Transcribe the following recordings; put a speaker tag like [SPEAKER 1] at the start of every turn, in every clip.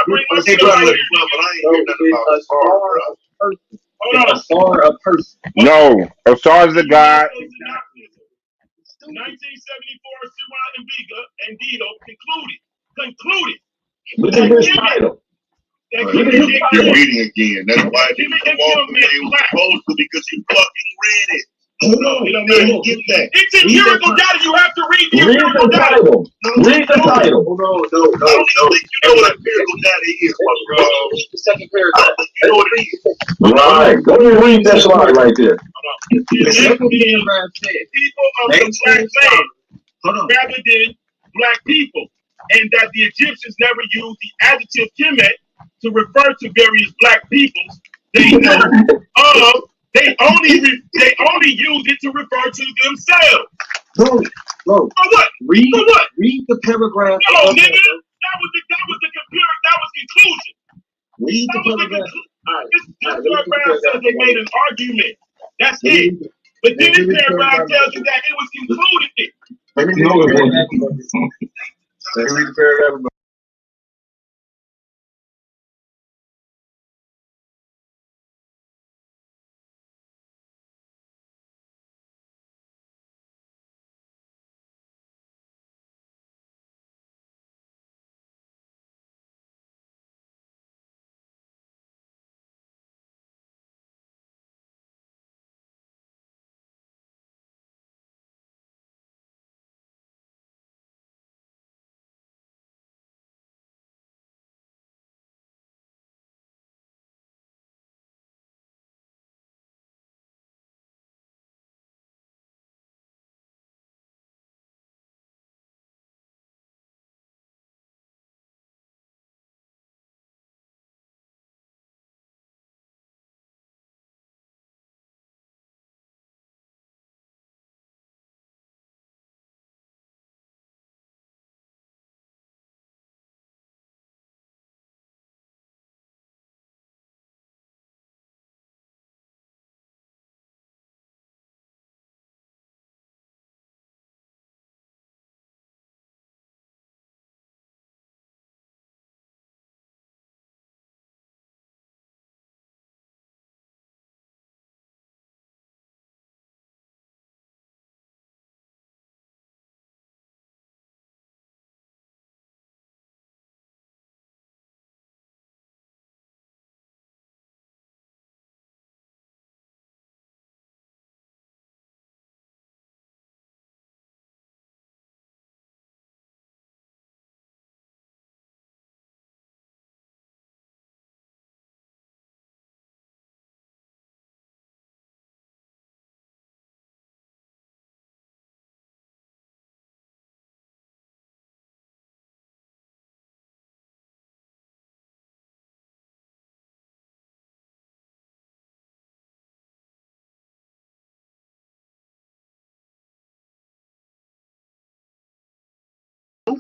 [SPEAKER 1] bring my shit up here. But I ain't hear nothing about Asar, bro. Hold on.
[SPEAKER 2] Asar a person.
[SPEAKER 3] No, Asar is a god.
[SPEAKER 1] 1974, Siraj and Dito concluded.
[SPEAKER 2] Look at this title.
[SPEAKER 1] You're reading again. That's why it didn't come off the way it was supposed to, because you fucking read it. Hold on, you don't get that. It's empirical data. You have to read the empirical data.
[SPEAKER 2] Read the title.
[SPEAKER 1] Hold on, no. I don't even think you know what empirical data is, bro.
[SPEAKER 2] Read the second paragraph.
[SPEAKER 1] You know what it is.
[SPEAKER 2] Right. Go ahead and read that slide right there.
[SPEAKER 1] The second paragraph said, people of the black land rather than black people, and that the Egyptians never used the adjective Kemet to refer to various black peoples they know of. They only use it to refer to themselves.
[SPEAKER 2] Bro.
[SPEAKER 1] For what?
[SPEAKER 2] Read
[SPEAKER 1] the paragraph. No, nigga. That was conclusion.
[SPEAKER 2] Read the paragraph.
[SPEAKER 1] This paragraph says they made an argument. That's it. But then this paragraph tells you that it was concluded.
[SPEAKER 2] Let me read the paragraph.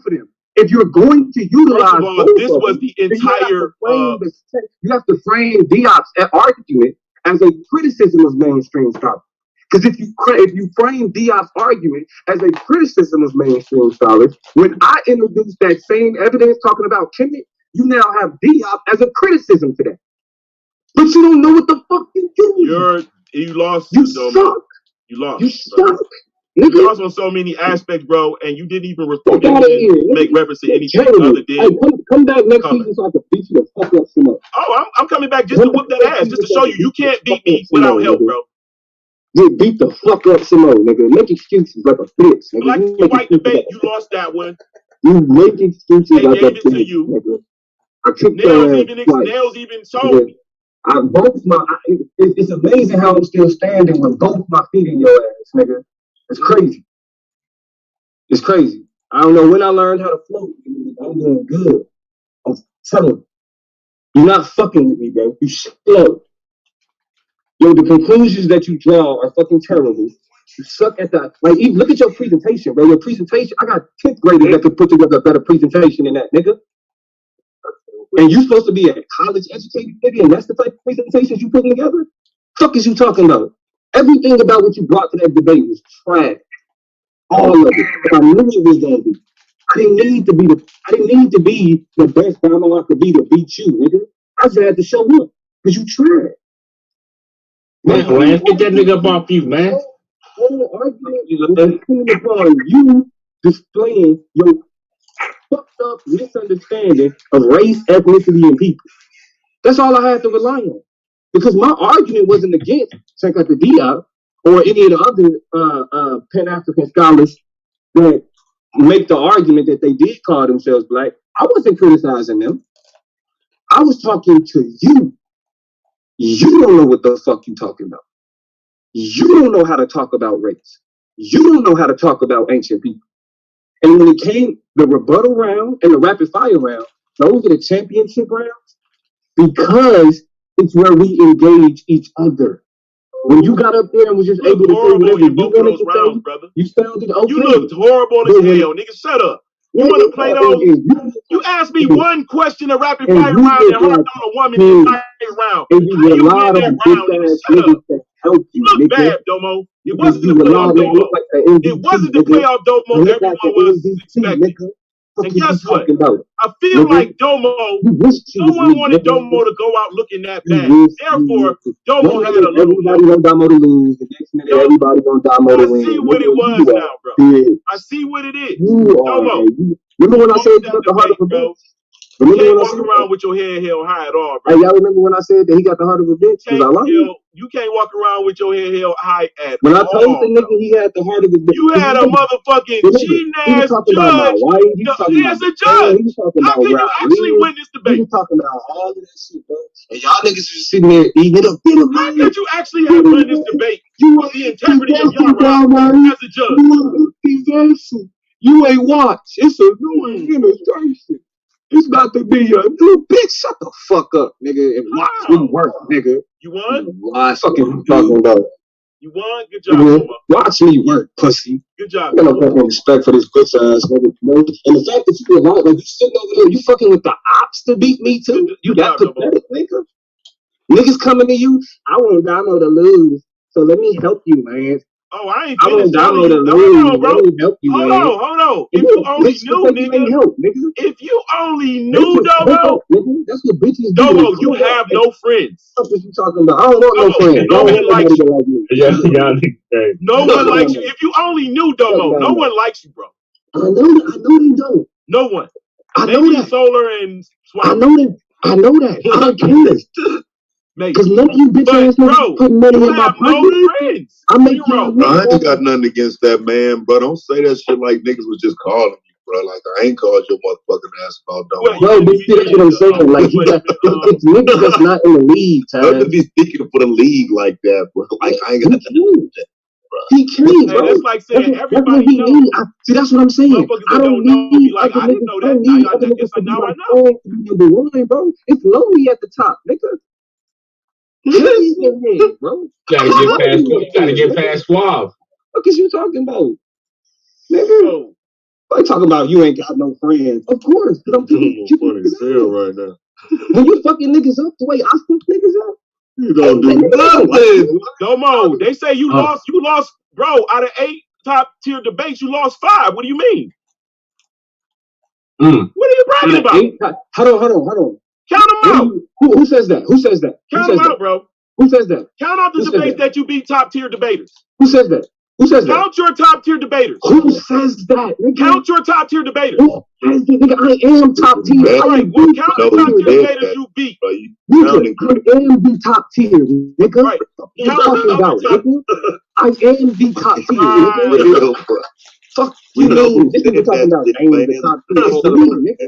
[SPEAKER 4] For them. If you're going to utilize
[SPEAKER 1] this was the entire.
[SPEAKER 4] You have to frame Diop's argument as a criticism of mainstream scholars. Because if you frame Diop's argument as a criticism of mainstream scholars, when I introduce that same evidence talking about Kemet, you now have Diop as a criticism to that. But you don't know what the fuck you do.
[SPEAKER 1] You lost.
[SPEAKER 4] You suck.
[SPEAKER 1] You lost.
[SPEAKER 4] You suck.
[SPEAKER 1] You lost on so many aspects, bro, and you didn't even make reference to anything other than.
[SPEAKER 4] Hey, come back next season so I can beat you the fuck up some more.
[SPEAKER 1] Oh, I'm coming back just to whoop that ass, just to show you can't beat me without help, bro.
[SPEAKER 4] You beat the fuck up some more, nigga. Make excuses like a bitch, nigga.
[SPEAKER 1] Like the white debate, you lost that one.
[SPEAKER 4] You make excuses
[SPEAKER 1] they
[SPEAKER 4] like a
[SPEAKER 1] bitch, to you.
[SPEAKER 4] Nigga. I kicked
[SPEAKER 1] Nails even told me.
[SPEAKER 4] It's amazing how I'm still standing with both my feet in your ass, nigga. It's crazy. It's crazy. I don't know when I learned how to float. I'm doing good. I'm telling you. You're not fucking with me, bro. You slow. Yo, the conclusions that you draw are fucking terrible. You suck at that. Like, even look at your presentation, bro. Your presentation, I got 10th graders that could put together a better presentation than that, nigga. And you supposed to be a college educated nigga, and that's the type of presentations you putting together? Fuck is you talking about? Everything about what you brought to that debate was trash. All of it. I knew it was gonna be. I didn't need to be the best Damo I could be to beat you, nigga. I just had to show up because you tried.
[SPEAKER 5] Man, Lance, get that nigga up off you, man.
[SPEAKER 4] Whole argument was depending upon you displaying your fucked up misunderstanding of race, ethnicity, and people. That's all I had to rely on. Because my argument wasn't against Sekou Diop or any of the other Pan-African scholars that make the argument that they did call themselves black. I wasn't criticizing them. I was talking to you. You don't know what the fuck you talking about. You don't know how to talk about race. You don't know how to talk about ancient people. And when it came the rebuttal round and the rapid fire round, those are the championship rounds because it's where we engage each other. When you got up there and was just able to say whatever you wanted to say,
[SPEAKER 1] brother.
[SPEAKER 4] you sounded okay.
[SPEAKER 1] You looked horrible as hell, nigga. Shut up. You want to play those? You asked me one question, a rapid fire round, and harped on a woman in the entire round.
[SPEAKER 4] And you
[SPEAKER 1] How you
[SPEAKER 4] relied
[SPEAKER 1] win
[SPEAKER 4] on
[SPEAKER 1] that round, nigga? Shut up.
[SPEAKER 4] to help
[SPEAKER 1] You
[SPEAKER 4] you,
[SPEAKER 1] look
[SPEAKER 4] nigga.
[SPEAKER 1] bad, Domo. It wasn't the
[SPEAKER 4] You
[SPEAKER 1] playoff
[SPEAKER 4] relied on
[SPEAKER 1] Domo.
[SPEAKER 4] like the MVP,
[SPEAKER 1] It wasn't the
[SPEAKER 4] nigga.
[SPEAKER 1] playoff Domo
[SPEAKER 4] You look
[SPEAKER 1] everyone
[SPEAKER 4] like the
[SPEAKER 1] was
[SPEAKER 4] MVP,
[SPEAKER 1] expecting.
[SPEAKER 4] nigga. Fuck
[SPEAKER 1] And
[SPEAKER 4] you
[SPEAKER 1] guess what?
[SPEAKER 4] talking about?
[SPEAKER 1] I feel
[SPEAKER 4] Nigga.
[SPEAKER 1] like Domo,
[SPEAKER 4] You wish you
[SPEAKER 1] no
[SPEAKER 4] was
[SPEAKER 1] one
[SPEAKER 4] me,
[SPEAKER 1] wanted
[SPEAKER 4] nigga.
[SPEAKER 1] Domo to go out looking that
[SPEAKER 4] You
[SPEAKER 1] bad.
[SPEAKER 4] wish
[SPEAKER 1] Therefore,
[SPEAKER 4] you
[SPEAKER 1] Domo
[SPEAKER 4] was.
[SPEAKER 1] had a little.
[SPEAKER 4] Everybody want Damo to lose. The next minute,
[SPEAKER 1] Yo,
[SPEAKER 4] everybody want Damo to
[SPEAKER 1] I
[SPEAKER 4] win.
[SPEAKER 1] see what it
[SPEAKER 4] Nigga,
[SPEAKER 1] was
[SPEAKER 4] you
[SPEAKER 1] now,
[SPEAKER 4] are
[SPEAKER 1] bro.
[SPEAKER 4] bitch.
[SPEAKER 1] I see what it is.
[SPEAKER 4] You are.
[SPEAKER 1] Domo,
[SPEAKER 4] You, remember when I
[SPEAKER 1] lost
[SPEAKER 4] said you
[SPEAKER 1] that
[SPEAKER 4] got the heart
[SPEAKER 1] debate,
[SPEAKER 4] of a
[SPEAKER 1] bro.
[SPEAKER 4] bitch?
[SPEAKER 1] You
[SPEAKER 4] Remember
[SPEAKER 1] can't
[SPEAKER 4] when I
[SPEAKER 1] walk
[SPEAKER 4] said
[SPEAKER 1] around
[SPEAKER 4] that?
[SPEAKER 1] with your head held high at all,
[SPEAKER 4] Hey,
[SPEAKER 1] bro.
[SPEAKER 4] y'all remember when I said that he got the heart of a bitch? Because I like him.
[SPEAKER 1] You can't walk around with your head held high at
[SPEAKER 4] When I
[SPEAKER 1] all.
[SPEAKER 4] told the nigga he had the heart of a bitch,
[SPEAKER 1] You had a motherfucking
[SPEAKER 4] remember,
[SPEAKER 1] cheating
[SPEAKER 4] he was
[SPEAKER 1] ass
[SPEAKER 4] talking about my
[SPEAKER 1] judge.
[SPEAKER 4] wife. He was talking
[SPEAKER 1] As
[SPEAKER 4] about
[SPEAKER 1] a judge.
[SPEAKER 4] he was talking
[SPEAKER 1] How
[SPEAKER 4] about
[SPEAKER 1] can
[SPEAKER 4] where
[SPEAKER 1] you
[SPEAKER 4] I
[SPEAKER 1] actually
[SPEAKER 4] live.
[SPEAKER 1] win this
[SPEAKER 4] He
[SPEAKER 1] debate?
[SPEAKER 4] was talking about all of that shit, bro. And y'all niggas was sitting there eating it up.
[SPEAKER 1] How could you actually have won this debate
[SPEAKER 4] You
[SPEAKER 1] with the integrity of your round
[SPEAKER 4] man.
[SPEAKER 1] as a judge?
[SPEAKER 4] You empty. You ain't watch. It's a new administration. It's about to be a new bitch. Shut the fuck up, nigga, and watch me work, nigga.
[SPEAKER 1] You won?
[SPEAKER 4] Why fucking you talking about?
[SPEAKER 1] You won? Good job,
[SPEAKER 4] Nigga,
[SPEAKER 1] Domo.
[SPEAKER 4] watch me work, pussy.
[SPEAKER 1] Good job,
[SPEAKER 4] I got no
[SPEAKER 1] Domo.
[SPEAKER 4] fucking respect for this bitch ass nigga. And the fact that you allowed, like, you sitting over there, you fucking with the ops to beat me too. You
[SPEAKER 1] Good
[SPEAKER 4] that
[SPEAKER 1] job, Domo.
[SPEAKER 4] pathetic, nigga. Niggas coming to you. I want Damo to lose, so let me help you, man.
[SPEAKER 1] Oh, I ain't
[SPEAKER 4] I
[SPEAKER 1] finished
[SPEAKER 4] want
[SPEAKER 1] telling
[SPEAKER 4] Damo to
[SPEAKER 1] you.
[SPEAKER 4] lose.
[SPEAKER 1] Hold on, bro.
[SPEAKER 4] Let me help you,
[SPEAKER 1] Hold
[SPEAKER 4] man.
[SPEAKER 1] on. If you only knew, nigga.
[SPEAKER 4] Help, nigga.
[SPEAKER 1] If you only
[SPEAKER 4] Bitches
[SPEAKER 1] knew,
[SPEAKER 4] hook
[SPEAKER 1] Domo.
[SPEAKER 4] up, nigga. That's what bitches do.
[SPEAKER 1] Domo,
[SPEAKER 4] They
[SPEAKER 1] you
[SPEAKER 4] hook up.
[SPEAKER 1] have no friends.
[SPEAKER 4] What you talking about? I don't want no
[SPEAKER 1] Domo,
[SPEAKER 4] friends.
[SPEAKER 1] no
[SPEAKER 4] I
[SPEAKER 1] one
[SPEAKER 4] don't want
[SPEAKER 1] likes
[SPEAKER 4] nobody
[SPEAKER 1] you.
[SPEAKER 4] like me.
[SPEAKER 5] Y'all niggas.
[SPEAKER 1] No one likes you. If you only knew, Domo, no one likes you, bro.
[SPEAKER 4] I know they don't.
[SPEAKER 1] No one.
[SPEAKER 4] I know
[SPEAKER 1] Maybe
[SPEAKER 4] that.
[SPEAKER 1] Solar and Swap.
[SPEAKER 4] I know that. I don't care.
[SPEAKER 1] Maybe.
[SPEAKER 4] Because none of you bitch ass niggas putting money
[SPEAKER 1] You
[SPEAKER 4] in my
[SPEAKER 1] have no
[SPEAKER 4] pocket.
[SPEAKER 1] friends.
[SPEAKER 4] I make
[SPEAKER 1] Zero.
[SPEAKER 2] Bro, I ain't got nothing against that man, bro. Don't say that shit like niggas was just calling you, bro. Like, I ain't called your motherfucking ass about
[SPEAKER 1] Well,
[SPEAKER 2] Domo.
[SPEAKER 4] Bro, but see, that's what I'm saying. Like, he got it's niggas that's not in the league,
[SPEAKER 2] Don't
[SPEAKER 4] time.
[SPEAKER 2] just be speaking for the league like that, bro. Like, I ain't got nothing to do with that, bro.
[SPEAKER 4] He can't,
[SPEAKER 1] Hey,
[SPEAKER 4] bro.
[SPEAKER 1] that's like saying
[SPEAKER 4] That's what
[SPEAKER 1] everybody
[SPEAKER 4] he
[SPEAKER 1] knows.
[SPEAKER 4] need. See, that's what I'm saying.
[SPEAKER 1] Motherfuckers
[SPEAKER 4] I
[SPEAKER 1] that
[SPEAKER 4] don't
[SPEAKER 1] don't know be
[SPEAKER 4] need
[SPEAKER 1] like,
[SPEAKER 4] other
[SPEAKER 1] I didn't
[SPEAKER 4] niggas.
[SPEAKER 1] know
[SPEAKER 4] I
[SPEAKER 1] that.
[SPEAKER 4] don't
[SPEAKER 1] Now
[SPEAKER 4] need
[SPEAKER 1] I
[SPEAKER 4] other
[SPEAKER 1] guess
[SPEAKER 4] niggas to be
[SPEAKER 1] now I
[SPEAKER 4] my
[SPEAKER 1] know.
[SPEAKER 4] friend to be number one, bro. It's lonely at the top, nigga. Bro.
[SPEAKER 5] You gotta get past Suave.
[SPEAKER 4] What is you talking about? Nigga.
[SPEAKER 1] Oh,
[SPEAKER 4] I talking about you ain't got no friends. Of course. But I'm
[SPEAKER 2] Domo funny as hell right now.
[SPEAKER 4] when you fucking niggas up the way I fuck niggas up,
[SPEAKER 2] You don't do nothing.
[SPEAKER 1] Domo, they say you lost, bro, out of 8 top tier debates, you lost 5. What do you mean? What are you bragging about?
[SPEAKER 4] Hold on.
[SPEAKER 1] Count them out.
[SPEAKER 4] Who says that?
[SPEAKER 1] Count them out, bro.
[SPEAKER 4] Who says that?
[SPEAKER 1] Count out the debates that you beat top tier debaters.
[SPEAKER 4] Who says that?
[SPEAKER 1] Count your top tier debaters.
[SPEAKER 4] Who says that? Nigga?
[SPEAKER 1] Count your top tier debaters.
[SPEAKER 4] Who says that? Nigga, I am top tier.
[SPEAKER 1] All right, well, count the top tier debaters you beat.
[SPEAKER 4] Nigga, I am the top tier, nigga.
[SPEAKER 1] Right.
[SPEAKER 4] Count the other top. Nigga. I am the top tier, nigga. Fuck you mean? This nigga talking about I am the top tier, nigga.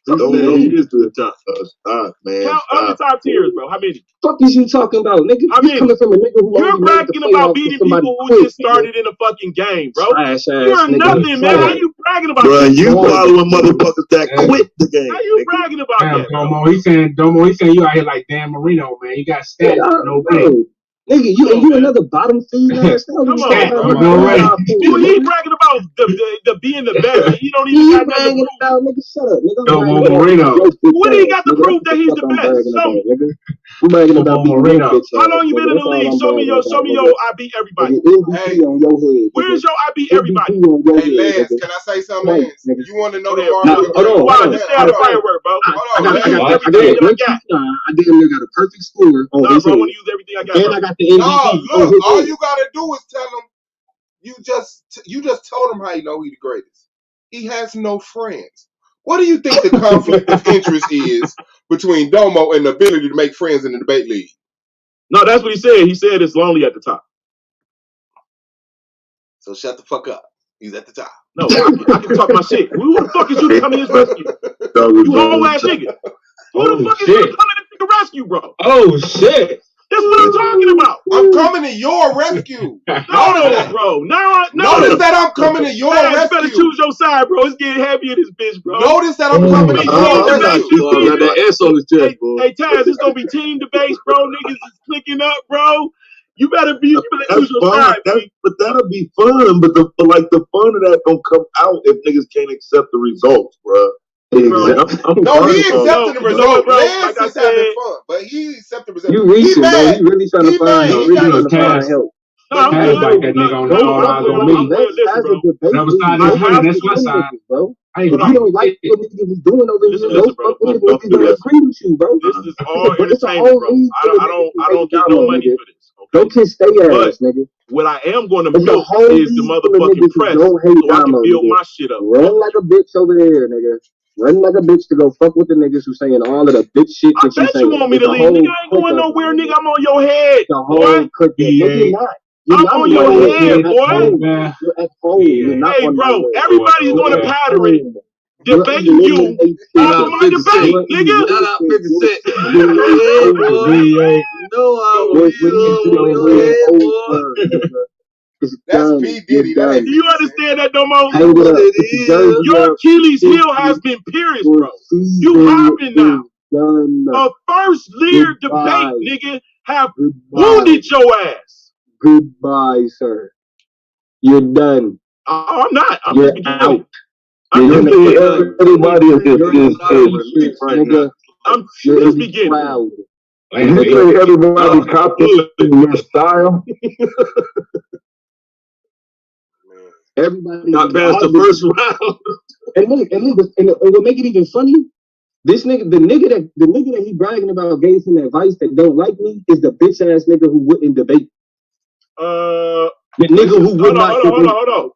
[SPEAKER 2] He is the top. Stop, man.
[SPEAKER 1] Count other top tiers, bro. How many?
[SPEAKER 4] Fuck is you talking about, nigga?
[SPEAKER 1] I mean,
[SPEAKER 4] coming from a nigga who
[SPEAKER 1] you're bragging about beating people who just started in a fucking game, bro. You're nothing, man. How you bragging about
[SPEAKER 2] bro,
[SPEAKER 1] that?
[SPEAKER 2] You following motherfuckers that quit the game.
[SPEAKER 1] How you bragging about that?
[SPEAKER 5] Domo, he's saying you out here like Dan Marino, man. You got stats, no way.
[SPEAKER 4] Nigga, you another bottom feed ass.
[SPEAKER 1] Come on,
[SPEAKER 5] bro.
[SPEAKER 1] Who he bragging about about the being the best, and he don't even
[SPEAKER 4] You
[SPEAKER 1] got nothing to
[SPEAKER 4] bragging
[SPEAKER 1] prove.
[SPEAKER 4] about, nigga? Shut up, nigga.
[SPEAKER 5] Domo Moreno.
[SPEAKER 1] What do you got to prove that he's the best? Show me.
[SPEAKER 4] Nigga. I'm bragging
[SPEAKER 5] Domo
[SPEAKER 4] about beating
[SPEAKER 5] Moreno.
[SPEAKER 4] your bitch
[SPEAKER 1] How
[SPEAKER 4] ass,
[SPEAKER 1] long you been in
[SPEAKER 4] nigga.
[SPEAKER 1] the
[SPEAKER 4] That's all
[SPEAKER 1] league?
[SPEAKER 4] I'm
[SPEAKER 1] Show me
[SPEAKER 4] bragging
[SPEAKER 1] your
[SPEAKER 4] about,
[SPEAKER 1] I beat everybody.
[SPEAKER 4] nigga. MVP
[SPEAKER 6] Hey.
[SPEAKER 4] on your head,
[SPEAKER 1] Where's
[SPEAKER 4] nigga.
[SPEAKER 1] your I beat
[SPEAKER 4] MVP
[SPEAKER 1] everybody?
[SPEAKER 4] on your
[SPEAKER 6] Hey,
[SPEAKER 4] head,
[SPEAKER 6] Lance,
[SPEAKER 4] nigga.
[SPEAKER 6] can I say something,
[SPEAKER 4] Right,
[SPEAKER 6] Lance?
[SPEAKER 4] nigga.
[SPEAKER 6] You want to know
[SPEAKER 1] Okay,
[SPEAKER 6] tomorrow?
[SPEAKER 4] Now,
[SPEAKER 6] Look,
[SPEAKER 4] hold on,
[SPEAKER 1] go
[SPEAKER 4] hold
[SPEAKER 1] out
[SPEAKER 4] on.
[SPEAKER 1] and stay out of firework, bro.
[SPEAKER 6] Hold on,
[SPEAKER 1] I
[SPEAKER 6] Lance.
[SPEAKER 1] use
[SPEAKER 5] What?
[SPEAKER 1] everything that I
[SPEAKER 4] Once
[SPEAKER 1] got.
[SPEAKER 4] you sign, I damn near got a perfect score on
[SPEAKER 1] Nah,
[SPEAKER 4] his
[SPEAKER 1] bro, I
[SPEAKER 4] head.
[SPEAKER 1] want to use everything I got,
[SPEAKER 4] And
[SPEAKER 1] bro.
[SPEAKER 4] I got the
[SPEAKER 6] No,
[SPEAKER 4] MVP on
[SPEAKER 6] look,
[SPEAKER 4] his
[SPEAKER 6] all
[SPEAKER 4] head.
[SPEAKER 6] you gotta do is tell him you just told him how you know he the greatest. He has no friends. What do you think the conflict of interest is between Domo and the ability to make friends in the debate league?
[SPEAKER 1] No, that's what he said. He said it's lonely at the top.
[SPEAKER 6] So shut the fuck up. He's at the top.
[SPEAKER 1] No, I can talk my shit. Who the fuck is you to come to his rescue? You whole ass nigga. Who the fuck is you to come to this nigga rescue, bro?
[SPEAKER 5] Oh shit!
[SPEAKER 1] That's what I'm talking about.
[SPEAKER 6] I'm coming to your rescue.
[SPEAKER 1] No, bro.
[SPEAKER 6] Notice that I'm coming to your
[SPEAKER 1] You better
[SPEAKER 6] rescue.
[SPEAKER 1] choose your side, bro. It's getting heavy in this bitch, bro.
[SPEAKER 6] Notice that I'm coming to your
[SPEAKER 2] I'm not
[SPEAKER 6] rescue.
[SPEAKER 2] you, boy. Got that S on his chest, boy.
[SPEAKER 1] Hey, Taz, it's gonna be team debates, bro. Niggas is clicking up, bro. You better
[SPEAKER 2] That's
[SPEAKER 1] choose your
[SPEAKER 2] fun.
[SPEAKER 1] side, B.
[SPEAKER 2] But that'll be fun. But the fun of that don't come out if niggas can't accept the results, bro.
[SPEAKER 4] Exactly.
[SPEAKER 6] No, he
[SPEAKER 2] fun,
[SPEAKER 6] accepted the
[SPEAKER 1] you know what,
[SPEAKER 6] result.
[SPEAKER 1] bro?
[SPEAKER 6] Lance
[SPEAKER 1] Like I
[SPEAKER 6] is having
[SPEAKER 1] said-
[SPEAKER 6] fun, but he accepted the result.
[SPEAKER 4] You
[SPEAKER 6] He
[SPEAKER 4] reaching, bro.
[SPEAKER 6] mad.
[SPEAKER 4] You really trying to
[SPEAKER 6] He
[SPEAKER 4] find.
[SPEAKER 6] mad.
[SPEAKER 4] You
[SPEAKER 6] He
[SPEAKER 4] really
[SPEAKER 6] got
[SPEAKER 4] trying to
[SPEAKER 5] Taz.
[SPEAKER 4] find help.
[SPEAKER 1] No, I'm
[SPEAKER 5] Taz
[SPEAKER 1] good.
[SPEAKER 5] like that nigga on the
[SPEAKER 1] No,
[SPEAKER 5] all eyes on me.
[SPEAKER 1] I'm good. Listen, bro.
[SPEAKER 5] Whatever side
[SPEAKER 1] I
[SPEAKER 5] is winning,
[SPEAKER 1] have
[SPEAKER 5] that's
[SPEAKER 1] to
[SPEAKER 5] my
[SPEAKER 1] win
[SPEAKER 5] side.
[SPEAKER 4] bro.
[SPEAKER 5] I ain't
[SPEAKER 4] If you don't like what niggas is doing over
[SPEAKER 1] Listen,
[SPEAKER 4] here,
[SPEAKER 1] listen,
[SPEAKER 4] go
[SPEAKER 1] bro.
[SPEAKER 4] fuck with
[SPEAKER 2] Don't
[SPEAKER 4] the
[SPEAKER 2] do
[SPEAKER 4] niggas that
[SPEAKER 2] that.
[SPEAKER 4] agree with you, bro.
[SPEAKER 1] This is all
[SPEAKER 4] But it's a
[SPEAKER 1] entertainment,
[SPEAKER 4] whole
[SPEAKER 1] bro.
[SPEAKER 4] league
[SPEAKER 1] I
[SPEAKER 4] full of
[SPEAKER 1] don't
[SPEAKER 4] niggas
[SPEAKER 1] get
[SPEAKER 4] that
[SPEAKER 1] no
[SPEAKER 4] make
[SPEAKER 1] money
[SPEAKER 4] nigga.
[SPEAKER 1] for this.
[SPEAKER 4] Go
[SPEAKER 1] Okay.
[SPEAKER 4] kiss their
[SPEAKER 1] But
[SPEAKER 4] ass, nigga.
[SPEAKER 1] what I am going to
[SPEAKER 4] It's a
[SPEAKER 1] milk
[SPEAKER 4] whole
[SPEAKER 1] is the
[SPEAKER 4] league full of
[SPEAKER 1] motherfucking
[SPEAKER 4] niggas who
[SPEAKER 1] press,
[SPEAKER 4] don't hate
[SPEAKER 1] so I can
[SPEAKER 4] Damo,
[SPEAKER 1] build
[SPEAKER 4] nigga.
[SPEAKER 1] my shit up.
[SPEAKER 4] Run like a bitch over there, nigga. Run like a bitch to go fuck with the niggas who saying all of the bitch shit
[SPEAKER 1] I
[SPEAKER 4] that you
[SPEAKER 1] bet
[SPEAKER 4] saying.
[SPEAKER 1] you want me
[SPEAKER 4] It's
[SPEAKER 1] to
[SPEAKER 4] a
[SPEAKER 1] leave,
[SPEAKER 4] whole
[SPEAKER 1] nigga. I ain't going
[SPEAKER 4] cook-up,
[SPEAKER 1] nowhere,
[SPEAKER 4] nigga.
[SPEAKER 1] nigga. I'm on your head,
[SPEAKER 4] The
[SPEAKER 1] boy.
[SPEAKER 4] whole cook-up. No, you're not. You're
[SPEAKER 1] I'm
[SPEAKER 4] not
[SPEAKER 1] on
[SPEAKER 4] on
[SPEAKER 1] your
[SPEAKER 4] my
[SPEAKER 1] head,
[SPEAKER 4] You're at
[SPEAKER 1] boy.
[SPEAKER 4] home. You're at home. You're not
[SPEAKER 1] Hey,
[SPEAKER 4] on my
[SPEAKER 1] bro.
[SPEAKER 4] head.
[SPEAKER 1] Everybody's
[SPEAKER 5] Whoa,
[SPEAKER 1] doing a
[SPEAKER 5] whoa,
[SPEAKER 1] pattern
[SPEAKER 4] You're
[SPEAKER 1] debating you
[SPEAKER 4] eliminated.
[SPEAKER 1] off of my debate, nigga.
[SPEAKER 7] Shout out 50 Cent.
[SPEAKER 4] You're
[SPEAKER 7] Yeah,
[SPEAKER 4] over.
[SPEAKER 7] boy.
[SPEAKER 5] Yeah.
[SPEAKER 7] You know how
[SPEAKER 4] What
[SPEAKER 7] we
[SPEAKER 4] you
[SPEAKER 7] do
[SPEAKER 4] doing
[SPEAKER 7] over
[SPEAKER 4] is
[SPEAKER 7] here, boy.
[SPEAKER 4] over, nigga. It's
[SPEAKER 6] That's
[SPEAKER 4] done.
[SPEAKER 6] P.
[SPEAKER 4] You're
[SPEAKER 6] Diddy. That
[SPEAKER 4] done.
[SPEAKER 6] ain't
[SPEAKER 1] Do you
[SPEAKER 6] 50 Cent.
[SPEAKER 1] understand that, Domo?
[SPEAKER 4] Hang it
[SPEAKER 7] What
[SPEAKER 4] up.
[SPEAKER 7] it
[SPEAKER 4] Put your
[SPEAKER 7] is.
[SPEAKER 4] jersey
[SPEAKER 1] Your
[SPEAKER 4] up.
[SPEAKER 1] Achilles heel has been pierced, bro. You hopping now.
[SPEAKER 4] Done.
[SPEAKER 1] A first leader
[SPEAKER 4] Goodbye.
[SPEAKER 1] debate, nigga, have
[SPEAKER 4] Goodbye.
[SPEAKER 1] wounded your ass.
[SPEAKER 4] Goodbye, sir. You're done.
[SPEAKER 1] Oh, I'm not. I'm
[SPEAKER 4] You're
[SPEAKER 1] just beginning.
[SPEAKER 4] out.
[SPEAKER 1] I'm
[SPEAKER 2] You
[SPEAKER 1] just
[SPEAKER 2] see,
[SPEAKER 1] beginning.
[SPEAKER 2] everybody is
[SPEAKER 4] You're
[SPEAKER 2] is
[SPEAKER 4] Matrix,
[SPEAKER 2] right
[SPEAKER 4] nigga.
[SPEAKER 2] now.
[SPEAKER 1] I'm
[SPEAKER 4] You're
[SPEAKER 1] just
[SPEAKER 4] in
[SPEAKER 1] beginning.
[SPEAKER 4] crowd.
[SPEAKER 2] You say everybody copying your style.
[SPEAKER 4] Everybody
[SPEAKER 7] Got past the first round.
[SPEAKER 4] and what make it even funny, this nigga, the nigga that he bragging about gave him advice that don't like me is the bitch ass nigga who wouldn't debate. The nigga who would not debate.
[SPEAKER 1] Hold on.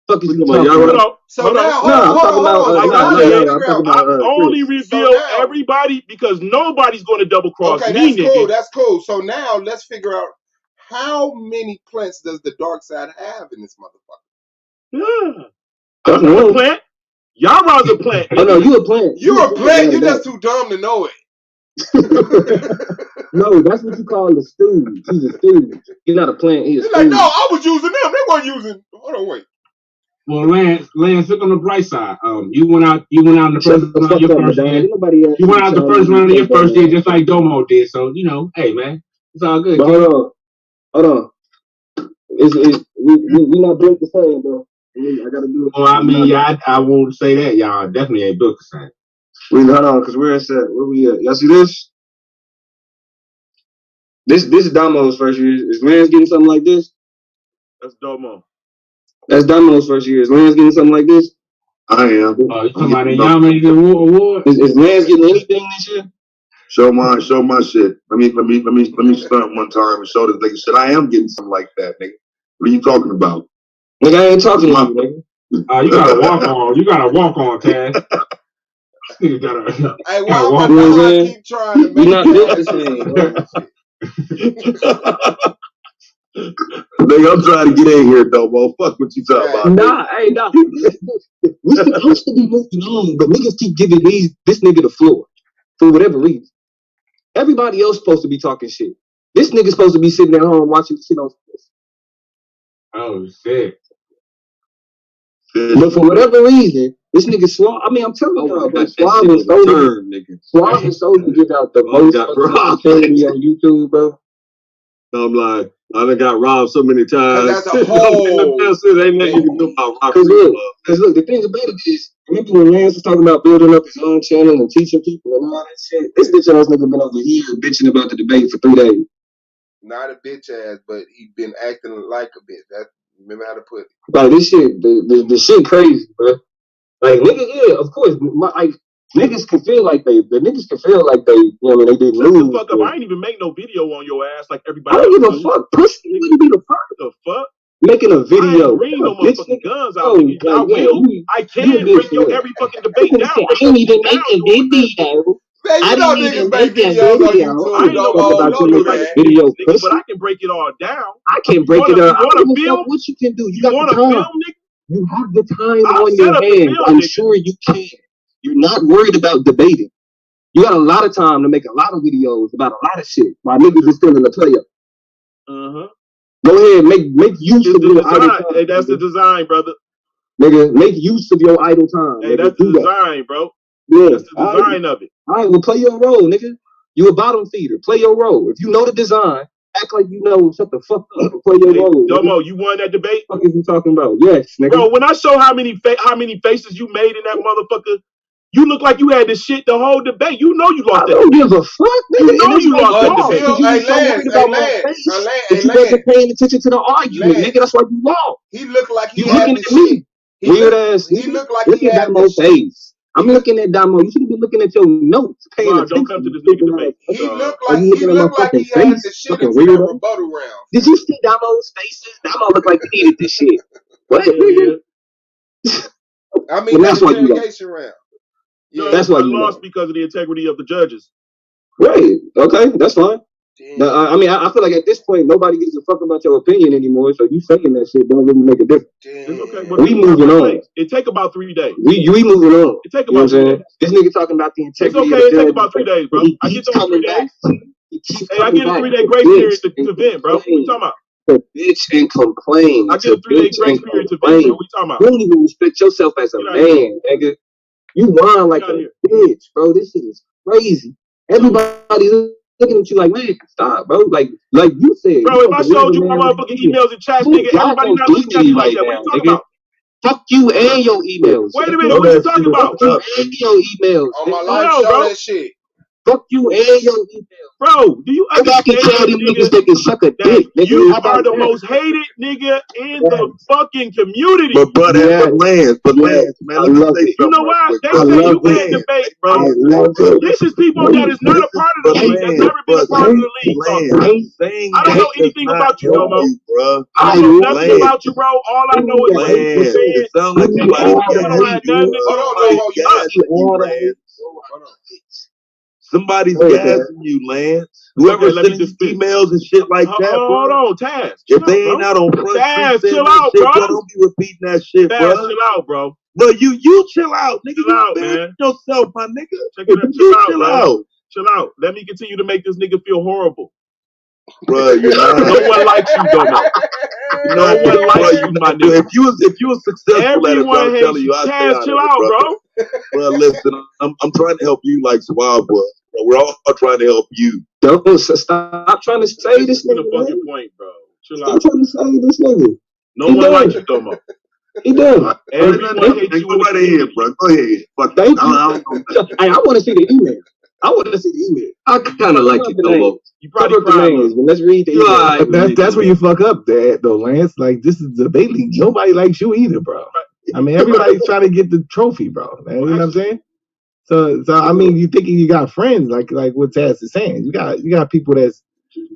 [SPEAKER 4] Fuck is you
[SPEAKER 7] Come on,
[SPEAKER 4] talking
[SPEAKER 7] y'all
[SPEAKER 4] about?
[SPEAKER 6] So now,
[SPEAKER 4] I'm talking about
[SPEAKER 1] Like I
[SPEAKER 6] I'm
[SPEAKER 1] said,
[SPEAKER 6] figure out.
[SPEAKER 1] I only reveal
[SPEAKER 6] So now-
[SPEAKER 1] everybody because nobody's going to double cross
[SPEAKER 6] Okay,
[SPEAKER 1] me,
[SPEAKER 6] that's
[SPEAKER 1] nigga.
[SPEAKER 6] cool. That's cool. So now let's figure out how many plants does the dark side have in this motherfucker?
[SPEAKER 1] Yeah. I'm not a plant. Y'all a plant.
[SPEAKER 4] Oh no, you a plant.
[SPEAKER 6] You're a plant. You're just too dumb to know it.
[SPEAKER 4] No, that's what you call a student. He's a student. He's not a plant. He's a
[SPEAKER 6] It's like,
[SPEAKER 4] student.
[SPEAKER 6] no, I was using them. They weren't using. Hold on, wait.
[SPEAKER 5] Well, Lance, look on the bright side. You went out in the first round of your first year. You went out the first round of your first year just like Domo did. So, hey man, it's all good.
[SPEAKER 4] But hold on. We not built the same, bro. I gotta do it.
[SPEAKER 5] Well, I mean, I won't say that. Y'all definitely ain't built the same.
[SPEAKER 4] Hold on, because we're set. Where we at? Y'all see this? This is Damo's first year. Is Lance getting something like this?
[SPEAKER 1] That's Domo.
[SPEAKER 4] That's Damo's first year. Is Lance getting something like this?
[SPEAKER 2] I am.
[SPEAKER 5] You talking about the Yamaha award?
[SPEAKER 4] Is Lance getting anything this year?
[SPEAKER 2] Show my shit. Let me stunt one time and show this nigga shit. I am getting something like that, nigga. What are you talking about?
[SPEAKER 4] Nigga, I ain't talking to you, nigga.
[SPEAKER 5] You gotta walk on. You gotta walk on, Taz. You gotta.
[SPEAKER 6] Hey, why
[SPEAKER 5] walk
[SPEAKER 6] am
[SPEAKER 4] on,
[SPEAKER 6] I
[SPEAKER 4] man.
[SPEAKER 6] keep trying to
[SPEAKER 4] We
[SPEAKER 6] make
[SPEAKER 4] not built the same, bro.
[SPEAKER 2] Nigga, I'm trying to get in here, Domo. Fuck what you talking about.
[SPEAKER 4] Nah. We supposed to be moving on, but niggas keep giving this nigga the floor for whatever reason. Everybody else supposed to be talking shit. This nigga supposed to be sitting at home watching shit on.
[SPEAKER 5] Oh shit.
[SPEAKER 4] But for whatever reason, this nigga Suave. I mean, I'm telling y'all, bro. Suave and Soldier give out the most opportunity on YouTube, bro.
[SPEAKER 7] I'm like, I done got robbed so many times.
[SPEAKER 6] that's a whole.
[SPEAKER 7] Ain't nothing you can do about
[SPEAKER 4] Cause
[SPEAKER 7] robbery.
[SPEAKER 4] look, the thing about it is, remember when Lance was talking about building up his own channel and teaching people and all that shit? This bitch ass nigga been over here bitching about the debate for 3 days.
[SPEAKER 6] Not a bitch ass, but he been acting like a bitch. That remember how to put it.
[SPEAKER 4] Like this shit, the shit crazy, bro. Like nigga, yeah, of course, like niggas can feel like they, they didn't
[SPEAKER 1] Shut
[SPEAKER 4] lose.
[SPEAKER 1] the fuck up. I ain't even make no video on your ass like
[SPEAKER 4] I
[SPEAKER 1] everybody
[SPEAKER 4] don't
[SPEAKER 1] else
[SPEAKER 4] give a
[SPEAKER 1] do.
[SPEAKER 4] fuck, pussy. You be the fuck
[SPEAKER 1] The fuck?
[SPEAKER 4] making a
[SPEAKER 1] I
[SPEAKER 4] video.
[SPEAKER 1] ain't bring no
[SPEAKER 4] Bitch,
[SPEAKER 1] motherfucking
[SPEAKER 4] nigga.
[SPEAKER 1] guns
[SPEAKER 4] Oh,
[SPEAKER 1] out, nigga. I
[SPEAKER 4] like, yeah,
[SPEAKER 1] will.
[SPEAKER 4] you
[SPEAKER 1] I
[SPEAKER 4] a
[SPEAKER 1] can
[SPEAKER 4] bitch
[SPEAKER 1] bring
[SPEAKER 4] for
[SPEAKER 1] your
[SPEAKER 4] that.
[SPEAKER 1] every fucking debate
[SPEAKER 8] Nigga
[SPEAKER 1] down.
[SPEAKER 8] said,
[SPEAKER 1] Bring
[SPEAKER 8] I ain't
[SPEAKER 1] your
[SPEAKER 8] even
[SPEAKER 1] shit down,
[SPEAKER 8] make a
[SPEAKER 1] you old ass.
[SPEAKER 8] video.
[SPEAKER 6] Man,
[SPEAKER 8] I
[SPEAKER 6] you know
[SPEAKER 8] didn't
[SPEAKER 6] niggas
[SPEAKER 8] even
[SPEAKER 6] make
[SPEAKER 8] make a
[SPEAKER 6] videos on
[SPEAKER 8] video.
[SPEAKER 6] YouTube.
[SPEAKER 1] I ain't no
[SPEAKER 6] No,
[SPEAKER 1] motherfucker
[SPEAKER 6] don't do
[SPEAKER 1] like
[SPEAKER 6] that.
[SPEAKER 4] video,
[SPEAKER 1] nigga, but
[SPEAKER 4] pussy.
[SPEAKER 1] I can break it all down.
[SPEAKER 4] I can
[SPEAKER 1] You
[SPEAKER 4] break it
[SPEAKER 1] wanna
[SPEAKER 4] up. I
[SPEAKER 1] you
[SPEAKER 4] don't
[SPEAKER 1] wanna
[SPEAKER 4] give a fuck
[SPEAKER 1] film?
[SPEAKER 4] what you can do. You
[SPEAKER 1] You
[SPEAKER 4] got the
[SPEAKER 1] wanna
[SPEAKER 4] time.
[SPEAKER 1] film, nigga?
[SPEAKER 4] You have the time
[SPEAKER 1] I'll
[SPEAKER 4] on
[SPEAKER 1] set
[SPEAKER 4] your
[SPEAKER 1] up the
[SPEAKER 4] hands.
[SPEAKER 1] film,
[SPEAKER 4] I'm
[SPEAKER 1] nigga.
[SPEAKER 4] sure you can. You're not worried about debating. You got a lot of time to make a lot of videos about a lot of shit while niggas is still in the player.
[SPEAKER 1] Uh-huh.
[SPEAKER 4] Go ahead, make use
[SPEAKER 1] It's
[SPEAKER 4] of
[SPEAKER 1] the
[SPEAKER 4] your idle
[SPEAKER 1] design.
[SPEAKER 4] time.
[SPEAKER 1] Hey, that's the
[SPEAKER 4] Nigga.
[SPEAKER 1] design, brother.
[SPEAKER 4] Nigga, make use of your idle time.
[SPEAKER 1] Hey,
[SPEAKER 4] Nigga,
[SPEAKER 1] that's the
[SPEAKER 4] do that.
[SPEAKER 1] design, bro.
[SPEAKER 4] Yeah.
[SPEAKER 1] That's the design of it.
[SPEAKER 4] All right, well, play your role, nigga. You a bottom feeder. Play your role. If you know the design, act like you know. Shut the fuck up and play your
[SPEAKER 1] Hey,
[SPEAKER 4] role. Nigga.
[SPEAKER 1] Domo, you won that debate?
[SPEAKER 4] What the fuck is you talking about? Yes, nigga.
[SPEAKER 1] Bro, when I show how many faces you made in that motherfucker, you look like you had to shit the whole debate. You know you
[SPEAKER 4] I
[SPEAKER 1] lost that
[SPEAKER 4] don't
[SPEAKER 1] debate.
[SPEAKER 4] give a fuck, nigga.
[SPEAKER 1] You
[SPEAKER 4] And
[SPEAKER 1] know
[SPEAKER 4] it's
[SPEAKER 1] you
[SPEAKER 4] no
[SPEAKER 1] lost that
[SPEAKER 4] fault
[SPEAKER 1] debate.
[SPEAKER 4] because you
[SPEAKER 6] Hey
[SPEAKER 4] was so
[SPEAKER 6] Lance,
[SPEAKER 4] worried
[SPEAKER 6] hey
[SPEAKER 4] about my
[SPEAKER 6] Lance,
[SPEAKER 4] face
[SPEAKER 6] hey Lance,
[SPEAKER 4] that
[SPEAKER 6] hey
[SPEAKER 4] you wasn't
[SPEAKER 6] Lance,
[SPEAKER 4] paying attention to the argument,
[SPEAKER 6] Lance.
[SPEAKER 4] nigga. That's why you lost.
[SPEAKER 6] He looked like he
[SPEAKER 4] You
[SPEAKER 6] had
[SPEAKER 4] looking
[SPEAKER 6] the
[SPEAKER 4] at me,
[SPEAKER 6] shit. He
[SPEAKER 4] weird
[SPEAKER 6] looked,
[SPEAKER 4] ass
[SPEAKER 6] he
[SPEAKER 4] nigga.
[SPEAKER 6] looked like
[SPEAKER 4] Look
[SPEAKER 6] he
[SPEAKER 4] at
[SPEAKER 6] had the
[SPEAKER 4] Damo's
[SPEAKER 6] shit.
[SPEAKER 4] face. I'm
[SPEAKER 6] He looked,
[SPEAKER 4] looking at Damo. You should be looking at your notes, paying
[SPEAKER 1] Bro, don't come
[SPEAKER 4] attention.
[SPEAKER 1] to
[SPEAKER 4] You
[SPEAKER 1] this nigga
[SPEAKER 4] stupid
[SPEAKER 1] debate.
[SPEAKER 4] ass.
[SPEAKER 6] he looked
[SPEAKER 4] Are
[SPEAKER 6] like
[SPEAKER 4] you looking at my fucking
[SPEAKER 6] he had the
[SPEAKER 4] face?
[SPEAKER 6] shit
[SPEAKER 4] Fucking
[SPEAKER 6] until that
[SPEAKER 4] weirdo.
[SPEAKER 6] rebuttal round.
[SPEAKER 4] Did you see Damo's faces? Damo looked like he needed this shit. What,
[SPEAKER 1] Hell
[SPEAKER 4] nigga?
[SPEAKER 1] yeah.
[SPEAKER 6] I mean
[SPEAKER 4] Well,
[SPEAKER 6] that
[SPEAKER 4] that's why you lost.
[SPEAKER 6] interrogation round.
[SPEAKER 1] No,
[SPEAKER 6] Yeah.
[SPEAKER 4] That's why
[SPEAKER 1] I
[SPEAKER 4] you
[SPEAKER 1] lost
[SPEAKER 4] lost.
[SPEAKER 1] because of the integrity of the judges.
[SPEAKER 4] Right. Okay, that's fine.
[SPEAKER 6] Damn.
[SPEAKER 4] I mean, I feel like at this point, nobody gives a fuck about your opinion anymore. So you saying that shit don't really make a difference.
[SPEAKER 1] It's okay.
[SPEAKER 6] Damn.
[SPEAKER 1] Well,
[SPEAKER 4] We
[SPEAKER 1] this is my
[SPEAKER 4] moving on.
[SPEAKER 1] place. It take about 3 days.
[SPEAKER 4] We moving on.
[SPEAKER 1] It take
[SPEAKER 4] You know
[SPEAKER 1] about
[SPEAKER 4] what I'm
[SPEAKER 1] 3
[SPEAKER 4] saying?
[SPEAKER 1] days.
[SPEAKER 4] This nigga talking about the
[SPEAKER 1] It's
[SPEAKER 4] integrity
[SPEAKER 1] okay.
[SPEAKER 4] of
[SPEAKER 1] It
[SPEAKER 4] the
[SPEAKER 1] take
[SPEAKER 4] judge.
[SPEAKER 1] about 3 days, bro.
[SPEAKER 4] He
[SPEAKER 1] I get
[SPEAKER 4] keeps
[SPEAKER 1] those 3
[SPEAKER 4] coming
[SPEAKER 1] days.
[SPEAKER 4] back. He keeps
[SPEAKER 1] Hey, I
[SPEAKER 4] coming
[SPEAKER 1] get a
[SPEAKER 4] back
[SPEAKER 1] 3-day
[SPEAKER 4] to
[SPEAKER 1] grace period
[SPEAKER 4] bitch
[SPEAKER 1] to
[SPEAKER 4] and
[SPEAKER 1] vent, bro. What you talking
[SPEAKER 4] complain.
[SPEAKER 1] about?
[SPEAKER 4] To bitch and complain.
[SPEAKER 1] I
[SPEAKER 4] To
[SPEAKER 1] get a 3-day
[SPEAKER 4] bitch
[SPEAKER 1] grace
[SPEAKER 4] and
[SPEAKER 1] period to vent, bro.
[SPEAKER 4] complain.
[SPEAKER 1] What you talking about?
[SPEAKER 4] You don't even respect yourself as a
[SPEAKER 1] Get out of here.
[SPEAKER 4] man, nigga. You whine like
[SPEAKER 1] Get out of
[SPEAKER 4] a
[SPEAKER 1] here.
[SPEAKER 4] bitch, bro. This shit is crazy. Everybody looking at you like, man, stop, bro. Like you said,
[SPEAKER 1] Bro,
[SPEAKER 4] you
[SPEAKER 1] if I
[SPEAKER 4] supposed to
[SPEAKER 1] showed
[SPEAKER 4] leave
[SPEAKER 1] you
[SPEAKER 4] a
[SPEAKER 1] my
[SPEAKER 4] man with
[SPEAKER 1] motherfucking
[SPEAKER 4] dignity.
[SPEAKER 1] emails and chats,
[SPEAKER 4] You
[SPEAKER 1] nigga,
[SPEAKER 4] got
[SPEAKER 1] everybody
[SPEAKER 4] no
[SPEAKER 1] not looking at
[SPEAKER 4] dignity
[SPEAKER 1] me like
[SPEAKER 4] right
[SPEAKER 1] that. What
[SPEAKER 4] now,
[SPEAKER 1] you talking
[SPEAKER 4] nigga.
[SPEAKER 1] about?
[SPEAKER 4] Fuck you and your emails.
[SPEAKER 1] Wait a
[SPEAKER 4] nigga.
[SPEAKER 1] minute.
[SPEAKER 2] Throw
[SPEAKER 1] What you
[SPEAKER 2] that
[SPEAKER 1] talking
[SPEAKER 2] shit
[SPEAKER 1] about?
[SPEAKER 4] Fuck you
[SPEAKER 2] up,
[SPEAKER 4] and
[SPEAKER 2] nigga.
[SPEAKER 4] your emails,
[SPEAKER 6] On my
[SPEAKER 4] nigga.
[SPEAKER 1] Hold
[SPEAKER 6] life,
[SPEAKER 1] on,
[SPEAKER 6] show
[SPEAKER 1] bro.
[SPEAKER 6] that shit.
[SPEAKER 4] Fuck you and your emails.
[SPEAKER 1] Bro, do you
[SPEAKER 4] Go back and tell
[SPEAKER 1] understand,
[SPEAKER 4] them
[SPEAKER 1] nigga,
[SPEAKER 4] niggas they can suck a
[SPEAKER 1] that
[SPEAKER 4] dick, nigga.
[SPEAKER 1] you
[SPEAKER 4] How
[SPEAKER 1] are
[SPEAKER 4] about
[SPEAKER 1] the
[SPEAKER 4] that?
[SPEAKER 1] most hated nigga in
[SPEAKER 4] Yes.
[SPEAKER 1] the fucking community?
[SPEAKER 2] But
[SPEAKER 4] Yes.
[SPEAKER 2] Lance,
[SPEAKER 4] Yes.
[SPEAKER 2] man,
[SPEAKER 4] I
[SPEAKER 2] let me
[SPEAKER 4] love
[SPEAKER 2] say
[SPEAKER 4] it.
[SPEAKER 1] You
[SPEAKER 2] something
[SPEAKER 1] know
[SPEAKER 2] right
[SPEAKER 1] why?
[SPEAKER 2] quick,
[SPEAKER 1] They
[SPEAKER 4] I
[SPEAKER 2] brother.
[SPEAKER 1] say
[SPEAKER 4] love
[SPEAKER 1] you
[SPEAKER 2] But
[SPEAKER 1] can't
[SPEAKER 4] it.
[SPEAKER 1] debate,
[SPEAKER 4] I
[SPEAKER 1] bro.
[SPEAKER 4] love it.
[SPEAKER 1] This is people that is not a part of the league, that's never been a part of the league talking.
[SPEAKER 2] saying
[SPEAKER 1] I don't
[SPEAKER 2] that
[SPEAKER 1] know
[SPEAKER 2] does
[SPEAKER 1] anything
[SPEAKER 2] not
[SPEAKER 1] about you,
[SPEAKER 2] help
[SPEAKER 1] Domo.
[SPEAKER 2] you, bro.
[SPEAKER 1] I
[SPEAKER 4] I
[SPEAKER 1] don't know
[SPEAKER 4] love
[SPEAKER 1] nothing
[SPEAKER 4] it.
[SPEAKER 1] about you, bro. All I know is what you
[SPEAKER 2] Lance,
[SPEAKER 1] saying.
[SPEAKER 2] it sounds like
[SPEAKER 1] And
[SPEAKER 2] somebody
[SPEAKER 1] anything
[SPEAKER 4] all the
[SPEAKER 1] don't
[SPEAKER 2] gassing
[SPEAKER 1] have
[SPEAKER 4] hate.
[SPEAKER 2] you,
[SPEAKER 1] nothing to
[SPEAKER 2] bro.
[SPEAKER 6] Hold
[SPEAKER 1] do
[SPEAKER 6] on,
[SPEAKER 2] Somebody's
[SPEAKER 6] Domo.
[SPEAKER 1] with us.
[SPEAKER 2] gassing you,
[SPEAKER 4] All the
[SPEAKER 2] Lance.
[SPEAKER 4] hate.
[SPEAKER 6] Hold on.
[SPEAKER 2] Somebody's
[SPEAKER 4] Go ahead,
[SPEAKER 2] gassing you, Lance.
[SPEAKER 1] Okay,
[SPEAKER 2] Whoever's
[SPEAKER 1] let me
[SPEAKER 2] sending you
[SPEAKER 1] dispense.
[SPEAKER 2] emails and shit like that,
[SPEAKER 1] Hold
[SPEAKER 2] bro.
[SPEAKER 1] on, Taz. Chill
[SPEAKER 2] If they
[SPEAKER 1] out,
[SPEAKER 2] ain't
[SPEAKER 1] bro.
[SPEAKER 2] out on Front Street
[SPEAKER 1] Taz,
[SPEAKER 2] saying
[SPEAKER 1] chill
[SPEAKER 2] that
[SPEAKER 1] out,
[SPEAKER 2] shit,
[SPEAKER 1] bro.
[SPEAKER 2] bro, don't be repeating that shit,
[SPEAKER 1] Taz,
[SPEAKER 2] bro.
[SPEAKER 1] chill out, bro.
[SPEAKER 2] Bro, you chill out, nigga.
[SPEAKER 1] Chill
[SPEAKER 2] You
[SPEAKER 1] out,
[SPEAKER 2] a man
[SPEAKER 1] man.
[SPEAKER 2] yourself, my nigga.
[SPEAKER 1] Check it out. Chill
[SPEAKER 2] You
[SPEAKER 1] out,
[SPEAKER 2] chill
[SPEAKER 1] man.
[SPEAKER 2] out,
[SPEAKER 1] Chill out. Let me continue to make this nigga feel horrible.
[SPEAKER 2] bro. You're
[SPEAKER 1] No
[SPEAKER 2] not.
[SPEAKER 1] one likes you, Domo.
[SPEAKER 2] You
[SPEAKER 1] No
[SPEAKER 2] know,
[SPEAKER 1] one
[SPEAKER 2] bro.
[SPEAKER 1] likes
[SPEAKER 2] You
[SPEAKER 1] you, my
[SPEAKER 2] not. Dude,
[SPEAKER 1] nigga.
[SPEAKER 2] if you was successful at it, bro,
[SPEAKER 1] Everyone
[SPEAKER 2] I'm
[SPEAKER 1] hates
[SPEAKER 2] telling
[SPEAKER 1] you.
[SPEAKER 2] you, I stay
[SPEAKER 1] Taz,
[SPEAKER 2] out
[SPEAKER 1] chill
[SPEAKER 2] of it,
[SPEAKER 1] out,
[SPEAKER 2] bro.
[SPEAKER 1] bro.
[SPEAKER 2] Bro, listen, I'm trying to help you like Swab was. Bro. We're all trying to help you.
[SPEAKER 4] Don't stop trying to say
[SPEAKER 1] This
[SPEAKER 4] this
[SPEAKER 1] is to the
[SPEAKER 4] nigga,
[SPEAKER 1] fucking
[SPEAKER 4] man.
[SPEAKER 1] point, bro. Chill
[SPEAKER 4] Stop
[SPEAKER 1] out.
[SPEAKER 4] trying to say this nigga.
[SPEAKER 1] No
[SPEAKER 4] He
[SPEAKER 1] one likes
[SPEAKER 4] done.
[SPEAKER 1] you, Domo.
[SPEAKER 4] He done.
[SPEAKER 1] Everyone hates you
[SPEAKER 2] Go
[SPEAKER 1] in the
[SPEAKER 2] right ahead,
[SPEAKER 1] community.
[SPEAKER 2] bro. Go ahead. Fuck it.
[SPEAKER 4] Thank
[SPEAKER 2] I
[SPEAKER 4] you.
[SPEAKER 2] don't know.
[SPEAKER 4] Hey, I want to see the email. I want to see the email.
[SPEAKER 7] I kind of like it, though.
[SPEAKER 1] You
[SPEAKER 4] Cover
[SPEAKER 1] probably
[SPEAKER 4] up the
[SPEAKER 1] cried a
[SPEAKER 4] names,
[SPEAKER 1] little.
[SPEAKER 4] but let's read the
[SPEAKER 7] You
[SPEAKER 4] email.
[SPEAKER 7] alright,
[SPEAKER 9] But that's where you fuck up, Dad, though, Lance. Like, this is the debate league. Nobody likes you either, bro. I mean, everybody's trying to get the trophy, bro. Man, you know what I'm saying? So I mean, you thinking you got friends, like what Taz is saying. You got people that's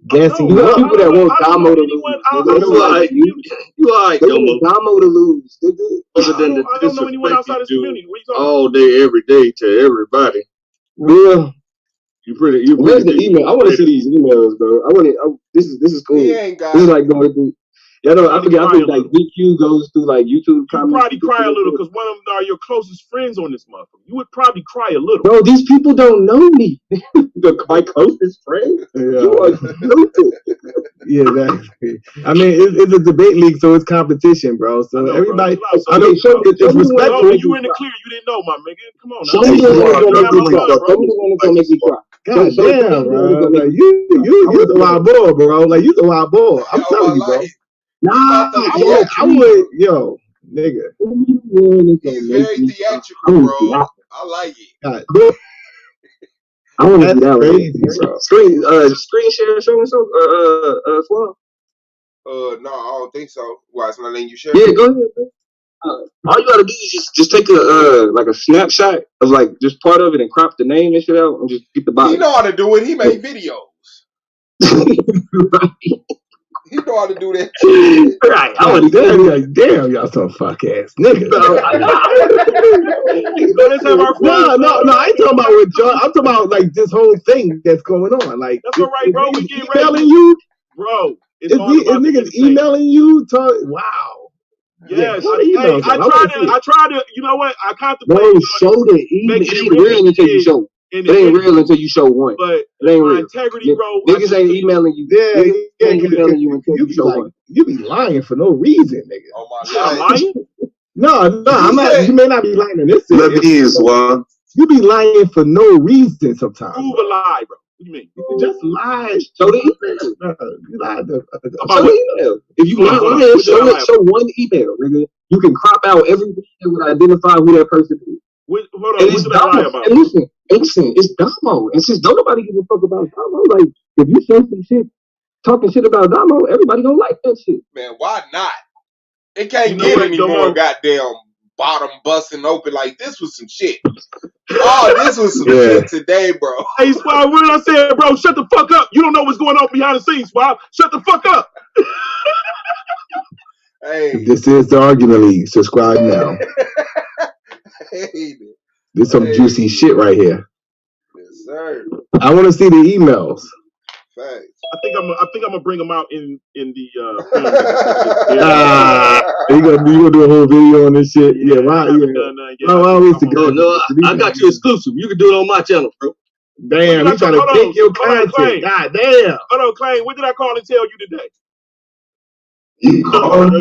[SPEAKER 9] gassing
[SPEAKER 4] You
[SPEAKER 9] you
[SPEAKER 4] got
[SPEAKER 9] up.
[SPEAKER 4] people that want
[SPEAKER 1] I don't
[SPEAKER 4] Damo
[SPEAKER 1] know
[SPEAKER 4] to
[SPEAKER 1] anyone
[SPEAKER 4] lose.
[SPEAKER 1] outside
[SPEAKER 4] Nigga.
[SPEAKER 1] of
[SPEAKER 7] You
[SPEAKER 1] this
[SPEAKER 7] alright.
[SPEAKER 1] community.
[SPEAKER 7] You alright,
[SPEAKER 4] They
[SPEAKER 7] Domo.
[SPEAKER 4] want Damo to lose, nigga.
[SPEAKER 7] Other than the
[SPEAKER 1] I don't know anyone
[SPEAKER 7] disrespect
[SPEAKER 1] outside
[SPEAKER 7] you
[SPEAKER 1] this
[SPEAKER 7] do
[SPEAKER 1] community. What are you talking about?
[SPEAKER 7] all day, every day to everybody.
[SPEAKER 4] Yeah.
[SPEAKER 7] You pretty
[SPEAKER 4] Where's the
[SPEAKER 7] decent.
[SPEAKER 4] email? I want to see these emails, bro. This is cool.
[SPEAKER 6] He ain't got
[SPEAKER 4] This is
[SPEAKER 6] it.
[SPEAKER 4] like going through. Yeah, no, I
[SPEAKER 1] Probably
[SPEAKER 4] forget. I
[SPEAKER 1] cry a
[SPEAKER 4] think like
[SPEAKER 1] little.
[SPEAKER 4] DQ goes through like YouTube
[SPEAKER 1] You
[SPEAKER 4] comments.
[SPEAKER 1] probably cry a little because one of them are your closest friends on this motherfucker. You would probably cry a little.
[SPEAKER 4] Bro, these people don't know me. My closest friend. You are stupid.
[SPEAKER 9] Yeah, exactly. I mean, it's a debate league, so it's competition, bro.
[SPEAKER 1] I
[SPEAKER 9] So
[SPEAKER 1] know,
[SPEAKER 9] everybody,
[SPEAKER 1] bro. Chill out.
[SPEAKER 9] I mean,
[SPEAKER 4] Okay, show me
[SPEAKER 9] it's
[SPEAKER 4] the one
[SPEAKER 9] respectful.
[SPEAKER 1] No,
[SPEAKER 4] that
[SPEAKER 1] you
[SPEAKER 4] make
[SPEAKER 1] in the
[SPEAKER 4] me
[SPEAKER 1] clear. You didn't know, my nigga. Come on
[SPEAKER 4] Show
[SPEAKER 1] now.
[SPEAKER 4] me
[SPEAKER 2] Hey,
[SPEAKER 4] the one
[SPEAKER 2] Swab,
[SPEAKER 4] that's
[SPEAKER 1] You
[SPEAKER 4] gonna
[SPEAKER 1] have
[SPEAKER 4] make
[SPEAKER 1] my
[SPEAKER 4] me
[SPEAKER 1] gun,
[SPEAKER 4] cry.
[SPEAKER 1] bro.
[SPEAKER 4] Show me the one that's gonna make me cry.
[SPEAKER 9] God damn, bro. Like you the wild boy, bro. Like you the wild boy. I'm telling you, bro. Nah, I would, yo, nigga.
[SPEAKER 6] He's very theatrical, bro. I like it.
[SPEAKER 4] God, I want to do that crazy, bro. Screen share, show me some, Swab.
[SPEAKER 6] No, I don't think so. Why, it's not letting you share?
[SPEAKER 4] Yeah, go ahead, man. All you gotta do is just take a snapshot of like just part of it and crop the name and shit out and just get the body.
[SPEAKER 6] He know how to do it. He made videos.
[SPEAKER 4] Right.
[SPEAKER 6] He know how to do that.
[SPEAKER 4] Right. I would
[SPEAKER 9] damn, like, damn, y'all some fuck ass niggas. No, I ain't talking about with John. I'm talking about like this whole thing that's going on. Like
[SPEAKER 1] that's all right, bro. We get
[SPEAKER 9] emailing you,
[SPEAKER 1] bro.
[SPEAKER 9] Is niggas emailing you? Wow.
[SPEAKER 1] Yes,
[SPEAKER 9] I
[SPEAKER 1] try to. You know what? I contemplate.
[SPEAKER 4] Bro, show the email. It ain't real until you show. It ain't real until you show one.
[SPEAKER 1] But
[SPEAKER 4] it ain't real.
[SPEAKER 1] Integrity, bro.
[SPEAKER 4] Niggas ain't emailing you.
[SPEAKER 9] Yeah,
[SPEAKER 4] emailing you until you show one.
[SPEAKER 9] You be lying for no reason, nigga.
[SPEAKER 6] Oh my God.
[SPEAKER 1] I'm lying?
[SPEAKER 9] No, I'm not. You may not be lying in this.
[SPEAKER 2] Let me in, Swan.
[SPEAKER 9] You be lying for no reason sometimes.
[SPEAKER 1] Prove a lie, bro. What do you mean?
[SPEAKER 9] You just lie.
[SPEAKER 4] Show the email.
[SPEAKER 9] You lied.
[SPEAKER 4] Show the email. If you not lying, show one email, nigga. You can crop out everything that would identify who that person is.
[SPEAKER 1] Hold on, what did I lie about?
[SPEAKER 4] And listen, it's Damo. And since don't nobody give a fuck about Damo, like if you say some shit, talking shit about Damo, everybody gonna like that shit.
[SPEAKER 6] Man, why not? It can't get any more goddamn bottom busting open. Like this was some shit. Oh, this was some shit today, bro.
[SPEAKER 1] Hey, Swab, what did I say, bro? Shut the fuck up. You don't know what's going on behind the scenes, Swab. Shut the fuck up.
[SPEAKER 6] Hey.
[SPEAKER 9] This is the Argument League. Subscribe now.
[SPEAKER 6] Hey,
[SPEAKER 9] this is some juicy shit right here.
[SPEAKER 6] Yes, sir.
[SPEAKER 9] I want to see the emails.
[SPEAKER 6] Facts.
[SPEAKER 1] I think I'm gonna bring them out in the.
[SPEAKER 9] You gonna do a whole video on this shit? Yeah, right.
[SPEAKER 7] I got you exclusive. You can do it on my channel, bro.
[SPEAKER 9] Damn, you trying to pick your content. God damn.
[SPEAKER 1] Hold on, Clay. What did I call and tell you today?
[SPEAKER 2] You called
[SPEAKER 9] yeah,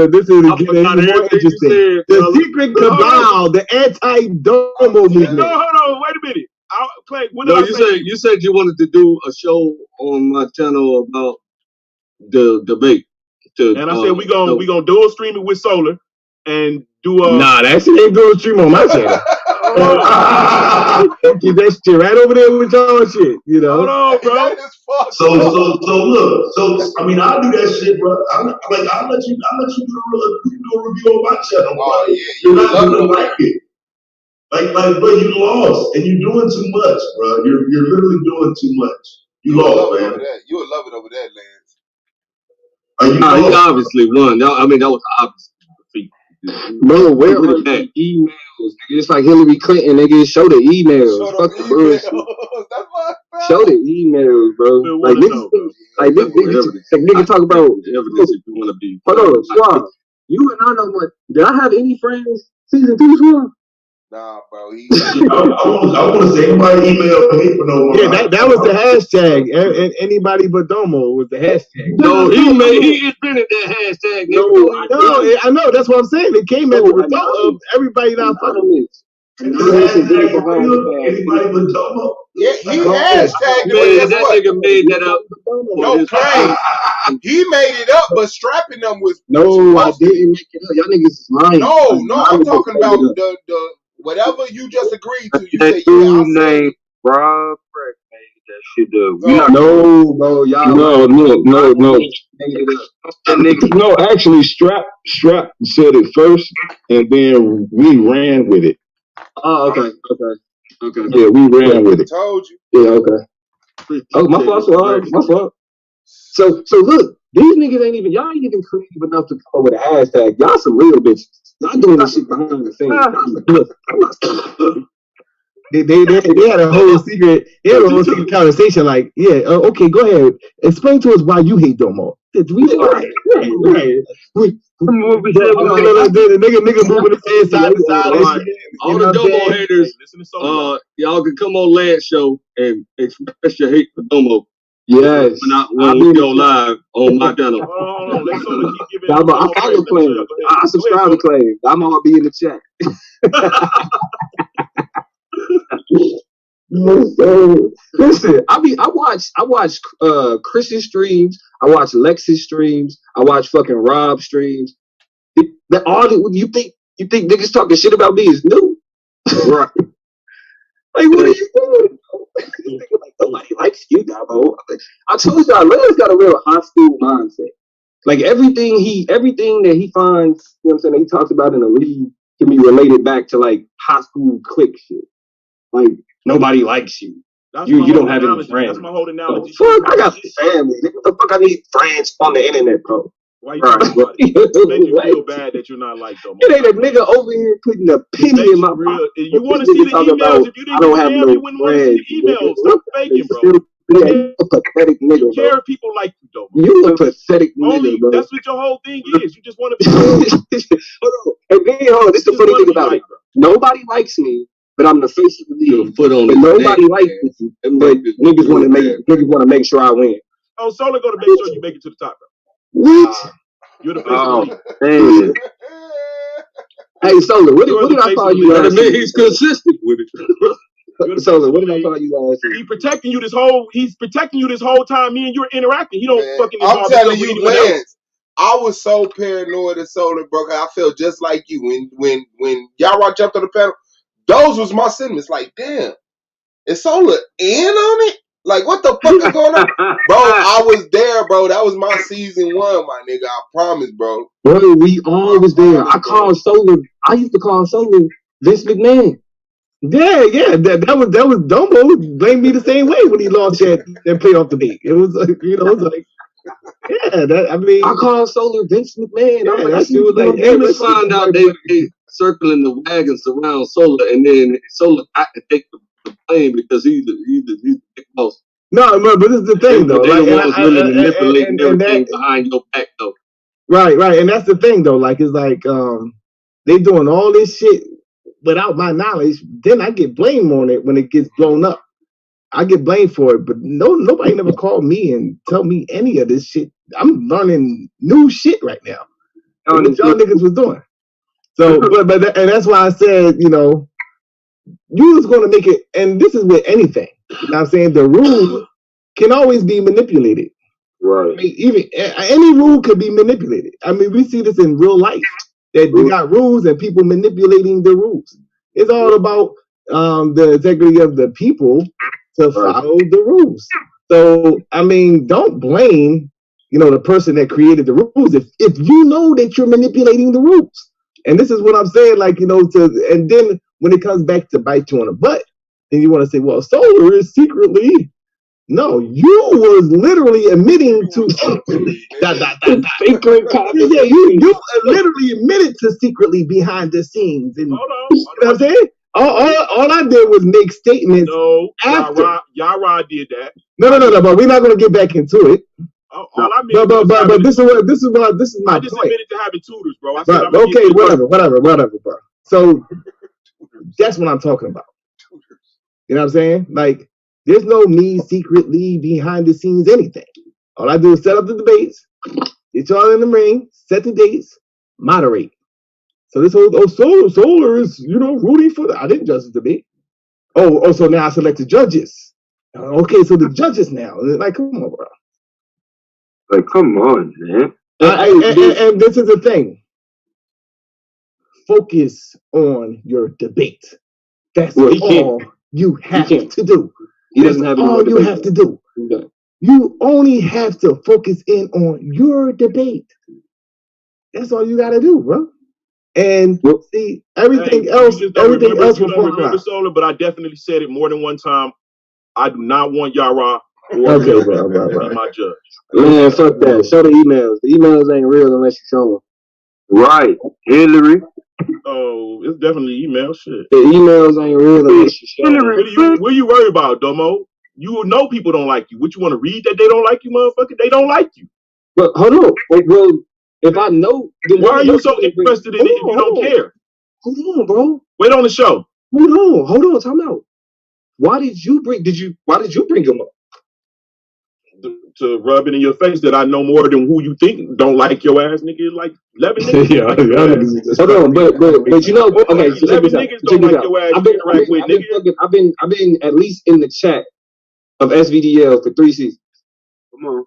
[SPEAKER 9] this is even more interesting. The secret cabal, the anti-Domo movement.
[SPEAKER 1] No, hold on, wait a minute. Clay, what did I say?
[SPEAKER 7] You said you wanted to do a show on my channel about the debate.
[SPEAKER 1] And I said we gonna dual stream it with Solar and do a.
[SPEAKER 9] Nah, that shit ain't dual stream on my channel. Keep that shit right over there with y'all shit, you know.
[SPEAKER 1] Hold on, bro.
[SPEAKER 2] So look, I mean, I'll do that shit, bro. I'll let you do a review on my channel, bro.
[SPEAKER 6] Oh, yeah,
[SPEAKER 2] you're not gonna like it. Like, bro, you lost, and you're doing too much, bro. You're literally doing too much. You lost, man.
[SPEAKER 6] You would love it over there, Lance.
[SPEAKER 7] He obviously won. I mean, that was obvious defeat.
[SPEAKER 4] Bro, where are the emails? It's like Hillary Clinton, nigga. Show the emails. Fuck the bullshit. Show the emails, bro. Like nigga talk about
[SPEAKER 7] evidence if you want to be.
[SPEAKER 4] Hold on, Swab. You and I know what. Did I have any friends season 2, Swab?
[SPEAKER 6] Nah, bro.
[SPEAKER 2] I want to say anybody email me for no one.
[SPEAKER 9] Yeah, that was the hashtag. Anybody but Domo was the hashtag.
[SPEAKER 7] No, he invented that hashtag.
[SPEAKER 9] No, I know. That's what I'm saying. It came as a result of everybody not following it.
[SPEAKER 2] Anybody but Domo.
[SPEAKER 6] Yeah, he hashtagged
[SPEAKER 7] it. That nigga made that up.
[SPEAKER 6] No, Clay. He made it up, but strapping them was.
[SPEAKER 4] No, I didn't make it up. Y'all niggas is lying.
[SPEAKER 6] No, I'm talking about the whatever you just agreed to. You
[SPEAKER 4] that
[SPEAKER 6] say,
[SPEAKER 4] dude named Rob Freck made that shit up.
[SPEAKER 9] No, bro, y'all.
[SPEAKER 7] No, actually, Strap said it first, and then we ran with it.
[SPEAKER 4] Oh, okay.
[SPEAKER 7] Yeah, we ran with it.
[SPEAKER 6] Told you.
[SPEAKER 4] Yeah, okay. Oh, my fault. My fault. So look, these niggas ain't even creative enough to come up with a hashtag. Y'all some real bitches. Y'all doing this shit behind the scenes.
[SPEAKER 9] They had a whole secret. They had a whole secret conversation. Like, yeah, okay, go ahead. Explain to us why you hate Domo. Right. The nigga moving his head side to side.
[SPEAKER 7] All the Domo haters, y'all can come on Lance show and express your hate for Domo.
[SPEAKER 4] Yes.
[SPEAKER 7] When we go live on my channel.
[SPEAKER 4] I follow Clay. I subscribe to Clay. I'm gonna be in the chat. Listen, I watch Chris's streams, I watch Lex's streams, I watch fucking Rob streams. You think niggas talking shit about me is new? Right. Like, what are you doing? Like, nobody likes you, Dabo. I told y'all, Lance got a real high school mindset. Like everything that he finds, you know what I'm saying, that he talks about in the league can be related back to like high school clique shit. Like nobody likes you. You don't have any friends.
[SPEAKER 1] That's my whole analogy.
[SPEAKER 4] Fuck, I got family. What the fuck I need friends on the internet, bro?
[SPEAKER 1] Why you talking about it? It make you feel bad that you're not like them.
[SPEAKER 4] It ain't a nigga over here putting a penny in my mouth.
[SPEAKER 1] You want to see the emails? If you didn't get them, you wouldn't want to see the emails. Stop faking, bro.
[SPEAKER 4] You a pathetic nigga,
[SPEAKER 1] You care if people like you, though.
[SPEAKER 4] You a pathetic nigga, bro.
[SPEAKER 1] That's what your whole thing is. You just want to be.
[SPEAKER 4] Hold on. This is the funny thing about it. Nobody likes me, but I'm the face of the league. Nobody likes me, but niggas want to make sure I win.
[SPEAKER 1] Oh, Solar gonna make sure you make it to the top, bro.
[SPEAKER 4] What?
[SPEAKER 1] You're the face of the league.
[SPEAKER 4] Hey, Solar, what did I call you last week?
[SPEAKER 5] He's consistent with it.
[SPEAKER 4] Solar, what did I call you last week?
[SPEAKER 1] He's protecting you this whole time. Me and you're interacting. He don't fucking.
[SPEAKER 6] I'm telling you, Lance. I was so paranoid of Solar, bro. I felt just like you when Yara jumped on the panel. Those was my sentiments. Like, damn, is Solar in on it? Like, what the fuck is going on? Bro, I was there, bro. That was my season 1, my nigga. I promise, bro.
[SPEAKER 4] Bro, we all was there. I used to call Solar Vince McMahon. Yeah. That was Domo blamed me the same way when he lost that playoff debate. It was like, it was like, I call Solar Vince McMahon.
[SPEAKER 8] Yeah, that shit was like, let's find out they circling the wagons around Solar, and then Solar got to take the blame because he's the big boss.
[SPEAKER 9] No, but this is the thing, though.
[SPEAKER 8] They the ones really manipulating everything behind your back, though.
[SPEAKER 9] Right, and that's the thing, though. Like, it's like they doing all this shit without my knowledge. Then I get blamed on it when it gets blown up. I get blamed for it, but nobody never called me and tell me any of this shit. I'm learning new shit right now. What y'all niggas was doing. So, but that's why I said, you was going to make it, and this is with anything. You know what I'm saying? The rule can always be manipulated.
[SPEAKER 4] Right.
[SPEAKER 9] I mean, even any rule could be manipulated. I mean, we see this in real life, that we got rules and people manipulating the rules. It's all about the integrity of the people to follow the rules. So, I mean, don't blame, the person that created the rules if you know that you're manipulating the rules. And this is what I'm saying, like, and then when it comes back to bite you on the butt, then you want to say, well, Solar is secretly. No, you was literally admitting to you literally admitted to secretly behind the scenes. And,
[SPEAKER 1] Hold on.
[SPEAKER 9] You know what I'm saying? All I did was make statements.
[SPEAKER 1] No,
[SPEAKER 9] after.
[SPEAKER 1] Yara did that.
[SPEAKER 9] No, but we're not going to get back into it.
[SPEAKER 1] All I mean,
[SPEAKER 9] but this is my
[SPEAKER 1] I just
[SPEAKER 9] point.
[SPEAKER 1] admitted to having tutors, bro. I said,
[SPEAKER 9] okay, whatever, bro. So that's what I'm talking about. You know what I'm saying? Like, there's no me secretly behind the scenes anything. All I do is set up the debates, get y'all in the ring, set the dates, moderate. So this whole Solar is rooting for I didn't judge the debate. So now I select the judges. Okay, so the judges now. Like, come on, bro.
[SPEAKER 4] Like, come on, man.
[SPEAKER 9] And this is the thing. Focus on your debate. That's all you have to do.
[SPEAKER 4] He doesn't have
[SPEAKER 9] all you have to do.
[SPEAKER 4] Okay.
[SPEAKER 9] You only have to focus in on your debate. That's all you got to do, bro. And see, everything else will fall out.
[SPEAKER 1] Solar, but I definitely said it more than one time. I do not want Yara
[SPEAKER 9] okay,
[SPEAKER 1] bro. My judge.
[SPEAKER 4] Man, fuck that. Show the emails. The emails ain't real unless you show them. Right. Hillary.
[SPEAKER 1] Oh, it's definitely email shit.
[SPEAKER 4] The emails ain't real unless you show them.
[SPEAKER 1] What are you worried about, Domo? You know people don't like you. What, you want to read that they don't like you, motherfucker? They don't like you.
[SPEAKER 4] But hold on. Well, if I know, then
[SPEAKER 1] why are you so interested in it if you don't care?
[SPEAKER 4] Hold on, bro.
[SPEAKER 1] Wait on the show.
[SPEAKER 4] Hold on. Time out. Why did you bring him up?
[SPEAKER 1] to rub it in your face that I know more than who you think don't like your ass, nigga. Like 11 niggas.
[SPEAKER 4] Yeah,
[SPEAKER 1] Like your
[SPEAKER 4] y'all
[SPEAKER 1] ass.
[SPEAKER 4] niggas is just Hold on, but you know, okay, so check
[SPEAKER 1] 11
[SPEAKER 4] this out.
[SPEAKER 1] niggas
[SPEAKER 4] Check
[SPEAKER 1] don't
[SPEAKER 4] this
[SPEAKER 1] like
[SPEAKER 4] out.
[SPEAKER 1] your ass.
[SPEAKER 4] I've been,
[SPEAKER 1] to interact with, nigga.
[SPEAKER 4] I've been at least in the chat of SVDL for 3 seasons.
[SPEAKER 8] Come on.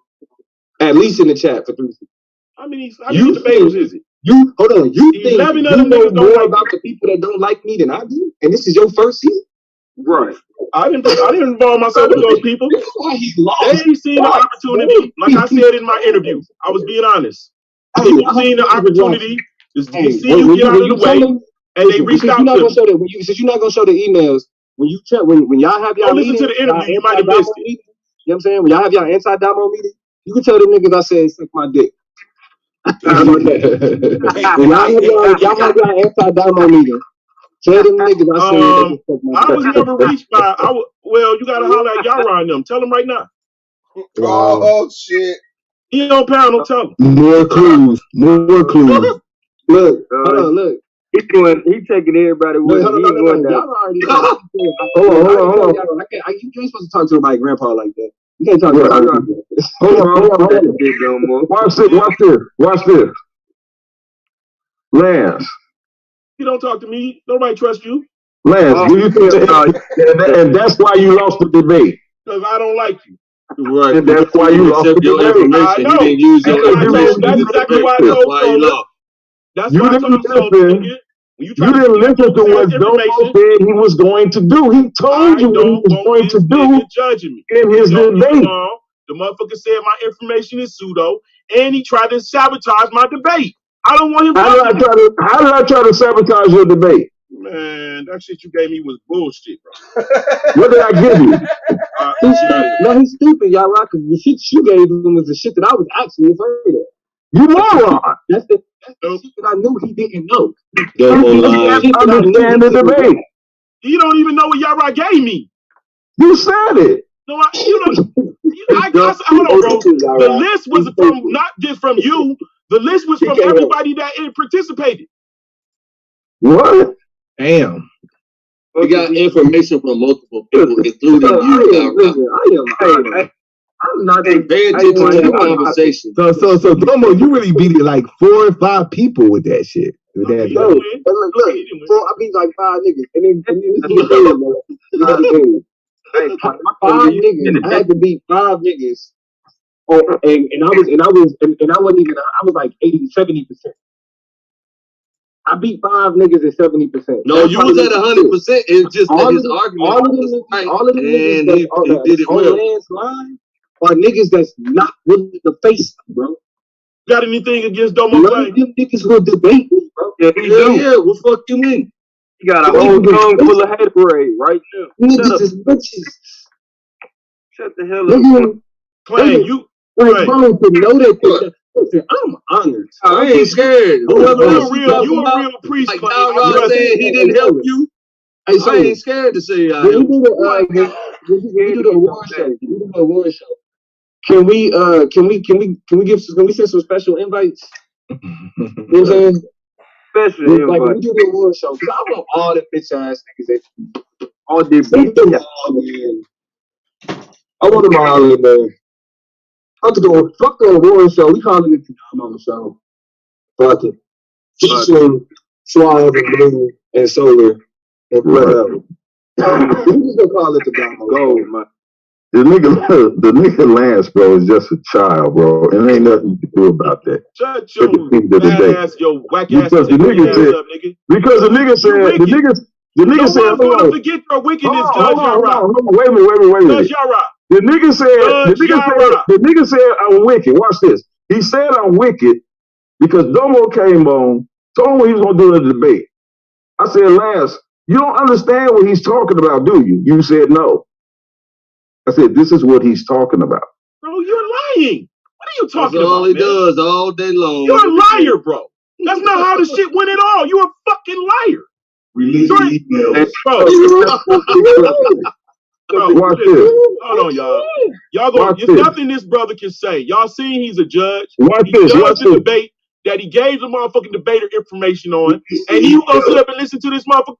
[SPEAKER 4] At least in the chat for 3 seasons.
[SPEAKER 1] How many debaters is it?
[SPEAKER 4] You hold on. You think
[SPEAKER 1] 11
[SPEAKER 4] you
[SPEAKER 1] other
[SPEAKER 4] know
[SPEAKER 1] niggas don't
[SPEAKER 4] more
[SPEAKER 1] like
[SPEAKER 4] about the people that don't like me than I do? And this is your first season?
[SPEAKER 8] Right.
[SPEAKER 1] I didn't involve myself with those people.
[SPEAKER 4] That's why he lost.
[SPEAKER 1] They seen the opportunity. Like I said in my interview, I was being honest. People seen the opportunity to see you get out of the way, and they reached out to me.
[SPEAKER 4] Since you're not gonna show the emails, when you check, when y'all have y'all
[SPEAKER 1] listen to the interview, you might have missed it.
[SPEAKER 4] You know what I'm saying? When y'all have y'all anti-Damo meeting, you can tell them niggas I said suck my dick. When y'all have y'all anti-Damo meeting, tell them niggas I said they can suck my dick.
[SPEAKER 1] I was never reached by. Well, you gotta holler at Yara and them. Tell them right now.
[SPEAKER 4] Wow.
[SPEAKER 6] Oh shit.
[SPEAKER 1] He on panel. Tell them.
[SPEAKER 7] More clues. More clues.
[SPEAKER 4] Look, hold on, look.
[SPEAKER 8] He taking everybody with him.
[SPEAKER 4] Y'all already hold on. You ain't supposed to talk to my grandpa like that. You can't talk to him.
[SPEAKER 7] Hold on. Watch this. Lance.
[SPEAKER 1] You don't talk to me. Nobody trusts you.
[SPEAKER 7] Lance, do you think and that's why you lost the debate?
[SPEAKER 1] Because I don't like you.
[SPEAKER 8] Right.
[SPEAKER 7] And that's why you lost the debate.
[SPEAKER 1] I know.
[SPEAKER 8] He didn't use your information.
[SPEAKER 1] That's exactly why I told Sola. That's why I told Sola, nigga.
[SPEAKER 7] You didn't listen to what Domo said he was going to do. He told you what he was going to do
[SPEAKER 1] judging me.
[SPEAKER 7] in his debate.
[SPEAKER 1] The motherfucker said my information is pseudo, and he tried to sabotage my debate. I don't want him.
[SPEAKER 7] How did I try to sabotage your debate?
[SPEAKER 1] Man, that shit you gave me was bullshit, bro.
[SPEAKER 7] What did I give you?
[SPEAKER 4] No, he's stupid, y'all rock. Cause the shit you gave him was the shit that I was actually afraid of.
[SPEAKER 7] You moron.
[SPEAKER 4] That's the shit that I knew he didn't know.
[SPEAKER 7] You can't understand the debate.
[SPEAKER 1] You don't even know what Yara gave me.
[SPEAKER 7] You said it.
[SPEAKER 1] No, I guess, hold on, bro. The list was from not just from you. The list was from everybody that participated.
[SPEAKER 7] What?
[SPEAKER 9] Damn.
[SPEAKER 8] We got information from multiple people, including you. I'm not paying attention to the conversation.
[SPEAKER 9] So Domo, you really beat it like 4 or 5 people with that shit. With that
[SPEAKER 4] look, I beat like 5 niggas, and then five niggas. I had to beat 5 niggas. Oh, and I wasn't even. I was like 70%. I beat 5 niggas at 70%.
[SPEAKER 8] No, you was at 100%. It's just that his argument.
[SPEAKER 4] All of the niggas that did it well. Landslide are niggas that's not willing to face them, bro.
[SPEAKER 1] Got anything against Domo?
[SPEAKER 4] None of them niggas will debate me, bro.
[SPEAKER 8] Yeah. What fuck you mean?
[SPEAKER 10] You got a whole tongue full of hate parade right now.
[SPEAKER 4] Niggas is bitches.
[SPEAKER 10] Shut the hell up.
[SPEAKER 1] Clan, you.
[SPEAKER 4] Like, bro, to know that. Listen, I'm honored.
[SPEAKER 8] I ain't scared.
[SPEAKER 1] You a real priest.
[SPEAKER 8] Like Dawg said, he didn't help you. Hey, so I ain't scared to say I helped.
[SPEAKER 4] We do the award show. Can we send some special invites? You know what I'm saying?
[SPEAKER 10] Special
[SPEAKER 4] like
[SPEAKER 10] invite.
[SPEAKER 4] when we do the award show, cause I want all the bitch ass niggas that
[SPEAKER 10] all the
[SPEAKER 4] I want them all in there. Fuck the award show. We calling it the Damo show. Fuck it. Featuring Suave and Blue and Solar and whatever. We just gonna call it the Damo
[SPEAKER 10] Gold, man.
[SPEAKER 7] The nigga Lance, bro, is just a child, bro, and ain't nothing you can do about that.
[SPEAKER 1] Shut your bad ass, your whack ass.
[SPEAKER 7] Because the nigga said, the nigga said,
[SPEAKER 1] hold on. Forget your wickedness, Judge Yara.
[SPEAKER 7] Wait a minute.
[SPEAKER 1] Judge Yara.
[SPEAKER 7] The nigga said, I'm wicked. Watch this. He said I'm wicked because Domo came on, told him he was gonna do the debate. I said, Lance, you don't understand what he's talking about, do you? You said no. I said, this is what he's talking about.
[SPEAKER 1] Bro, you're lying. What are you talking about?
[SPEAKER 8] All he does all day long.
[SPEAKER 1] You're a liar, bro. That's not how the shit went at all. You're a fucking liar.
[SPEAKER 2] Release the emails.
[SPEAKER 1] Bro,
[SPEAKER 7] watch this.
[SPEAKER 1] Hold on, y'all. There's nothing this brother can say. Y'all seen he's a judge.
[SPEAKER 7] Watch this.
[SPEAKER 1] The debate that he gave the motherfucking debater information on, and you gonna sit up and listen to this motherfucker?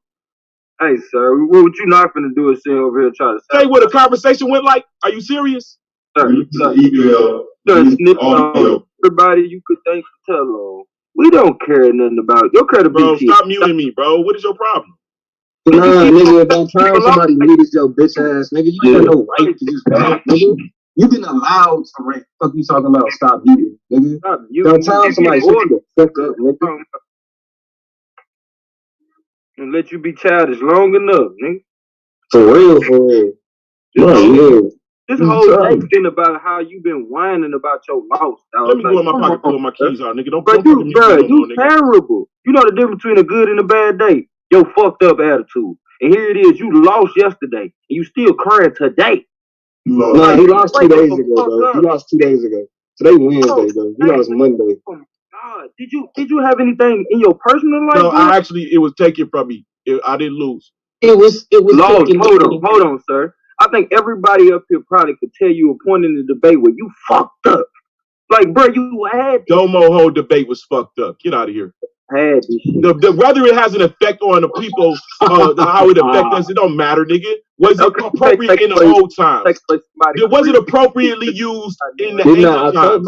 [SPEAKER 10] Hey, sir, what you not finna do is sit over here and try to
[SPEAKER 1] say what a conversation went like? Are you serious?
[SPEAKER 2] email.
[SPEAKER 10] Snip on everybody you could think to tell on. We don't care nothing about your credibility.
[SPEAKER 1] Bro, stop muting me, bro. What is your problem?
[SPEAKER 4] Nah, nigga, if that time somebody muted your bitch ass, nigga, you got no right to use that, nigga. You been allowed to rant. Fuck you talking about? Stop muting, nigga. Don't tell somebody shut the fuck up, nigga.
[SPEAKER 10] And let you be childish long enough, nigga.
[SPEAKER 4] For real.
[SPEAKER 10] This whole day been about how you been whining about your loss, dog.
[SPEAKER 1] Let me go in my pocket, pull my keys out, nigga. Don't
[SPEAKER 10] But you terrible. You know the difference between a good and a bad day? Your fucked up attitude. And here it is, you lost yesterday, and you still crying today.
[SPEAKER 4] Nah, he lost 2 days ago, bro. He lost 2 days ago. Today Wednesday, bro. He lost Monday.
[SPEAKER 10] Oh my God. Did you have anything in your personal life?
[SPEAKER 1] No, it was taken from me. I didn't lose.
[SPEAKER 4] It was
[SPEAKER 10] lost. Hold on, sir. I think everybody up here probably could tell you a point in the debate where you fucked up. Like, bro, you had
[SPEAKER 1] Domo whole debate was fucked up. Get out of here.
[SPEAKER 10] Had this shit.
[SPEAKER 1] Whether it has an effect on the people, how it affects us, it don't matter, nigga. Was it appropriate in the old times? Was it appropriately used in the ancient times?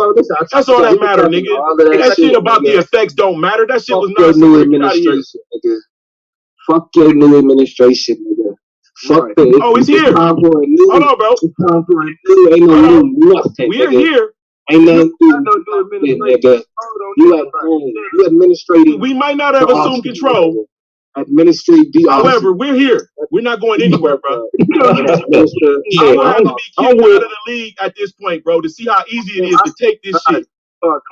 [SPEAKER 1] That's all that matter, nigga. That shit about the effects don't matter. That shit was not
[SPEAKER 4] new administration, nigga. Fuck your new administration, nigga. Fuck it.
[SPEAKER 1] Oh, it's here. Hold on, bro.
[SPEAKER 4] It's time for a new. Ain't no new nothing.
[SPEAKER 1] We're here.
[SPEAKER 4] Ain't nothing new, nigga. You administrating.
[SPEAKER 1] We might not have assumed control.
[SPEAKER 4] Administrate the
[SPEAKER 1] However, we're here. We're not going anywhere, bro. I'm gonna have to be kicked out of the league at this point, bro, to see how easy it is to take this shit.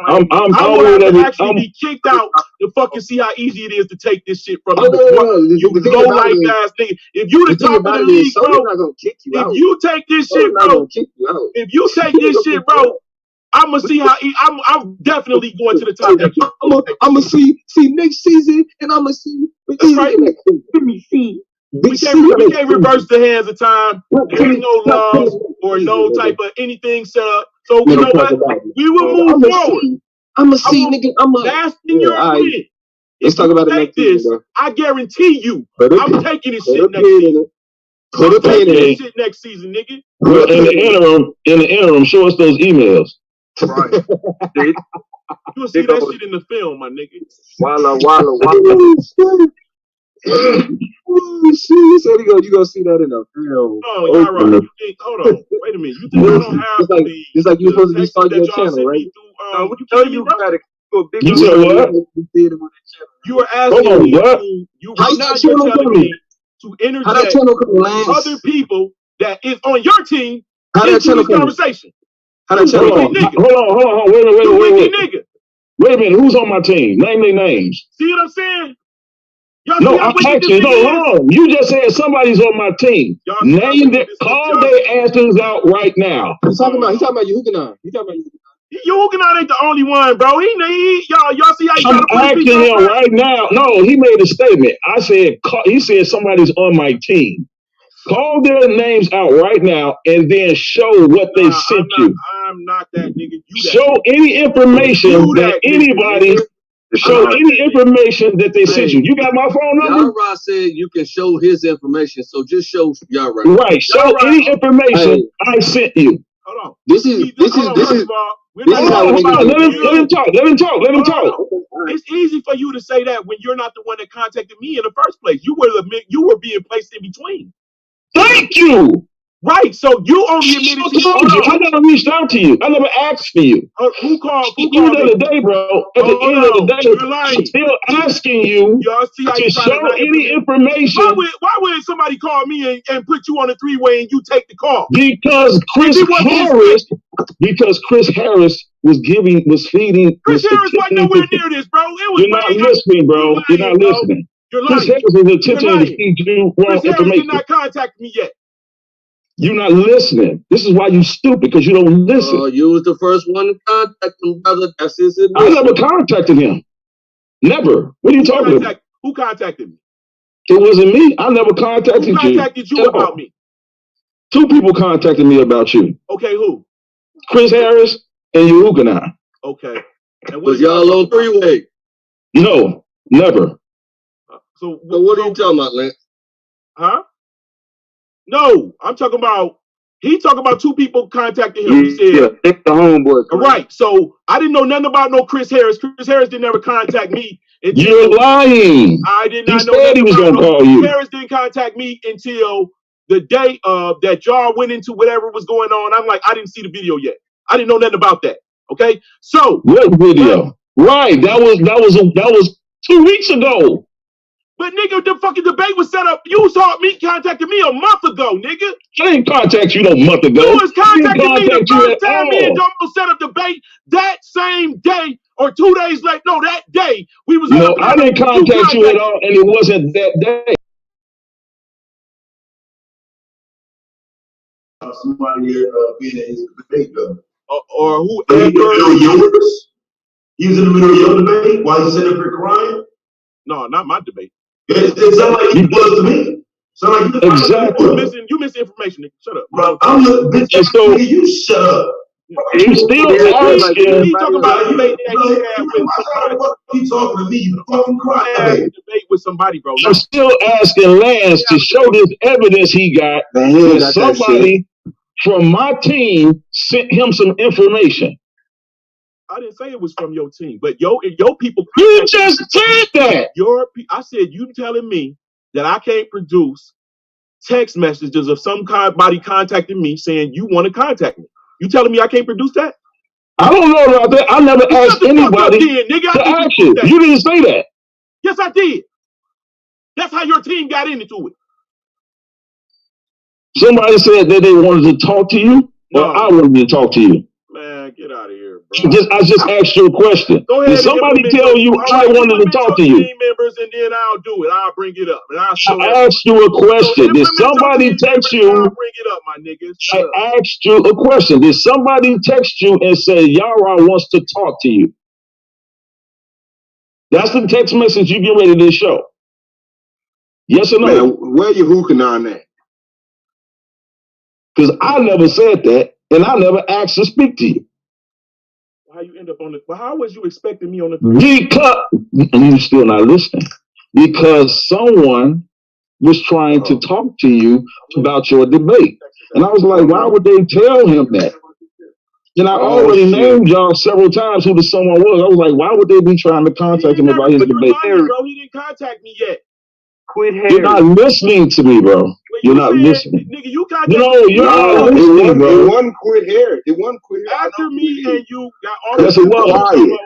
[SPEAKER 1] I'm gonna have to actually be kicked out to fucking see how easy it is to take this shit from you. You low life ass nigga. If you the top of the league, bro, if you take this shit, bro, if you take this shit, bro, I'm gonna see how I'm definitely going to the top.
[SPEAKER 4] I'm gonna see next season, and I'm gonna see.
[SPEAKER 1] That's right.
[SPEAKER 4] Let me see.
[SPEAKER 1] We can't reverse the hands of time. There's no laws or no type of anything set up. So you know what? We will move forward.
[SPEAKER 4] I'm gonna see, nigga.
[SPEAKER 1] Last in your win.
[SPEAKER 4] Let's talk about it next
[SPEAKER 1] season. I guarantee you, I'm taking this shit next season.
[SPEAKER 7] Put a pin in it.
[SPEAKER 1] Shit next season, nigga.
[SPEAKER 7] Well, in the interim, show us those emails.
[SPEAKER 10] Right.
[SPEAKER 1] You'll see that shit in the film, my nigga.
[SPEAKER 10] Walla.
[SPEAKER 4] You said you gonna see that in the film.
[SPEAKER 1] Oh, y'all right. Hold on. Wait a minute. You think I don't have
[SPEAKER 4] just like you supposed to be starting your channel, right?
[SPEAKER 1] What you telling me, bro?
[SPEAKER 7] You said what?
[SPEAKER 1] You were asking me to interject other people that is on your team into this conversation.
[SPEAKER 7] Hold on. Wait a minute. Who's on my team? Name their names.
[SPEAKER 1] See what I'm saying?
[SPEAKER 7] No, I'm asking. No, hold on. You just said somebody's on my team. Name them. Call their answers out right now.
[SPEAKER 4] He's talking about Yuhukanan.
[SPEAKER 1] Yuhukanan ain't the only one, bro. Y'all see how he
[SPEAKER 7] I'm asking him right now. No, he made a statement. I said he said somebody's on my team. Call their names out right now and then show what they sent you.
[SPEAKER 1] I'm not that nigga.
[SPEAKER 7] Show any information that anybody. Show any information that they sent you. You got my phone number?
[SPEAKER 8] Yara said you can show his information, so just show Yara.
[SPEAKER 7] Right. Show any information I sent you.
[SPEAKER 1] Hold on.
[SPEAKER 4] This is.
[SPEAKER 7] Let him talk.
[SPEAKER 1] It's easy for you to say that when you're not the one that contacted me in the first place. You were being placed in between.
[SPEAKER 7] Thank you.
[SPEAKER 1] Right, so you only admitted to
[SPEAKER 7] I never reached out to you. I never asked for you.
[SPEAKER 1] Who called?
[SPEAKER 7] At the end of the day, bro. At the end of the day, I'm still asking you to show any information.
[SPEAKER 1] Why would somebody call me and put you on a three-way and you take the call?
[SPEAKER 7] Because Chris Harris was feeding.
[SPEAKER 1] Chris Harris wasn't nowhere near this, bro.
[SPEAKER 7] You're not listening, bro. You're not listening. Chris Harris was attempting to feed you wrong information.
[SPEAKER 1] Chris Harris did not contact me yet.
[SPEAKER 7] You're not listening. This is why you stupid, because you don't listen.
[SPEAKER 8] You was the first one to contact him, brother. That's his admission.
[SPEAKER 7] I never contacted him. Never. What are you talking about?
[SPEAKER 1] Who contacted me?
[SPEAKER 7] It wasn't me. I never contacted you.
[SPEAKER 1] Who contacted you about me?
[SPEAKER 7] 2 people contacted me about you.
[SPEAKER 1] Okay, who?
[SPEAKER 7] Chris Harris and Yuhukanan.
[SPEAKER 1] Okay. And
[SPEAKER 8] was y'all on three-way?
[SPEAKER 7] No, never.
[SPEAKER 8] So what are you talking about, Lance?
[SPEAKER 1] Huh? No, I'm talking about He talked about 2 people contacting him. He said,
[SPEAKER 10] the homeboy.
[SPEAKER 1] right. So I didn't know nothing about no Chris Harris. Chris Harris didn't ever contact me.
[SPEAKER 7] You're lying.
[SPEAKER 1] I did
[SPEAKER 7] He
[SPEAKER 1] not know
[SPEAKER 7] said
[SPEAKER 1] nothing
[SPEAKER 7] he was
[SPEAKER 1] about
[SPEAKER 7] gonna call
[SPEAKER 1] Chris
[SPEAKER 7] you.
[SPEAKER 1] Harris didn't contact me until the day that y'all went into whatever was going on. I'm like, I didn't see the video yet. I didn't know nothing about that. Okay, so
[SPEAKER 7] what video? Right, that was 2 weeks ago.
[SPEAKER 1] But nigga, the fucking debate was set up. You saw me contacting me a month ago, nigga.
[SPEAKER 7] I didn't contact you no month ago.
[SPEAKER 1] You was contacting me the first time me and
[SPEAKER 7] all.
[SPEAKER 1] Domo set up debate that same day or 2 days later. No, that day we was.
[SPEAKER 7] No, I didn't contact you at all, and it wasn't that day.
[SPEAKER 2] Somebody being in his debate though.
[SPEAKER 1] Or who?
[SPEAKER 2] He was in the middle of yours. He was in the middle of your debate while you sitting up here crying.
[SPEAKER 1] No, not my debate.
[SPEAKER 2] It sounded like he was to me. Sound like
[SPEAKER 7] Exactly.
[SPEAKER 1] You misinformation, nigga. Shut up.
[SPEAKER 2] Bro, I'm the bitch.
[SPEAKER 7] So
[SPEAKER 2] you shut up.
[SPEAKER 7] You still asking?
[SPEAKER 1] He talking about a debate that he had with somebody.
[SPEAKER 2] You talking to me? You fucking
[SPEAKER 1] Had
[SPEAKER 2] cry.
[SPEAKER 1] a debate with somebody, bro.
[SPEAKER 7] I'm still asking Lance to show this evidence he got that somebody from my team sent him some information.
[SPEAKER 1] I didn't say it was from your team, but your people.
[SPEAKER 7] You just said that.
[SPEAKER 1] I said you telling me that I can't produce text messages of somebody contacting me saying you want to contact me. You telling me I can't produce that?
[SPEAKER 7] I don't know about that. I never asked anybody
[SPEAKER 1] to
[SPEAKER 7] ask you. You didn't say that.
[SPEAKER 1] Yes, I did. That's how your team got into it.
[SPEAKER 7] Somebody said that they wanted to talk to you, or I wanted to talk to you.
[SPEAKER 1] Man, get out of here, bro.
[SPEAKER 7] I just asked you a question.
[SPEAKER 1] Go ahead.
[SPEAKER 7] Did somebody tell you I wanted to talk to you?
[SPEAKER 1] Team members, and then I'll do it. I'll bring it up, and I'll show
[SPEAKER 7] I asked you a question. Did somebody text you?
[SPEAKER 1] I'll bring it up, my niggas.
[SPEAKER 7] I asked you a question. Did somebody text you and say Yara wants to talk to you? That's the text message you get ready to show. Yes or no?
[SPEAKER 6] Man, where you hooking on that?
[SPEAKER 7] Because I never said that, and I never asked to speak to you.
[SPEAKER 1] How you end up on the? Well, how was you expecting me on the?
[SPEAKER 7] Because you're still not listening. Because someone was trying to talk to you about your debate, and I was like, why would they tell him that? And I already named y'all several times who the someone was. I was like, why would they be trying to contact him about his debate?
[SPEAKER 1] Bro, he didn't contact me yet.
[SPEAKER 10] Quit
[SPEAKER 7] You're not listening to me, bro. You're not listening.
[SPEAKER 1] Nigga, you contacted
[SPEAKER 7] No, you're not listening, bro.
[SPEAKER 6] It wasn't quit here. It wasn't quit here.
[SPEAKER 1] After me and you got all
[SPEAKER 7] Yes, it was.
[SPEAKER 6] Quiet.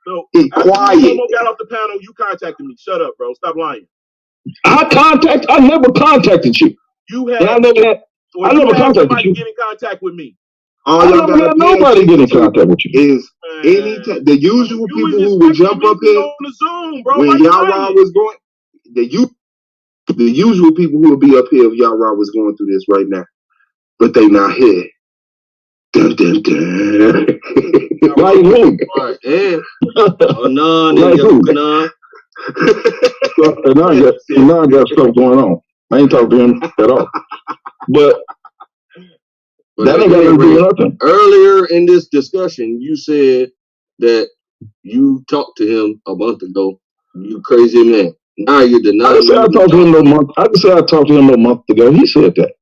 [SPEAKER 1] No,
[SPEAKER 6] Be quiet.
[SPEAKER 1] Domo got off the panel, you contacted me. Shut up, bro. Stop lying.
[SPEAKER 7] I never contacted you.
[SPEAKER 1] You had.
[SPEAKER 7] And I never contacted you.
[SPEAKER 1] Get in contact with me.
[SPEAKER 6] All
[SPEAKER 7] I
[SPEAKER 6] y'all
[SPEAKER 7] never had nobody get in contact with you.
[SPEAKER 6] is anytime the usual people who would jump up here
[SPEAKER 1] on the Zoom, bro.
[SPEAKER 6] when Yara was going. The usual people who would be up here if Yara was going through this right now, but they not here. Dun, dun, dun.
[SPEAKER 7] Like who?
[SPEAKER 8] Right, and Anon
[SPEAKER 7] Like
[SPEAKER 8] and
[SPEAKER 7] who?
[SPEAKER 8] Yochanan.
[SPEAKER 7] Anon got stuff going on. I ain't talking to him at all. But that ain't got to do nothing.
[SPEAKER 8] Earlier in this discussion, you said that you talked to him a month ago. You crazy man. Now you're denying.
[SPEAKER 7] I didn't say I talked to him I didn't say I talked to him a month ago. He said that.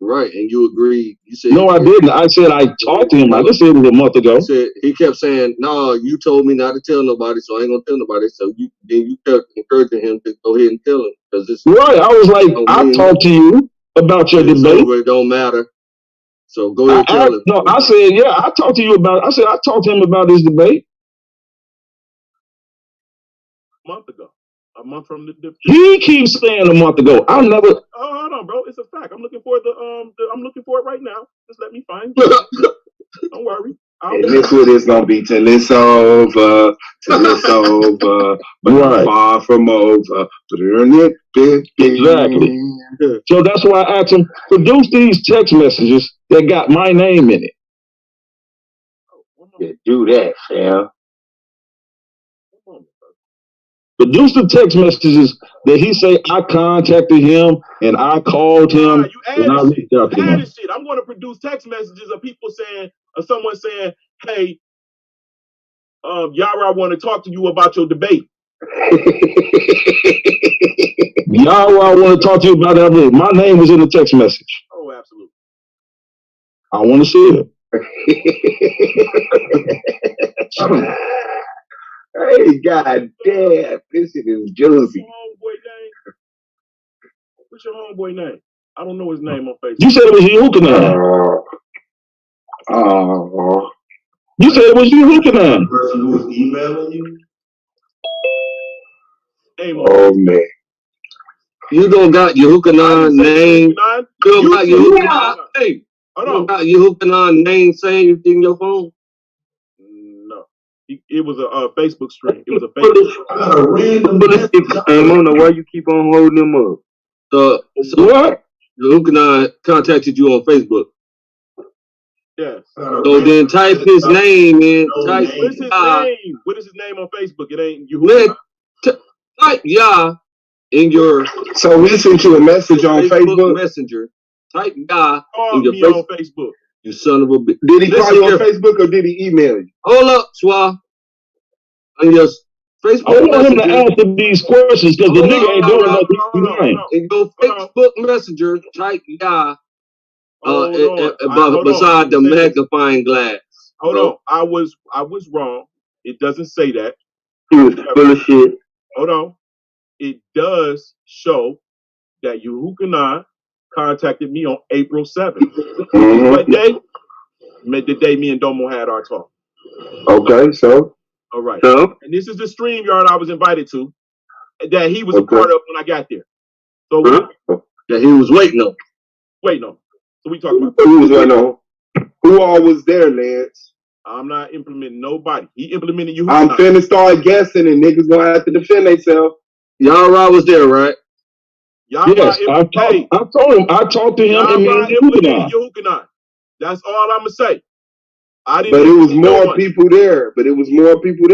[SPEAKER 8] Right, and you agreed. You said
[SPEAKER 7] no, I didn't. I said I talked to him. I just said it was a month ago.
[SPEAKER 8] He kept saying, "No, you told me not to tell nobody, so I ain't gonna tell nobody." So you kept encouraging him to go ahead and tell him because this.
[SPEAKER 7] Right, I was like, I talked to you about your debate.
[SPEAKER 8] It don't matter. So go ahead and tell him.
[SPEAKER 7] No, I said, yeah, I talked to you about. I said I talked to him about his debate
[SPEAKER 1] a month ago. A month from the
[SPEAKER 7] He keeps saying a month ago. I never.
[SPEAKER 1] Oh, hold on, bro. It's a fact. I'm looking for I'm looking for it right now. Just let me find it. Don't worry.
[SPEAKER 6] And this what it's gonna be till it's over. Till it's over. But
[SPEAKER 7] right.
[SPEAKER 6] Far from over.
[SPEAKER 7] Exactly. So that's why I asked him, produce these text messages that got my name in it.
[SPEAKER 10] Yeah, do that, fam.
[SPEAKER 7] Produce the text messages that he say I contacted him and I called him and I reached out to him.
[SPEAKER 1] Shit. I'm going to produce text messages of people saying, or someone saying, "Hey, Yara, I want to talk to you about your debate."
[SPEAKER 7] Yara, I want to talk to you about that. My name was in the text message.
[SPEAKER 1] Oh, absolutely.
[SPEAKER 7] I want to see it.
[SPEAKER 11] Hey, god damn, this shit is juicy.
[SPEAKER 1] What's your homeboy name? I don't know his name on Facebook.
[SPEAKER 7] You said it was Yuhukanan. You said it was Yuhukanan.
[SPEAKER 2] The person who was emailing you?
[SPEAKER 1] Hey,
[SPEAKER 11] Oh man. You don't got Yuhukanan name. You don't got Yuhukanan. Hey, you don't got Yuhukanan name saying in your phone?
[SPEAKER 1] No. It was a Facebook stream. It was a Facebook.
[SPEAKER 10] I got a random. I don't know why you keep on holding them up.
[SPEAKER 11] So what? Yuhukanan contacted you on Facebook.
[SPEAKER 1] Yes.
[SPEAKER 11] So then type his name in. Type
[SPEAKER 1] What is his name? What is his name on Facebook? It ain't you.
[SPEAKER 11] Type Yah in your.
[SPEAKER 6] So he sent you a message on Facebook
[SPEAKER 11] Messenger. Type Yah
[SPEAKER 1] in your
[SPEAKER 11] on
[SPEAKER 1] Facebook.
[SPEAKER 11] You son of a bitch.
[SPEAKER 6] Did he call you on Facebook or did he email you?
[SPEAKER 11] Hold up, Swah. On your Facebook.
[SPEAKER 7] I want him to answer these questions because the nigga ain't doing nothing.
[SPEAKER 11] In your Facebook Messenger, type Yah beside the magnifying glass.
[SPEAKER 1] Hold on. I was wrong. It doesn't say that.
[SPEAKER 10] He was full of shit.
[SPEAKER 1] Hold on. It does show that Yuhukanan contacted me on April 7th. What day? The day me and Domo had our talk.
[SPEAKER 6] Okay, so.
[SPEAKER 1] All right.
[SPEAKER 6] So?
[SPEAKER 1] And this is the StreamYard I was invited to that he was a part of when I got there. So
[SPEAKER 11] that he was waiting on.
[SPEAKER 1] Waiting on. So we talking about
[SPEAKER 6] who was waiting on? Who all was there, Lance?
[SPEAKER 1] I'm not implementing nobody. He implemented you.
[SPEAKER 6] I'm finna start guessing and niggas gonna have to defend themselves.
[SPEAKER 11] Yara was there, right?
[SPEAKER 7] Yes, I told him. I talked to him and
[SPEAKER 1] implemented Yuhukanan. That's all I'm gonna say.
[SPEAKER 6] But it was more people there. It
[SPEAKER 7] wasn't no more people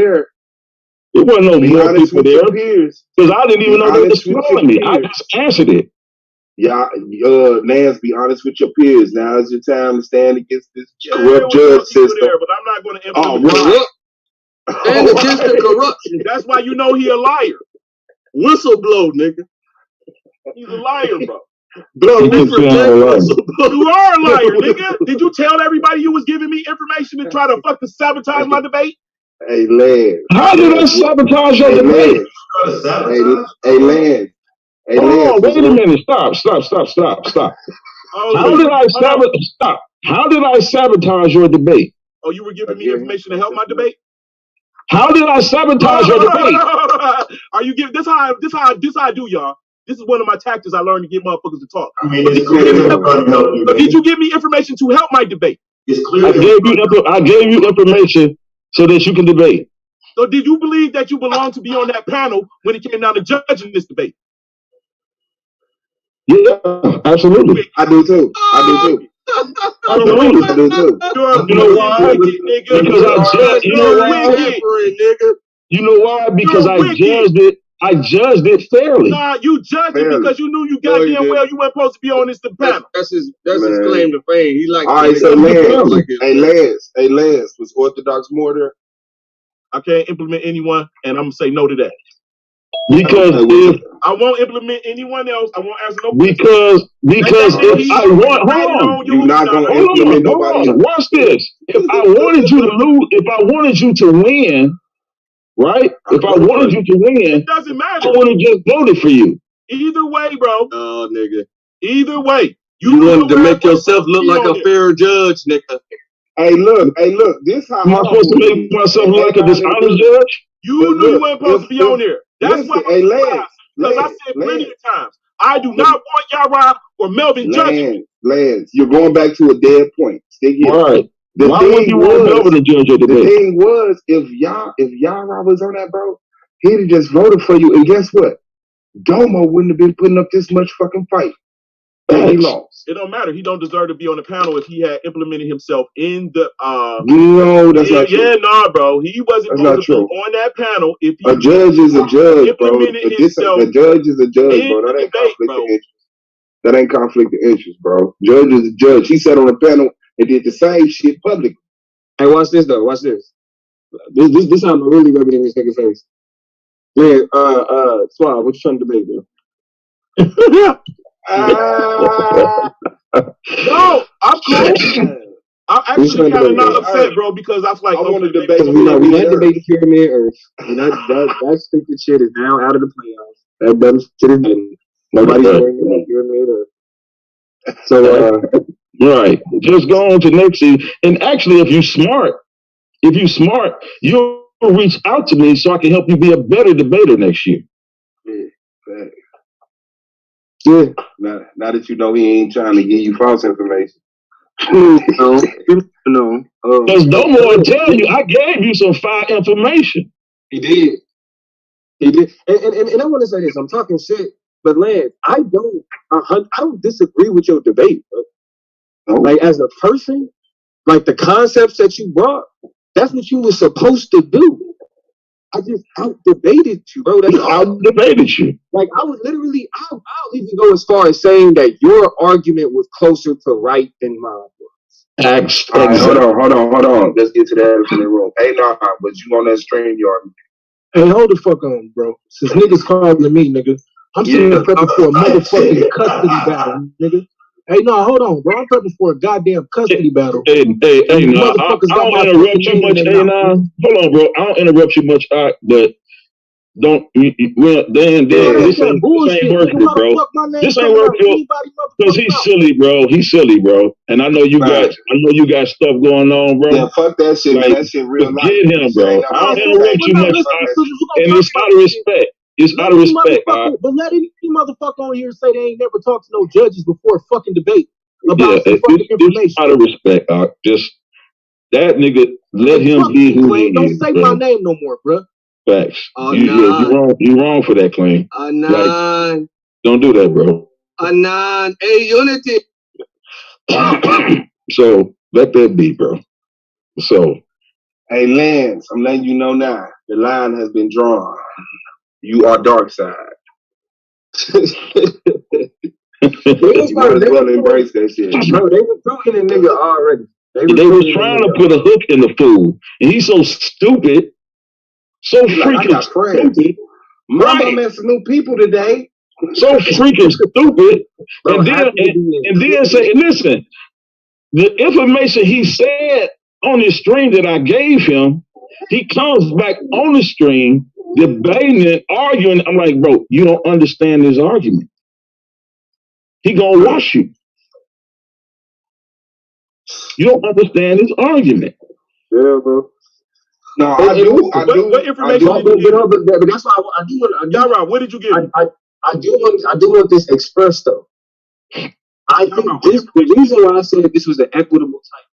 [SPEAKER 7] there because I didn't even know they was calling me. I just answered it.
[SPEAKER 6] Yeah, Nance, be honest with your peers. Now's your time to stand against this corrupt judge system.
[SPEAKER 1] There, but I'm not going to implement
[SPEAKER 11] Stand against the corruption.
[SPEAKER 1] That's why you know he a liar.
[SPEAKER 11] Whistleblow, nigga.
[SPEAKER 1] He's a liar, bro.
[SPEAKER 6] Bro,
[SPEAKER 1] you are a liar, nigga. Did you tell everybody you was giving me information to try to fucking sabotage my debate?
[SPEAKER 6] Hey, Lance.
[SPEAKER 7] How did I sabotage your debate?
[SPEAKER 6] Hey, Lance. Hey,
[SPEAKER 7] oh, wait a minute. Stop. How did I sabotage your debate?
[SPEAKER 1] Oh, you were giving me information to help my debate?
[SPEAKER 7] How did I sabotage your debate?
[SPEAKER 1] Are you giving this how I do, y'all? This is one of my tactics I learned to get motherfuckers to talk.
[SPEAKER 2] I mean, it's clear
[SPEAKER 1] so did you give me information to help my debate?
[SPEAKER 2] It's clear.
[SPEAKER 7] I gave you information so that you can debate.
[SPEAKER 1] So did you believe that you belonged to be on that panel when it came down to judging this debate?
[SPEAKER 7] Yeah, absolutely.
[SPEAKER 6] I do too.
[SPEAKER 7] Absolutely.
[SPEAKER 6] I do too.
[SPEAKER 7] You know why? Because I judged. You know why? You know why? Because I judged it. I judged it fairly.
[SPEAKER 1] Nah, you judged it because you knew you goddamn well you weren't supposed to be on this panel.
[SPEAKER 11] That's his claim to fame. He like.
[SPEAKER 6] All right, so Lance. Hey, Lance, was Orthodox more there?
[SPEAKER 1] I can't implement anyone, and I'm gonna say no to that.
[SPEAKER 7] Because if
[SPEAKER 1] I won't implement anyone else, I won't answer no questions.
[SPEAKER 7] Because if I want, hold on,
[SPEAKER 6] you're not gonna implement nobody else.
[SPEAKER 7] Watch this. If I wanted you to lose, if I wanted you to win, right? If I wanted you to win,
[SPEAKER 1] it doesn't matter.
[SPEAKER 7] I would have just voted for you.
[SPEAKER 1] Either way, bro.
[SPEAKER 11] Oh, nigga.
[SPEAKER 1] Either way,
[SPEAKER 11] you wanted to make yourself look like a fair judge, nigga.
[SPEAKER 6] Hey, look. This how
[SPEAKER 7] am I supposed to make myself look like a dishonest judge?
[SPEAKER 1] You knew you weren't supposed to be on there. That's why I'm surprised. Because I said plenty of times, I do not want Yara or Melvin judging.
[SPEAKER 6] Lance, you're going back to a dead point. Stay here.
[SPEAKER 7] All right. Why would you want Melvin to judge your debate?
[SPEAKER 6] The thing was, if Yara was on that, bro, he'd have just voted for you. And guess what? Domo wouldn't have been putting up this much fucking fight. And he lost.
[SPEAKER 1] It don't matter. He don't deserve to be on the panel if he had implemented himself in the
[SPEAKER 6] No, that's not true.
[SPEAKER 1] Yeah, nah, bro. He wasn't supposed to be on that panel if he
[SPEAKER 6] a judge is a judge, bro.
[SPEAKER 1] The
[SPEAKER 6] judge is a judge, bro. That ain't conflict of interest. That ain't conflict of interest, bro. Judge is a judge. He sat on the panel and did the same shit publicly.
[SPEAKER 4] Hey, watch this though. Watch this. This time I'm really rubbing in this nigga's face. Yeah, Swab, what you trying to debate, bro?
[SPEAKER 1] No, I'm cool.
[SPEAKER 9] I'm actually kind of not upset, bro, because I was like,
[SPEAKER 6] I want to
[SPEAKER 9] okay,
[SPEAKER 6] debate.
[SPEAKER 4] we not debating Pyramid Earth. That stupid shit is now out of the playoffs. That dumb shit is done. Nobody's worrying about Pyramid Earth. So,
[SPEAKER 7] Right. Just go on to next season. And actually, if you're smart, you'll reach out to me so I can help you be a better debater next year.
[SPEAKER 2] Yeah. Now that you know he ain't trying to give you false information.
[SPEAKER 4] no.
[SPEAKER 7] Because Domo will tell you, I gave you some fire information.
[SPEAKER 4] He did. And I want to say this. I'm talking shit, but Lance, I don't disagree with your debate, bro. No. Like as a person, like the concepts that you brought, that's what you were supposed to do. I just out-debated you, bro. That's
[SPEAKER 7] out-debated you.
[SPEAKER 4] Like I would literally, I'll even go as far as saying that your argument was closer to right than mine was.
[SPEAKER 2] All right, hold on. Let's get to that in the room. Hey, nah, but you on that StreamYard?
[SPEAKER 9] Hey, hold the fuck on, bro. Since niggas calling me, nigga, I'm sitting there prepping for a motherfucking custody battle, nigga. Hey, no, hold on, bro. I'm prepping for a goddamn custody battle.
[SPEAKER 7] Hey, nah, I don't interrupt you much. Hey, nah, hold on, bro. I don't interrupt you much, but don't. Well, then this ain't worth it, bro. This ain't worth it because he's silly, bro. He's silly, bro. And I know you got stuff going on, bro.
[SPEAKER 2] Yeah, fuck that shit, man. That shit real life.
[SPEAKER 7] Get him, bro. I don't interrupt you much, and it's out of respect. It's out of respect,
[SPEAKER 9] but let any motherfucker on here say they ain't never talked to no judges before a fucking debate about some fucking information.
[SPEAKER 7] It's out of respect, just that nigga. Let him be who he is.
[SPEAKER 9] Don't say my name no more, bro.
[SPEAKER 7] Facts. You wrong for that claim. Like, don't do that, bro.
[SPEAKER 8] Anan, unity.
[SPEAKER 7] So let that be, bro. So,
[SPEAKER 2] hey, Lance, I'm letting you know now. The line has been drawn. You are dark side. You might as well embrace that shit.
[SPEAKER 4] Bro, they were talking a nigga already.
[SPEAKER 7] They was trying to put a hook in the fool, and he's so stupid, so freaking stupid.
[SPEAKER 2] Mama met some new people today.
[SPEAKER 7] So freaking stupid, and then say, listen, the information he said on his stream that I gave him, he comes back on the stream debating and arguing. I'm like, bro, you don't understand this argument. He gonna wash you. You don't understand his argument.
[SPEAKER 4] Yeah, bro.
[SPEAKER 2] No, I do.
[SPEAKER 9] What information did you get?
[SPEAKER 4] But that's why I do want.
[SPEAKER 9] Yara, what did you get?
[SPEAKER 4] I do want this expressed though. I think the reason why I said this was an equitable type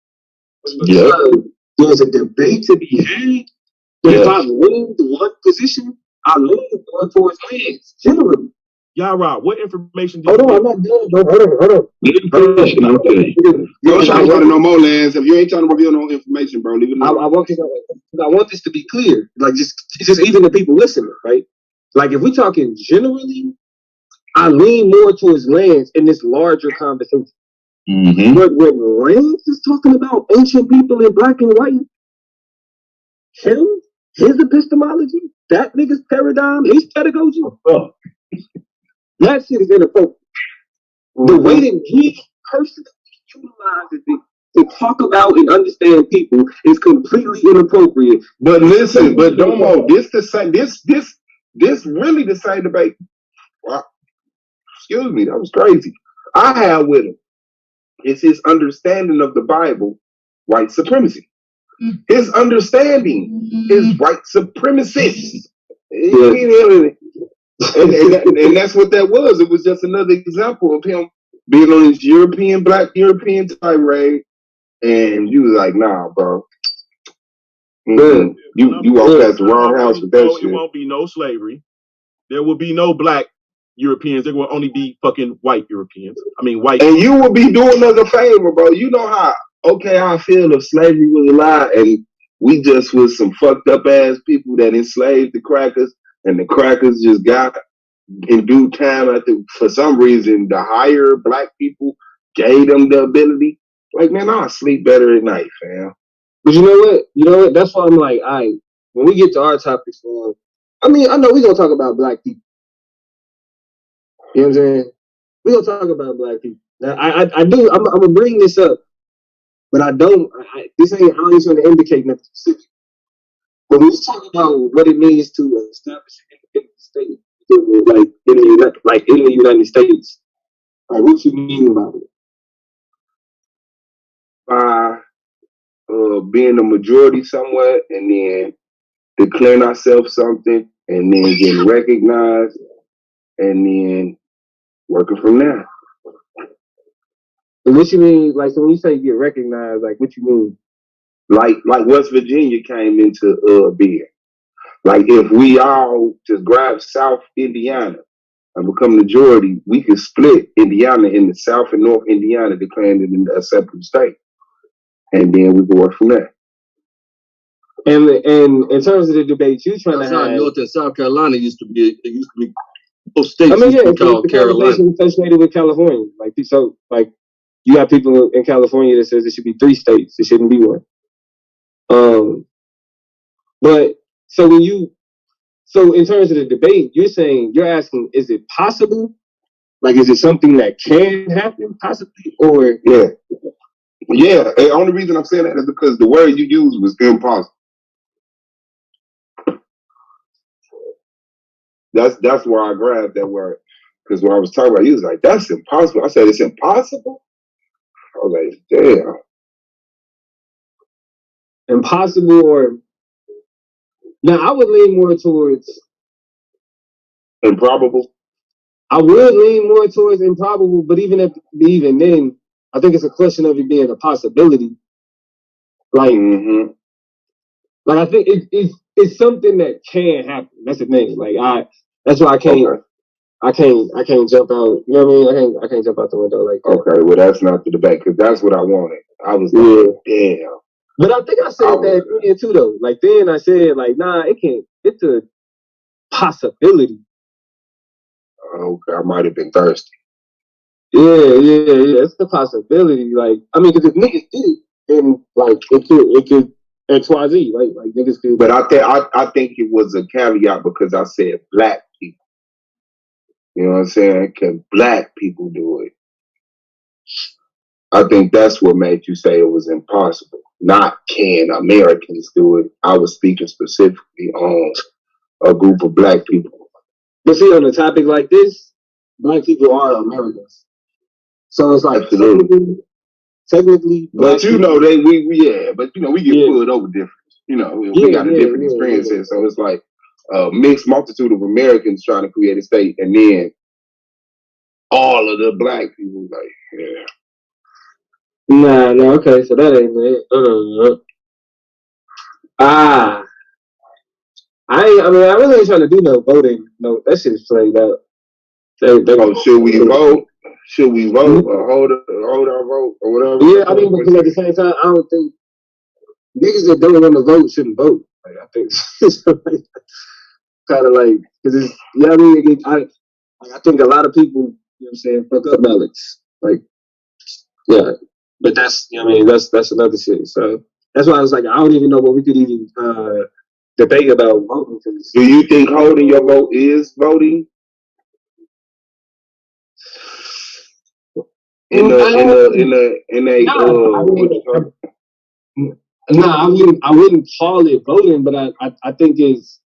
[SPEAKER 4] was because there's a debate to be had. If I lean to one position, I lean more towards Lance, generally.
[SPEAKER 9] Yara, what information did
[SPEAKER 4] you get?
[SPEAKER 9] I'm
[SPEAKER 4] not done, bro. Hold on.
[SPEAKER 2] You trying to no more, Lance. If you ain't trying to reveal no information, bro, leave it alone.
[SPEAKER 4] I want this to be clear. Like, just even the people listening, right? Like, if we're talking generally, I lean more towards Lance in this larger conversation.
[SPEAKER 7] Mm-hmm.
[SPEAKER 4] But when Lance is talking about ancient people in black and white, his epistemology, that nigga's paradigm, his pedagogy, that shit is inappropriate. The way that he personally utilizes it to talk about and understand people is completely inappropriate.
[SPEAKER 2] But listen, but Domo, this really the same debate. Wow. Excuse me, that was crazy. I have with him. It's his understanding of the Bible, white supremacy. His understanding is white supremacist. And that's what that was. It was just another example of him being on his black European tirade. And you was like, nah, bro. Mm-hmm. You walked past the wrong house with that shit.
[SPEAKER 9] It won't be no slavery. There will be no black Europeans. There will only be fucking white Europeans. I mean, white.
[SPEAKER 2] And you will be doing us a favor, bro. You know how I feel if slavery was a lie and we just was some fucked up ass people that enslaved the crackers and the crackers just got in due time for some reason the higher black people gave them the ability. Like, man, I'll sleep better at night, fam.
[SPEAKER 4] But you know what? That's why I'm like, all right, when we get to our topics, I mean, I know we're gonna talk about black people. You know what I'm saying? We're gonna talk about black people. Now, I'm gonna bring this up But I don't. This ain't. I ain't trying to indicate nothing specific. But when you talk about what it means to establish an independent state, like in the United States, like what you mean about it?
[SPEAKER 2] By being a majority somewhere and then declaring ourselves something and then getting recognized and then working from there.
[SPEAKER 4] And what you mean, like, so when you say get recognized, like, what you mean?
[SPEAKER 2] Like West Virginia came into being. Like, if we all just grab South Indiana and become majority, we could split Indiana into South and North Indiana, declaring it a separate state. And then we can work from there.
[SPEAKER 4] And in terms of the debates you're trying to have,
[SPEAKER 11] North and South Carolina used to be both states.
[SPEAKER 4] I mean, yeah,
[SPEAKER 11] it's called
[SPEAKER 4] the
[SPEAKER 11] Carolina.
[SPEAKER 4] conversation associated with California. Like, so, like, you have people in California that says it should be 3 states. It shouldn't be 1. But so in terms of the debate, you're asking, is it possible? Like, is it something that can happen possibly? Or
[SPEAKER 2] yeah. The only reason I'm saying that is because the word you used was impossible. That's why I grabbed that word. Because when I was talking about it, he was like, that's impossible. I said, it's impossible? I was like, damn.
[SPEAKER 4] Impossible or... Now, I would lean more towards...
[SPEAKER 2] Improbable?
[SPEAKER 4] I would lean more towards improbable, but even then, I think it's a question of it being a possibility. Like, like I think it's something that can happen. That's the thing. Like that's why I can't jump out. You know what I mean? I can't jump out the window like that.
[SPEAKER 2] Okay, well that's not the debate because that's what I wanted. I was like, damn.
[SPEAKER 4] But I think I said that then too though. Like then I said like, nah, it can't. It's a possibility.
[SPEAKER 2] Okay, I might have been thirsty.
[SPEAKER 4] Yeah. It's the possibility. Like, I mean, because if niggas did it, then like it could XYZ, right? Like niggas could.
[SPEAKER 2] But I think it was a caveat because I said black people. You know what I'm saying? Can black people do it? I think that's what made you say it was impossible. Not can Americans do it. I was speaking specifically on a group of black people.
[SPEAKER 4] But see, on a topic like this, black people are Americans. So it's like technically.
[SPEAKER 2] But you know, we get pulled over different. You know, we got a different experience here. So it's like a mixed multitude of Americans trying to create a state, and then all of the black people like,
[SPEAKER 4] Nah, okay, so that ain't it. I really ain't trying to do no voting. No, that shit's played out.
[SPEAKER 2] Should we vote? Should we vote or hold our vote or whatever?
[SPEAKER 4] Yeah, I mean, because at the same time, I don't think niggas that don't want to vote shouldn't vote. Like, I think it's kind of like, because it's, you know what I mean? I think a lot of people, you know what I'm saying, fuck up ballots. Like, yeah. But that's, you know what I mean, that's another shit. So that's why I was like, I don't even know what we could even debate about voting.
[SPEAKER 2] Do you think holding your vote is voting?
[SPEAKER 4] I wouldn't call it voting, but I think it's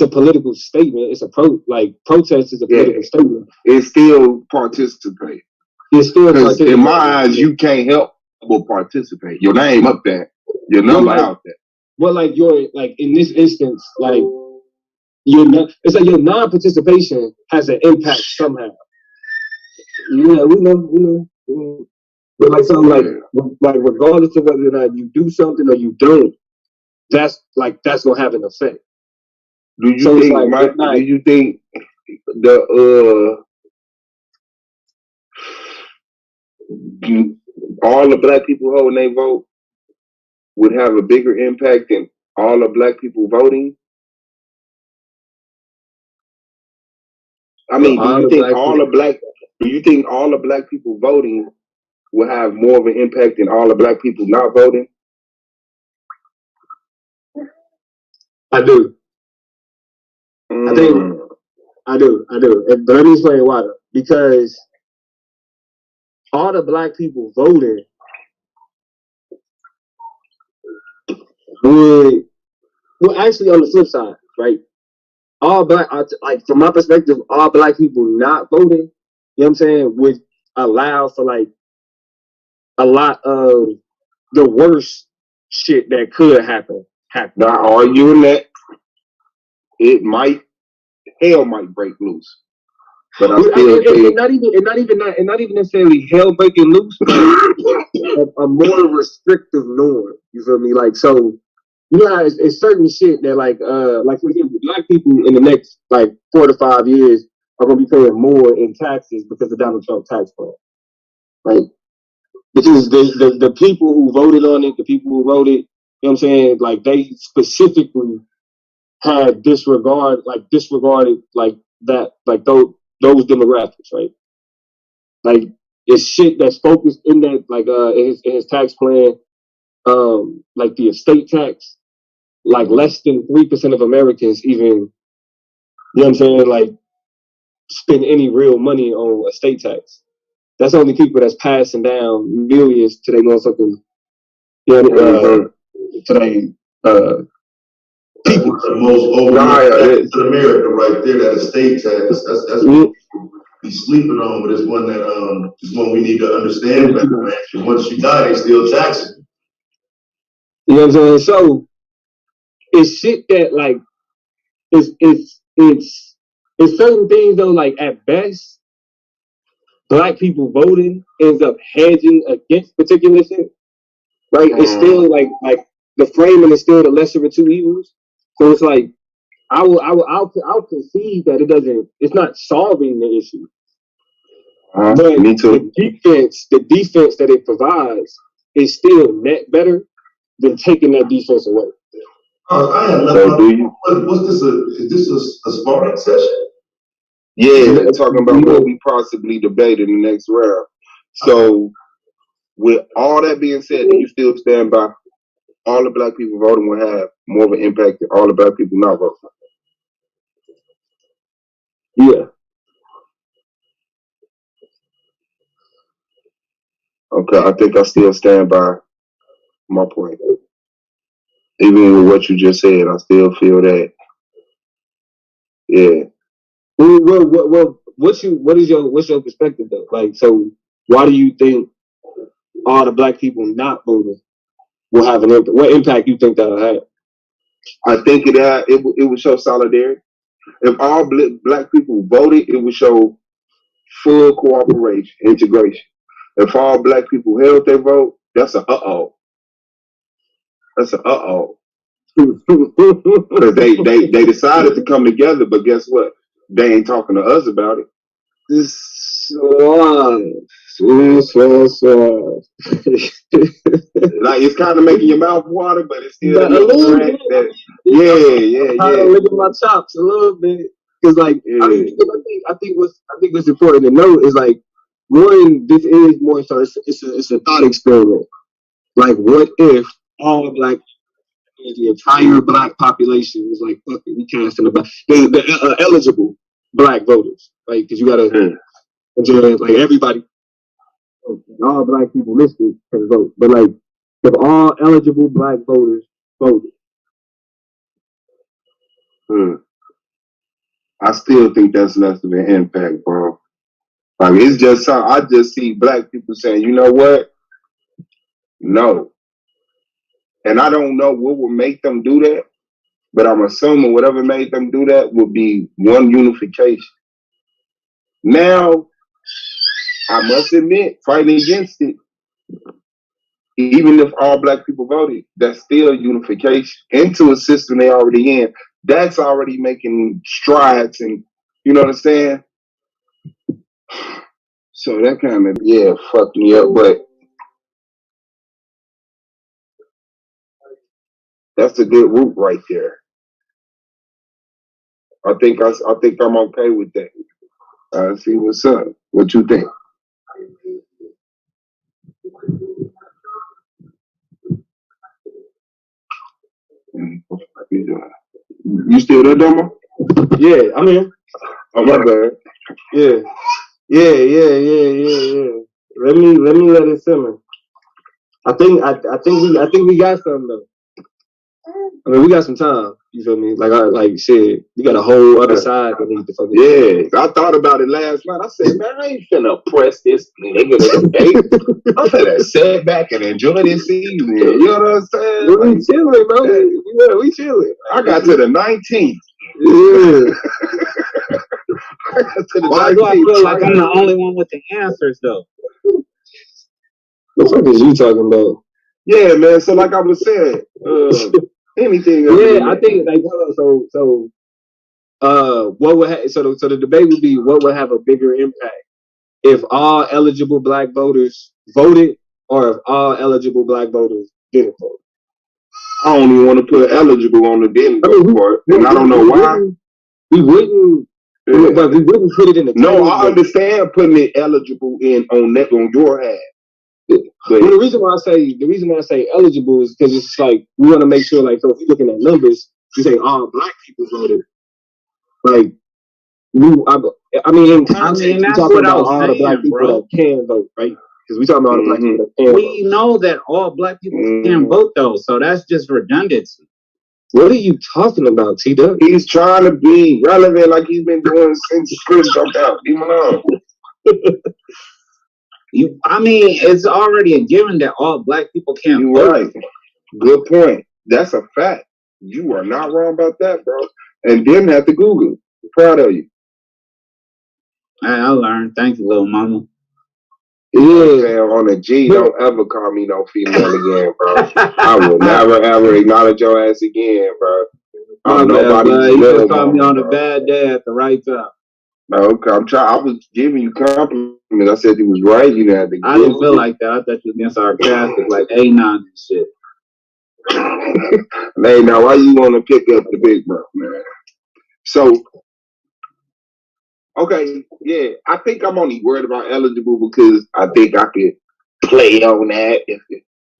[SPEAKER 4] a political statement. It's a protest is a political statement.
[SPEAKER 2] It's still participate.
[SPEAKER 4] It's still
[SPEAKER 2] because in my eyes, you can't help but participate. Your name up there, your number out there.
[SPEAKER 4] Well, like in this instance, like it's like your non-participation has an impact somehow. Yeah, we know. But like something like regardless of whether or not you do something or you don't, that's gonna have an effect.
[SPEAKER 2] Do you think the all the black people holding their vote would have a bigger impact than all the black people voting? I mean, do you think all the black people voting will have more of an impact than all the black people not voting?
[SPEAKER 4] I do. I do. But let me explain why. Because all the black people voting well, actually, on the flip side, right? All black, like from my perspective, all black people not voting, you know what I'm saying, would allow for like a lot of the worst shit that could happen.
[SPEAKER 2] Not arguing that hell might break loose. But I still think
[SPEAKER 4] not even necessarily hell breaking loose, but a more restrictive norm. You feel me? Like, so you know how it's certain shit that like for example, black people in the next like 4 to 5 years are gonna be paying more in taxes because of Donald Trump tax plan. Right? Because the people who voted on it, the people who wrote it, you know what I'm saying, like they specifically had disregarded like that, like those demographics, right? Like it's shit that's focused in that, like in his tax plan, like the estate tax, like less than 3% of Americans even, you know what I'm saying, like spend any real money on estate tax. That's only people that's passing down millions to their motherfucking, you know, to their
[SPEAKER 12] people. The most overrated in America right there, that estate tax. That's what be sleeping on, but it's one that is one we need to understand better, man. Once you die, they still taxing.
[SPEAKER 4] You know what I'm saying? So it's shit that like it's certain things though, like at best, black people voting ends up hedging against particular shit. Right? It's still like the framing is still the lesser of two evils. So it's like I'll concede that it's not solving the issue. But
[SPEAKER 2] me too.
[SPEAKER 4] The defense that it provides is still net better than taking that defense away.
[SPEAKER 12] I have nothing. What's this? Is this a sparring session?
[SPEAKER 2] Yeah, talking about what we possibly debate in the next round. So, with all that being said, do you still stand by all the black people voting will have more of an impact than all the black people not voting?
[SPEAKER 4] Yeah.
[SPEAKER 2] Okay, I think I still stand by my point. Even with what you just said, I still feel that. Yeah.
[SPEAKER 4] Well, what's your perspective though? Like, so why do you think all the black people not voting will have an impact? What impact you think that'll have?
[SPEAKER 2] I think it would show solidarity. If all black people voted, it would show full cooperation, integration. If all black people held their vote, that's a uh-oh. That's a uh-oh. Because they decided to come together, but guess what? They ain't talking to us about it. Like it's kind of making your mouth water, but it's still
[SPEAKER 4] a little bit.
[SPEAKER 2] Yeah.
[SPEAKER 4] Look at my chops a little bit, because like I think what's important to know is like one, this is more so it's a thought experiment. Like, what if all black, the entire black population was like, fuck it, we casting the eligible black voters, right? Because you gotta enjoy like everybody, all black people listed can vote, but like if all eligible black voters voted.
[SPEAKER 2] I still think that's less of an impact, bro. Like it's just I just see black people saying, you know what? No. And I don't know what would make them do that, but I'm assuming whatever made them do that would be one unification. Now, I must admit, fighting against it, even if all black people voted, that's still unification into a system they already in. That's already making strides, and you know what I'm saying? So that kind of, fucked me up, but that's a good route right there. I think I'm okay with that. See what's up. What you think? You still there, Domo?
[SPEAKER 4] Yeah, I'm here.
[SPEAKER 2] Oh my bad.
[SPEAKER 4] Yeah. Let me let it simmer. I think we got something though. I mean, we got some time. You feel me? Like you said, we got a whole other side that needs to fucking.
[SPEAKER 2] Yeah, I thought about it last night. I said, man, I ain't finna press this nigga to the date. I'm finna sit back and enjoy this season. You know what I'm saying?
[SPEAKER 4] We chilling, bro. Yeah, we chilling.
[SPEAKER 2] I got to the 19th.
[SPEAKER 4] Yeah.
[SPEAKER 2] I got to the
[SPEAKER 5] Why do I
[SPEAKER 2] 19th.
[SPEAKER 5] feel like I'm the only one with the answers though?
[SPEAKER 4] The fuck is you talking about?
[SPEAKER 2] Yeah, man. So like I was saying, anything.
[SPEAKER 4] Yeah, I think like what would so the debate would be what would have a bigger impact if all eligible black voters voted or if all eligible black voters didn't vote.
[SPEAKER 2] I don't even want to put eligible on the didn't vote part, and I don't know why.
[SPEAKER 4] We wouldn't.
[SPEAKER 2] Yeah.
[SPEAKER 4] But we wouldn't put it in the
[SPEAKER 2] No, I understand putting it eligible on your half.
[SPEAKER 4] Well, the reason why I say eligible is because it's like we want to make sure, like, so if you're looking at numbers, you say all black people voted. Like, I mean, in context,
[SPEAKER 5] that's
[SPEAKER 4] talking
[SPEAKER 5] what I
[SPEAKER 4] about
[SPEAKER 5] was
[SPEAKER 4] all
[SPEAKER 5] saying,
[SPEAKER 4] the black people
[SPEAKER 5] bro.
[SPEAKER 4] that can vote, right? Because we talking about all the black people that can vote.
[SPEAKER 5] We know that all black people can vote though, so that's just redundancy.
[SPEAKER 4] What are you talking about, T-Duck?
[SPEAKER 2] He's trying to be relevant like he's been doing since the script jumped out. Leave him alone.
[SPEAKER 5] I mean, it's already a given that all black people can't vote.
[SPEAKER 2] Right. Good point. That's a fact. You are not wrong about that, bro. And didn't have to Google. Proud of you.
[SPEAKER 5] I learned. Thank you, little mama.
[SPEAKER 2] Yeah, on a G, don't ever call me no female again, bro. I will never ever acknowledge your ass again, bro. I'm nobody's
[SPEAKER 5] you
[SPEAKER 2] little
[SPEAKER 5] just called me on
[SPEAKER 2] bro.
[SPEAKER 5] a bad day at the right time.
[SPEAKER 2] No, okay, I was giving you compliments. I said you was right. You had to.
[SPEAKER 5] I didn't feel like that. I thought you was being sarcastic, like A9 and shit.
[SPEAKER 2] Hey, now why you want to pick up the big bro, man? So, okay, yeah, I think I'm only worried about eligible because I think I could play on that.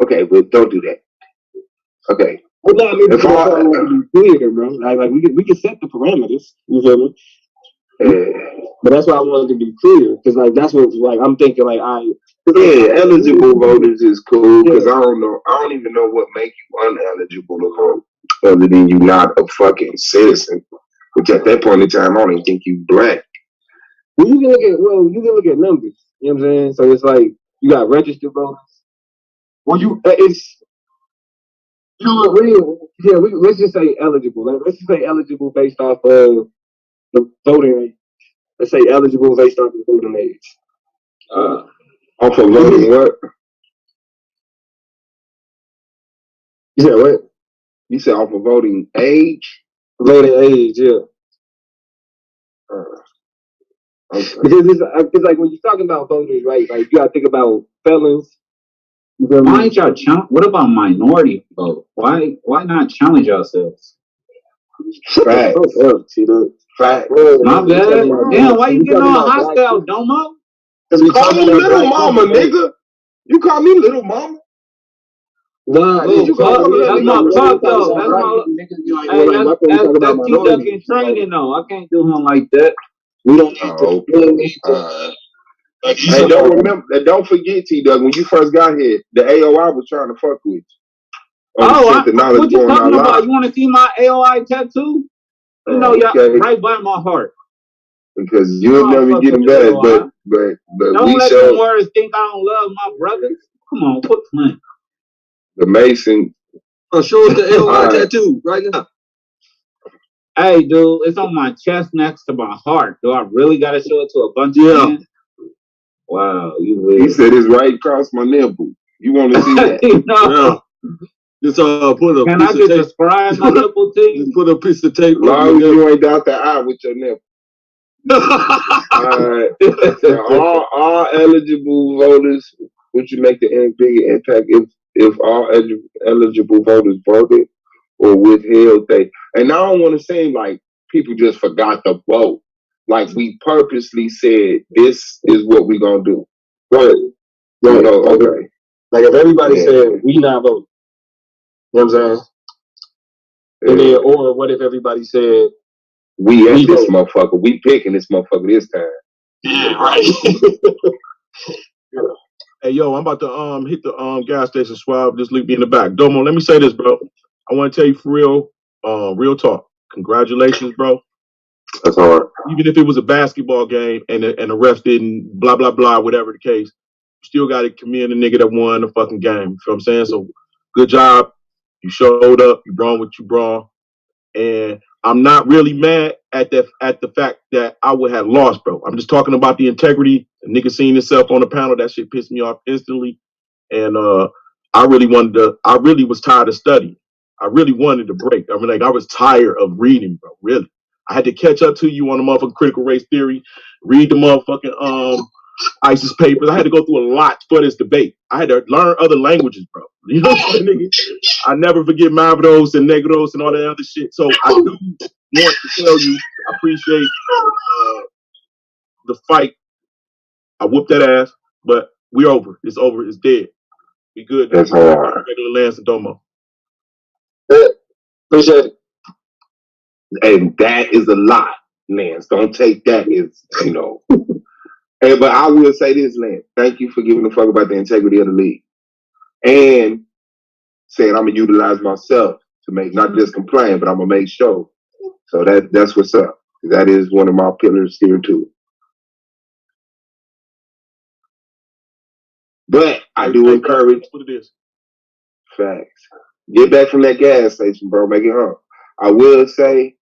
[SPEAKER 2] Okay, but don't do that. Okay.
[SPEAKER 4] Well, no, I mean, if I want to be clear, bro. Like we can set the parameters. You feel me? But that's why I wanted to be clear, because like that's what like I'm thinking like
[SPEAKER 2] eligible voters is cool because I don't even know what make you uneligible to vote other than you not a fucking citizen. Which at that point in time I don't even think you black.
[SPEAKER 4] Well, you can look at numbers. You know what I'm saying? So it's like you got registered voters. Well, it's you know what? Let's just say eligible. Let's just say eligible based off of the voting age. Let's say eligible based off the voting age.
[SPEAKER 2] Off of voting what?
[SPEAKER 4] You said what?
[SPEAKER 2] You said off of voting age?
[SPEAKER 4] Voting age, yeah. Okay. Because it's like when you're talking about voters, right? Like you gotta think about felons.
[SPEAKER 5] Why ain't y'all what about minority vote? Why not challenge yourselves?
[SPEAKER 2] Facts. Facts.
[SPEAKER 5] My bad. Damn, why you getting all hostile, Domo?
[SPEAKER 2] You call me little mama, nigga. You call me little mama.
[SPEAKER 4] Nah,
[SPEAKER 5] that's my talk though. That's my that's T-Duck in training though. I can't do him like that.
[SPEAKER 4] We don't need to.
[SPEAKER 2] Hey, don't forget, T-Duck, when you first got here, the AOI was trying to fuck with you.
[SPEAKER 5] What you talking about? You want to see my AOI tattoo? You know, y'all right by my heart.
[SPEAKER 2] Because you'll never get them back, but
[SPEAKER 5] don't let them words think I don't love my brothers. Come on, quit playing.
[SPEAKER 2] The Mason.
[SPEAKER 8] Oh, show us the AOI tattoo right now.
[SPEAKER 5] Hey, dude, it's on my chest next to my heart. Do I really got to show it to a bunch of men? Wow, you weird.
[SPEAKER 2] He said it's right across my nipple. You want to see that?
[SPEAKER 5] No.
[SPEAKER 8] Just put a
[SPEAKER 5] Can
[SPEAKER 8] piece
[SPEAKER 5] I
[SPEAKER 8] of
[SPEAKER 5] just
[SPEAKER 8] tape.
[SPEAKER 5] describe my nipple to you?
[SPEAKER 8] Just put a piece of tape.
[SPEAKER 2] As long as you ain't out the eye with your nipple. All eligible voters, would you make the bigger impact if all eligible voters voted or withheld they? And I don't want to seem like people just forgot to vote. Like we purposely said, this is what we're gonna do.
[SPEAKER 4] Right.
[SPEAKER 2] Okay.
[SPEAKER 4] Like if everybody said we not voting, you know what I'm saying? And then, or what if everybody said
[SPEAKER 2] we at this motherfucker? We picking this motherfucker this time.
[SPEAKER 4] Yeah, right.
[SPEAKER 7] Hey, yo, I'm about to hit the gas station swab. Just leave me in the back. Domo, let me say this, bro. I want to tell you for real, real talk. Congratulations, bro.
[SPEAKER 2] That's hard.
[SPEAKER 7] Even if it was a basketball game and the refs didn't blah blah blah, whatever the case, you still got to commend the nigga that won the fucking game. You know what I'm saying? So good job. You showed up. You brought what you brought, and I'm not really mad at the fact that I would have lost, bro. I'm just talking about the integrity. The nigga seen himself on the panel. That shit pissed me off instantly, and I really was tired of studying. I really wanted to break. I mean, like I was tired of reading, bro. Really. I had to catch up to you on the motherfucking critical race theory, read the motherfucking ISIS papers. I had to go through a lot for this debate. I had to learn other languages, bro. You know what I'm saying, nigga? I never forget Mavros and Negros and all that other shit. So I do want to tell you, I appreciate the fight. I whooped that ass, but we're over. It's over. It's dead. We good.
[SPEAKER 2] That's hard.
[SPEAKER 7] Regular Lance and Domo.
[SPEAKER 4] Appreciate it.
[SPEAKER 2] And that is a lot, Lance. Don't take that as, you know. Hey, but I will say this, Lance. Thank you for giving a fuck about the integrity of the league. And saying I'm going to utilize myself to make, not just complain, but I'm going to make sure. So that's what's up. That is one of my pillars here, too. But I do encourage.
[SPEAKER 7] What it is.
[SPEAKER 2] Facts. Get back from that gas station, bro. Make it home. I will say,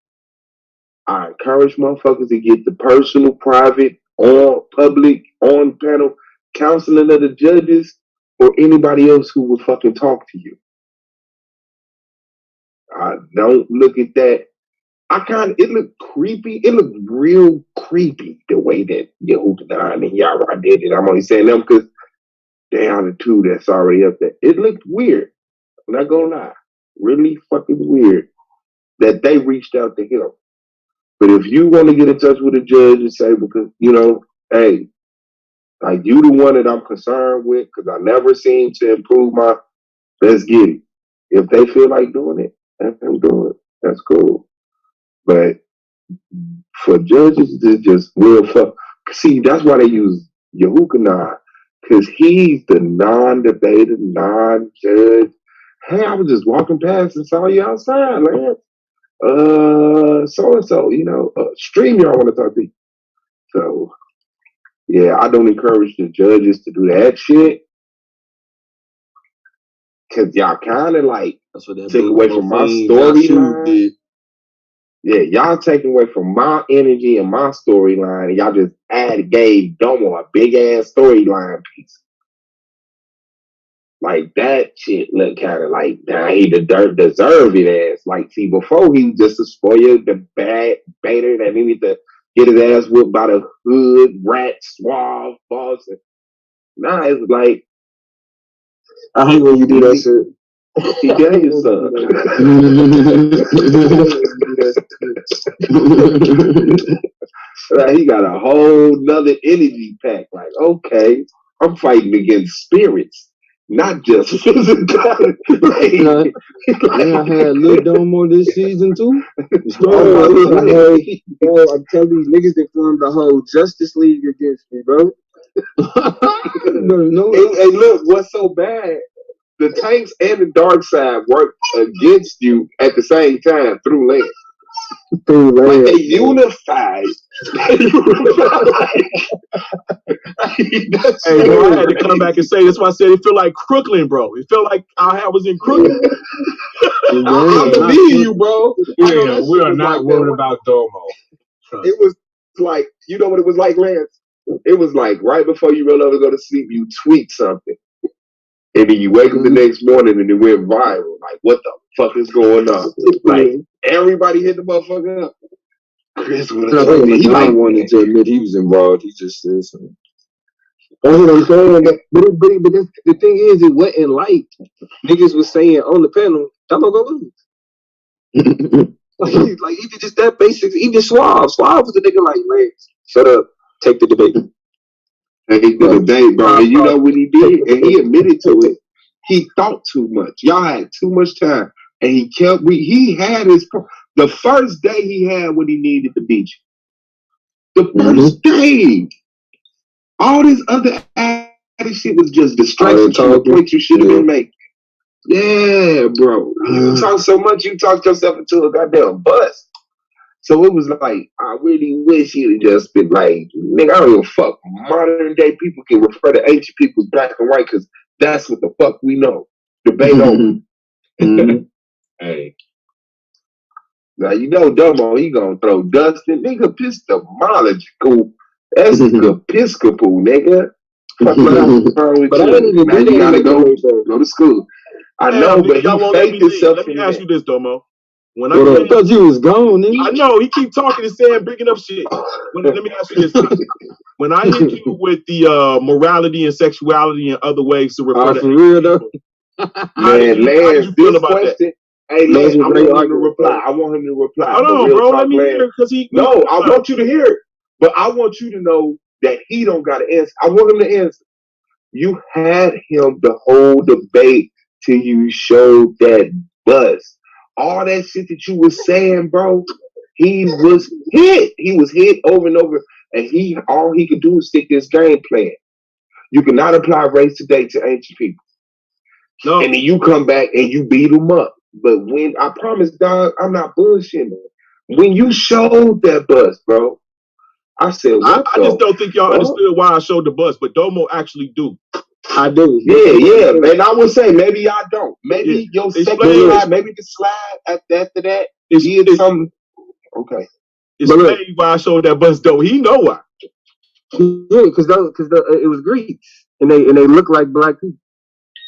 [SPEAKER 2] I encourage motherfuckers to get the personal, private, on public, on panel counseling of the judges or anybody else who will fucking talk to you. I don't look at that. It looked creepy. It looked real creepy the way that Yehuda and Yara did it. I'm only saying them because they are the two that's already up there. It looked weird. I'm not gonna lie. Really fucking weird that they reached out to him. But if you want to get in touch with a judge and say, because, hey, like you the one that I'm concerned with because I never seem to improve let's get it. If they feel like doing it, let them do it. That's cool. But for judges to just real fuck, see, that's why they use Yehukanan, because he's the non-debater, non-judge. Hey, I was just walking past and saw you outside, Lance. So-and-so, StreamYard want to talk to you. So, yeah, I don't encourage the judges to do that shit. Because y'all kind of like take away from my storyline. Yeah, y'all taking away from my energy and my storyline, and y'all just gave Domo a big-ass storyline piece. Like, that shit look kind of like, nah, he deserve it ass. Like, see, before he was just a spoiler, the bad baiter that needed to get his ass whooped by the hood, rat, suave, boss. Nah, it's like,
[SPEAKER 4] I hate when you do that shit.
[SPEAKER 2] He gave you some. Like, he got a whole nother energy pack. Like, okay, I'm fighting against spirits. Not just physical.
[SPEAKER 4] I had Lil Domo this season too. I'm telling you, niggas that formed the whole Justice League against me, bro.
[SPEAKER 2] No. Hey, look, what's so bad? The tanks and the dark side work against you at the same time through land. Like they unified.
[SPEAKER 7] Hey, bro, I had to come back and say that's why I said it felt like Crooklyn, bro. It felt like I was in Crooklyn.
[SPEAKER 2] I believe you, bro.
[SPEAKER 5] Yeah, we are not worried about Domo.
[SPEAKER 2] It was like, you know what it was like, Lance? It was like right before you roll over to go to sleep, you tweet something. And then you wake up the next morning and it went viral. Like, what the fuck is going on? Like, everybody hit the motherfucker up. Chris would have told me. He wanted to admit he was involved. He just said something.
[SPEAKER 4] That's what I'm saying. But the thing is, it wasn't like niggas was saying on the panel, I'm gonna go lose. like even just that basics, even Suave. Suave was the nigga like, man, shut up, take the debate.
[SPEAKER 2] Take the debate, bro. And you know what he did? And he admitted to it. He thought too much. Y'all had too much time. And he had the first day he had what he needed to beat you. The first day. All this other added shit was just distractions from the points you should have been making. Yeah, bro. You talk so much, you talked yourself into a goddamn bus. So it was like, I really wish he'd have just been like, nigga, I don't give a fuck. Modern day people can refer to ancient people as black and white because that's what the fuck we know. Debate over.
[SPEAKER 5] Hey.
[SPEAKER 2] Now, you know, Domo, he gonna throw dust in. Nigga, epistemological. That's Episcopal, nigga. Fuck wrong with
[SPEAKER 4] But I didn't
[SPEAKER 2] you.
[SPEAKER 4] even
[SPEAKER 2] Now you gotta go to school. I know,
[SPEAKER 1] Damn,
[SPEAKER 2] but
[SPEAKER 1] nigga, y'all
[SPEAKER 2] he
[SPEAKER 1] won't let
[SPEAKER 2] faked
[SPEAKER 1] me leave.
[SPEAKER 2] himself
[SPEAKER 1] Let me
[SPEAKER 2] in
[SPEAKER 1] ask
[SPEAKER 2] that.
[SPEAKER 1] you this, Domo. When I
[SPEAKER 4] I
[SPEAKER 1] came,
[SPEAKER 4] thought you was gone, nigga.
[SPEAKER 1] I know he keep talking and saying, bringing up shit. Let me ask you this. When I hit you with the morality and sexuality and other ways to refer to
[SPEAKER 4] For real though.
[SPEAKER 1] how did
[SPEAKER 2] Lance,
[SPEAKER 1] you feel
[SPEAKER 2] this
[SPEAKER 1] about that?
[SPEAKER 2] question. Hey,
[SPEAKER 4] Lance
[SPEAKER 2] Lance,
[SPEAKER 4] was
[SPEAKER 2] I
[SPEAKER 4] great
[SPEAKER 2] want him to
[SPEAKER 4] argument,
[SPEAKER 2] reply.
[SPEAKER 4] bro.
[SPEAKER 2] I want him to reply.
[SPEAKER 1] Hold
[SPEAKER 2] But
[SPEAKER 1] on,
[SPEAKER 2] real
[SPEAKER 1] bro.
[SPEAKER 2] talk,
[SPEAKER 1] Let me
[SPEAKER 2] Lance.
[SPEAKER 1] hear because he.
[SPEAKER 2] No, I want you to hear it. But I want you to know that he don't got to answer. I want him to answer. You had him the whole debate till you showed that buzz. All that shit that you was saying, bro, he was hit. He was hit over and over. And all he could do is stick this game plan. You cannot apply race today to ancient people.
[SPEAKER 1] No.
[SPEAKER 2] And then you come back and you beat them up. But when I promise, dog, I'm not bullshitting. When you showed that buzz, bro, I said, what
[SPEAKER 1] I just don't think y'all understood why I showed the bus, but Domo actually do.
[SPEAKER 4] I do.
[SPEAKER 2] Yeah. And I would say maybe y'all don't. Maybe your second slide, maybe the slide after that is something. Okay.
[SPEAKER 1] Explain why I showed that bus though. He know why.
[SPEAKER 4] Yeah, because it was Greeks and they look like black people.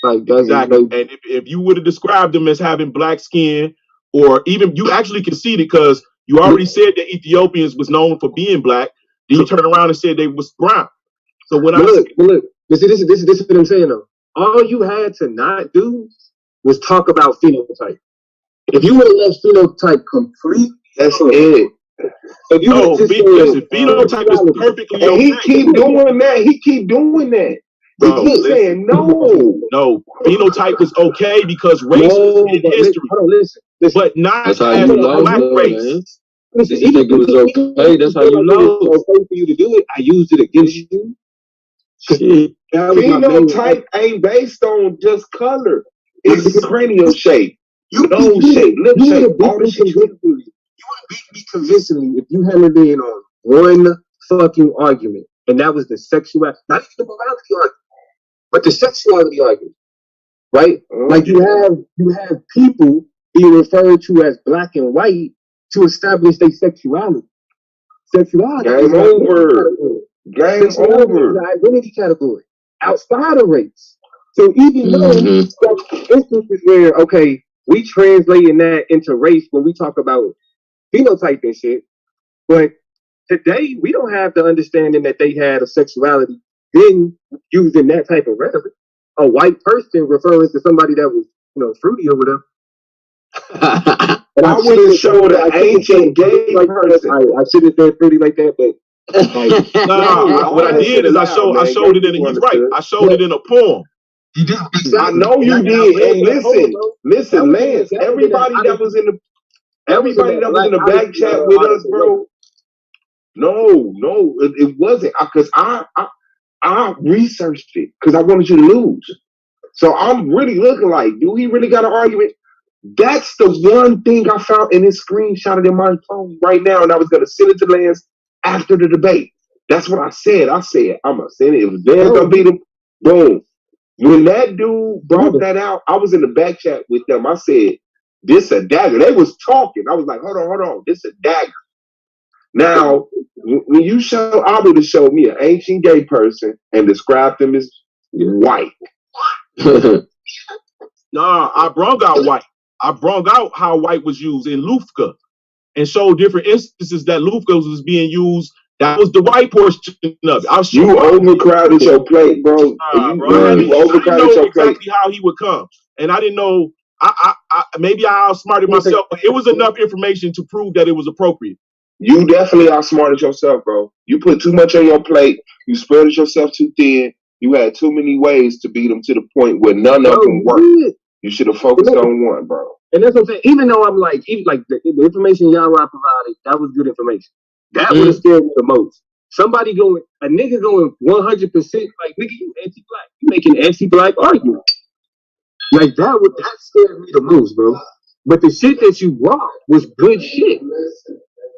[SPEAKER 4] Like that's
[SPEAKER 1] exactly. And if you would have described them as having black skin, or even you actually conceded because you already said that Ethiopians was known for being black, then you turn around and said they was brown. So when
[SPEAKER 4] look, this is what I'm saying though. All you had to not do was talk about phenotype. If you would have left phenotype complete,
[SPEAKER 2] that's it.
[SPEAKER 4] If you
[SPEAKER 1] phenotype is perfectly
[SPEAKER 2] and
[SPEAKER 1] okay.
[SPEAKER 2] he keep doing that.
[SPEAKER 1] Bro,
[SPEAKER 2] he keep saying
[SPEAKER 1] no. Phenotype was okay because race was in history.
[SPEAKER 4] Listen.
[SPEAKER 1] But not
[SPEAKER 11] that's how
[SPEAKER 1] as
[SPEAKER 11] you
[SPEAKER 1] a
[SPEAKER 11] lost,
[SPEAKER 1] black race.
[SPEAKER 11] Man. Listen, you think it was okay? That's how you lost.
[SPEAKER 4] It was okay for you to do it. I used it against you. Shit.
[SPEAKER 2] Phenotype ain't based on just color. It's cranial shape, nose shape, lip shape, all this shit.
[SPEAKER 4] You would beat me convincingly if you hadn't been on one fucking argument, and that was the sexuality, not even the morality argument, but the sexuality argument, right? Like you have people being referred to as black and white to establish their sexuality. Sexuality.
[SPEAKER 2] Game over. Game over.
[SPEAKER 4] Is an identity category outside of race. So even though instances where we translating that into race when we talk about phenotype and shit, but today we don't have the understanding that they had a sexuality then using that type of rhetoric. A white person referring to somebody that was, fruity or whatever. And I would have showed an ancient gay person. I shouldn't say fruity like that, but
[SPEAKER 1] what I did is I showed it in. He's right. I showed it in a poem.
[SPEAKER 4] You did.
[SPEAKER 2] I know you did. And listen, Lance. Everybody that was in the back chat with us, bro. No, it wasn't. Because I researched it because I wanted you to lose. So I'm really looking like, do he really got an argument? That's the one thing I found in his screenshot in my phone right now, and I was gonna send it to Lance after the debate. That's what I said. I'm gonna send it. If Lance gonna beat him, boom. When that dude brought that out, I was in the back chat with them. I said, "This a dagger." They was talking. I was like, "Hold on. This a dagger." Now, when you show Abu to show me an ancient gay person and describe them as white.
[SPEAKER 1] Nah, I brought out white. I brought out how white was used in Lufka and showed different instances that Lufka was being used. That was the white portion of it.
[SPEAKER 2] You overcrowded your plate, bro. You overcrowded your plate.
[SPEAKER 1] Exactly how he would come, and I didn't know. Maybe I outsmarted myself, but it was enough information to prove that it was appropriate.
[SPEAKER 2] You definitely outsmarted yourself, bro. You put too much on your plate. You spread yourself too thin. You had too many ways to beat them to the point where none of them worked. You should have focused on one, bro.
[SPEAKER 4] And that's what I'm saying. Even though I'm like, the information y'all provided, that was good information. That would have scared me the most. A nigga going 100%, like, nigga, you anti-black. You making an anti-black argument. Like that scared me the most, bro. But the shit that you brought was good shit.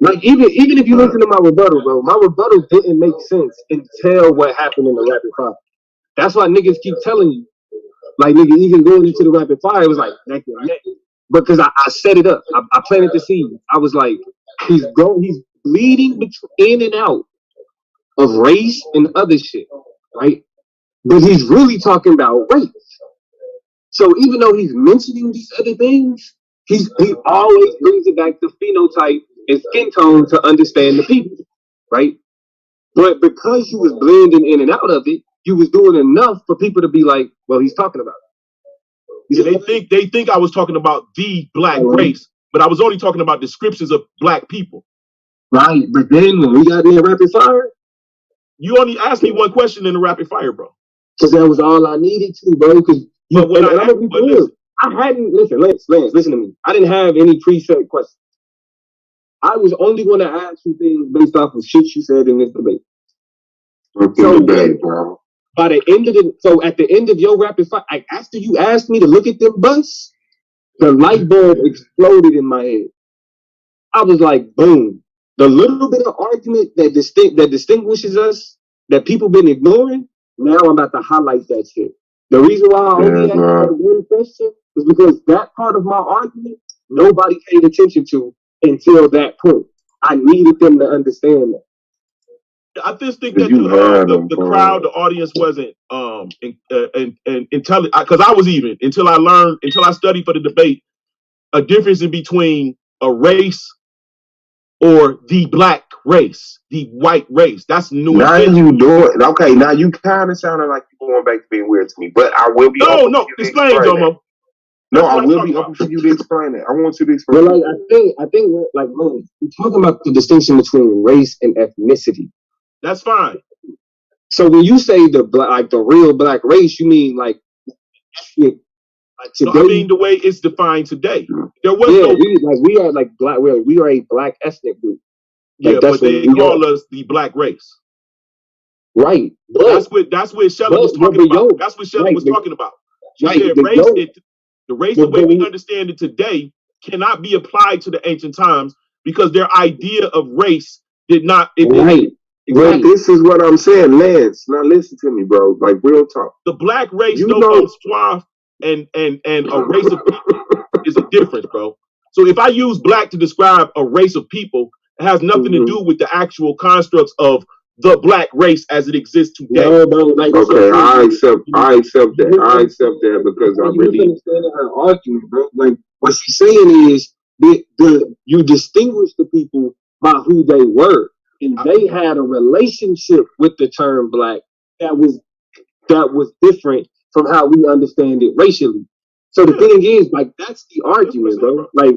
[SPEAKER 4] Like even if you listen to my rebuttal, bro, my rebuttal didn't make sense until what happened in the rapid fire. That's why niggas keep telling you, like nigga, even going into the rapid fire, it was like neck and neck. Because I set it up. I planted the seed. I was like, he's bleeding in and out of race and other shit, right? But he's really talking about race. So even though he's mentioning these other things, he always brings it back to phenotype and skin tone to understand the people, right? But because you was blending in and out of it, you was doing enough for people to be like, well, he's talking about it.
[SPEAKER 1] Yeah, they think I was talking about the black race, but I was only talking about descriptions of black people.
[SPEAKER 4] Right, but then when we got in the rapid fire,
[SPEAKER 1] you only asked me one question in the rapid fire, bro.
[SPEAKER 4] Because that was all I needed to, bro. Because I hadn't Lance, listen to me. I didn't have any preset questions. I was only going to ask you things based off of shit you said in this debate.
[SPEAKER 2] Bro.
[SPEAKER 4] By the end of at the end of your rapid fire, after you asked me to look at them busts, the light bulb exploded in my head. I was like, boom. The little bit of argument that distinguishes us, that people been ignoring, now I'm about to highlight that shit. The reason why I only asked that one question is because that part of my argument, nobody paid attention to until that point. I needed them to understand that.
[SPEAKER 1] I just think that the crowd, the audience wasn't intelligent, because I was even until I studied for the debate, a difference in between a race or the black race, the white race. That's new.
[SPEAKER 2] Now you do it. Okay, now you kind of sounded like you're going back to being weird to me, but I will be.
[SPEAKER 1] No, explain, Domo.
[SPEAKER 2] No, I will be open for you to explain it. I want you to explain.
[SPEAKER 4] But I think, like, man, we're talking about the distinction between race and ethnicity.
[SPEAKER 1] That's fine.
[SPEAKER 4] So when you say the real black race, you mean like ethnic?
[SPEAKER 1] Today, no, I mean the way it's defined today. There was
[SPEAKER 4] we are like black. We are a black ethnic group.
[SPEAKER 1] Like, but they call us the black race.
[SPEAKER 4] Right.
[SPEAKER 1] That's what Shelley was talking about. That's what Shelley was talking about. She said the race, the way we understand it today, cannot be applied to the ancient times because their idea of race did not.
[SPEAKER 2] Well, this is what I'm saying, Lance. Now listen to me, bro. Like real talk.
[SPEAKER 1] The black race, suave and a race of people is a difference, bro. So if I use black to describe a race of people, it has nothing to do with the actual constructs of the black race as it exists today.
[SPEAKER 2] No, bro, okay, I accept that. I accept that because I really
[SPEAKER 4] understand her argument, bro. Like what she's saying is you distinguish the people by who they were, and they had a relationship with the term black that was different from how we understand it racially. So the thing is, like, that's the argument, bro. Like,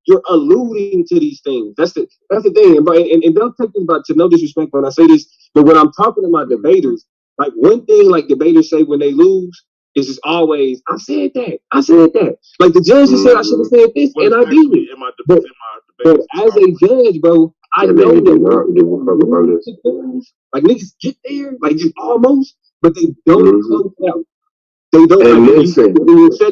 [SPEAKER 4] you're alluding to these things. That's the thing, and don't take this to no disrespect when I say this, but when I'm talking to my debaters, like one thing like debaters say when they lose is just always, I said that. Like the judge just said I should have said this, and I did. But as a judge, bro, I know that like niggas get there, like just almost, but they don't close out. They don't.
[SPEAKER 2] And listen,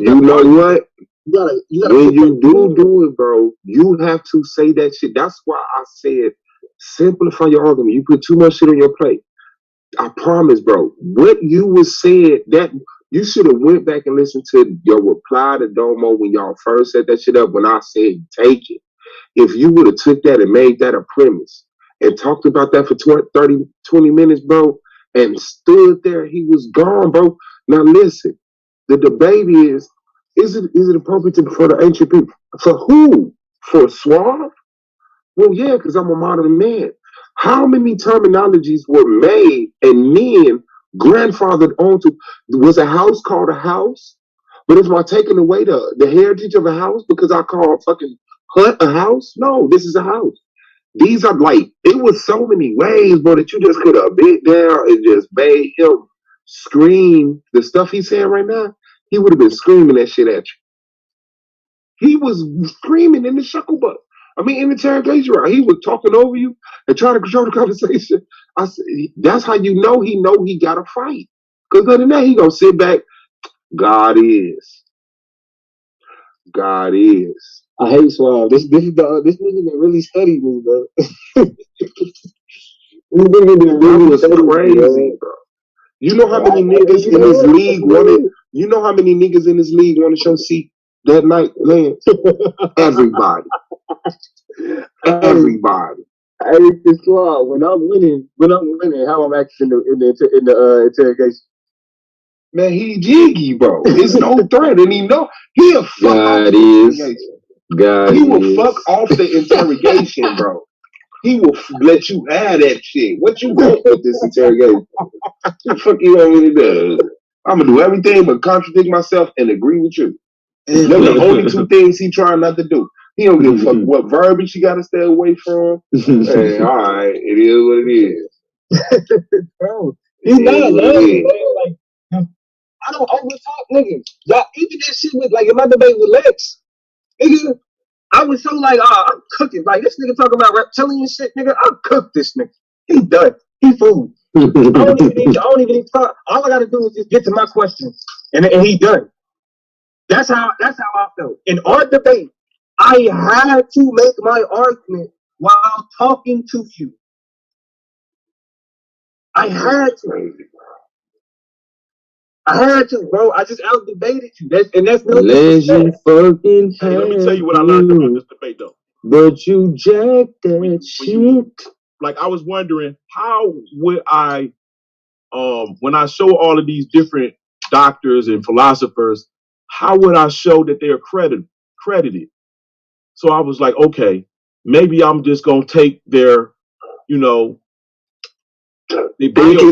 [SPEAKER 2] you know what? You gotta when you do it, bro, you have to say that shit. That's why I said simplify your argument. You put too much shit on your plate. I promise, bro. What you was said, that you should have went back and listened to your reply to Domo when y'all first set that shit up. When I said take it, if you would have took that and made that a premise and talked about that for 20 minutes, bro, and stood there, he was gone, bro. Now listen, the debate is it appropriate for the ancient people? For who? For Suave? Well, yeah, because I'm a modern man. How many terminologies were made and men grandfathered onto? Was a house called a house? But am I taking away the heritage of a house because I call a fucking hut a house? No, this is a house. These are like, it was so many ways, bro, that you just could have been there and just made him scream the stuff he's saying right now. He would have been screaming that shit at you. He was screaming in the shuckle bus. I mean, in the interrogation room, he was talking over you and trying to control the conversation. I said, that's how you know he got a fight. Because other than that, he gonna sit back. God is. God is.
[SPEAKER 4] I hate Suave. This nigga that really studied me, bro. This nigga that really
[SPEAKER 2] was
[SPEAKER 4] studied
[SPEAKER 2] crazy,
[SPEAKER 4] me,
[SPEAKER 2] bro. You know how many niggas in this league wanted? You know how many niggas in this league wanted your seat that night, Lance? Everybody. Everybody.
[SPEAKER 4] Hey, it's Suave. When I'm winning, how I'm acting in the interrogation.
[SPEAKER 2] Man, he jiggy, bro. It's no threat, and he know he'll fuck
[SPEAKER 4] God
[SPEAKER 2] off the interrogation.
[SPEAKER 4] God
[SPEAKER 2] He will
[SPEAKER 4] is.
[SPEAKER 2] fuck off the interrogation, bro. He will let you have that shit. What you want with this interrogation? What the fuck you want me to do? I'm gonna do everything but contradict myself and agree with you. Them the only two things he trying not to do. He don't give a fuck what verbiage you gotta stay away from. Hey, all right, it is what it is.
[SPEAKER 4] Bro, he's not lying, man. Like, I don't overtalk niggas. Y'all, even that shit with, like, in my debate with Lex, nigga, I was so like, I'm cooking. Like, this nigga talking about reptilian shit, nigga, I'll cook this nigga. He done. He fooled. I don't even need to talk. All I gotta do is just get to my questions. And he done. That's how I felt. In our debate, I had to make my argument while talking to you. I had to, bro. I just out debated you. That's no legend fucking.
[SPEAKER 1] Hey, let me tell you what I learned about this debate, though.
[SPEAKER 4] But you jacked that shit.
[SPEAKER 1] Like, I was wondering, how would I, when I show all of these different doctors and philosophers, how would I show that they're credited? So I was like, okay, maybe I'm just gonna take their,
[SPEAKER 2] thinking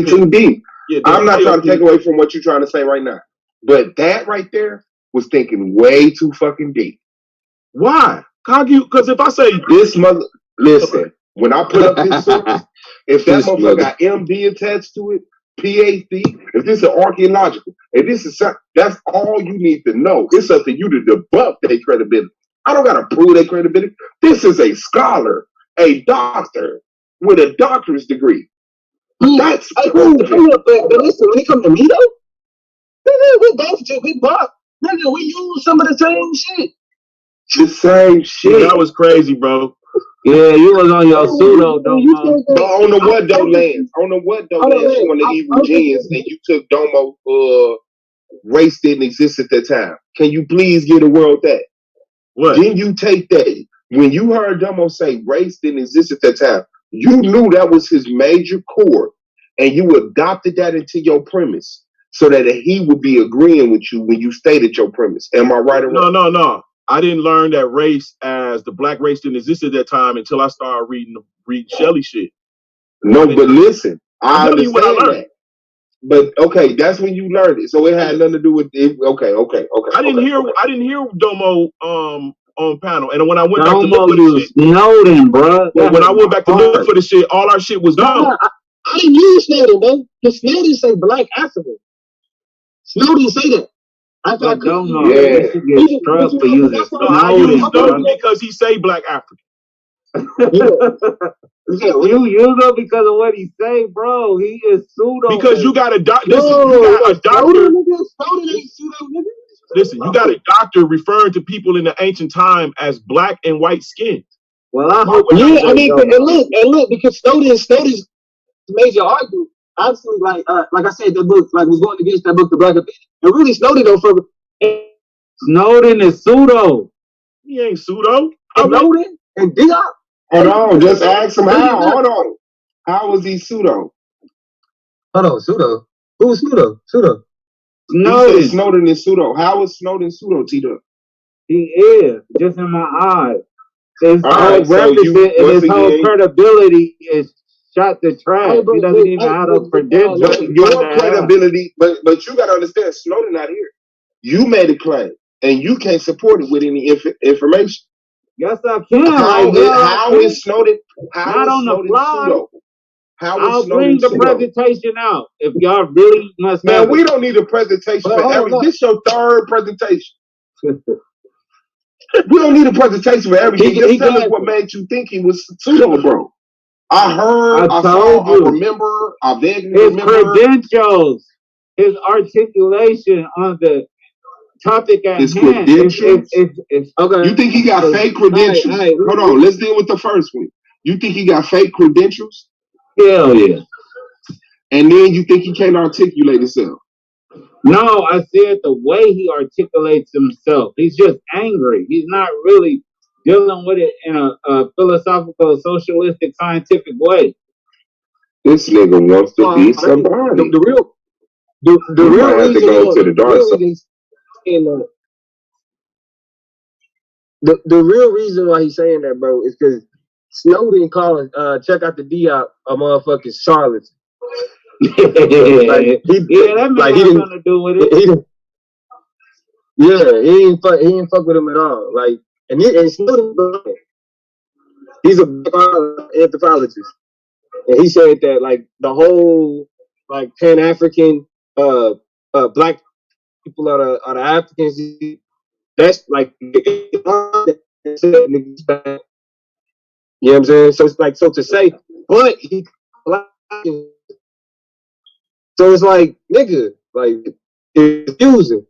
[SPEAKER 2] too deep. Yeah, I'm not trying to take away from what you're trying to say right now, but that right there was thinking way too fucking deep.
[SPEAKER 1] Why? Because if I say
[SPEAKER 2] this mother, listen, when I put up this source, if that motherfucker got MD attached to it, PhD, if this is archaeological, if this is that's all you need to know. It's up to you to debunk their credibility. I don't gotta prove their credibility. This is a scholar, a doctor with a doctorate degree. That's proven.
[SPEAKER 4] But listen, when it comes to me though, we use some of the same shit.
[SPEAKER 2] The same shit.
[SPEAKER 1] That was crazy, bro.
[SPEAKER 11] Yeah, you was on your pseudo, Domo.
[SPEAKER 2] But on the what though, Lance? On the what though, Lance? You on the evil genius, and you took Domo. Race didn't exist at that time. Can you please give the world that?
[SPEAKER 1] What?
[SPEAKER 2] Didn't you take that when you heard Domo say race didn't exist at that time? You knew that was his major core, and you adopted that into your premise, so that he would be agreeing with you when you stated your premise. Am I right or wrong?
[SPEAKER 1] No. I didn't learn that race as the black race didn't exist at that time until I started reading Shelley shit.
[SPEAKER 2] No, but listen, I
[SPEAKER 1] understand what I learned.
[SPEAKER 2] That. But okay, that's when you learned it. So it had nothing to do with it. Okay.
[SPEAKER 1] I didn't hear Domo on panel, and when I went back to
[SPEAKER 11] Domo
[SPEAKER 1] look for the shit,
[SPEAKER 11] Snowden, bro.
[SPEAKER 1] When I went back to look for the shit, all our shit was gone.
[SPEAKER 4] I didn't use Snowden, bro. The Snowden say black African. Snowden say that. I thought
[SPEAKER 11] Domo, you should get struck for using Snowden
[SPEAKER 1] because he say black African.
[SPEAKER 11] You use him because of what he say, bro. He is pseudo.
[SPEAKER 1] Because you got a doctor. Listen, you got a doctor.
[SPEAKER 4] Snowden ain't pseudo, nigga.
[SPEAKER 1] Listen, you got a doctor referring to people in the ancient time as black and white skin.
[SPEAKER 11] Well, I hope.
[SPEAKER 4] Yeah, I mean, and look, because Snowden's major argument. Obviously, like I said, that book, like, was going against that book, The Black Opinion. And really, Snowden don't fuck.
[SPEAKER 11] Snowden is pseudo.
[SPEAKER 1] He ain't pseudo.
[SPEAKER 4] Snowden and Diop.
[SPEAKER 2] Hold on, just ask him how. Hold on. How was he pseudo?
[SPEAKER 4] Hold on, pseudo. Who's pseudo?
[SPEAKER 2] Snowden is pseudo. How is Snowden pseudo, T-Duck?
[SPEAKER 11] He is, just in my eyes. His
[SPEAKER 2] whole
[SPEAKER 11] his whole credibility is shot to trash. He doesn't even have a credentials.
[SPEAKER 2] Your credibility, but you got to understand, Snowden not here. You made a claim, and you can't support it with any information.
[SPEAKER 11] Yes, I can.
[SPEAKER 2] How is Snowden?
[SPEAKER 11] Not on the fly.
[SPEAKER 2] Pseudo?
[SPEAKER 11] I'll bring the presentation out if y'all really must.
[SPEAKER 2] Man, we don't need a presentation for every. This is your third presentation. We don't need a presentation for everything. Just tell us what made you think he was pseudo, bro. I heard, I saw, I remember, I vaguely remember.
[SPEAKER 11] His credentials.
[SPEAKER 13] his articulation on the topic at
[SPEAKER 2] His
[SPEAKER 13] hand
[SPEAKER 2] credentials.
[SPEAKER 13] is okay.
[SPEAKER 2] You think he got fake credentials? Hold on, let's deal with the first one. You think he got fake credentials?
[SPEAKER 13] Hell yeah.
[SPEAKER 2] And then you think he can't articulate himself?
[SPEAKER 13] No, I said the way he articulates himself. He's just angry. He's not really dealing with it in a philosophical, socialistic, scientific way.
[SPEAKER 2] This nigga wants to be somebody.
[SPEAKER 4] The real reason to go to the dark side. The real reason why he's saying that, bro, is because Snowden calling check out the Diop a motherfucking charlatan. Like,
[SPEAKER 13] that may have something to do with it.
[SPEAKER 4] He ain't fuck with him at all. Like, and Snowden, he's a anthropologist, and he said that like the whole like Pan-African black people are the Africans. That's like, you know what I'm saying? So it's like, so to say, but he black. So it's like, nigga, like it's confusing.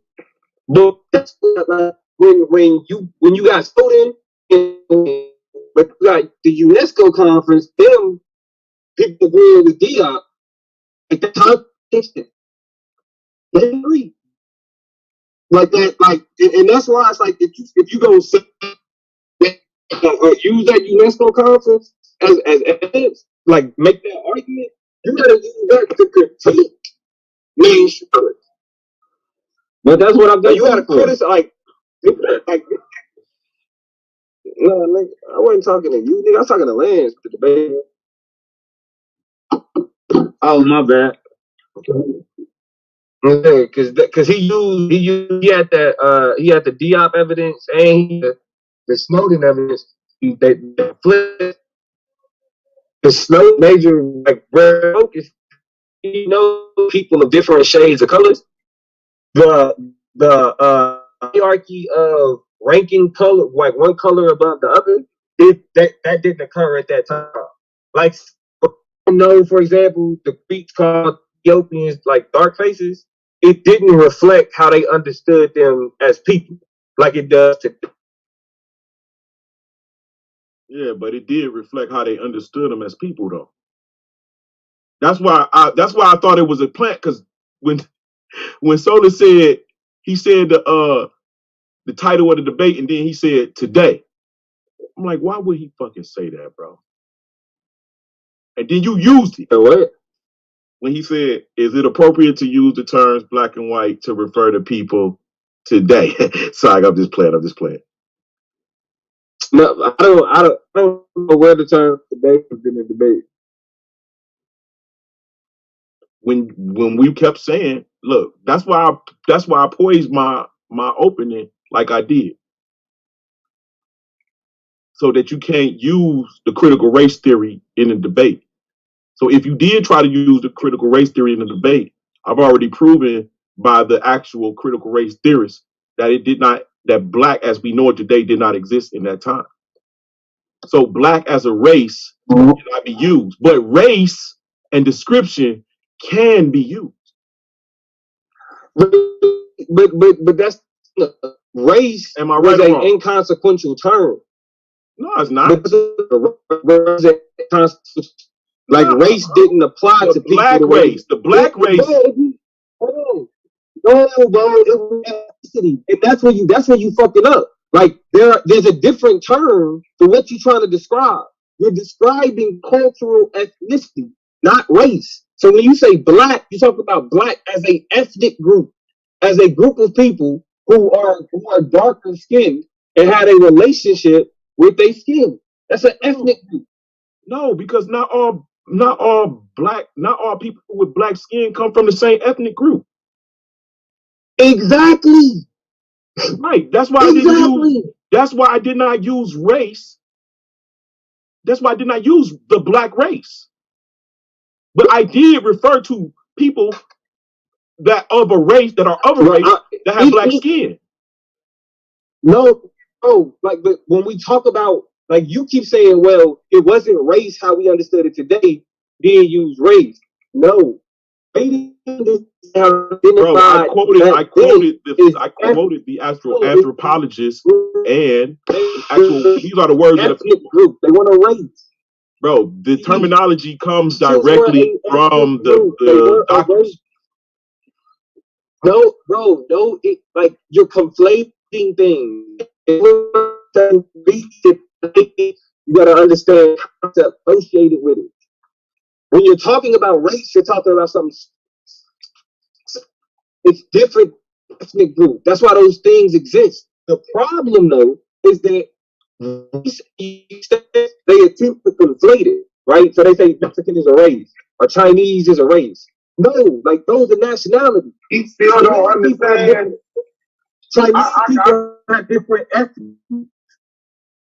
[SPEAKER 4] But that's like, when you got Snowden, but you got the UNESCO conference, them people agreeing with Diop, like the contradiction. They agree. Like that, like, and that's why it's like if you go say use that UNESCO conference as evidence, like make that argument, you gotta use that to critique mainstream. But that's what I'm doing. You gotta criticize, like no, nigga, I wasn't talking to you, nigga. I was talking to Lance, the debate.
[SPEAKER 13] Oh, my bad.
[SPEAKER 4] Because he had the Diop evidence and the Snowden evidence. They flipped the Snowden major like focus. You know, people of different shades of colors. The hierarchy of ranking color, like one color above the other, that didn't occur at that time. Like, for example, the Greeks called Ethiopians like dark faces. It didn't reflect how they understood them as people, like it does today.
[SPEAKER 7] Yeah, but it did reflect how they understood them as people, though. That's why I thought it was a plant, because when Sola said, he said the title of the debate, and then he said today. I'm like, why would he fucking say that, bro? And then you used it.
[SPEAKER 4] What?
[SPEAKER 7] When he said, is it appropriate to use the terms black and white to refer to people today? Sorry, I'm just playing.
[SPEAKER 4] No, I don't know where the term today has been in debate.
[SPEAKER 7] When we kept saying, look, that's why I poised my opening like I did. So that you can't use the critical race theory in a debate. So if you did try to use the critical race theory in a debate, I've already proven by the actual critical race theorists that that black as we know it today did not exist in that time. So black as a race cannot be used, but race and description can be used.
[SPEAKER 4] But that's race.
[SPEAKER 7] Am I right
[SPEAKER 4] was
[SPEAKER 7] or
[SPEAKER 4] an
[SPEAKER 7] wrong?
[SPEAKER 4] inconsequential term.
[SPEAKER 7] No, it's not.
[SPEAKER 4] Like race didn't apply to people.
[SPEAKER 7] Black race. The black race.
[SPEAKER 4] No, bro, it was ethnicity, and that's where you fucking up. Like there's a different term for what you're trying to describe. You're describing cultural ethnicity, not race. So when you say black, you talk about black as a ethnic group, as a group of people who are darker skinned and had a relationship with their skin. That's an ethnic group.
[SPEAKER 7] No, because not all people with black skin come from the same ethnic group.
[SPEAKER 4] Exactly.
[SPEAKER 7] Right. That's why I did not use race. That's why I did not use the black race. But I did refer to people that are of a race that have black skin.
[SPEAKER 4] No, like, but when we talk about, like, you keep saying, well, it wasn't race how we understood it today, being used race. No,
[SPEAKER 7] Bro, I quoted the anthropologist and actual. These are the words of the people.
[SPEAKER 4] Group. They want to race.
[SPEAKER 7] Bro, the terminology comes directly from the doctors.
[SPEAKER 4] No, bro, no, like you're conflating things. You gotta understand concept associated with it. When you're talking about race, you're talking about something. It's different ethnic group. That's why those things exist. The problem, though, is that they attempt to conflate it, right? So they say Mexican is a race, or Chinese is a race. No, like those are nationalities.
[SPEAKER 2] He still don't understand.
[SPEAKER 4] Chinese people have different ethnic,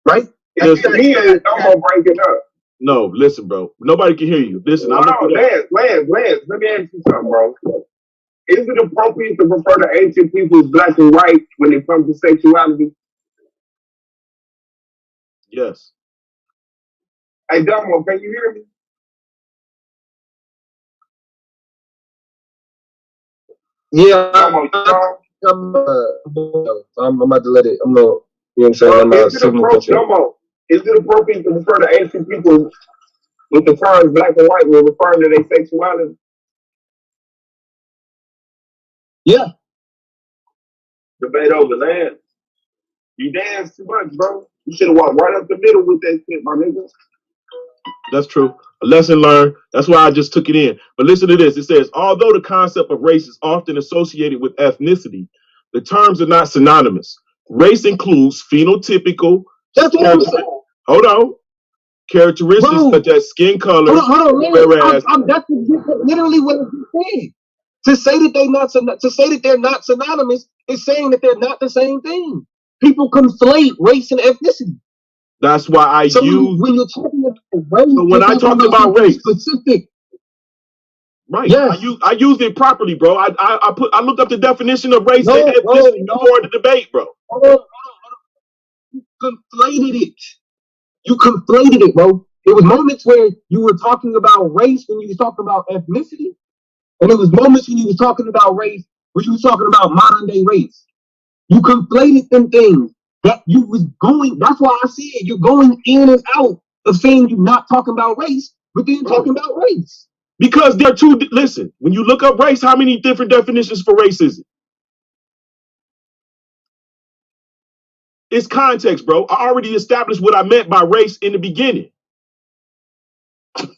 [SPEAKER 4] right?
[SPEAKER 2] Me and Domo breaking up.
[SPEAKER 7] No, listen, bro. Nobody can hear you. Listen,
[SPEAKER 2] Lance, let me ask you something, bro. Is it appropriate to refer to ancient people as black and white when it comes to sexuality?
[SPEAKER 7] Yes.
[SPEAKER 2] Hey, Domo, can you hear me?
[SPEAKER 4] Yeah,
[SPEAKER 2] Domo,
[SPEAKER 4] I'm about to let it. I'm not. You know what I'm saying?
[SPEAKER 2] Is it appropriate to refer to ancient people with the terms black and white when referring to their sexuality?
[SPEAKER 4] Yeah.
[SPEAKER 2] Debate over land. You dance too much, bro. You should have walked right up the middle with that shit, my nigga.
[SPEAKER 7] That's true. A lesson learned. That's why I just took it in. But listen to this. It says, although the concept of race is often associated with ethnicity, the terms are not synonymous. Race includes phenotypical.
[SPEAKER 4] That's what I'm saying.
[SPEAKER 7] Hold on. Characteristics such as skin color.
[SPEAKER 4] Hold on, whereas that's literally what I'm saying. To say that they're not synonymous is saying that they're not the same thing. People conflate race and ethnicity.
[SPEAKER 7] That's why I use
[SPEAKER 4] when you're talking about race.
[SPEAKER 7] So when I talk about race,
[SPEAKER 4] specific.
[SPEAKER 7] Right. Yes. I used it properly, bro. I looked up the definition of race and ethnicity before the debate, bro.
[SPEAKER 4] You conflated it. You conflated it, bro. There was moments where you were talking about race when you were talking about ethnicity. And there was moments when you were talking about race when you were talking about modern day race. You conflated them things. That you was going, that's why I said you're going in and out of saying you're not talking about race, but then talking about race.
[SPEAKER 7] Because there are two, listen, when you look up race, how many different definitions for race is it? It's context, bro. I already established what I meant by race in the beginning.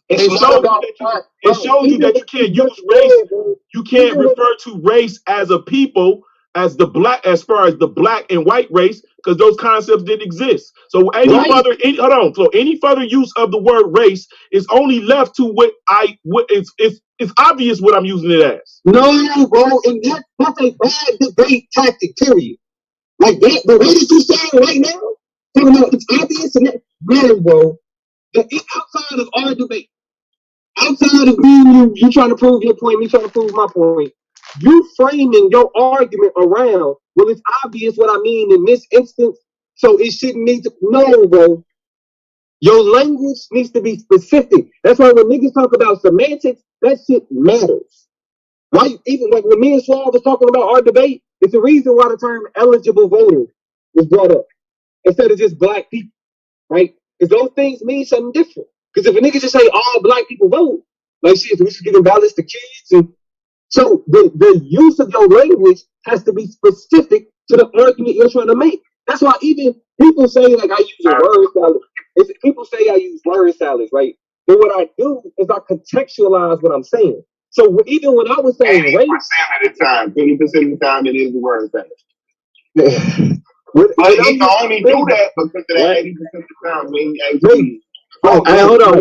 [SPEAKER 7] It shows you that you can't use race. You can't refer to race as a people, as far as the black and white race, because those concepts didn't exist. So any further use of the word race is only left to it's obvious what I'm using it as.
[SPEAKER 4] No, bro, and that's a bad debate tactic, period. Like that, the way that you saying right now, talking about it's obvious and that, man, bro, outside of our debate, outside of me, you trying to prove your point, me trying to prove my point, you framing your argument around, well, it's obvious what I mean in this instance, so it shouldn't need to. No, bro. Your language needs to be specific. That's why when niggas talk about semantics, that shit matters. Why? Even like when me and Suave was talking about our debate, it's the reason why the term eligible voter was brought up instead of just black people, right? Because those things mean something different. Because if a nigga just say all black people vote, like shit, we should give ballots to kids. And so the use of your language has to be specific to the argument you're trying to make. That's why even people say like I use a word salad. People say I use word salads, right? But what I do is I contextualize what I'm saying. So even when I was saying
[SPEAKER 2] 80% of the time, 20% of the time, it is the word salad. But he can only do that because of that 80% of the time when he actually.
[SPEAKER 13] Hold on.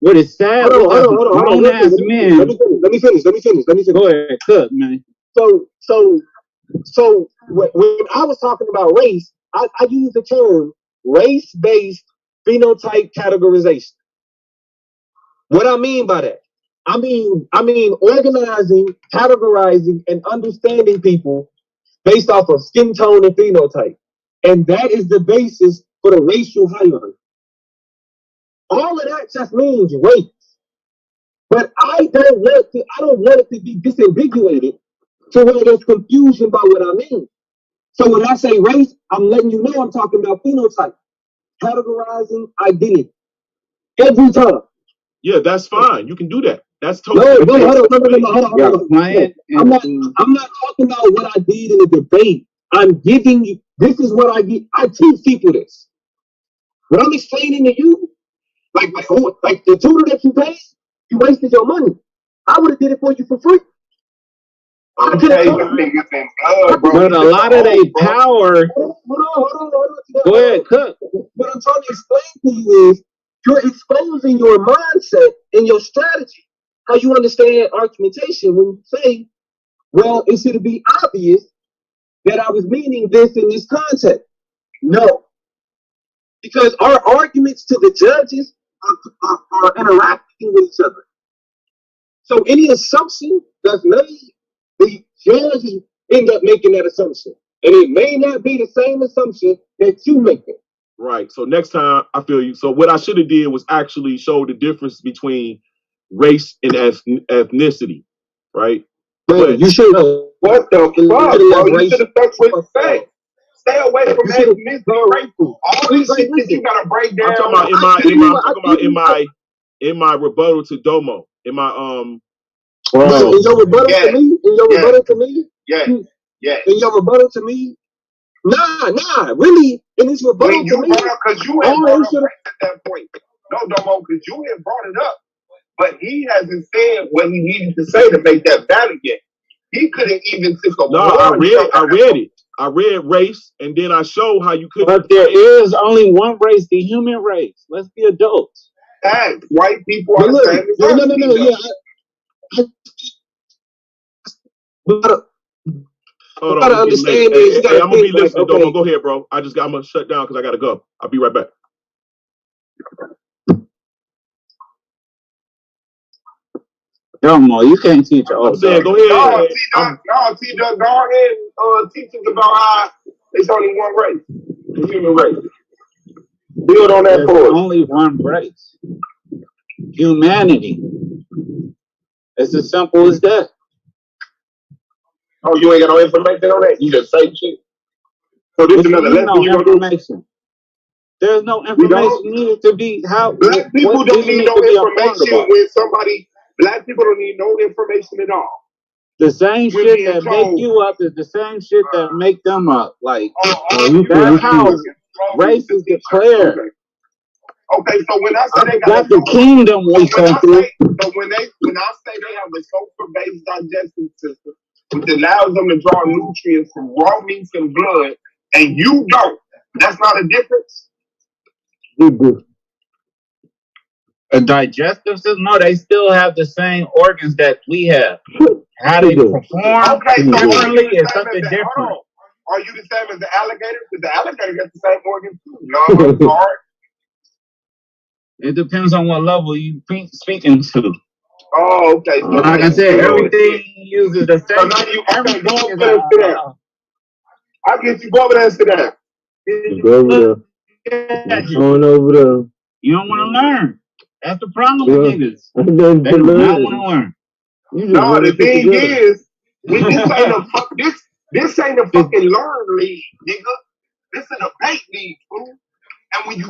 [SPEAKER 13] What is sad?
[SPEAKER 4] Hold on. Let me finish.
[SPEAKER 13] Go ahead, cook, man.
[SPEAKER 4] So when I was talking about race, I use the term race-based phenotype categorization. What I mean by that, I mean organizing, categorizing, and understanding people based off of skin tone and phenotype, and that is the basis for the racial hierarchy. All of that just means race. But I don't want it to be disambiguated to where there's confusion about what I mean. So when I say race, I'm letting you know I'm talking about phenotype, categorizing identity every time.
[SPEAKER 1] Yeah, that's fine. You can do that. That's
[SPEAKER 4] No,
[SPEAKER 1] totally
[SPEAKER 4] hold
[SPEAKER 1] okay.
[SPEAKER 4] on. I'm not talking about what I did in the debate. I'm giving you, this is what I get. I teach people this. What I'm explaining to you, like the tutor that you paid, you wasted your money. I would have did it for you for free.
[SPEAKER 2] Okay, the niggas in blood, bro.
[SPEAKER 13] But a lot of their power.
[SPEAKER 4] Hold on.
[SPEAKER 13] Go ahead, cook.
[SPEAKER 4] What I'm trying to explain to you is you're exposing your mindset and your strategy, how you understand argumentation when you say, well, it should be obvious that I was meaning this in this context. No, because our arguments to the judges are interacting with each other. So any assumption that's made, the judges end up making that assumption. And it may not be the same assumption that you make it.
[SPEAKER 1] Right. So next time, I feel you. So what I should have did was actually show the difference between race and ethnicity, right?
[SPEAKER 4] But you should know
[SPEAKER 2] what the fuck, bro? You should have stuck with the fact. Stay away from ethnicity, race. All this shit that you gotta break down.
[SPEAKER 1] I'm talking about in my rebuttal to Domo. In my
[SPEAKER 4] in your rebuttal to me? In your rebuttal to me?
[SPEAKER 2] Yeah.
[SPEAKER 4] In your rebuttal to me? Nah. Really, in this rebuttal to me?
[SPEAKER 2] Because you had brought up race at that point. No, Domo, because you had brought it up. But he hasn't said what he needed to say to make that valid yet. He couldn't even take a
[SPEAKER 1] I read it. I read race, and then I show how you could.
[SPEAKER 13] But there is only one race, the human race. Let's be adults.
[SPEAKER 2] White people are the same as us.
[SPEAKER 4] No.
[SPEAKER 1] Hold on.
[SPEAKER 4] Gotta understand this.
[SPEAKER 1] Hey, I'm gonna be listening. Okay. Don't go ahead, bro. I'm gonna shut down because I gotta go. I'll be right back.
[SPEAKER 13] Domo, you can't teach all.
[SPEAKER 1] I'm saying, go ahead.
[SPEAKER 2] T-Duck, go ahead and teach us about how it's only one race, the human race. Build on that for us.
[SPEAKER 13] Only one race. Humanity. It's as simple as that.
[SPEAKER 2] Oh, you ain't got no information on that? You just say shit. So this is another lesson you gonna do?
[SPEAKER 13] There's no information needed to be how.
[SPEAKER 2] Black people don't need no information when somebody. Black people don't need no information at all.
[SPEAKER 13] The same shit that make you up is the same shit that make them up. Like that's how race is declared.
[SPEAKER 2] Okay, so when I say they got
[SPEAKER 13] the kingdom we come through.
[SPEAKER 2] So when I say they have a sulfur-based digestive system, which allows them to draw nutrients from raw meats and blood, and you don't, that's not a difference.
[SPEAKER 13] A digestive system? No, they still have the same organs that we have. How they perform differently is something different.
[SPEAKER 2] Are you the same as the alligator? Because the alligator gets the same organs too. Lungs, heart.
[SPEAKER 13] It depends on what level you speaking to.
[SPEAKER 2] Oh, okay. So
[SPEAKER 13] like I said, everything uses the same.
[SPEAKER 2] So now you go over there and sit down. I get you go over there and sit down.
[SPEAKER 9] Go over there. Going over there.
[SPEAKER 13] You don't want to learn. That's the problem with niggas. They do not want to learn.
[SPEAKER 2] No, the thing is, this ain't a fucking learn league, nigga. This is a debate league, fool. And when you say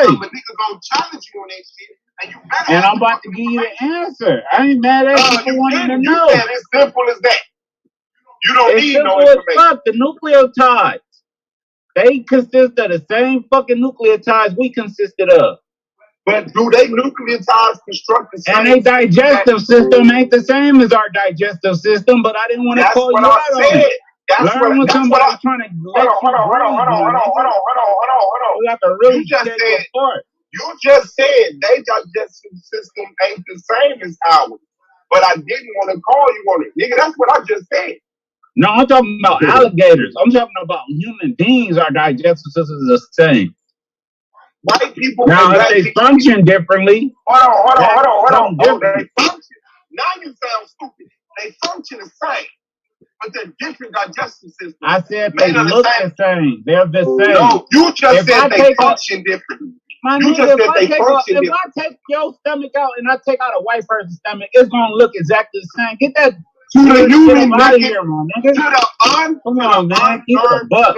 [SPEAKER 2] something, niggas gonna challenge you on that shit, and you better.
[SPEAKER 13] And I'm about to give you the answer. I ain't mad at you for wanting to know.
[SPEAKER 2] You said it's simple as that. You don't need no information.
[SPEAKER 13] Fuck the nucleotides. They consist of the same fucking nucleotides we consisted of.
[SPEAKER 2] But do they nucleotides construct the same?
[SPEAKER 13] And their digestive system ain't the same as our digestive system, but I didn't want to call you out on it. Learn when somebody's trying to let you
[SPEAKER 2] hold on. You just said their digestive system ain't the same as ours. But I didn't want to call you on it. Nigga, that's what I just said.
[SPEAKER 13] No, I'm talking about alligators. I'm talking about human beings. Our digestive system is the same.
[SPEAKER 2] White people
[SPEAKER 13] now, if they function differently.
[SPEAKER 2] Hold on. Oh, they function. Now you sound stupid. They function the same, but they're different digestive systems.
[SPEAKER 13] I said they look the same. They're the same.
[SPEAKER 2] No, you just said they function differently.
[SPEAKER 13] My
[SPEAKER 6] You
[SPEAKER 13] nigga,
[SPEAKER 6] just said they function
[SPEAKER 13] if I take your stomach out and I take out a white person's stomach, it's gonna look exactly the same. Get that
[SPEAKER 6] to the
[SPEAKER 13] shit
[SPEAKER 6] human,
[SPEAKER 13] out of
[SPEAKER 6] nigga,
[SPEAKER 13] here, man, nigga. Come on, man. Keep it a buck.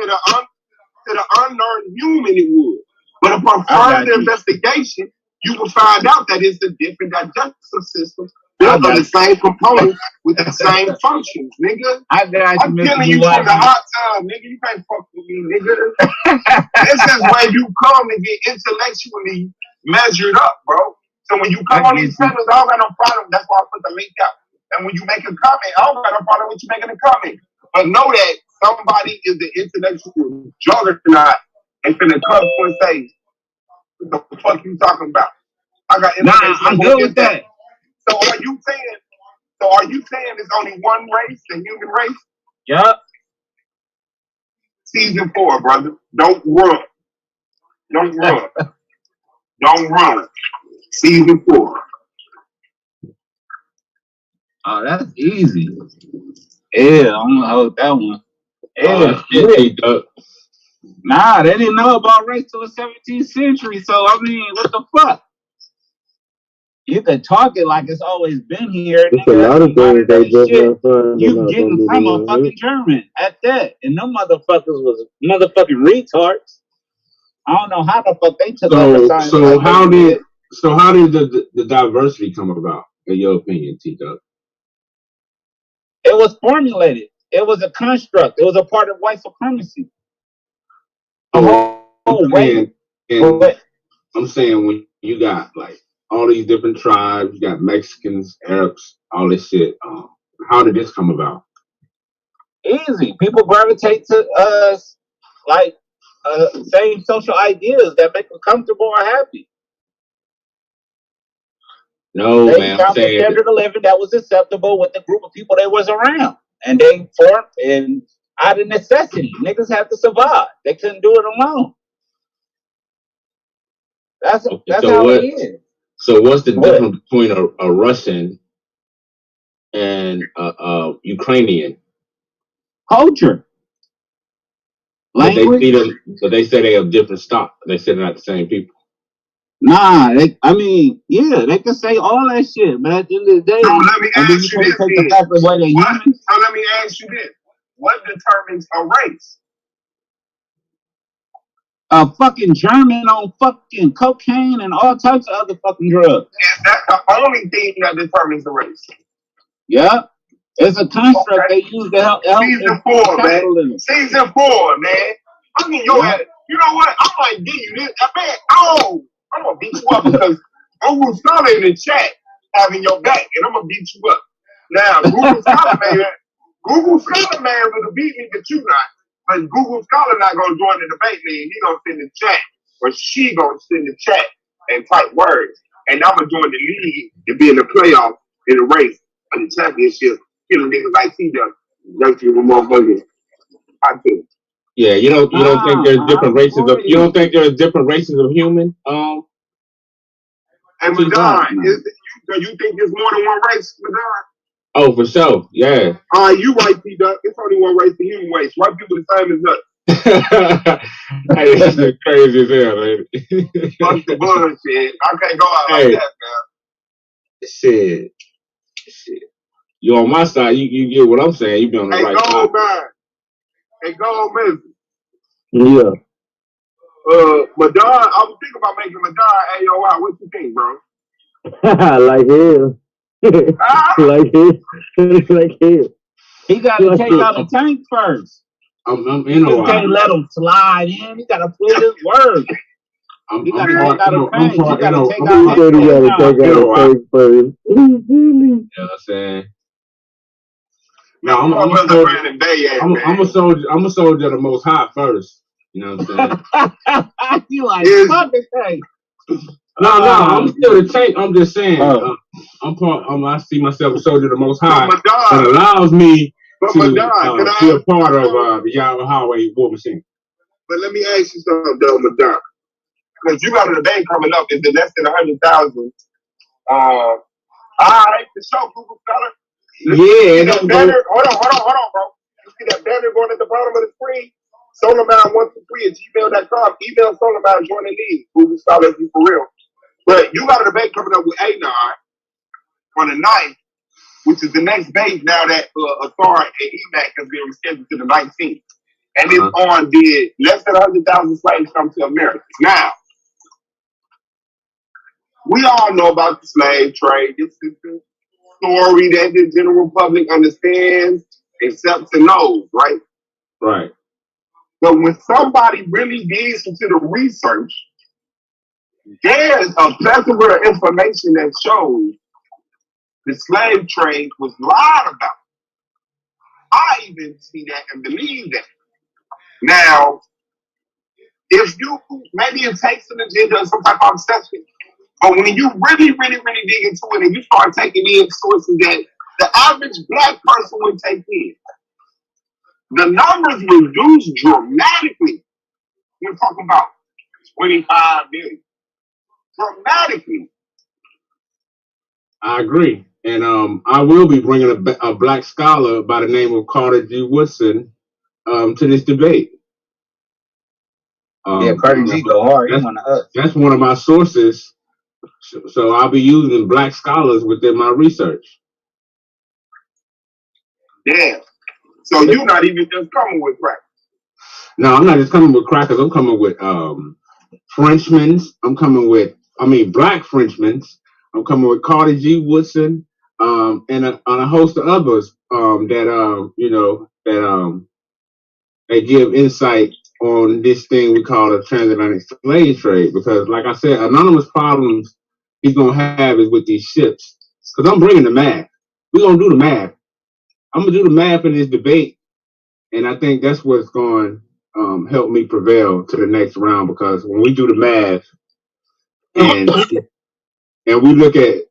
[SPEAKER 6] to the unlearned human it would. But upon
[SPEAKER 13] I got
[SPEAKER 6] further
[SPEAKER 13] you.
[SPEAKER 6] investigation, you will find out that it's a different digestive system
[SPEAKER 13] I
[SPEAKER 6] built on
[SPEAKER 13] got
[SPEAKER 6] the
[SPEAKER 13] you.
[SPEAKER 6] same components with the same functions, nigga.
[SPEAKER 13] I got you,
[SPEAKER 6] I'm
[SPEAKER 13] Mr.
[SPEAKER 6] killing you
[SPEAKER 13] Blue
[SPEAKER 6] from the
[SPEAKER 13] Ivy.
[SPEAKER 6] hot tub, nigga. You can't fuck with me, nigga. This is where you come and get intellectually measured up, bro. So when you come
[SPEAKER 13] I
[SPEAKER 6] on
[SPEAKER 13] get
[SPEAKER 6] these
[SPEAKER 13] you.
[SPEAKER 6] channels, I don't got no problem. That's why I put the link out. And when you make a comment, I don't got no problem with you making a comment. But know that somebody is the intellectual juggernaut and finna come to and say, what the fuck you talking about? I got
[SPEAKER 13] Nah,
[SPEAKER 6] information.
[SPEAKER 13] I'm good with that.
[SPEAKER 6] So are you saying there's only one race, the human race?
[SPEAKER 13] Yup.
[SPEAKER 6] Season 4, brother. Don't run. Don't run. Don't run. Season 4.
[SPEAKER 13] Oh, that's easy. Yeah, I'm gonna hold that one. Yeah,
[SPEAKER 5] shit,
[SPEAKER 13] nah, they didn't know about race till the 17th century. So I mean, what the fuck? You can talk it like it's always been here,
[SPEAKER 4] It's a
[SPEAKER 13] nigga.
[SPEAKER 4] lot
[SPEAKER 13] That's
[SPEAKER 4] of things they just
[SPEAKER 13] shit
[SPEAKER 4] not finding
[SPEAKER 13] you
[SPEAKER 4] out.
[SPEAKER 13] getting
[SPEAKER 4] Don't
[SPEAKER 13] from
[SPEAKER 4] do
[SPEAKER 13] a
[SPEAKER 4] that.
[SPEAKER 13] fucking German at that. And them motherfuckers was motherfucking retards. I don't know how the fuck they took over science.
[SPEAKER 5] So how did the diversity come about, in your opinion, T-Duck?
[SPEAKER 13] It was formulated. It was a construct. It was a part of white supremacy.
[SPEAKER 5] I'm saying when you got like all these different tribes, you got Mexicans, Arabs, all this shit. How did this come about?
[SPEAKER 13] Easy. People gravitate to us like same social ideas that make them comfortable or happy.
[SPEAKER 5] No,
[SPEAKER 13] They
[SPEAKER 5] man, I'm
[SPEAKER 13] found the
[SPEAKER 5] saying
[SPEAKER 13] standard of living that was acceptable with the group of people they was around. And they formed and out of necessity. Niggas had to survive. They couldn't do it alone. That's how it is.
[SPEAKER 5] So what's the difference between a Russian and Ukrainian?
[SPEAKER 13] Culture. Language.
[SPEAKER 5] But they say they have different stock. They say they're not the same people.
[SPEAKER 13] Nah, they can say all that shit, but at the end of the day,
[SPEAKER 6] so let me ask you this then.
[SPEAKER 13] So
[SPEAKER 6] let me ask you this. What determines a race?
[SPEAKER 13] A fucking German on fucking cocaine and all types of other fucking drugs.
[SPEAKER 6] Is that the only thing that determines the race?
[SPEAKER 13] Yeah. It's a construct they use to help
[SPEAKER 6] Season 4, man. Season 4, man. I mean, you know what? I might give you this. Man, I'm going to beat you up because Google Scholar in the chat having your back, and I'm going to beat you up. Now, Google Scholar man will beat me, but you not. But Google Scholar not going to join the debate, man. He going to send the chat, or she going to send the chat and type words. And I'm going to join the league and be in the playoff in the race of the championship. Killing niggas like T-Duck. Dirty little motherfuckers. I do.
[SPEAKER 5] Yeah, you don't think there's different races of you don't think there's different races of human?
[SPEAKER 6] And Madon, do you think there's more than one race, Madon?
[SPEAKER 5] Oh, for sure. Yeah.
[SPEAKER 6] You right, T-Duck. It's only one race, the human race. White people the same as us.
[SPEAKER 5] Hey, this is crazy as hell, man.
[SPEAKER 6] Fuck the bullshit. I can't go out like that, man.
[SPEAKER 5] Shit. You on my side, you get what I'm saying. You be on the right side.
[SPEAKER 6] Man. Hey, go, man.
[SPEAKER 4] Yeah.
[SPEAKER 6] Madon, I was thinking about making Madon AOI. What you think, bro?
[SPEAKER 4] Like hell. like hell.
[SPEAKER 13] He got to take out a tank first.
[SPEAKER 5] I'm in a while.
[SPEAKER 13] You can't let him slide in. He got to put his word. You got to take out a tank. You got to take out a tank
[SPEAKER 4] first.
[SPEAKER 5] You know what I'm saying? No, I'm a soldier. I'm a soldier of the Most High first. You know what I'm saying?
[SPEAKER 13] You like fuck the tank.
[SPEAKER 5] No, I'm still the tank. I'm just saying. I see myself a soldier of the Most High that allows me to be a part of the Yahweh war machine.
[SPEAKER 6] But let me ask you something, though, Madon. Because you got a debate coming up. Is it less than 100,000? All right, the show, Google Scholar.
[SPEAKER 5] Yeah.
[SPEAKER 6] Hold on, bro. You see that banner going at the bottom of the screen?
[SPEAKER 2] Solarman123@gmail.com. Email Solarman joining these. Google Scholar for real. But you got a debate coming up with A9 on the 9th, which is the next date now that Athar and EMAC has been rescheduled to the 19th. And it's on the less than 100,000 slaves come to America. Now, we all know about the slave trade. This is the story that the general public understands, accepts, and knows, right?
[SPEAKER 5] Right.
[SPEAKER 2] But when somebody really digs into the research, there's a plethora of information that shows the slave trade was lied about. I even see that and believe that. Now, if you, maybe it takes an agenda or some type of obsession, but when you really, really, really dig into it and you start taking in sources that the average black person would take in, the numbers reduce dramatically. We're talking about 25 million. Dramatically.
[SPEAKER 5] I agree. And I will be bringing a black scholar by the name of Carter G. Woodson to this debate.
[SPEAKER 13] Carter G go hard.
[SPEAKER 5] That's one of my sources. So I'll be using black scholars within my research.
[SPEAKER 2] Damn. So you're not even just coming with crackers?
[SPEAKER 5] No, I'm not just coming with crackers. I'm coming with Frenchmen. Black Frenchmen. I'm coming with Carter G. Woodson, and a host of others they give insight on this thing we call the transatlantic slave trade. Because, like I said, anonymous problems he's gonna have is with these ships. Because I'm bringing the math. We're gonna do the math. I'm gonna do the math in this debate, and I think that's what's going to help me prevail to the next round. Because when we do the math and we look at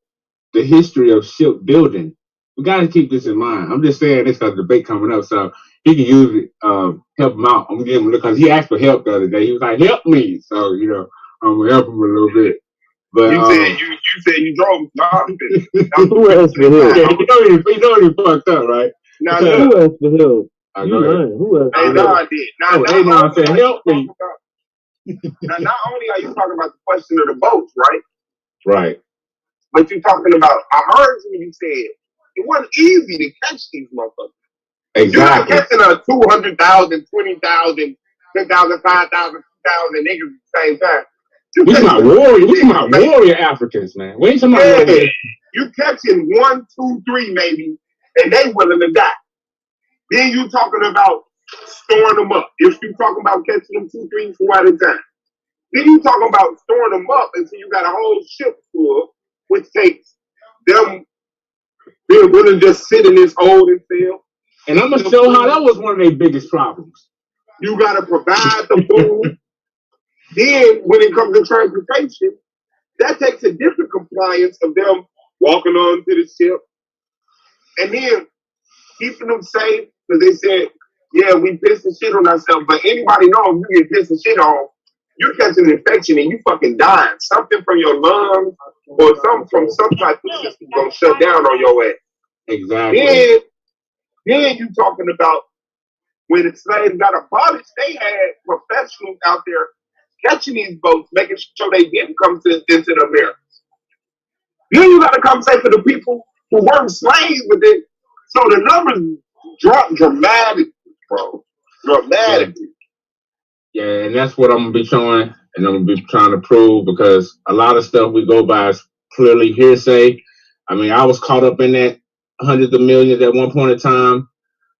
[SPEAKER 5] the history of ship building, we got to keep this in mind. I'm just saying this because the debate coming up, so he can use it, help him out. I'm gonna give him because he asked for help the other day. He was like, "Help me!" So I'm gonna help him a little bit. But
[SPEAKER 2] you said you drove.
[SPEAKER 5] Who asked for help? You know he fucked up, right?
[SPEAKER 2] Now
[SPEAKER 5] who
[SPEAKER 2] asked
[SPEAKER 5] for help?
[SPEAKER 2] Hey, no, I did.
[SPEAKER 5] Now said, "Help me."
[SPEAKER 2] Now, not only are you talking about the question of the boats, right?
[SPEAKER 5] Right.
[SPEAKER 2] But you're talking about, I heard you said it wasn't easy to catch these motherfuckers.
[SPEAKER 5] Exactly.
[SPEAKER 2] You're not catching a 200,000, 20,000, 10,000, 5,000, 2,000 niggas at the same time.
[SPEAKER 5] We talking about warrior Africans, man. We ain't talking about
[SPEAKER 2] you catching 1, 2, 3 maybe, and they willing to die. Then you talking about storing them up. If you talking about catching them 2, 3, 4 at a time. Then you talking about storing them up until you got a whole ship full, which takes them being willing to just sit in this holding cell.
[SPEAKER 5] And I'm gonna show how that was one of their biggest problems.
[SPEAKER 2] You gotta provide the food. Then when it comes to transportation, that takes a different compliance of them walking onto the ship. And then keeping them safe, because they said, yeah, we pissing shit on ourselves. But anybody know if you get pissing shit on, you're catching an infection and you fucking dying. Something from your lungs or something from some type of system gonna shut down on your ass.
[SPEAKER 5] Exactly.
[SPEAKER 2] Then you talking about when the slaves got abolished, they had professionals out there catching these boats, making sure they didn't come into the Americas. Then you got to compensate for the people who weren't slaves with it. So the numbers dropped dramatically, bro. Dramatically.
[SPEAKER 5] Yeah, and that's what I'm gonna be showing, and I'm gonna be trying to prove, because a lot of stuff we go by is clearly hearsay. I mean, I was caught up in that hundreds of millions at one point in time,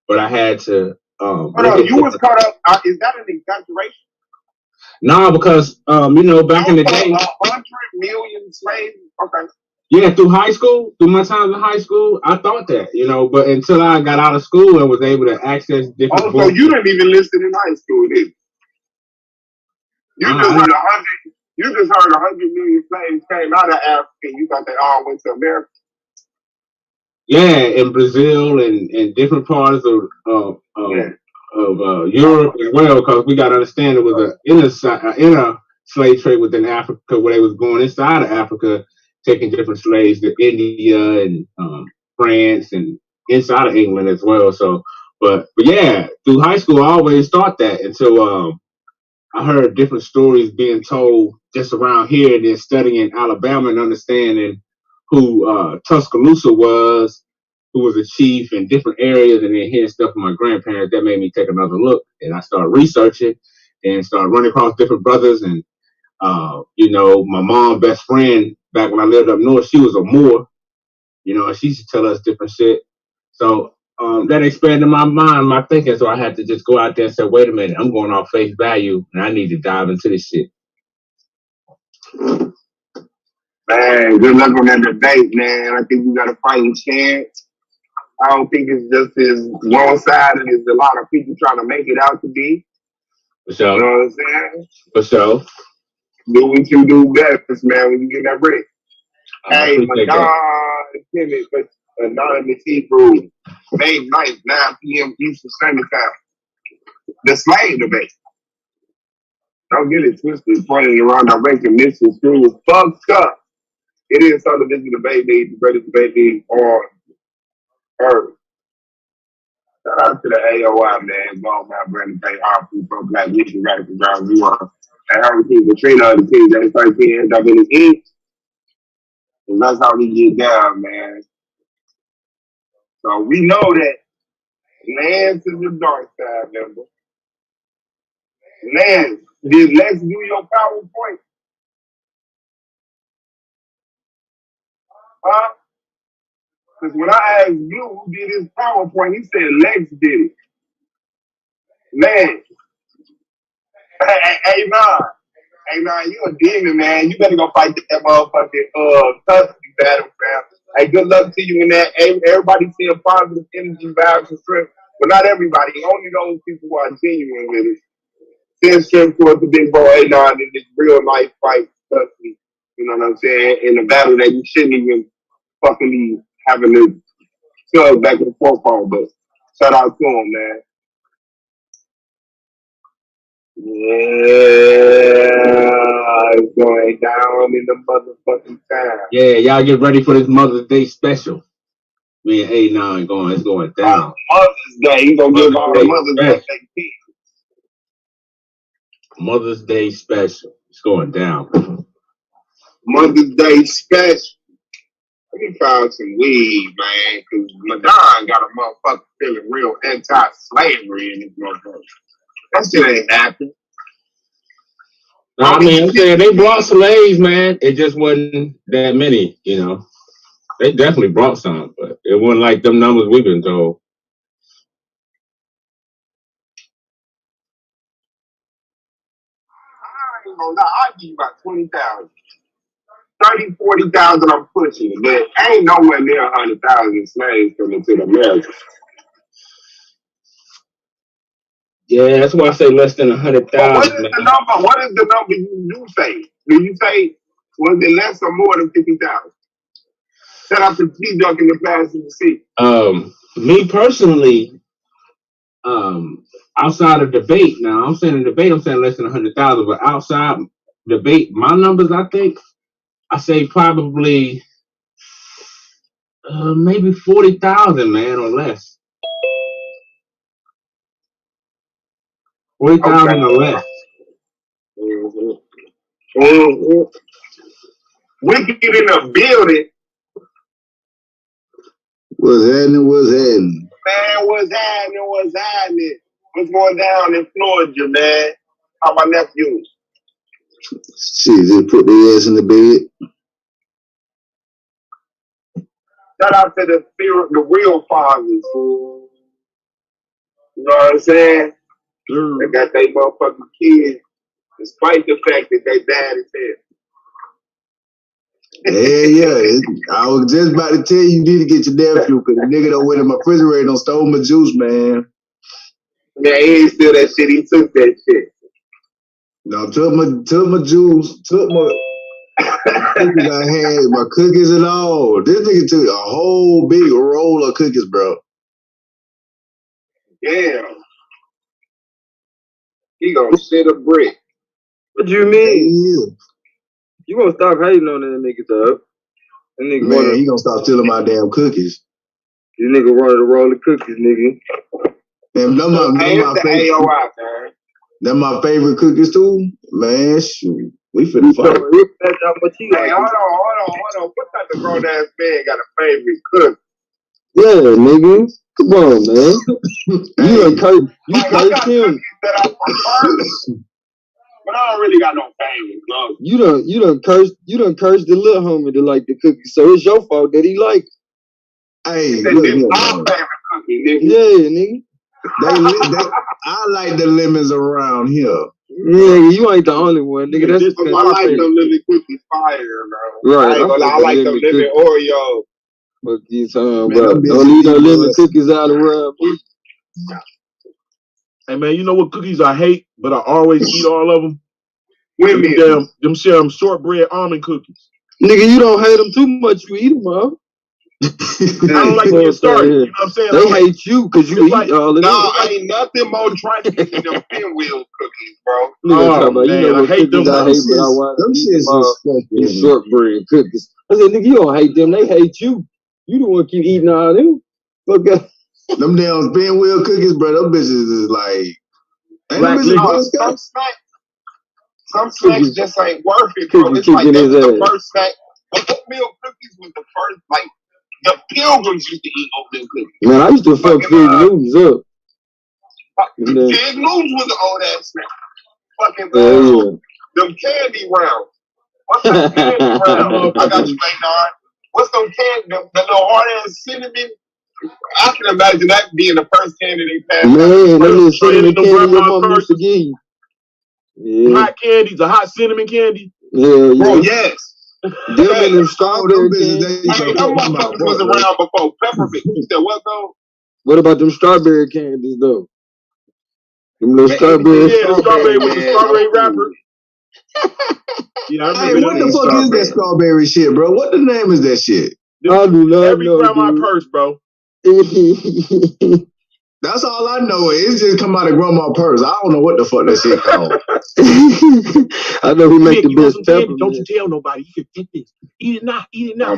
[SPEAKER 5] but I had to.
[SPEAKER 2] You was caught up. Is that an exaggeration?
[SPEAKER 5] No, because back in the day,
[SPEAKER 2] 100 million slaves. Okay.
[SPEAKER 5] Yeah, through high school, through my time in high school, I thought that, but until I got out of school and was able to access different books.
[SPEAKER 2] So you didn't even listen in high school, did you? You just heard 100 million slaves came out of Africa, and you thought they all went to America.
[SPEAKER 5] Yeah, in Brazil and different parts of Europe as well, because we got to understand it was an inner slave trade within Africa, where they was going inside of Africa, taking different slaves to India and France and inside of England as well. So, But yeah, through high school, I always thought that until I heard different stories being told just around here, and then studying in Alabama and understanding who Tuscaloosa was, who was a chief in different areas, and then hearing stuff from my grandparents. That made me take another look, and I started researching and started running across different brothers. And you know, my mom's best friend back when I lived up north, she was a Moor, you know, and she used to tell us different shit. So that expanded my mind, my thinking. So I had to just go out there and say, wait a minute, I'm going off face value, and I need to dive into this shit.
[SPEAKER 2] Man, good luck on that debate, man. I think you got a fighting chance. I don't think it's just as one-sided as a lot of people trying to make it out to be.
[SPEAKER 5] For sure.
[SPEAKER 2] You know what I'm saying?
[SPEAKER 5] For sure.
[SPEAKER 2] Do what you do best, man, when you get that break. Hey, Madon, Timmy, but Anonymous Hebrew, May 9th, 9 p.m. Eastern Standard Time. The slave debate. Don't get it twisted, pointing around direction. This is true. Fucked up. It is television debate league, the greatest debate league on earth. Shout out to the AOI, man. Ball, man, Brandon Bay, Harper, Pro Black Legion, Radical Ground Zero, and Hurricane Katrina, the team that 13 ends up in the East. And that's how we get down, man. So we know that Lance is a dark side member. Lance, did Lex do your PowerPoint? Huh? Because when I asked Blue who did his PowerPoint, he said Lex did it. Man. Hey, nah, you a demon, man. You better go fight that motherfucking custody battle, fam. Hey, good luck to you in that. Hey, everybody seeing positive energy, vibes, and strength. But not everybody. Only those people who are genuine with it. Send strength towards the big boy A9 in this real life fight custody. You know what I'm saying? In a battle that you shouldn't even fucking be having to tug back and forth on. But shout out to him, man. Yeah, it's going down in the motherfucking town.
[SPEAKER 5] Yeah, y'all get ready for this Mother's Day special. Me and A9 it's going down.
[SPEAKER 2] Mother's Day, you gonna give all the Mother's Day kids.
[SPEAKER 5] Mother's Day special. It's going down.
[SPEAKER 2] Mother's Day special. Let me find some weed, man, because Madon got a motherfucker feeling real anti-slavery in this motherfucker. That shit ain't happening.
[SPEAKER 5] I mean, I'm saying they brought slaves, man. It just wasn't that many, you know. They definitely brought some, but it wasn't like them numbers we've been told.
[SPEAKER 2] I ain't gonna lie, I'll give you about 20,000. 30,000, 40,000 I'm pushing it, but ain't nowhere near 100,000 slaves coming to the America.
[SPEAKER 5] Yeah, that's why I say less than 100,000.
[SPEAKER 2] What is the number? What is the number you do say? Do you say was it less or more than 50,000? Set up the T-Duck in the passenger seat.
[SPEAKER 5] Me personally, outside of debate, now I'm saying in debate, I'm saying less than 100,000, but outside debate, my numbers, I say probably maybe 40,000, man, or less. 40,000 or less.
[SPEAKER 2] Wicked in the building.
[SPEAKER 7] What's happening? What's happening?
[SPEAKER 2] Man, what's happening? What's happening? What's going down in Florida, man? How my nephews?
[SPEAKER 7] Shit, just put their ass in the bed.
[SPEAKER 2] Shout out to the real fathers. You know what I'm saying? They got their motherfucking kids, despite the fact that they bad as hell.
[SPEAKER 7] Yeah. I was just about to tell you need to get your nephew because the nigga done went in my refrigerator and stole my juice, man.
[SPEAKER 2] Man, he ain't steal that shit. He took that shit.
[SPEAKER 7] No, took my juice, took my cookies I had, my cookies and all. This nigga took a whole big roll of cookies, bro.
[SPEAKER 2] Damn. He gonna shit a brick.
[SPEAKER 10] What you mean? You gonna stop hating on that nigga, dog? That nigga
[SPEAKER 7] man, he gonna stop stealing my damn cookies.
[SPEAKER 10] This nigga wanted to roll the cookies, nigga.
[SPEAKER 7] And them my favorite. Them my favorite cookies too. Man, shoot. We finna fight.
[SPEAKER 6] Hey, hold on. What type of grown ass man got a favorite cook?
[SPEAKER 4] Yeah, nigga. Come on, man. You done cursed him.
[SPEAKER 6] That I prefer, but I don't really got no favorite, bro.
[SPEAKER 4] You done cursed the little homie that like the cookies. So it's your fault that he like.
[SPEAKER 7] Hey,
[SPEAKER 6] This is our favorite cookie, nigga.
[SPEAKER 4] Yeah, nigga.
[SPEAKER 7] I like the lemons around here.
[SPEAKER 4] Yeah, you ain't the only one, nigga. That's
[SPEAKER 6] I like them lemon cookies fire, bro.
[SPEAKER 4] Right.
[SPEAKER 6] I ain't gonna lie, I like them lemon Oreo.
[SPEAKER 4] What you talking about? Don't leave no lemon cookies out of where
[SPEAKER 1] Hey man, you know what cookies I hate, but I always eat all of them? Them shortbread almond cookies.
[SPEAKER 4] Nigga, you don't hate them too much. You eat them, huh?
[SPEAKER 1] I don't like being started. You know what I'm saying?
[SPEAKER 4] They hate you because you eat all of them.
[SPEAKER 6] No, ain't nothing more trifling than them pinwheel cookies, bro.
[SPEAKER 4] Nigga, you know what cookies I hate, but I want them shortbread cookies. I said, nigga, you don't hate them. They hate you. You the one keep eating all them. Look at
[SPEAKER 7] them damn pinwheel cookies, bro. Them bitches is like.
[SPEAKER 6] Some snacks just ain't worth it, bro. It's like that's the first snack. Oatmeal cookies was the first, like, the Pilgrims used to eat oatmeal cookies.
[SPEAKER 4] Man, I used to fuck Fig Newtons up.
[SPEAKER 6] Fig Newtons was an old ass snack. Fucking them candy rounds. What's that candy round? I got you, Maynard. What's them candy? The little hard ass cinnamon. I can imagine that being the first candy they passed.
[SPEAKER 4] Man, that little cinnamon candy your mom used to give you. Yeah.
[SPEAKER 1] Hot candies, a hot cinnamon candy.
[SPEAKER 4] Yeah,
[SPEAKER 6] bro, yes.
[SPEAKER 4] Them and them strawberry candies.
[SPEAKER 6] Them motherfuckers was around before peppermint. You said what though?
[SPEAKER 4] What about them strawberry candies though? Them little strawberry.
[SPEAKER 1] Yeah, the strawberry with the strawberry wrapper.
[SPEAKER 7] Yeah, I remember. Hey, what the fuck is that strawberry shit, bro? What the name is that shit?
[SPEAKER 4] I do not
[SPEAKER 1] every
[SPEAKER 4] know.
[SPEAKER 1] Grandma purse, bro.
[SPEAKER 7] That's all I know. It's just come out of grandma purse. I don't know what the fuck that shit called.
[SPEAKER 4] I know who make the best pepper.
[SPEAKER 1] Don't you tell nobody. You can take this. Eat it now. Eat it now.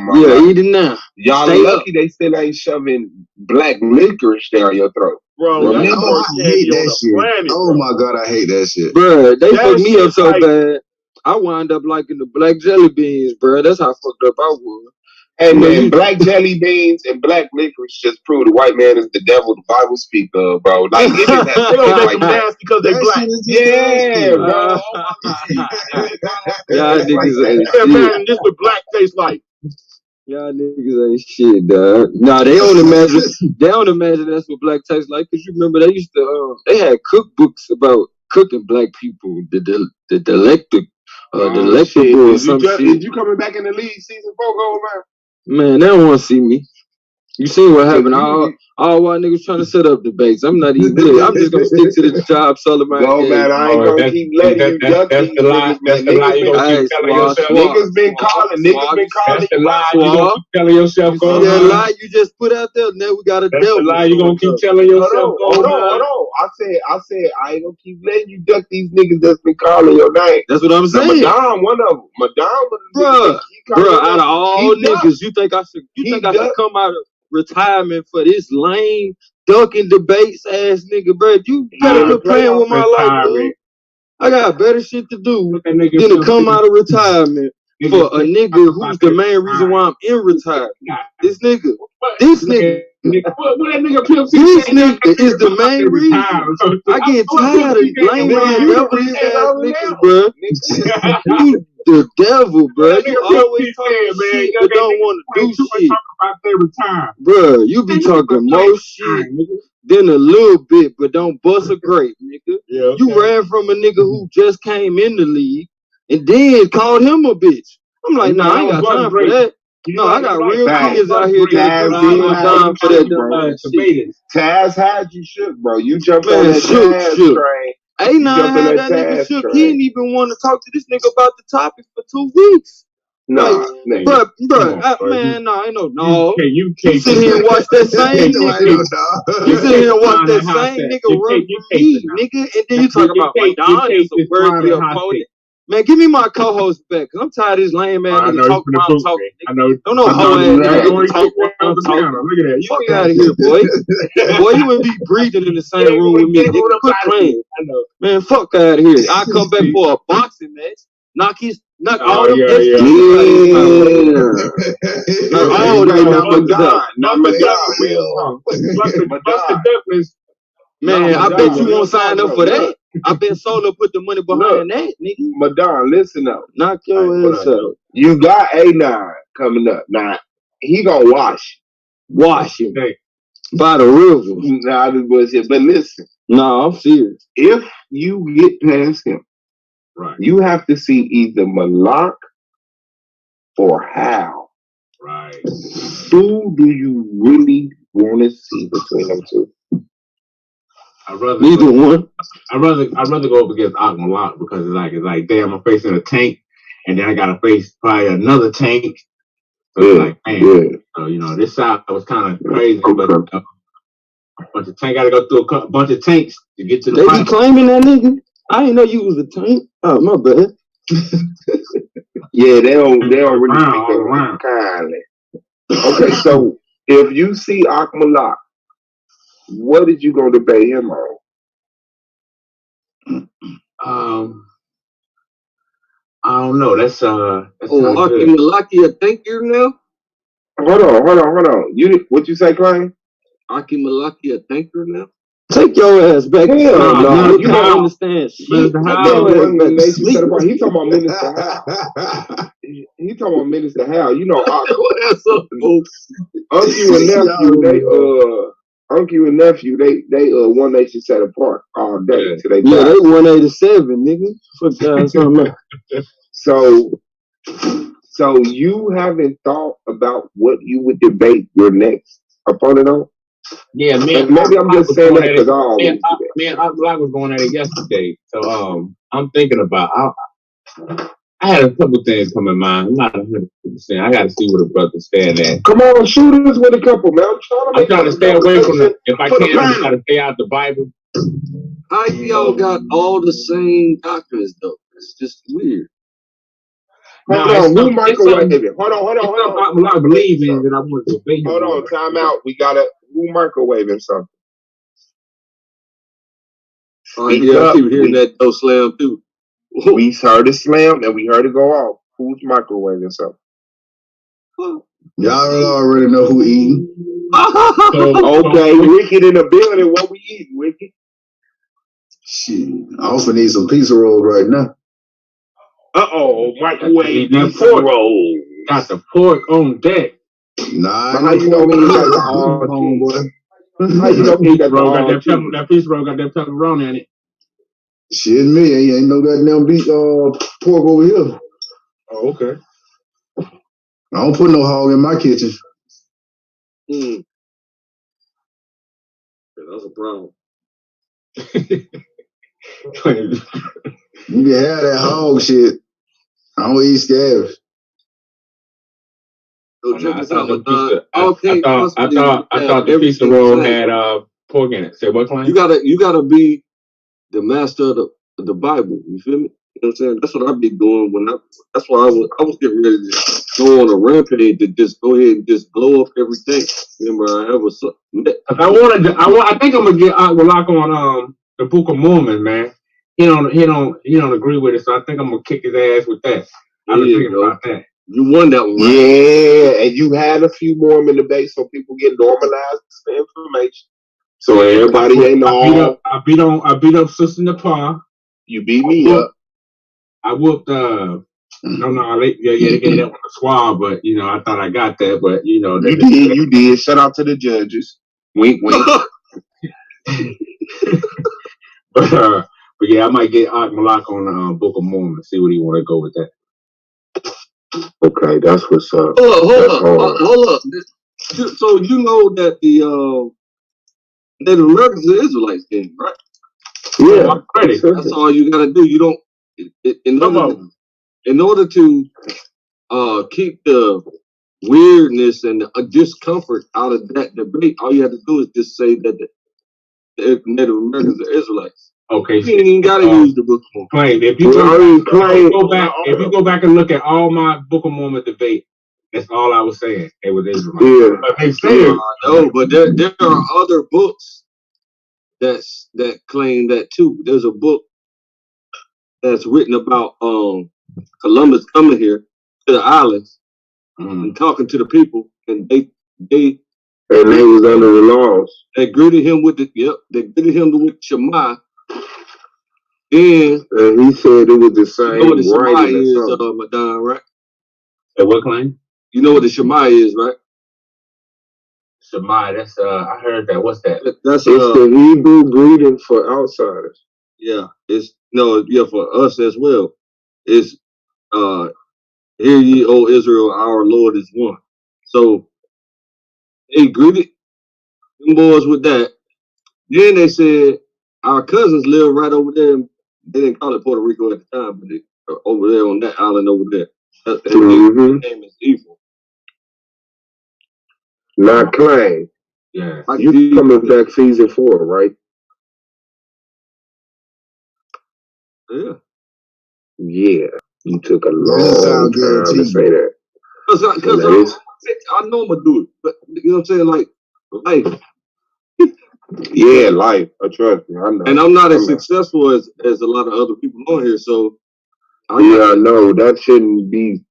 [SPEAKER 4] Eat it now.
[SPEAKER 6] Y'all
[SPEAKER 4] Stay
[SPEAKER 6] lucky they still ain't shoving black licorice down your throat.
[SPEAKER 1] Bro,
[SPEAKER 7] I hate that shit. Oh my god, I hate that shit.
[SPEAKER 4] Bro, they fucked me up so bad. I wound up liking the black jelly beans, bro. That's how fucked up I was.
[SPEAKER 6] Hey man, black jelly beans and black licorice just prove the white man is the devil the Bible speak of, bro. Like it just has
[SPEAKER 1] they don't make them nasty because they black.
[SPEAKER 6] Yeah, bro.
[SPEAKER 4] Y'all niggas ain't
[SPEAKER 1] shit. Man, this what black tastes like.
[SPEAKER 4] Y'all niggas ain't shit, dog. Nah, they don't imagine that's what black tastes like. Cause you remember they used to they had cookbooks about cooking black people. The delectable or some shit.
[SPEAKER 6] Is you coming back in the league season 4 going, man?
[SPEAKER 4] Man, they don't want to see me. You see what happened? All white niggas trying to set up debates. I'm not even good. I'm just gonna stick to the job, Sullivan.
[SPEAKER 6] No, man, I ain't gonna keep letting you duck these niggas.
[SPEAKER 5] That's the lie you gonna keep telling yourself.
[SPEAKER 6] Niggas been calling.
[SPEAKER 5] That's the lie you gonna keep telling yourself.
[SPEAKER 4] That lie you just put out there. Now we got a devil.
[SPEAKER 5] That's the lie you gonna keep telling yourself.
[SPEAKER 6] Hold on. I said I ain't gonna keep letting you duck these niggas that's been calling your name.
[SPEAKER 4] That's what I'm saying.
[SPEAKER 6] Madame, one of them. Madame,
[SPEAKER 4] bro, out of all niggas, you think I should come out of retirement for this lame ducking debates ass nigga, bro? You better quit playing with my life, bro. I got better shit to do than to come out of retirement for a nigga who's the main reason why I'm in retirement. This nigga this nigga is the main reason. I get tired of lame man devil ass niggas, bro. You the devil, bro. You always talking shit but don't want to do shit. Bro, you be talking more shit than a little bit, but don't bust a grape, nigga. You ran from a nigga who just came in the league and then called him a bitch. I'm like, nah, I ain't got time for that. No, I got real kids out here that time for that.
[SPEAKER 6] Taz had you shook, bro. You jumped on that Taz train.
[SPEAKER 4] Ain't had that nigga shook. He didn't even want to talk to this nigga about the topic for 2 weeks.
[SPEAKER 6] Nah,
[SPEAKER 4] bro, man, no, ain't no. You sit here and watch that same nigga. You sit here and watch that same nigga run for me, nigga, and then you talk about Madonna is a worthy opponent. Man, give me my co-host back, cause I'm tired of this lame ass
[SPEAKER 5] I
[SPEAKER 4] nigga
[SPEAKER 5] know
[SPEAKER 4] talking
[SPEAKER 5] he's
[SPEAKER 4] while
[SPEAKER 5] finna
[SPEAKER 4] I'm
[SPEAKER 5] boot
[SPEAKER 4] talking.
[SPEAKER 5] me. I know.
[SPEAKER 4] Don't know
[SPEAKER 5] I
[SPEAKER 4] hoe
[SPEAKER 5] know.
[SPEAKER 4] ass
[SPEAKER 5] I know
[SPEAKER 4] nigga
[SPEAKER 5] he
[SPEAKER 4] talk
[SPEAKER 5] took
[SPEAKER 4] while
[SPEAKER 5] down
[SPEAKER 4] I'm
[SPEAKER 5] the
[SPEAKER 4] talking.
[SPEAKER 5] piano. Look at that. You
[SPEAKER 4] Fuck
[SPEAKER 5] can't
[SPEAKER 4] out of here, boy. Boy, you wouldn't be breathing in the same room with me, nigga. Quit playing.
[SPEAKER 5] I know.
[SPEAKER 4] Man, fuck out of here. I come back for a boxing match. Knock
[SPEAKER 5] Oh
[SPEAKER 4] all them
[SPEAKER 5] yeah,
[SPEAKER 4] extras
[SPEAKER 5] yeah.
[SPEAKER 2] Yeah.
[SPEAKER 4] Knock all
[SPEAKER 2] Okay,
[SPEAKER 4] them
[SPEAKER 2] now
[SPEAKER 4] motherfuckers out.
[SPEAKER 2] Madonna.
[SPEAKER 5] Buster Douglas.
[SPEAKER 4] Man,
[SPEAKER 2] No,
[SPEAKER 4] I bet
[SPEAKER 2] Madonna,
[SPEAKER 4] you
[SPEAKER 2] real
[SPEAKER 4] won't sign
[SPEAKER 2] talk
[SPEAKER 4] up for
[SPEAKER 2] though.
[SPEAKER 4] that. I bet Solo put the money behind that, nigga.
[SPEAKER 2] Madonna, listen up.
[SPEAKER 4] Knock your ass out.
[SPEAKER 2] You got A9 coming up. Now, he gonna wash
[SPEAKER 4] him. By the river.
[SPEAKER 2] Nah, this bullshit. But listen.
[SPEAKER 4] No, I'm serious.
[SPEAKER 2] If you get past him,
[SPEAKER 5] right,
[SPEAKER 2] you have to see either Malak or Hal.
[SPEAKER 5] Right.
[SPEAKER 2] Who do you really want to see between them two?
[SPEAKER 5] I'd rather
[SPEAKER 4] neither one.
[SPEAKER 5] I'd rather go up against Ak Malak because it's like damn, I'm facing a tank, and then I gotta face probably another tank. So it's like, man, so this side was kind of crazy, but a bunch of tank gotta go through a bunch of tanks to get to the
[SPEAKER 4] They
[SPEAKER 5] fight.
[SPEAKER 4] be claiming that nigga. I didn't know you was a tank. Oh my bad.
[SPEAKER 2] Yeah, they don't really think that kindly. Okay, so if you see Ak Malak, what is you gonna debate him on?
[SPEAKER 5] I don't know. That's
[SPEAKER 8] Aki Malaki a thinker now?
[SPEAKER 2] Hold on. What you say, Clay?
[SPEAKER 8] Aki Malaki a thinker now?
[SPEAKER 4] Take your ass back.
[SPEAKER 2] Hell no.
[SPEAKER 4] You don't understand shit. Take your ass back to sleep.
[SPEAKER 2] He talking about Minister Hal. He talking about Minister Hal. You know, Uncle and nephew, they One Nation set apart all day. Till they
[SPEAKER 4] they 187, nigga. Fuck that.
[SPEAKER 2] So you haven't thought about what you would debate your next opponent on?
[SPEAKER 5] Yeah, man.
[SPEAKER 2] Maybe I'm just saying that because
[SPEAKER 5] me and Ak Malak was going at it yesterday. So I'm thinking about. I had a couple things come in mind. I'm not 100%. I got to see where the brothers stand at.
[SPEAKER 2] Come on, shoot us with a couple, man.
[SPEAKER 5] I'm trying to stay away from it. If I can, I try to stay out the Bible.
[SPEAKER 8] How y'all got all the same doctrines though? It's just weird.
[SPEAKER 2] Hold on, who microwave it? Hold on.
[SPEAKER 5] I believe in that I want to debate.
[SPEAKER 2] Hold on, time out. Who microwaving something?
[SPEAKER 8] I keep hearing that though slam too.
[SPEAKER 2] We heard it slam and we heard it go off. Who's microwaving something?
[SPEAKER 12] Y'all already know who eating.
[SPEAKER 2] Okay, Wicked in the building. What we eating, Wicked?
[SPEAKER 12] Shit, I also need some pizza rolls right now.
[SPEAKER 2] Microwave
[SPEAKER 5] pizza roll. Got the pork on deck.
[SPEAKER 12] Nah,
[SPEAKER 2] how you know he got the
[SPEAKER 12] homeboy?
[SPEAKER 2] How you know he got
[SPEAKER 5] that pizza roll got that pepperoni in it?
[SPEAKER 12] Shit, me, ain't no goddamn pork over here.
[SPEAKER 2] Oh, okay.
[SPEAKER 12] I don't put no hog in my kitchen.
[SPEAKER 8] Yeah, that's a problem.
[SPEAKER 12] You can have that hog shit. I don't eat scabs.
[SPEAKER 8] So check this out.
[SPEAKER 5] I thought the pizza roll had pork in it. Say what, Klein?
[SPEAKER 8] You gotta be the master of the Bible. You feel me? You know what I'm saying? That's what I be doing that's why I was getting ready to go on a rampage to just go ahead and just blow up everything. Remember,
[SPEAKER 5] I think I'm gonna get Ak Malak on the Book of Mormon, man. He don't agree with it, so I think I'm gonna kick his ass with that. I've been thinking about that.
[SPEAKER 8] You won that one, right?
[SPEAKER 2] Yeah, and you had a few Mormon debates so people get normalized the information. So everybody ain't all.
[SPEAKER 5] I beat up Sister Nepal.
[SPEAKER 2] You beat me up.
[SPEAKER 5] I whooped they gave that one a swab, but I thought I got that, but
[SPEAKER 2] you did. Shout out to the judges. Wink, wink.
[SPEAKER 5] but yeah, I might get Ak Malak on the Book of Mormon. See what he want to go with that.
[SPEAKER 2] Okay, that's what's up.
[SPEAKER 8] Hold up. So you know that the Native Americans are Israelites, then, right?
[SPEAKER 2] Yeah,
[SPEAKER 8] that's all you gotta do. You don't in order to keep the weirdness and the discomfort out of that debate, all you have to do is just say that the Native Americans are Israelites.
[SPEAKER 5] Okay,
[SPEAKER 11] You ain't gotta use the Book of Mormon.
[SPEAKER 5] Claim. If you go back and look at all my Book of Mormon debate, that's all I was saying. It was Israelite.
[SPEAKER 2] Yeah.
[SPEAKER 5] But they say
[SPEAKER 11] No, but there are other books that claim that too. There's a book that's written about Columbus coming here to the islands and talking to the people, and they
[SPEAKER 2] was under the laws.
[SPEAKER 11] They greeted him with with Shema. Then
[SPEAKER 2] he said it was the same.
[SPEAKER 11] You know what the Shema is, Madonna, right?
[SPEAKER 5] What claim?
[SPEAKER 11] You know what the Shema is, right?
[SPEAKER 5] Shema, that's I heard that. What's that?
[SPEAKER 11] It's
[SPEAKER 2] the Hebrew greeting for outsiders.
[SPEAKER 11] Yeah, for us as well. It's hear ye, O Israel, our Lord is one. So they greeted them boys with that. Then they said our cousins live right over there. They didn't call it Puerto Rico at the time, but over there on that island over there. Their name is Evil.
[SPEAKER 2] Not claim.
[SPEAKER 5] Yeah.
[SPEAKER 2] You coming back season 4, right?
[SPEAKER 11] Yeah.
[SPEAKER 2] Yeah. You took a long time to say that.
[SPEAKER 11] Because I know I'm gonna do it, but you know what I'm saying? Like life.
[SPEAKER 2] Yeah, life. Trust me, I know.
[SPEAKER 11] And I'm not as successful as a lot of other people on here, so
[SPEAKER 2] I know that shouldn't be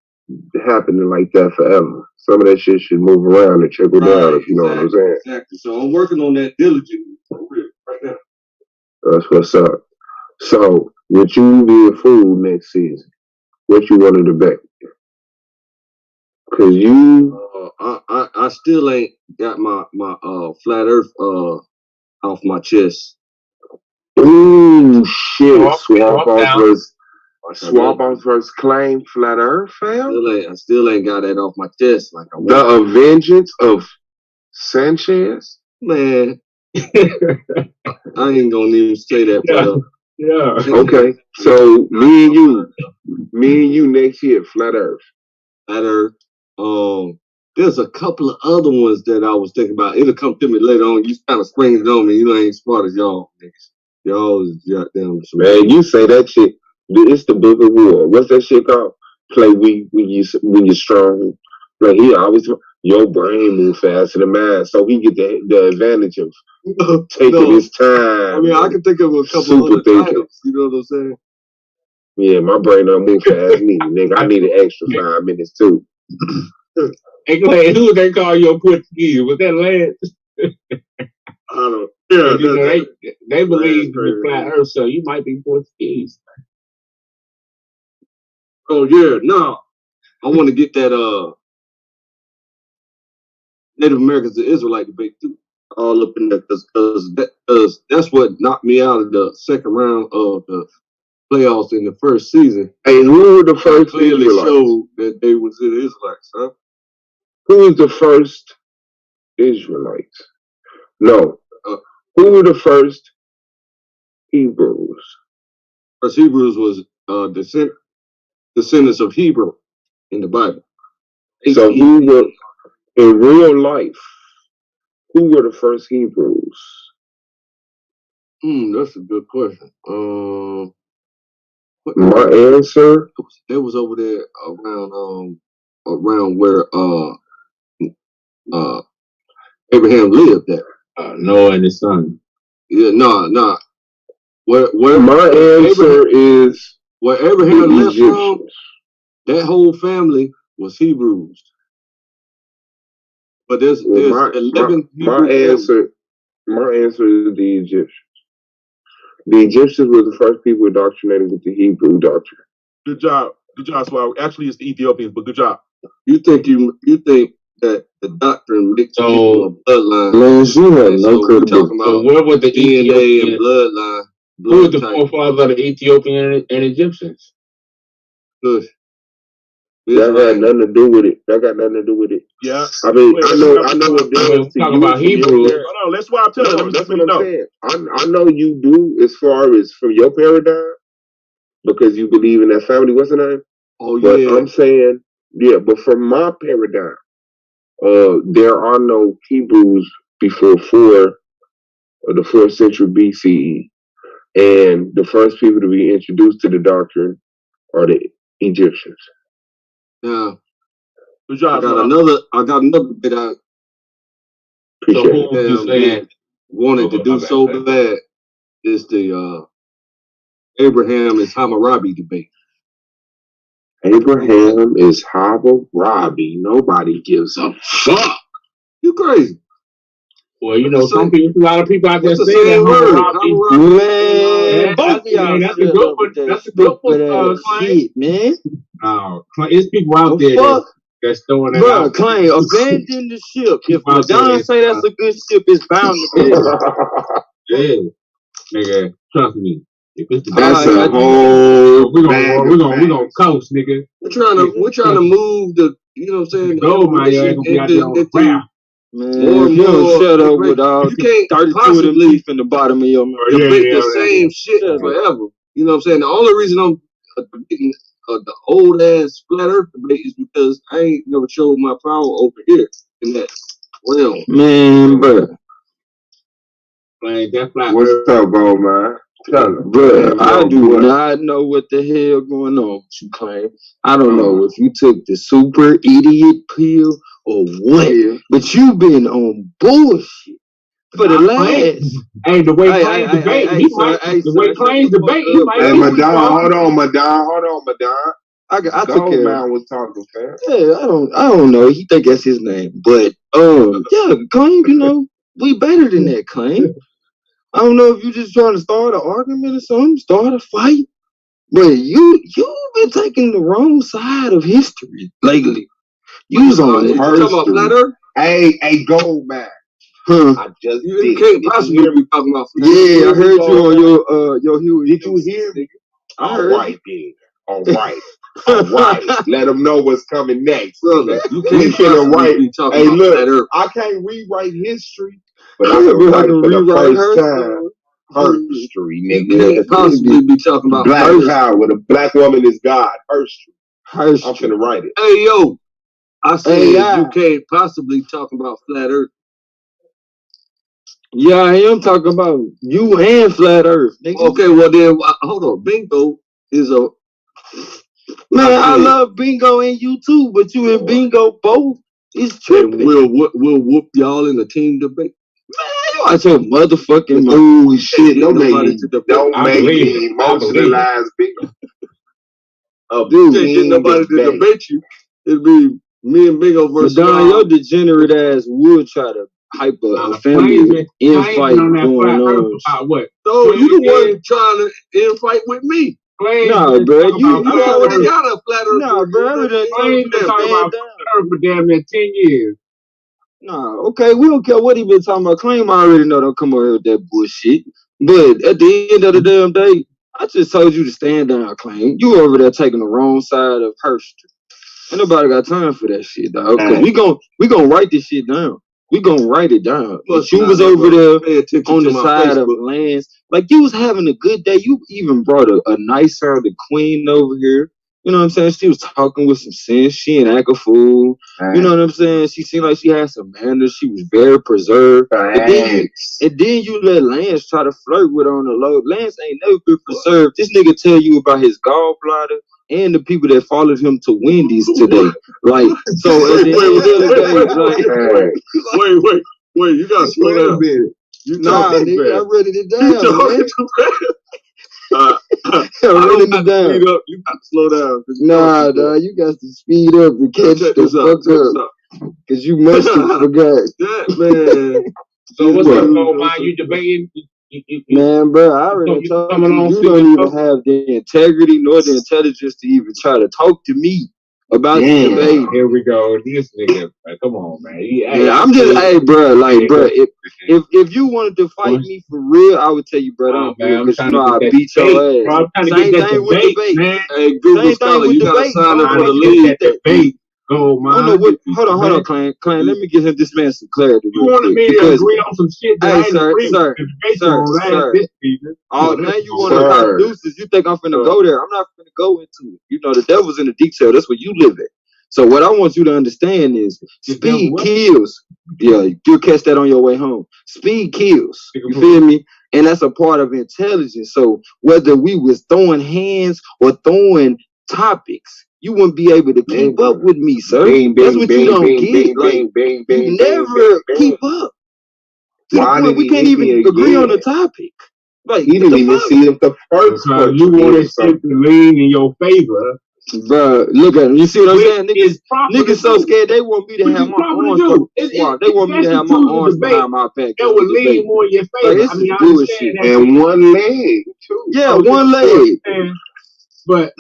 [SPEAKER 2] happening like that forever. Some of that shit should move around and trickle down, if you know what I'm saying.
[SPEAKER 11] Exactly. So I'm working on that diligently right now.
[SPEAKER 2] That's what's up. So, with you being food next season, what you want to debate? Cause you,
[SPEAKER 11] I still ain't got my flat Earth off my chest.
[SPEAKER 2] Ooh shit! Swap off versus claim flat Earth, fam.
[SPEAKER 11] I still ain't got that off my chest. Like
[SPEAKER 2] the Avengers of Sanchez.
[SPEAKER 11] Man, I ain't gonna even say that, but
[SPEAKER 5] yeah.
[SPEAKER 2] Okay, so me and you next year, flat Earth.
[SPEAKER 11] Flat Earth. There's a couple of other ones that I was thinking about. It'll come to me later on. You kind of spring it on me. You know, I ain't smart as y'all niggas. Y'all is goddamn.
[SPEAKER 2] Man, you say that shit. It's the Book of War. What's that shit called? Play when you're strong. Like he always your brain move faster than mine, so he get the advantage of taking his time.
[SPEAKER 11] I mean, I can think of a couple other titles. You know what I'm saying?
[SPEAKER 2] Yeah, my brain don't move fast neither, nigga. I need an extra 5 minutes too.
[SPEAKER 5] Hey, go ahead. Who they call your Portuguese? Was that Lance?
[SPEAKER 11] I don't. Yeah,
[SPEAKER 5] they believe in the flat Earth, so you might be Portuguese.
[SPEAKER 11] Oh yeah, no. I want to get that Native Americans and Israelite debate too, all up in there, because that's what knocked me out of the second round of the playoffs in the first season.
[SPEAKER 2] Hey, who were the first
[SPEAKER 11] clearly
[SPEAKER 2] Israelites?
[SPEAKER 11] showed that they was the Israelites, huh?
[SPEAKER 2] Who was the first Israelites? No. Who were the first Hebrews?
[SPEAKER 11] First Hebrews was descendants of Hebrew in the Bible.
[SPEAKER 2] So who were in real life? Who were the first Hebrews?
[SPEAKER 11] That's a good question.
[SPEAKER 2] My answer.
[SPEAKER 11] It was over there around where Abraham lived at.
[SPEAKER 5] Noah and his son.
[SPEAKER 11] Yeah, no. Where
[SPEAKER 2] my answer is
[SPEAKER 11] where Abraham left from. That whole family was Hebrews. But there's 11
[SPEAKER 2] my answer is the Egyptians. The Egyptians were the first people indoctrinated with the Hebrew doctrine.
[SPEAKER 1] Good job, Swag. Actually, it's the Ethiopians, but good job.
[SPEAKER 11] You think that the doctrine makes people a bloodline?
[SPEAKER 2] Lance, you have no credibility.
[SPEAKER 5] So where would the
[SPEAKER 11] DNA and bloodline?
[SPEAKER 5] Who was the forefathers of the Ethiopian and Egyptians?
[SPEAKER 11] Good.
[SPEAKER 2] That had nothing to do with it. That got nothing to do with it.
[SPEAKER 1] Yeah.
[SPEAKER 2] I mean, I know what does to
[SPEAKER 5] talking
[SPEAKER 2] you.
[SPEAKER 5] About Hebrew.
[SPEAKER 1] Hold on, let's swap to
[SPEAKER 2] no, that's what I'm saying. I know you do as far as from your paradigm because you believe in that family. What's the name?
[SPEAKER 11] Oh,
[SPEAKER 2] but
[SPEAKER 11] yeah.
[SPEAKER 2] I'm saying, but from my paradigm, there are no Hebrews before the 4th century BCE. And the first people to be introduced to the doctrine are the Egyptians.
[SPEAKER 11] Now, I got another bit I wanted to do so bad is the Abraham is Hammurabi debate.
[SPEAKER 2] Abraham is Hammurabi. Nobody gives a fuck.
[SPEAKER 11] You crazy?
[SPEAKER 5] Well, you know, a lot of people out there say that Hammurabi.
[SPEAKER 13] Man, both of y'all
[SPEAKER 5] that's a good one. That's a good one,
[SPEAKER 13] shit, man.
[SPEAKER 5] It's people out there that's throwing it out.
[SPEAKER 13] Claim, abandon the ship. If Madonna say that's a good ship, it's bound to be.
[SPEAKER 5] Yeah, nigga, trust me. If it's the
[SPEAKER 2] that's a whole.
[SPEAKER 5] We're gonna coast, nigga.
[SPEAKER 11] We're trying to move the, you know what I'm saying?
[SPEAKER 5] Go, man, you gonna be out there on the ground.
[SPEAKER 13] Man, you don't shut up with all 32 of them leaf in the bottom of your mouth.
[SPEAKER 11] Debate the same shit forever. You know what I'm saying? The only reason I'm debating the old ass flat earth debate is because I ain't never showed my power over here in that realm.
[SPEAKER 13] Man, bro.
[SPEAKER 2] What's up, bro, man?
[SPEAKER 13] Bro, I do not know what the hell going on with you, Claim. I don't know if you took the super idiot pill or what, but you been on bullshit for the last.
[SPEAKER 5] Hey, the way Claims debate, the way Claims debate, he might.
[SPEAKER 2] Hey, Madonna, hold on, Madonna.
[SPEAKER 13] I took care.
[SPEAKER 2] Man was talking, fam.
[SPEAKER 13] Yeah, I don't know. He think that's his name, but yeah, Claim. You know, we better than that, Claim. I don't know if you just trying to start an argument or something, start a fight, but you've been taking the wrong side of history lately. You was on it.
[SPEAKER 11] Talking about flat earth?
[SPEAKER 2] Hey, Gold Man.
[SPEAKER 11] I just you can't possibly be talking about flat
[SPEAKER 13] earth. Yeah, I heard you on your Huey.
[SPEAKER 2] Did you hear me? All right, then. All right. Let them know what's coming next.
[SPEAKER 11] Brother, you can't be talking
[SPEAKER 2] hey,
[SPEAKER 11] about flat earth.
[SPEAKER 2] I can't rewrite history. But I can write for the first time. Herstory, nigga.
[SPEAKER 11] You can't possibly be talking about
[SPEAKER 2] black power. The black woman is God. Herstory. I'm finna write it.
[SPEAKER 11] Hey, yo. I said you can't possibly talk about flat earth.
[SPEAKER 13] Yeah, I am talking about you and flat earth, nigga.
[SPEAKER 11] Okay, well then, hold on. Bingo is a...
[SPEAKER 13] Man, I love Bingo and you too, but you and Bingo both is tripping.
[SPEAKER 11] We'll whoop y'all in a team debate.
[SPEAKER 13] Man, you out your motherfucking mouth.
[SPEAKER 2] Ooh, shit. Don't make me emotionalize Bingo.
[SPEAKER 11] Dude, can't get nobody to debate you. It'd be me and Bingo versus
[SPEAKER 13] Don, your degenerate ass would try to hype a family infight going on.
[SPEAKER 5] What?
[SPEAKER 11] So you the one trying to infight with me.
[SPEAKER 13] Nah, bro. You
[SPEAKER 11] already got a flat earth.
[SPEAKER 13] Nah, bro.
[SPEAKER 5] Claims been talking about flat earth for damn near 10 years.
[SPEAKER 13] Nah, okay, we don't care what he been talking about. Claim I already know don't come over here with that bullshit. But at the end of the damn day, I just told you to stand down, Claim. You over there taking the wrong side of Herstory. Ain't nobody got time for that shit, dog. Cause we gonna write this shit down. We gonna write it down. But you was over there on the side of lands. Like you was having a good day. You even brought a nice sounding queen over here. You know what I'm saying? She was talking with some sense. She ain't act a fool. You know what I'm saying? She seemed like she had some manners. She was very preserved. And then you let Lance try to flirt with her on the low. Lance ain't never been preserved. This nigga tell you about his gallbladder and the people that followed him to Wendy's today. Like, so at the end of the day,
[SPEAKER 11] like, wait, you gotta slow down. You
[SPEAKER 13] talking too fast. I read it down. You talking too fast. You got
[SPEAKER 11] to slow down.
[SPEAKER 13] Nah, you got to speed up to catch the fuck up. Cause you must have forgot.
[SPEAKER 11] Yeah, man.
[SPEAKER 5] So what's up, Goldmine? You debating?
[SPEAKER 13] Man, bro, I already told you don't even have the integrity nor the intelligence to even try to talk to me about the debate.
[SPEAKER 5] Here we go. This nigga, come on, man.
[SPEAKER 13] I'm just, hey, bro, like, bro, if you wanted to fight me for real, I would tell you, bro, don't do it, because you know I beat your ass. Same thing with debate, man.
[SPEAKER 11] Hey, Google Scholar, you gotta sign up for the league.
[SPEAKER 5] Debate. Go, man.
[SPEAKER 13] Hold on, Clan. Let me give him this man some clarity.
[SPEAKER 5] You wanted me to agree on some shit that
[SPEAKER 13] hey, sir. Oh, now you want to pop deuces. You think I'm finna go there. I'm not finna go into it. You know, the devil's in the detail. That's where you live at. So what I want you to understand is speed kills. Yeah, you'll catch that on your way home. Speed kills. You feel me? and that's a part of intelligence. So whether we was throwing hands or throwing topics, you wouldn't be able to keep up with me, sir. That's what you don't get. Like you never keep up. To the point we can't even agree on the topic. Like
[SPEAKER 2] he didn't even see if the first
[SPEAKER 5] because you wanted shit to lean in your favor.
[SPEAKER 13] Bro, look at him. You see what I'm saying? Niggas so scared they want me to have my arms. They want me to have my arms behind my back.
[SPEAKER 5] It would lean more in your favor.
[SPEAKER 13] Like,
[SPEAKER 5] I mean, I
[SPEAKER 13] bullshit.
[SPEAKER 2] And one leg too.
[SPEAKER 13] Yeah, one leg.
[SPEAKER 5] But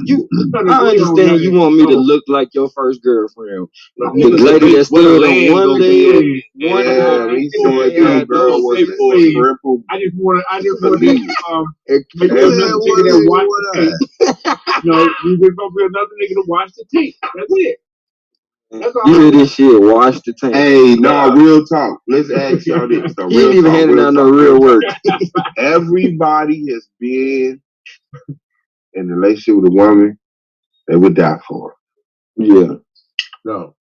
[SPEAKER 13] I understand you want me to look like your first girlfriend. The lady that stood on one leg, one eye.
[SPEAKER 2] He said your girl was a triple.
[SPEAKER 5] I just want to make another nigga that watch the tape. No, you just gonna be another nigga to watch the tape. That's it. That's all.
[SPEAKER 13] You hear this shit? Watch the tape.
[SPEAKER 2] Hey, no, real talk. Let's ask y'all this.
[SPEAKER 13] He ain't even handing out no real work.
[SPEAKER 2] Everybody has been in a relationship with a woman they would die for her.
[SPEAKER 13] Yeah.
[SPEAKER 5] No.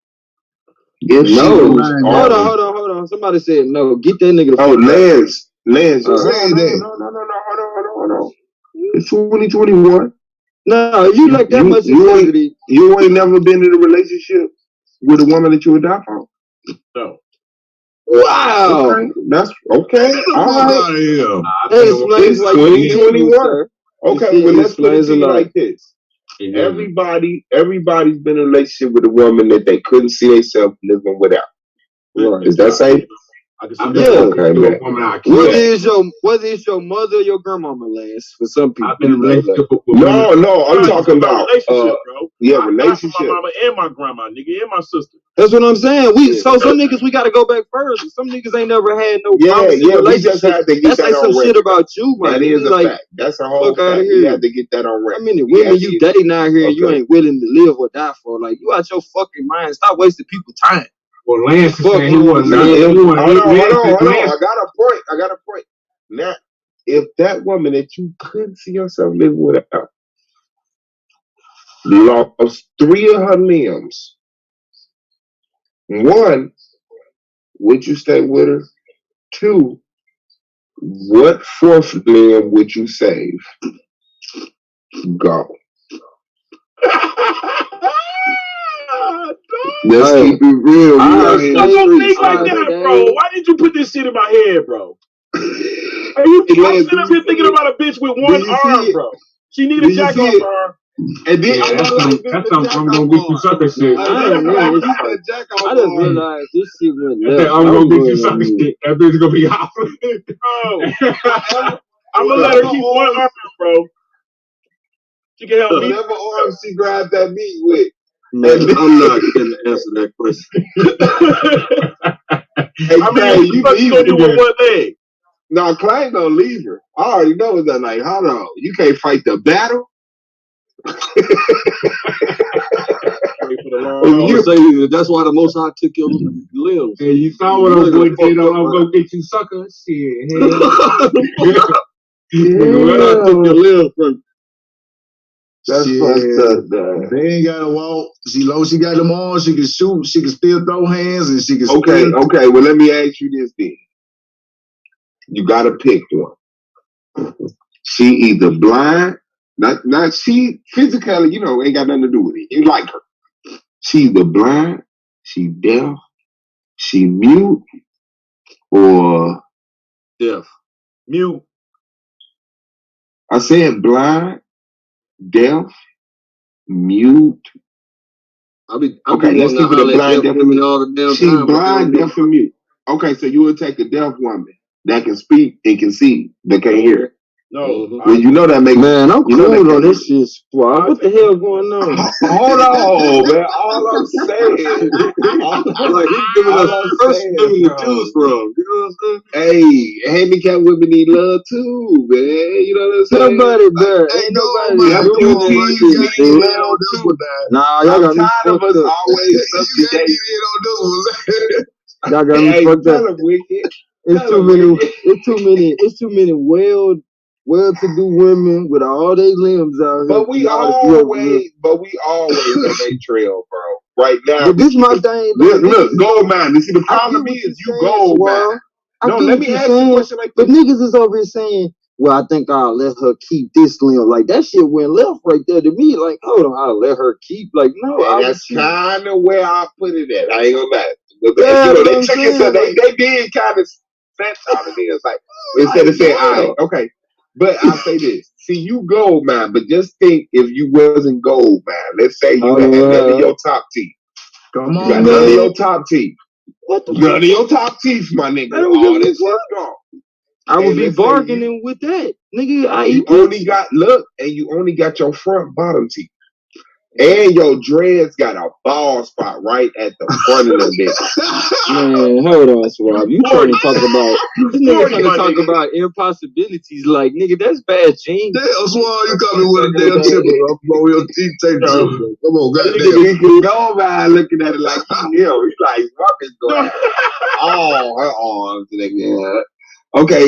[SPEAKER 2] If
[SPEAKER 13] no. Hold on. Somebody said no. Get that nigga.
[SPEAKER 2] Lance, you said that. No. Hold on. It's 2021.
[SPEAKER 13] No, you like that much integrity.
[SPEAKER 2] You ain't never been in a relationship with a woman that you would die for?
[SPEAKER 5] No.
[SPEAKER 13] Wow.
[SPEAKER 2] Okay. That's okay. All right.
[SPEAKER 13] It's
[SPEAKER 2] 2021. Okay, well let's put it to you like this. Everybody's been in a relationship with a woman that they couldn't see themselves living without. Right. Is that safe?
[SPEAKER 13] Yeah.
[SPEAKER 2] Okay, man.
[SPEAKER 13] Whether it's your mother or your grandmama, Lance, for some people.
[SPEAKER 5] I've been in a relationship with
[SPEAKER 2] No, I'm talking about
[SPEAKER 5] relationship, bro.
[SPEAKER 2] Relationship.
[SPEAKER 5] My mama and my grandma, nigga, and my sister.
[SPEAKER 13] That's what I'm saying. Some niggas we gotta go back first. Some niggas ain't never had no
[SPEAKER 2] we just had to get
[SPEAKER 13] That's
[SPEAKER 2] that
[SPEAKER 13] like
[SPEAKER 2] on
[SPEAKER 13] some
[SPEAKER 2] record.
[SPEAKER 13] shit about you, man.
[SPEAKER 2] That is a fact. That's a whole fact. You have to get that on record.
[SPEAKER 13] I mean, the women you dating out here, you ain't willing to live or die for. Like, you out your fucking mind. Stop wasting people's time.
[SPEAKER 5] Well, Lance is saying he wasn't.
[SPEAKER 2] Hold on. I got a point. Now, if that woman that you couldn't see yourself living without lost 3 of her limbs, one, would you stay with her? 2, what 4th limb would you save? Go. Let's keep it real.
[SPEAKER 5] I don't think like that, bro. Why did you put this shit in my head, bro? I'm sitting up here thinking about a bitch with one arm, bro. She need a jack off arm.
[SPEAKER 2] And then
[SPEAKER 5] that's I'm gonna get you sucker shit.
[SPEAKER 13] I just realized this shit went left.
[SPEAKER 5] I'm gonna get you sucker shit. That bitch gonna be out. I'm gonna let her keep one arm, bro. She can help me.
[SPEAKER 2] Whatever arm she grabbed that meat with.
[SPEAKER 11] Man, I'm not gonna answer that question.
[SPEAKER 5] You gonna do with one leg?
[SPEAKER 2] No, Clay gonna leave her. I already know it's that. Like, hold on, you can't fight the battle.
[SPEAKER 11] You say that's why the Most High took your limbs.
[SPEAKER 5] And you saw what I'm going to do. I'm gonna get you sucker. Shit.
[SPEAKER 11] I took your limbs from.
[SPEAKER 2] That's fucked up.
[SPEAKER 12] They ain't gotta walk. She got them on. She can shoot. She can still throw hands, and she can.
[SPEAKER 2] Okay. Well, let me ask you this then. You gotta pick one. She either blind, not she physically, ain't got nothing to do with it. You like her. She either blind, she deaf, she mute, or
[SPEAKER 11] deaf.
[SPEAKER 5] Mute.
[SPEAKER 2] I said blind, deaf, mute.
[SPEAKER 11] Let's
[SPEAKER 2] keep it a blind, deaf, and she's blind, deaf, and mute. Okay, so you would take a deaf woman that can speak and can see, that can't hear.
[SPEAKER 5] No.
[SPEAKER 2] Well, you know that makes
[SPEAKER 13] man. I'm cool on this shit. Squad. What the hell going on?
[SPEAKER 2] Hold on, man. All I'm saying,
[SPEAKER 11] like he's giving us person to choose from. You know what I'm saying?
[SPEAKER 2] Hey, handicapped women need love too, man. You know what I'm saying?
[SPEAKER 13] Somebody, bro. Ain't nobody doing this shit. Nah, y'all got me
[SPEAKER 2] fucked up. I'm tired of us always subjugating.
[SPEAKER 13] Y'all got me fucked up. It's too many well-to-do women with all their limbs out here.
[SPEAKER 2] But we always on their trail, bro. Right now.
[SPEAKER 13] But this my thing.
[SPEAKER 2] Look, gold mine. You see, the problem is you gold mine.
[SPEAKER 13] I
[SPEAKER 7] No,
[SPEAKER 13] get
[SPEAKER 7] let
[SPEAKER 13] what
[SPEAKER 7] me
[SPEAKER 13] you're
[SPEAKER 7] ask you a
[SPEAKER 13] saying,
[SPEAKER 7] question like
[SPEAKER 13] but
[SPEAKER 7] this.
[SPEAKER 13] niggas is over here saying, well, I think I'll let her keep this limb. Like, that shit went left right there to me. Like, hold on, I'll let her keep. Like, no, I
[SPEAKER 2] And
[SPEAKER 13] would
[SPEAKER 2] that's
[SPEAKER 13] keep.
[SPEAKER 2] kind of where I put it at. I ain't gonna lie. But,
[SPEAKER 13] Yeah,
[SPEAKER 2] you know,
[SPEAKER 13] that's what
[SPEAKER 2] they
[SPEAKER 13] I'm
[SPEAKER 2] took it, so
[SPEAKER 13] saying.
[SPEAKER 2] they did kind of snatch out of this. Like, instead of saying, all right, okay. But I'll say this. See, you gold, man, but just think if you wasn't gold, man. Let's say you had none of your top teeth.
[SPEAKER 9] Come
[SPEAKER 2] You
[SPEAKER 9] on,
[SPEAKER 2] got
[SPEAKER 9] man.
[SPEAKER 2] none of your top teeth.
[SPEAKER 13] What the
[SPEAKER 2] None of your top teeth, my
[SPEAKER 13] I
[SPEAKER 2] nigga.
[SPEAKER 13] don't
[SPEAKER 2] All
[SPEAKER 13] give a
[SPEAKER 2] that shit's
[SPEAKER 13] fuck.
[SPEAKER 2] gone.
[SPEAKER 13] I would
[SPEAKER 2] And
[SPEAKER 13] be
[SPEAKER 2] let's say
[SPEAKER 13] bargaining with that. Nigga, I
[SPEAKER 2] you
[SPEAKER 13] eat
[SPEAKER 2] only
[SPEAKER 13] pussy.
[SPEAKER 2] got, look, and you only got your front bottom teeth. And your dreads got a bald spot right at the front of them bitches.
[SPEAKER 13] Man, hold on, Swab. You trying to talk about this nigga
[SPEAKER 1] 40,
[SPEAKER 13] trying to
[SPEAKER 1] my
[SPEAKER 13] talk
[SPEAKER 1] nigga.
[SPEAKER 13] about impossibilities? Like, nigga, that's bad genes.
[SPEAKER 12] Damn, Swan, you got me with a damn chipper. I'm blowing your teeth. Take the chipper. Come on,
[SPEAKER 2] Nigga,
[SPEAKER 12] goddamn.
[SPEAKER 2] we can go by looking at it like he ill. He like fucking go at all her arms, nigga. Okay,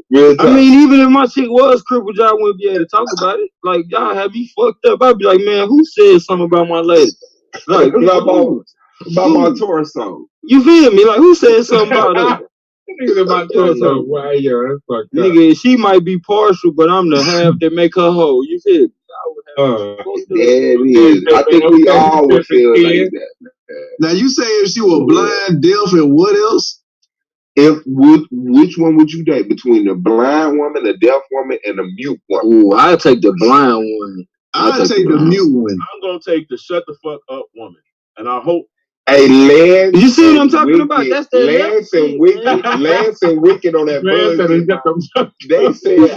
[SPEAKER 2] real
[SPEAKER 13] I
[SPEAKER 2] talk.
[SPEAKER 13] mean, even if my chick was crippled, y'all wouldn't be able to talk about it. Like, y'all have me fucked up. I'd be like, man, who said something about my lady? Like,
[SPEAKER 2] about my
[SPEAKER 13] who?
[SPEAKER 2] torso.
[SPEAKER 13] You feel me? Like, who said something about her?
[SPEAKER 5] Niggas about
[SPEAKER 13] You
[SPEAKER 5] to
[SPEAKER 13] know,
[SPEAKER 5] why yo, that's fucked up.
[SPEAKER 13] nigga, she might be partial, but I'm the half that make her whole. You feel me? I would have
[SPEAKER 5] Uh,
[SPEAKER 13] fucked up.
[SPEAKER 2] There it is. I think we all would feel like that.
[SPEAKER 12] Now you say if she was blind, deaf, and what else?
[SPEAKER 2] If which one would you date between the blind woman, the deaf woman, and the mute woman?
[SPEAKER 13] Ooh, I'd take the blind woman.
[SPEAKER 12] I'd take the mute one.
[SPEAKER 1] I'm gonna take the shut the fuck up woman, and I hope.
[SPEAKER 2] Hey, Lance,
[SPEAKER 13] You see what I'm talking
[SPEAKER 2] Wicked,
[SPEAKER 13] about? That's that
[SPEAKER 2] Lance
[SPEAKER 13] left
[SPEAKER 2] and Wicked, Lance and Wicked on that bullshit. They said,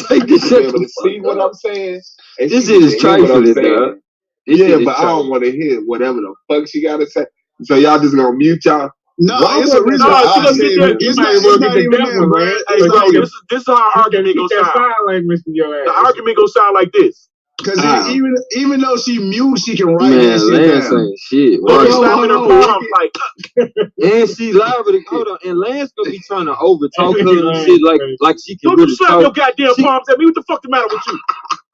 [SPEAKER 13] Take the shut
[SPEAKER 2] able to
[SPEAKER 13] the
[SPEAKER 2] see
[SPEAKER 13] fuck
[SPEAKER 2] what
[SPEAKER 13] up.
[SPEAKER 2] I'm saying. And
[SPEAKER 13] This
[SPEAKER 2] she
[SPEAKER 13] shit
[SPEAKER 2] can
[SPEAKER 13] is
[SPEAKER 2] hear what I'm
[SPEAKER 13] trifling,
[SPEAKER 2] saying.
[SPEAKER 13] dog. This
[SPEAKER 2] Yeah,
[SPEAKER 13] shit is
[SPEAKER 2] but I don't
[SPEAKER 13] trifling.
[SPEAKER 2] want to hear whatever the fuck she gotta say. So y'all just gonna mute y'all?
[SPEAKER 12] No,
[SPEAKER 2] Why
[SPEAKER 12] it's a
[SPEAKER 2] wasn't
[SPEAKER 12] reason.
[SPEAKER 1] No,
[SPEAKER 2] the
[SPEAKER 1] she gonna sit there.
[SPEAKER 12] It's
[SPEAKER 5] might
[SPEAKER 12] not.
[SPEAKER 5] as well
[SPEAKER 12] It's
[SPEAKER 5] get
[SPEAKER 12] not
[SPEAKER 5] the
[SPEAKER 12] even
[SPEAKER 5] deaf
[SPEAKER 12] that,
[SPEAKER 5] one,
[SPEAKER 12] bro.
[SPEAKER 5] man.
[SPEAKER 1] Hey,
[SPEAKER 12] It's
[SPEAKER 1] bro,
[SPEAKER 12] not even
[SPEAKER 1] this is how our argument gonna
[SPEAKER 5] That
[SPEAKER 1] sound.
[SPEAKER 5] sign language in your
[SPEAKER 1] The
[SPEAKER 5] ass.
[SPEAKER 1] argument gonna sound like this.
[SPEAKER 12] because
[SPEAKER 2] How?
[SPEAKER 12] even though she mute, she can write that
[SPEAKER 13] Man,
[SPEAKER 12] shit
[SPEAKER 13] Lance
[SPEAKER 12] down.
[SPEAKER 13] ain't shit.
[SPEAKER 1] Gonna be
[SPEAKER 13] Right.
[SPEAKER 1] slapping her
[SPEAKER 12] Hold on.
[SPEAKER 1] palms like.
[SPEAKER 13] And she liable to hold on. And Lance gonna be trying to overtalk her and
[SPEAKER 5] Lance
[SPEAKER 13] shit like
[SPEAKER 5] crazy.
[SPEAKER 13] she can
[SPEAKER 1] Don't you
[SPEAKER 13] really
[SPEAKER 1] slap your
[SPEAKER 13] talk.
[SPEAKER 1] goddamn
[SPEAKER 13] She,
[SPEAKER 1] palms at me? What the fuck the matter with you?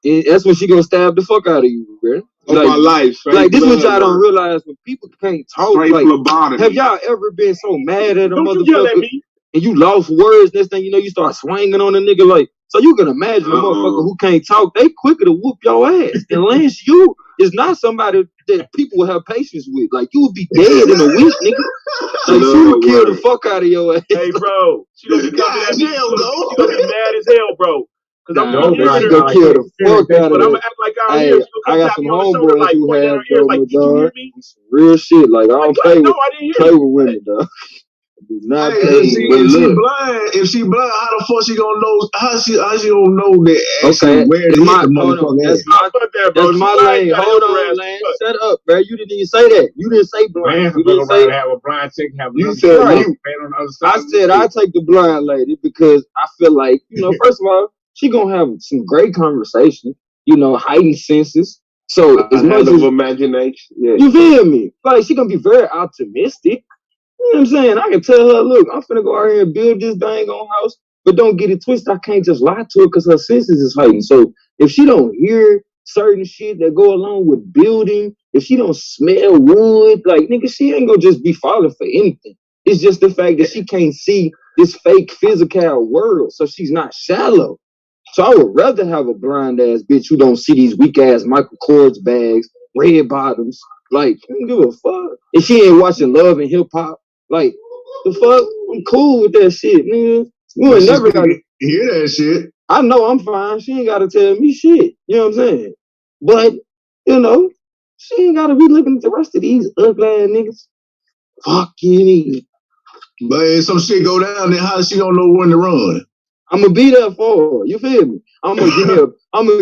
[SPEAKER 13] and that's when she gonna stab the fuck out of you, bro.
[SPEAKER 2] Of my life, straight
[SPEAKER 13] Like this what
[SPEAKER 2] blood
[SPEAKER 13] y'all don't
[SPEAKER 2] work.
[SPEAKER 13] realize when people can't talk.
[SPEAKER 2] Straight
[SPEAKER 13] Like,
[SPEAKER 2] phlebotomy.
[SPEAKER 13] have y'all ever been so mad at a
[SPEAKER 1] Don't you yell at
[SPEAKER 13] motherfucker
[SPEAKER 1] me.
[SPEAKER 13] and you lost words? Next thing you know, you start swinging on a nigga. Like, so you can imagine a motherfucker who can't talk. They quicker to whoop your ass. And Lance, you is not somebody that people will have patience with. Like, you would be dead in a week, nigga. Like, she would kill the fuck out of your ass.
[SPEAKER 1] Hey, bro, she gonna be coming at me. She gonna be mad as hell, bro. Cause I'm gonna
[SPEAKER 13] Nah,
[SPEAKER 1] hit
[SPEAKER 13] she
[SPEAKER 1] her.
[SPEAKER 13] gonna kill the fuck out of
[SPEAKER 1] But I'm
[SPEAKER 13] her.
[SPEAKER 1] gonna act like I don't
[SPEAKER 13] Hey,
[SPEAKER 1] hear. She
[SPEAKER 13] I
[SPEAKER 1] gonna
[SPEAKER 13] got
[SPEAKER 1] come tap
[SPEAKER 13] some
[SPEAKER 1] me on the shoulder,
[SPEAKER 13] homeboys
[SPEAKER 1] like
[SPEAKER 13] who
[SPEAKER 1] pointing at
[SPEAKER 13] have
[SPEAKER 1] her ears, like,
[SPEAKER 13] Doma,
[SPEAKER 1] did you hear
[SPEAKER 13] dog.
[SPEAKER 1] me?
[SPEAKER 13] Real shit. Like, I don't play
[SPEAKER 1] No,
[SPEAKER 13] with
[SPEAKER 1] I didn't hear
[SPEAKER 13] play
[SPEAKER 1] you.
[SPEAKER 13] with women, dog. Do not
[SPEAKER 12] Hey,
[SPEAKER 13] play with women.
[SPEAKER 12] if she blind, how the fuck she gonna know? How she gonna know that actually
[SPEAKER 13] Okay,
[SPEAKER 12] where to
[SPEAKER 13] it's
[SPEAKER 12] hit
[SPEAKER 13] my
[SPEAKER 12] the
[SPEAKER 13] hold on.
[SPEAKER 12] motherfucker
[SPEAKER 13] That's
[SPEAKER 12] at?
[SPEAKER 13] my
[SPEAKER 1] Fuck that, bro.
[SPEAKER 13] that's
[SPEAKER 1] She
[SPEAKER 13] my
[SPEAKER 1] lied,
[SPEAKER 13] lane.
[SPEAKER 1] gotta
[SPEAKER 13] Hold
[SPEAKER 1] help her
[SPEAKER 13] on,
[SPEAKER 1] ass.
[SPEAKER 13] Lane. Shut up, bro. You didn't even say that. You didn't say blind.
[SPEAKER 5] Lance
[SPEAKER 13] You
[SPEAKER 5] was
[SPEAKER 13] didn't
[SPEAKER 5] around
[SPEAKER 13] say
[SPEAKER 5] to have a blind chick have
[SPEAKER 2] You
[SPEAKER 5] another
[SPEAKER 2] said
[SPEAKER 13] right.
[SPEAKER 2] mute.
[SPEAKER 5] man on the other
[SPEAKER 13] I
[SPEAKER 5] side.
[SPEAKER 13] said I take the blind lady because I feel like, first of all, she gonna have some great conversation, heightened senses. So
[SPEAKER 2] A
[SPEAKER 13] as much
[SPEAKER 2] hell of
[SPEAKER 13] as
[SPEAKER 2] imagination. Yeah.
[SPEAKER 13] you feel me, like she gonna be very optimistic. You know what I'm saying? I can tell her, look, I'm finna go out here and build this dang on house, but don't get it twisted. I can't just lie to her because her senses is heightened. So if she don't hear certain shit that go along with building, if she don't smell wood, like nigga, she ain't gonna just be falling for anything. It's just the fact that she can't see this fake physical world, so she's not shallow. So I would rather have a blind ass bitch who don't see these weak ass Michael Kors bags, red bottoms. Like, I don't give a fuck. If she ain't watching Love and Hip Hop, like, the fuck, I'm cool with that shit, nigga. You ain't never got to
[SPEAKER 12] hear that shit.
[SPEAKER 13] I know I'm fine. She ain't got to tell me shit. You know what I'm saying? But, she ain't got to be looking at the rest of these ugly ass niggas. Fucking.
[SPEAKER 12] But if some shit go down, then how she gonna know when to run?
[SPEAKER 13] I'm gonna be there for her. You feel me? I'm gonna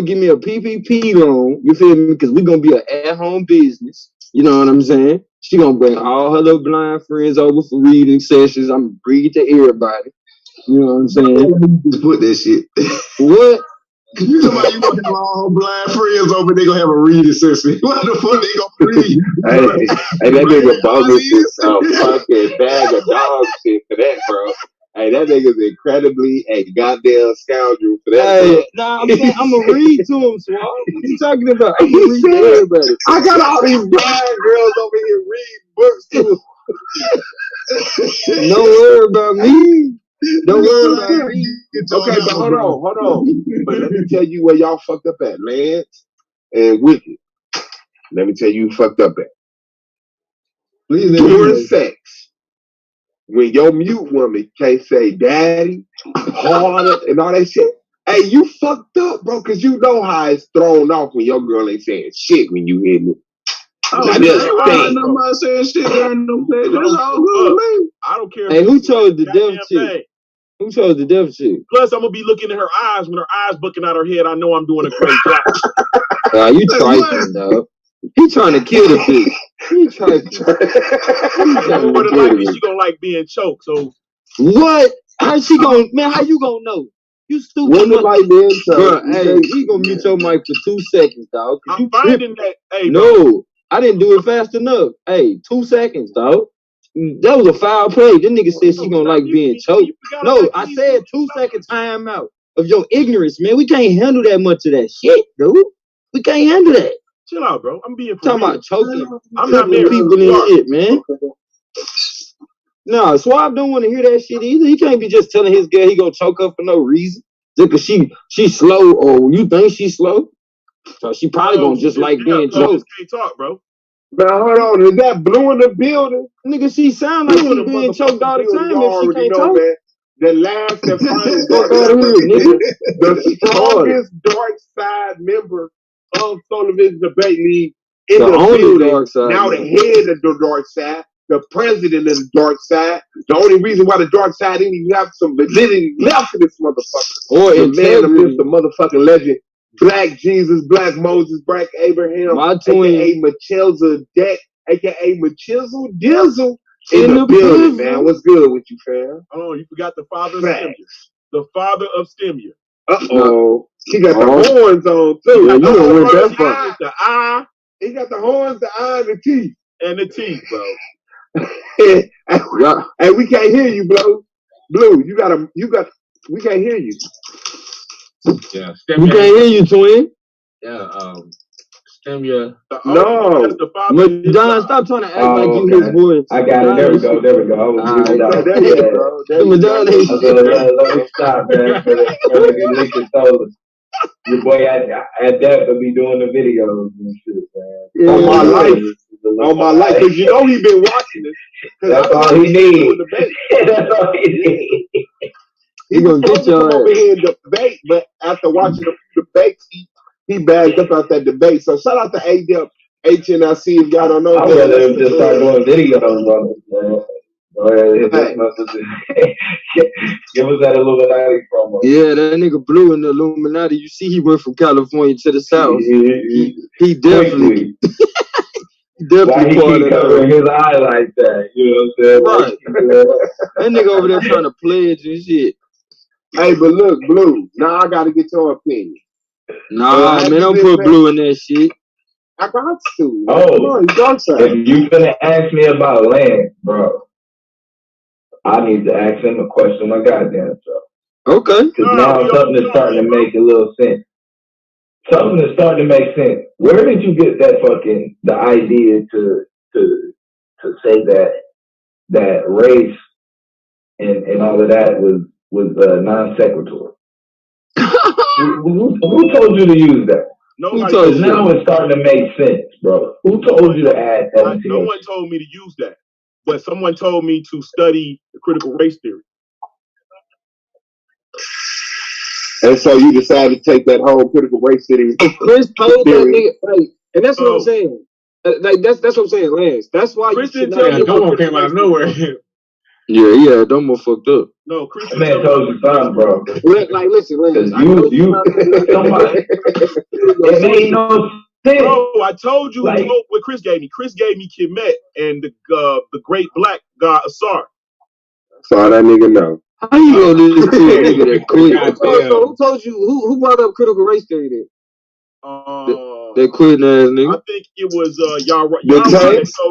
[SPEAKER 13] give me a PPP loan. You feel me? Because we're gonna be an at-home business. You know what I'm saying? She gonna bring all her little blind friends over for reading sessions. I'm gonna read to everybody. You know what I'm saying?
[SPEAKER 12] Just put that shit.
[SPEAKER 13] What?
[SPEAKER 12] You talking about you gonna have all blind friends over? They gonna have a reading session. What the fuck they gonna read?
[SPEAKER 2] Hey, that nigga bogus is a fucking bag of dog shit for that, bro. Hey, that nigga's incredibly a goddamn scoundrel for that, bro.
[SPEAKER 13] Hey, nah, I'm saying I'm gonna read to him, Swab. What you talking about? I'm gonna read to everybody.
[SPEAKER 2] I got all these blind girls over here reading books to
[SPEAKER 13] Don't worry about me. Don't worry about me.
[SPEAKER 2] Okay, but hold on. But let me tell you where y'all fucked up at, Lance and Wicked. Let me tell you who fucked up at. During sex, when your mute woman can't say daddy, harder, and all that shit, hey, you fucked up, bro, because you know how it's thrown off when your girl ain't saying shit when you hit me.
[SPEAKER 11] I'm not saying shit during them days. That's all good, man.
[SPEAKER 1] I don't care.
[SPEAKER 13] Hey, who chose the deaf chick? Who chose the deaf chick?
[SPEAKER 1] Plus, I'm gonna be looking at her eyes. When her eyes booking out her head, I know I'm doing a great job.
[SPEAKER 13] You trifling, dog. He trying to kill the bitch. He trying to
[SPEAKER 1] more than likely, she gonna like being choked. So
[SPEAKER 13] what? How she gonna? Man, how you gonna know? You stupid.
[SPEAKER 2] Women like being choked.
[SPEAKER 13] Bro, hey, you gonna mute your mic for 2 seconds, dog.
[SPEAKER 1] I'm finding that. Hey,
[SPEAKER 13] no, I didn't do it fast enough. Hey, 2 seconds, dog. That was a foul play. This nigga said she gonna like being choked. No, I said 2 second timeout of your ignorance, man. We can't handle that much of that shit, dude. We can't handle that.
[SPEAKER 1] Chill out, bro. I'm being
[SPEAKER 13] talking about choking.
[SPEAKER 1] I'm not
[SPEAKER 13] married people in shit, man. No, Swab don't want to hear that shit either. He can't be just telling his girl he gonna choke her for no reason. Just cause she's slow or you think she's slow. So she probably gonna just like being choked.
[SPEAKER 1] Can't talk, bro.
[SPEAKER 2] But hold on, is that Blue in the building?
[SPEAKER 13] Nigga, she sound like she being choked all the time if she can't talk.
[SPEAKER 2] Man. The last and final the strongest dark side member of Sullivan's Debate League in the building.
[SPEAKER 13] Dark side,
[SPEAKER 2] now the head of the dark side, the president of the dark side. The only reason why the dark side didn't even have some validity left in this motherfucker.
[SPEAKER 13] Or
[SPEAKER 2] the man amidst the motherfucking legend. Black Jesus, Black Moses, Black Abraham, aka Machelza Deck, aka Machisel Dizzle in the building, man. What's good with you, fam?
[SPEAKER 1] Oh, you forgot the father of Stemia. The father of Stemia.
[SPEAKER 2] Uh-oh. He got the horns on, too.
[SPEAKER 13] Yeah, you don't went that far.
[SPEAKER 1] The eye.
[SPEAKER 2] He got the horns, the eye, and the teeth.
[SPEAKER 1] And the teeth, bro.
[SPEAKER 2] Hey, we can't hear you, Blue. Blue, we can't hear you.
[SPEAKER 5] Yeah,
[SPEAKER 13] we can't hear you, twin.
[SPEAKER 5] Yeah, Stemia.
[SPEAKER 2] No.
[SPEAKER 13] Madonna, stop trying to act like you his voice.
[SPEAKER 10] I got it. There we go. I was
[SPEAKER 13] Madonna ain't shit.
[SPEAKER 10] Let me stop, man. For the licking toes. Your boy at that will be doing the videos and shit, man.
[SPEAKER 2] Yeah. On my life, because you know he been watching it.
[SPEAKER 10] That's all he needs. That's all he needs.
[SPEAKER 2] He gonna get your over here and debate, but after watching the debates, he bagged up out that debate. So shout out to ADEP, HNIC, if y'all don't know.
[SPEAKER 10] I'd rather just start doing videos on it, man. Go ahead, give us that Illuminati promo.
[SPEAKER 13] Yeah, that nigga Blue in the Illuminati. You see, he went from California to the South. He definitely.
[SPEAKER 10] Why he keep covering his eye like that? You know what I'm saying?
[SPEAKER 13] Right. That nigga over there trying to pledge and shit.
[SPEAKER 2] Hey, but look, Blue. Now I gotta get your opinion.
[SPEAKER 13] Nah, man, don't put Blue in that shit.
[SPEAKER 2] I got to.
[SPEAKER 10] Oh, if you finna ask me about Lance, bro, I need to ask him a question my goddamn self.
[SPEAKER 13] Okay.
[SPEAKER 10] Because now something is starting to make a little sense. Something is starting to make sense. Where did you get the idea to say that race and all of that was non sequitur? Who told you to use that?
[SPEAKER 1] Nobody.
[SPEAKER 10] Now it's starting to make sense, bro. Who told you to add that?
[SPEAKER 1] No one told me to use that, but someone told me to study the critical race theory.
[SPEAKER 2] And so you decided to take that whole critical race theory.
[SPEAKER 4] Chris told that nigga, like, and that's what I'm saying. Like that's what I'm saying, Lance. That's why
[SPEAKER 1] Chris
[SPEAKER 4] you
[SPEAKER 1] didn't tell me.
[SPEAKER 5] Domo came out of nowhere.
[SPEAKER 13] Yeah, Domo fucked up.
[SPEAKER 1] No, Chris
[SPEAKER 10] man told you something, bro.
[SPEAKER 4] Like, listen, Lance.
[SPEAKER 10] Somebody. It made no sense.
[SPEAKER 1] Bro, I told you what Chris gave me. Chris gave me Kemet and the great black god Asar.
[SPEAKER 2] So that nigga know.
[SPEAKER 13] How you gonna listen to a nigga that quit?
[SPEAKER 4] So who told you? Who brought up critical race theory then?
[SPEAKER 13] That quitting ass nigga.
[SPEAKER 1] I think it was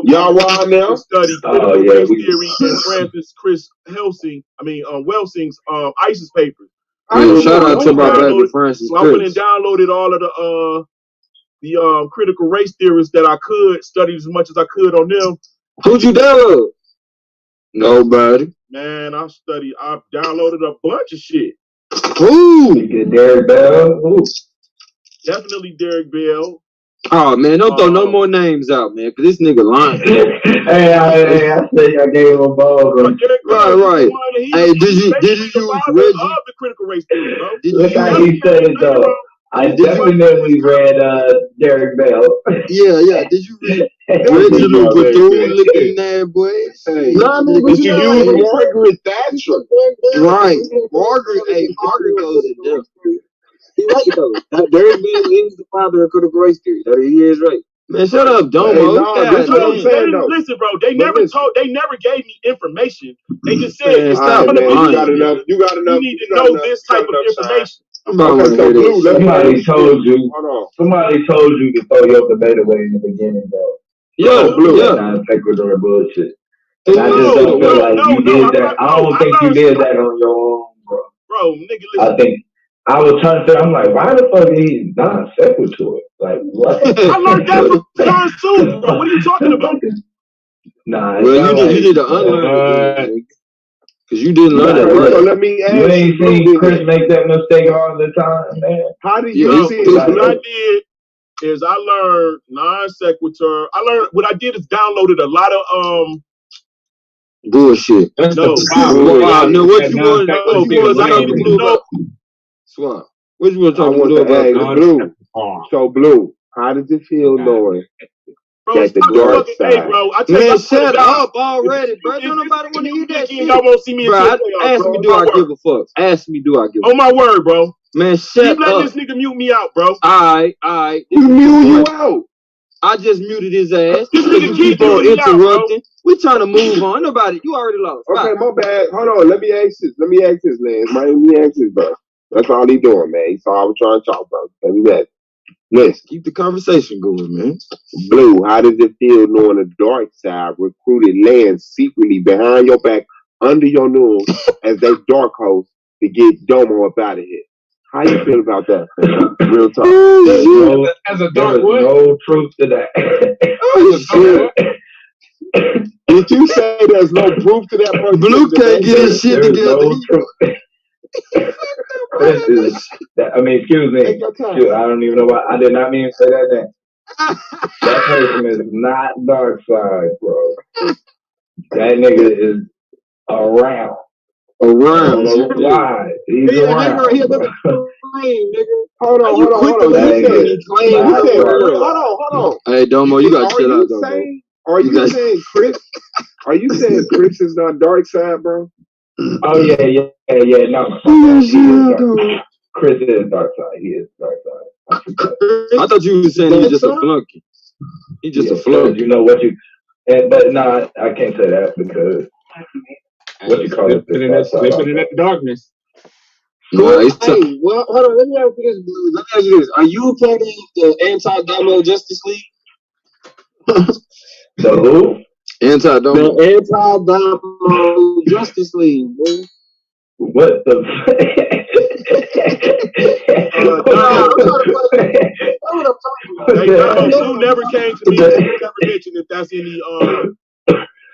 [SPEAKER 1] Yara
[SPEAKER 2] now
[SPEAKER 1] studied critical race theory and Francis Chris Welsing's ISIS papers.
[SPEAKER 13] Yeah, shout out to my baby Francis.
[SPEAKER 1] So I went and downloaded all of the critical race theorists that I could, studied as much as I could on them.
[SPEAKER 13] Who'd you download?
[SPEAKER 11] Nobody.
[SPEAKER 1] Man, I downloaded a bunch of shit.
[SPEAKER 11] Who?
[SPEAKER 10] Derek Bell. Ooh.
[SPEAKER 1] Definitely Derek Bell.
[SPEAKER 11] Oh man, don't throw no more names out, man, cause this nigga lying.
[SPEAKER 10] Hey, I say I gave him a ball.
[SPEAKER 11] Right. Hey, did you use Reggie?
[SPEAKER 1] The critical race theory, bro.
[SPEAKER 10] Look how he said it though. I definitely read Derek Bell.
[SPEAKER 11] Yeah. Did you read Reginald Bethune-looking that boy?
[SPEAKER 2] Hey,
[SPEAKER 11] but
[SPEAKER 2] you use Margaret Thatcher.
[SPEAKER 11] Right. Margaret goes in depth. He right though. Derek Bell is the father of critical race theory. That he is right. Man, shut up, Domo.
[SPEAKER 2] That's what I'm saying though.
[SPEAKER 1] Listen, bro. They never gave me information. They just said,
[SPEAKER 11] Man, stop, man.
[SPEAKER 2] You got enough.
[SPEAKER 1] You need to know this type of information.
[SPEAKER 2] Okay, so Blue,
[SPEAKER 10] somebody told you to throw your debate away in the beginning, though.
[SPEAKER 11] Yeah, Blue. Yeah.
[SPEAKER 10] Non-sequitur bullshit. And I just don't feel like you did that. I don't think you did that on your own, bro.
[SPEAKER 1] Bro, nigga, listen.
[SPEAKER 10] I think I was trying to say, I'm like, why the fuck is he non-sequitur? Like, what?
[SPEAKER 1] I learned that from John Sue, bro. What are you talking about?
[SPEAKER 10] Nah,
[SPEAKER 11] well, you need to unlearn it. Because you didn't learn it right.
[SPEAKER 2] So let me ask
[SPEAKER 10] you. Ain't seen Chris make that mistake all the time, man.
[SPEAKER 2] How do you see it?
[SPEAKER 1] What I did is I learned non-sequitur. What I did is downloaded a lot of
[SPEAKER 11] bullshit.
[SPEAKER 1] No,
[SPEAKER 11] no, what you want to talk to Blue about? Swap. What you want to talk to Blue?
[SPEAKER 2] So Blue, how does it feel knowing that the dark side?
[SPEAKER 1] Bro,
[SPEAKER 11] man, shut up already, bro. Don't nobody want to hear that shit.
[SPEAKER 1] Y'all won't see me
[SPEAKER 11] bro, ask me, do I give a fuck? Ask me, do I give a fuck?
[SPEAKER 1] On my word, bro.
[SPEAKER 11] Man, shut up.
[SPEAKER 1] Let this nigga mute me out, bro.
[SPEAKER 11] Alright.
[SPEAKER 2] You mute you out.
[SPEAKER 11] I just muted his ass.
[SPEAKER 1] This nigga keep
[SPEAKER 11] on interrupting. We trying to move on. Nobody, you already lost.
[SPEAKER 2] Okay, my bad. Hold on. Let me ask this, Lance. Let me ask this, bro. That's all he doing, man. He saw I was trying to talk, bro. Let me ask. Listen.
[SPEAKER 11] Keep the conversation going, man.
[SPEAKER 2] Blue, how does it feel knowing the dark side recruited Lance secretly behind your back, under your nose, as they dark host to get Domo up out of here? How you feel about that, man? Real talk.
[SPEAKER 5] As a dark
[SPEAKER 10] what? No truth to that.
[SPEAKER 2] Did you say there's no proof to that? Person?
[SPEAKER 11] Blue can't get his shit together.
[SPEAKER 10] Excuse me. I don't even know why. I did not mean to say that name. That person is not dark side, bro. That nigga is around.
[SPEAKER 11] Around.
[SPEAKER 10] Why? He's around.
[SPEAKER 2] Hold on. Hold on.
[SPEAKER 11] Hey, Domo, you got to chill out, Domo.
[SPEAKER 2] Are you saying Chris? Are you saying Chris is not dark side, bro?
[SPEAKER 10] Oh yeah. No, Chris is dark side. He is dark side.
[SPEAKER 11] I thought you were saying he's just a flunky. He's just a flunky.
[SPEAKER 10] You know what you? But no, I can't say that because what you call it?
[SPEAKER 5] Slipping in that darkness.
[SPEAKER 11] Well,
[SPEAKER 4] hold on. Let me ask you this. Are you part of the anti-Domo Justice League?
[SPEAKER 10] The who?
[SPEAKER 11] Anti-Domo.
[SPEAKER 4] The anti-Domo Justice League, bro.
[SPEAKER 10] What the?
[SPEAKER 1] Blue never came to me. Never mentioned if that's any.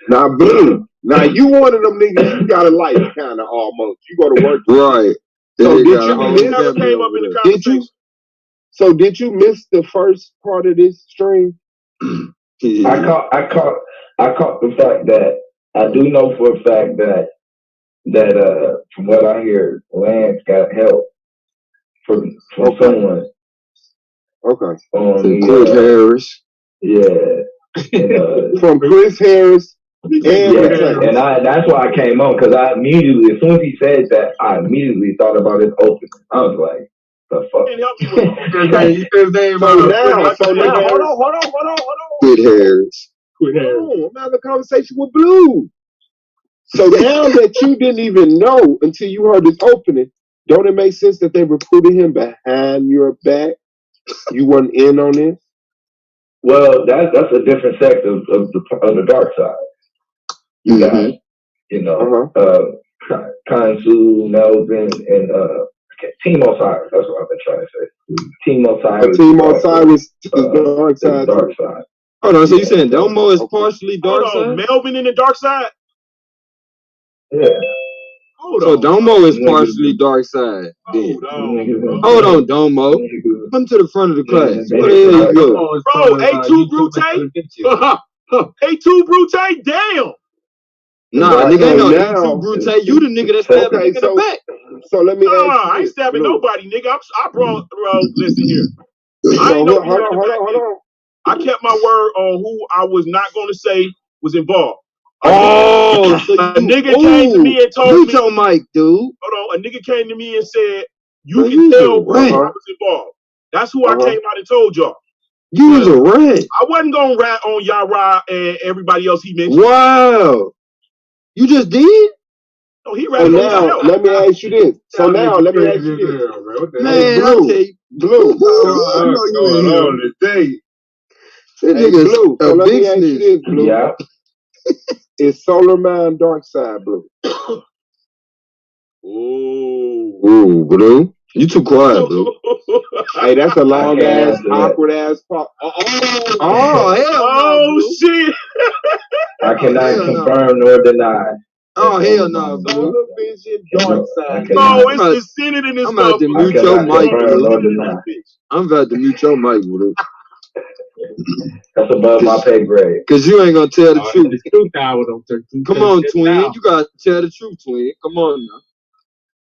[SPEAKER 2] Now, Blue. Now you one of them niggas. You got a life, kind of almost. You go to work,
[SPEAKER 11] right?
[SPEAKER 2] So did you miss the first part of this stream?
[SPEAKER 10] I caught the fact that I do know for a fact that from what I hear, Lance got help from someone.
[SPEAKER 2] Okay.
[SPEAKER 11] Chris Harris.
[SPEAKER 10] Yeah.
[SPEAKER 2] From Chris Harris.
[SPEAKER 10] And that's why I came on, because I immediately, as soon as he said that, I immediately thought about his opening. I was like, the fuck?
[SPEAKER 2] So now, hold on.
[SPEAKER 11] Quit Harris.
[SPEAKER 2] I'm having a conversation with Blue. So now that you didn't even know until you heard this opening, don't it make sense that they recruited him behind your back? You weren't in on this?
[SPEAKER 10] Well, that's a different sect of the dark side. You got, Kansu, Melvin, and Team Osiris. That's what I've been trying to say. Team Osiris.
[SPEAKER 2] Team Osiris is the dark side.
[SPEAKER 11] Hold on, so you saying Domo is partially dark side?
[SPEAKER 1] Melvin in the dark side?
[SPEAKER 10] Yeah.
[SPEAKER 13] So Domo is partially dark side. Hold on, Domo. Come to the front of the class. Where the hell you go?
[SPEAKER 1] Bro, A2 Brute? A2 Brute? Damn.
[SPEAKER 13] Nah, nigga, ain't no A2 Brute. You the nigga that stabbed the nigga in the back.
[SPEAKER 2] So let me ask you
[SPEAKER 1] I ain't
[SPEAKER 2] this,
[SPEAKER 1] stabbing
[SPEAKER 2] Blue.
[SPEAKER 1] nobody, nigga. I brought, bro, listen here.
[SPEAKER 2] So
[SPEAKER 1] I ain't
[SPEAKER 2] hold
[SPEAKER 1] no
[SPEAKER 2] on.
[SPEAKER 1] I kept my word on who I was not going to say was involved.
[SPEAKER 13] So
[SPEAKER 1] a nigga came to me and told me.
[SPEAKER 13] your mic, dude.
[SPEAKER 1] Hold on. A nigga came to me and said, you can tell who I was involved. That's who I came out and told y'all.
[SPEAKER 13] You was a rat.
[SPEAKER 1] I wasn't going to rat on Yara and everybody else he mentioned.
[SPEAKER 13] Wow. You just did?
[SPEAKER 1] No, he ratted on himself.
[SPEAKER 2] Let me ask you this. Man, I tell you. Blue.
[SPEAKER 13] I know you ain't here today. That nigga's
[SPEAKER 2] Blue. So let me ask you
[SPEAKER 13] business.
[SPEAKER 2] this, Blue.
[SPEAKER 10] Yeah.
[SPEAKER 2] Is Solar Man Dark Side, Blue?
[SPEAKER 13] Ooh, Blue. You too quiet, Blue.
[SPEAKER 2] Hey, that's a long ass, awkward ass pop.
[SPEAKER 13] Oh, hell
[SPEAKER 1] no, shit.
[SPEAKER 10] I cannot confirm nor deny.
[SPEAKER 13] Oh, hell no, Blue.
[SPEAKER 2] Solar Vision Dark Side.
[SPEAKER 1] No, it's the Senate in this
[SPEAKER 13] I'm about to mute your mic, Blue. I'm about to mute your mic, Blue.
[SPEAKER 10] That's above my pay grade.
[SPEAKER 13] Cause you ain't gonna tell the truth. Come on, twin. You gotta tell the truth, twin. Come on now.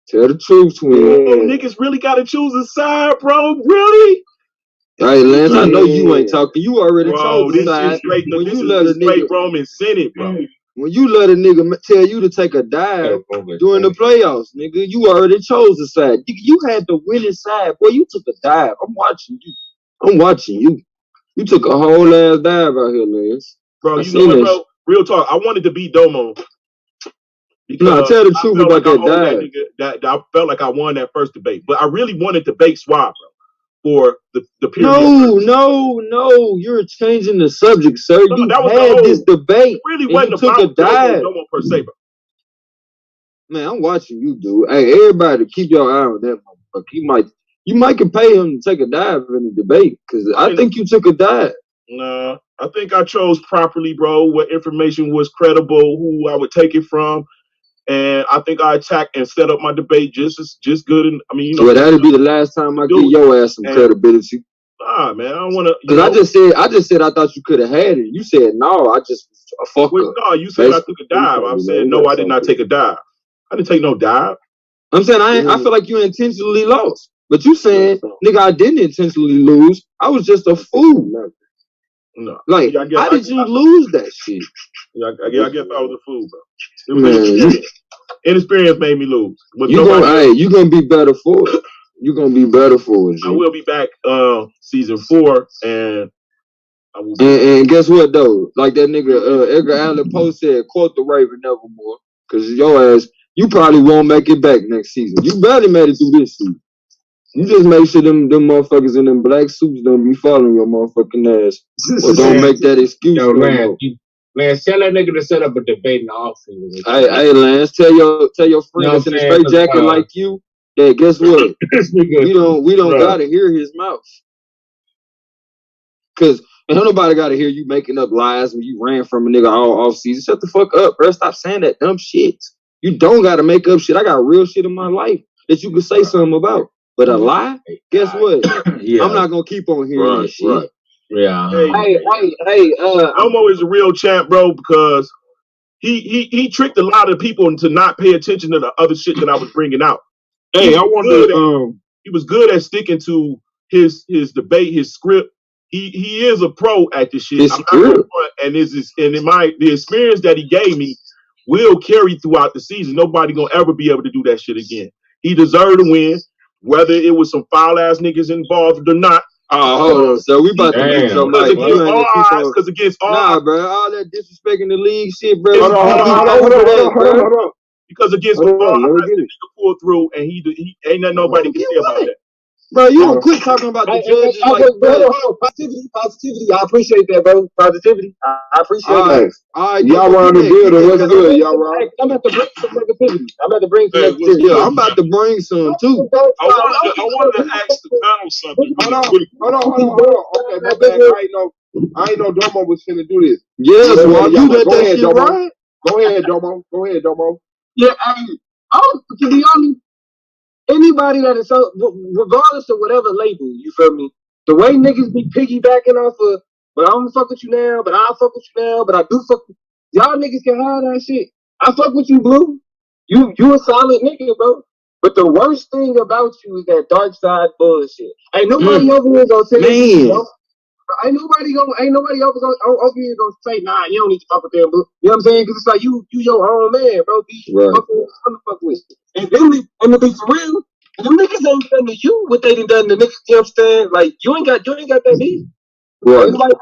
[SPEAKER 13] Tell the truth, twin.
[SPEAKER 1] Oh, niggas really gotta choose a side, bro. Really?
[SPEAKER 13] Hey, Lance, I know you ain't talking. You already chose the side.
[SPEAKER 1] When you let a nigga Roman Senate, bro.
[SPEAKER 13] When you let a nigga tell you to take a dive during the playoffs, nigga, you already chose the side. You had the winning side. Boy, you took a dive. I'm watching you. You took a whole ass dive out here, Lance.
[SPEAKER 1] Bro, you know what, bro? Real talk. I wanted to beat Domo.
[SPEAKER 13] No, tell the truth about that dive.
[SPEAKER 1] That I felt like I won that first debate. But I really wanted to debate Swab, bro. For the period.
[SPEAKER 13] No. You're changing the subject, sir. You had this debate.
[SPEAKER 1] It really wasn't
[SPEAKER 13] took a dive.
[SPEAKER 1] Domo per se, bro.
[SPEAKER 13] Man, I'm watching you, dude. Hey, everybody, keep your eye on that motherfucker. You might can pay him to take a dive in the debate, because I think you took a dive.
[SPEAKER 1] Nah, I think I chose properly, bro. What information was credible, who I would take it from, and I think I attacked and set up my debate just good. And I mean, you know,
[SPEAKER 13] well, that'll be the last time I give your ass some credibility.
[SPEAKER 1] Nah, man, I don't want to.
[SPEAKER 13] Because I just said I thought you could have had it. You said no. I just fuck up.
[SPEAKER 1] No, you said I took a dive. I'm saying no, I did not take a dive. I didn't take no dive.
[SPEAKER 13] I'm saying I feel like you intentionally lost. But you saying, nigga, I didn't intentionally lose. I was just a fool.
[SPEAKER 1] No.
[SPEAKER 13] Like, how did you lose that shit?
[SPEAKER 1] Yeah, I guess I was a fool, bro. It was inexperience made me lose.
[SPEAKER 13] You gonna be better for it. You're gonna be better for it. G.
[SPEAKER 1] I will be back season 4, and I will be
[SPEAKER 13] and guess what though? Like that nigga Edgar Allan Poe said, quote the Raven nevermore. Cause your ass, you probably won't make it back next season. You barely made it through this season. You just make sure them motherfuckers in them black suits don't be following your motherfucking ass. Or don't make that excuse.
[SPEAKER 5] Yo, Lance, tell that nigga to set up a debate in the offseason.
[SPEAKER 13] Hey, Lance, tell your friend that's in a straight jacket like you that guess what? we don't gotta hear his mouth. Cause ain't nobody gotta hear you making up lies when you ran from a nigga all off season. Shut the fuck up, bro. Stop saying that dumb shit. You don't gotta make up shit. I got real shit in my life that you can say something about. But a lie? Guess what? I'm not gonna keep on hearing that shit.
[SPEAKER 5] Right. Yeah.
[SPEAKER 13] Hey,
[SPEAKER 1] Domo is a real champ, bro, because he tricked a lot of people into not pay attention to the other shit that I was bringing out.
[SPEAKER 13] Hey, I wonder.
[SPEAKER 1] He was good at sticking to his debate, his script. He is a pro at this shit. And the experience that he gave me will carry throughout the season. Nobody gonna ever be able to do that shit again. He deserved to win, whether it was some foul ass niggas involved or not.
[SPEAKER 13] Hold on, so we about to make some money.
[SPEAKER 1] Because against all
[SPEAKER 13] nah, bro, all that disrespecting the league shit, bro.
[SPEAKER 2] Hold on.
[SPEAKER 1] Because against all odds, the nigga pulled through, and he ain't nothing nobody can say about that.
[SPEAKER 13] Bro, you don't quit talking about the judges like
[SPEAKER 4] positivity. I appreciate that, bro. Positivity. I appreciate that.
[SPEAKER 13] All right,
[SPEAKER 2] y'all around the building. What's good, y'all?
[SPEAKER 4] I'm about to bring some negativity.
[SPEAKER 13] Yeah, I'm about to bring some too.
[SPEAKER 1] I wanted to ask the panel something.
[SPEAKER 2] Hold on. Okay, my bad. I ain't know Domo was finna do this.
[SPEAKER 13] Yes, well, you let that shit ride.
[SPEAKER 2] Go ahead, Domo.
[SPEAKER 4] Yeah, to be honest, anybody that is so, regardless of whatever label, you feel me? The way niggas be piggybacking off of, but I don't fuck with you now, but I'll fuck with you now, but I do fuck with y'all niggas can have that shit. I fuck with you, Blue. You a solid nigga, bro. But the worst thing about you is that dark side bullshit. Ain't nobody over here gonna tell you, bro. Ain't nobody over here gonna say, nah, you don't need to fuck with them, bro. You know what I'm saying? Because it's like you your own man, bro. Be fucking with who the fuck with. And to be for real, them niggas ain't done to you what they done done to niggas. You know what I'm saying? Like you ain't got that beef. Right. Everybody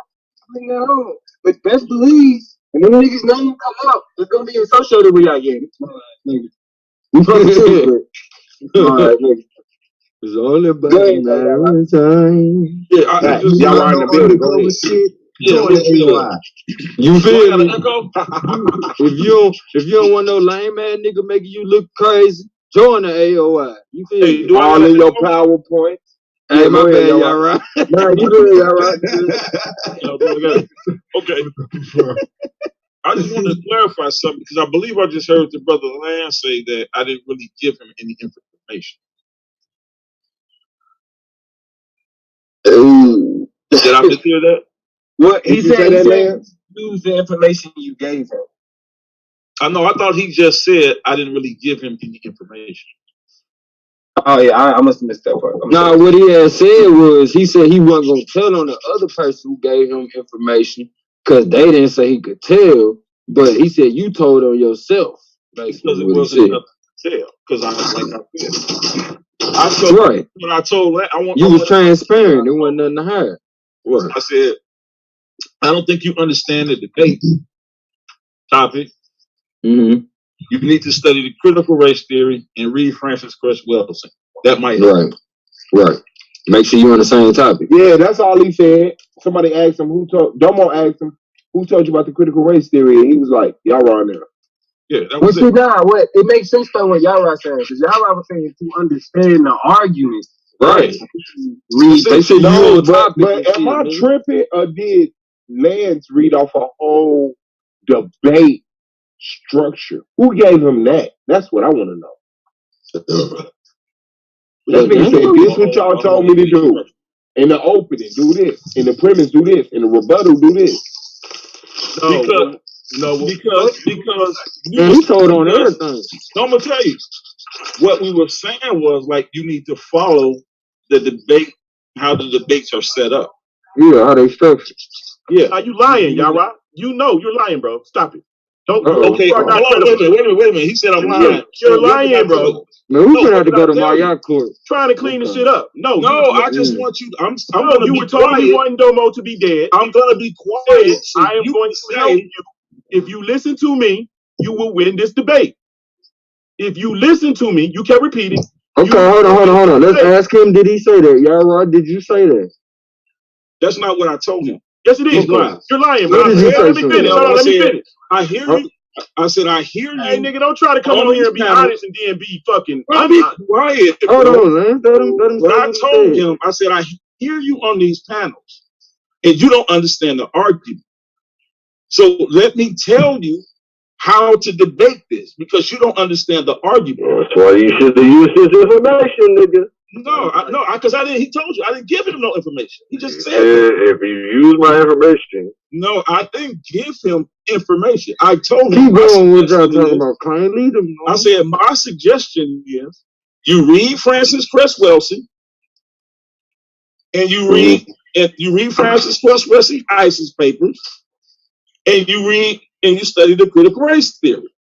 [SPEAKER 4] bring that on. But best believe, and them niggas name come out, it's gonna be associated with y'all again. We fucking too, but alright, nigga.
[SPEAKER 11] It's all about time.
[SPEAKER 2] Yeah, y'all are in the building. Go ahead.
[SPEAKER 11] You feel me? If you don't want no lame ass nigga making you look crazy, join the AOI. You feel me?
[SPEAKER 2] Do all in your PowerPoint.
[SPEAKER 11] Hey, my bad, y'all right?
[SPEAKER 4] Nah, you good, y'all right?
[SPEAKER 1] Okay. I just wanted to clarify something because I believe I just heard the brother Land say that I didn't really give him any information. Did I mishear that?
[SPEAKER 4] What he said use the information you gave him.
[SPEAKER 1] I know. I thought he just said I didn't really give him any information.
[SPEAKER 4] Oh yeah, I must have missed that part.
[SPEAKER 13] Nah, what he had said was he said he wasn't gonna tell on the other person who gave him information because they didn't say he could tell, but he said you told on yourself.
[SPEAKER 1] Because it wasn't nothing to tell. Because I told
[SPEAKER 13] right.
[SPEAKER 1] When I told
[SPEAKER 13] you was transparent. There wasn't nothing to hide.
[SPEAKER 1] I said, I don't think you understand the debate topic.
[SPEAKER 13] Mm-hmm.
[SPEAKER 1] You need to study the critical race theory and read Francis Cress Welsing. That might help.
[SPEAKER 13] Right. Make sure you're on the same topic.
[SPEAKER 2] Yeah, that's all he said. Somebody asked him Domo asked him, who told you about the critical race theory? And he was like, y'all are on there.
[SPEAKER 1] Yeah, that was
[SPEAKER 4] it. What it makes sense though what Yara said, because Yara was saying to understand the argument.
[SPEAKER 13] Right.
[SPEAKER 2] They said but am I tripping or did Lance read off a whole debate structure? Who gave him that? That's what I want to know. That nigga said, this what y'all told me to do. In the opening, do this. In the premise, do this. In the rebuttal, do this.
[SPEAKER 1] Because
[SPEAKER 13] he told on everything.
[SPEAKER 1] I'm gonna tell you what we were saying was like you need to follow the debate, how the debates are set up.
[SPEAKER 13] Yeah, how they structured.
[SPEAKER 1] Yeah.
[SPEAKER 14] Are you lying, Yara? You know you're lying, bro. Stop it. Don't.
[SPEAKER 1] Okay. Hold on. Wait a minute. He said I'm lying.
[SPEAKER 14] You're lying, bro.
[SPEAKER 13] Man, we're gonna have to go to my yacht court.
[SPEAKER 14] Trying to clean the shit up. No.
[SPEAKER 1] I just want you. I'm gonna
[SPEAKER 14] you
[SPEAKER 1] be
[SPEAKER 14] were told
[SPEAKER 1] quiet.
[SPEAKER 14] you wanted Domo to be dead.
[SPEAKER 1] I'm gonna be quiet. So
[SPEAKER 14] I am going to help you. If you listen to me, you will win this debate. If you listen to me, you kept repeating.
[SPEAKER 13] Okay, hold on. Let's ask him. Did he say that? Yara, did you say that?
[SPEAKER 1] That's not what I told him.
[SPEAKER 14] Yes, it is. You're lying, bro.
[SPEAKER 13] Let me
[SPEAKER 14] finish. Let me finish.
[SPEAKER 1] I hear you. I said, I hear you.
[SPEAKER 14] Hey, nigga, don't try to come on here and be honest and then be fucking.
[SPEAKER 1] I'll be quiet.
[SPEAKER 13] Hold on, man. Let him
[SPEAKER 1] what I told him, I said, I hear you on these panels, and you don't understand the argument. So let me tell you how to debate this, because you don't understand the argument.
[SPEAKER 10] That's why you should have used this information, nigga.
[SPEAKER 1] No, because I didn't. He told you I didn't give him no information. He just said
[SPEAKER 10] if you use my information.
[SPEAKER 1] No, I didn't give him information. I told
[SPEAKER 13] him.
[SPEAKER 1] Keep
[SPEAKER 13] going with y'all talking about. Can't lead him.
[SPEAKER 1] I said my suggestion is you read Francis Cress Welsing, and you read Francis Cress Welsing ISIS papers, and you study the critical race theory.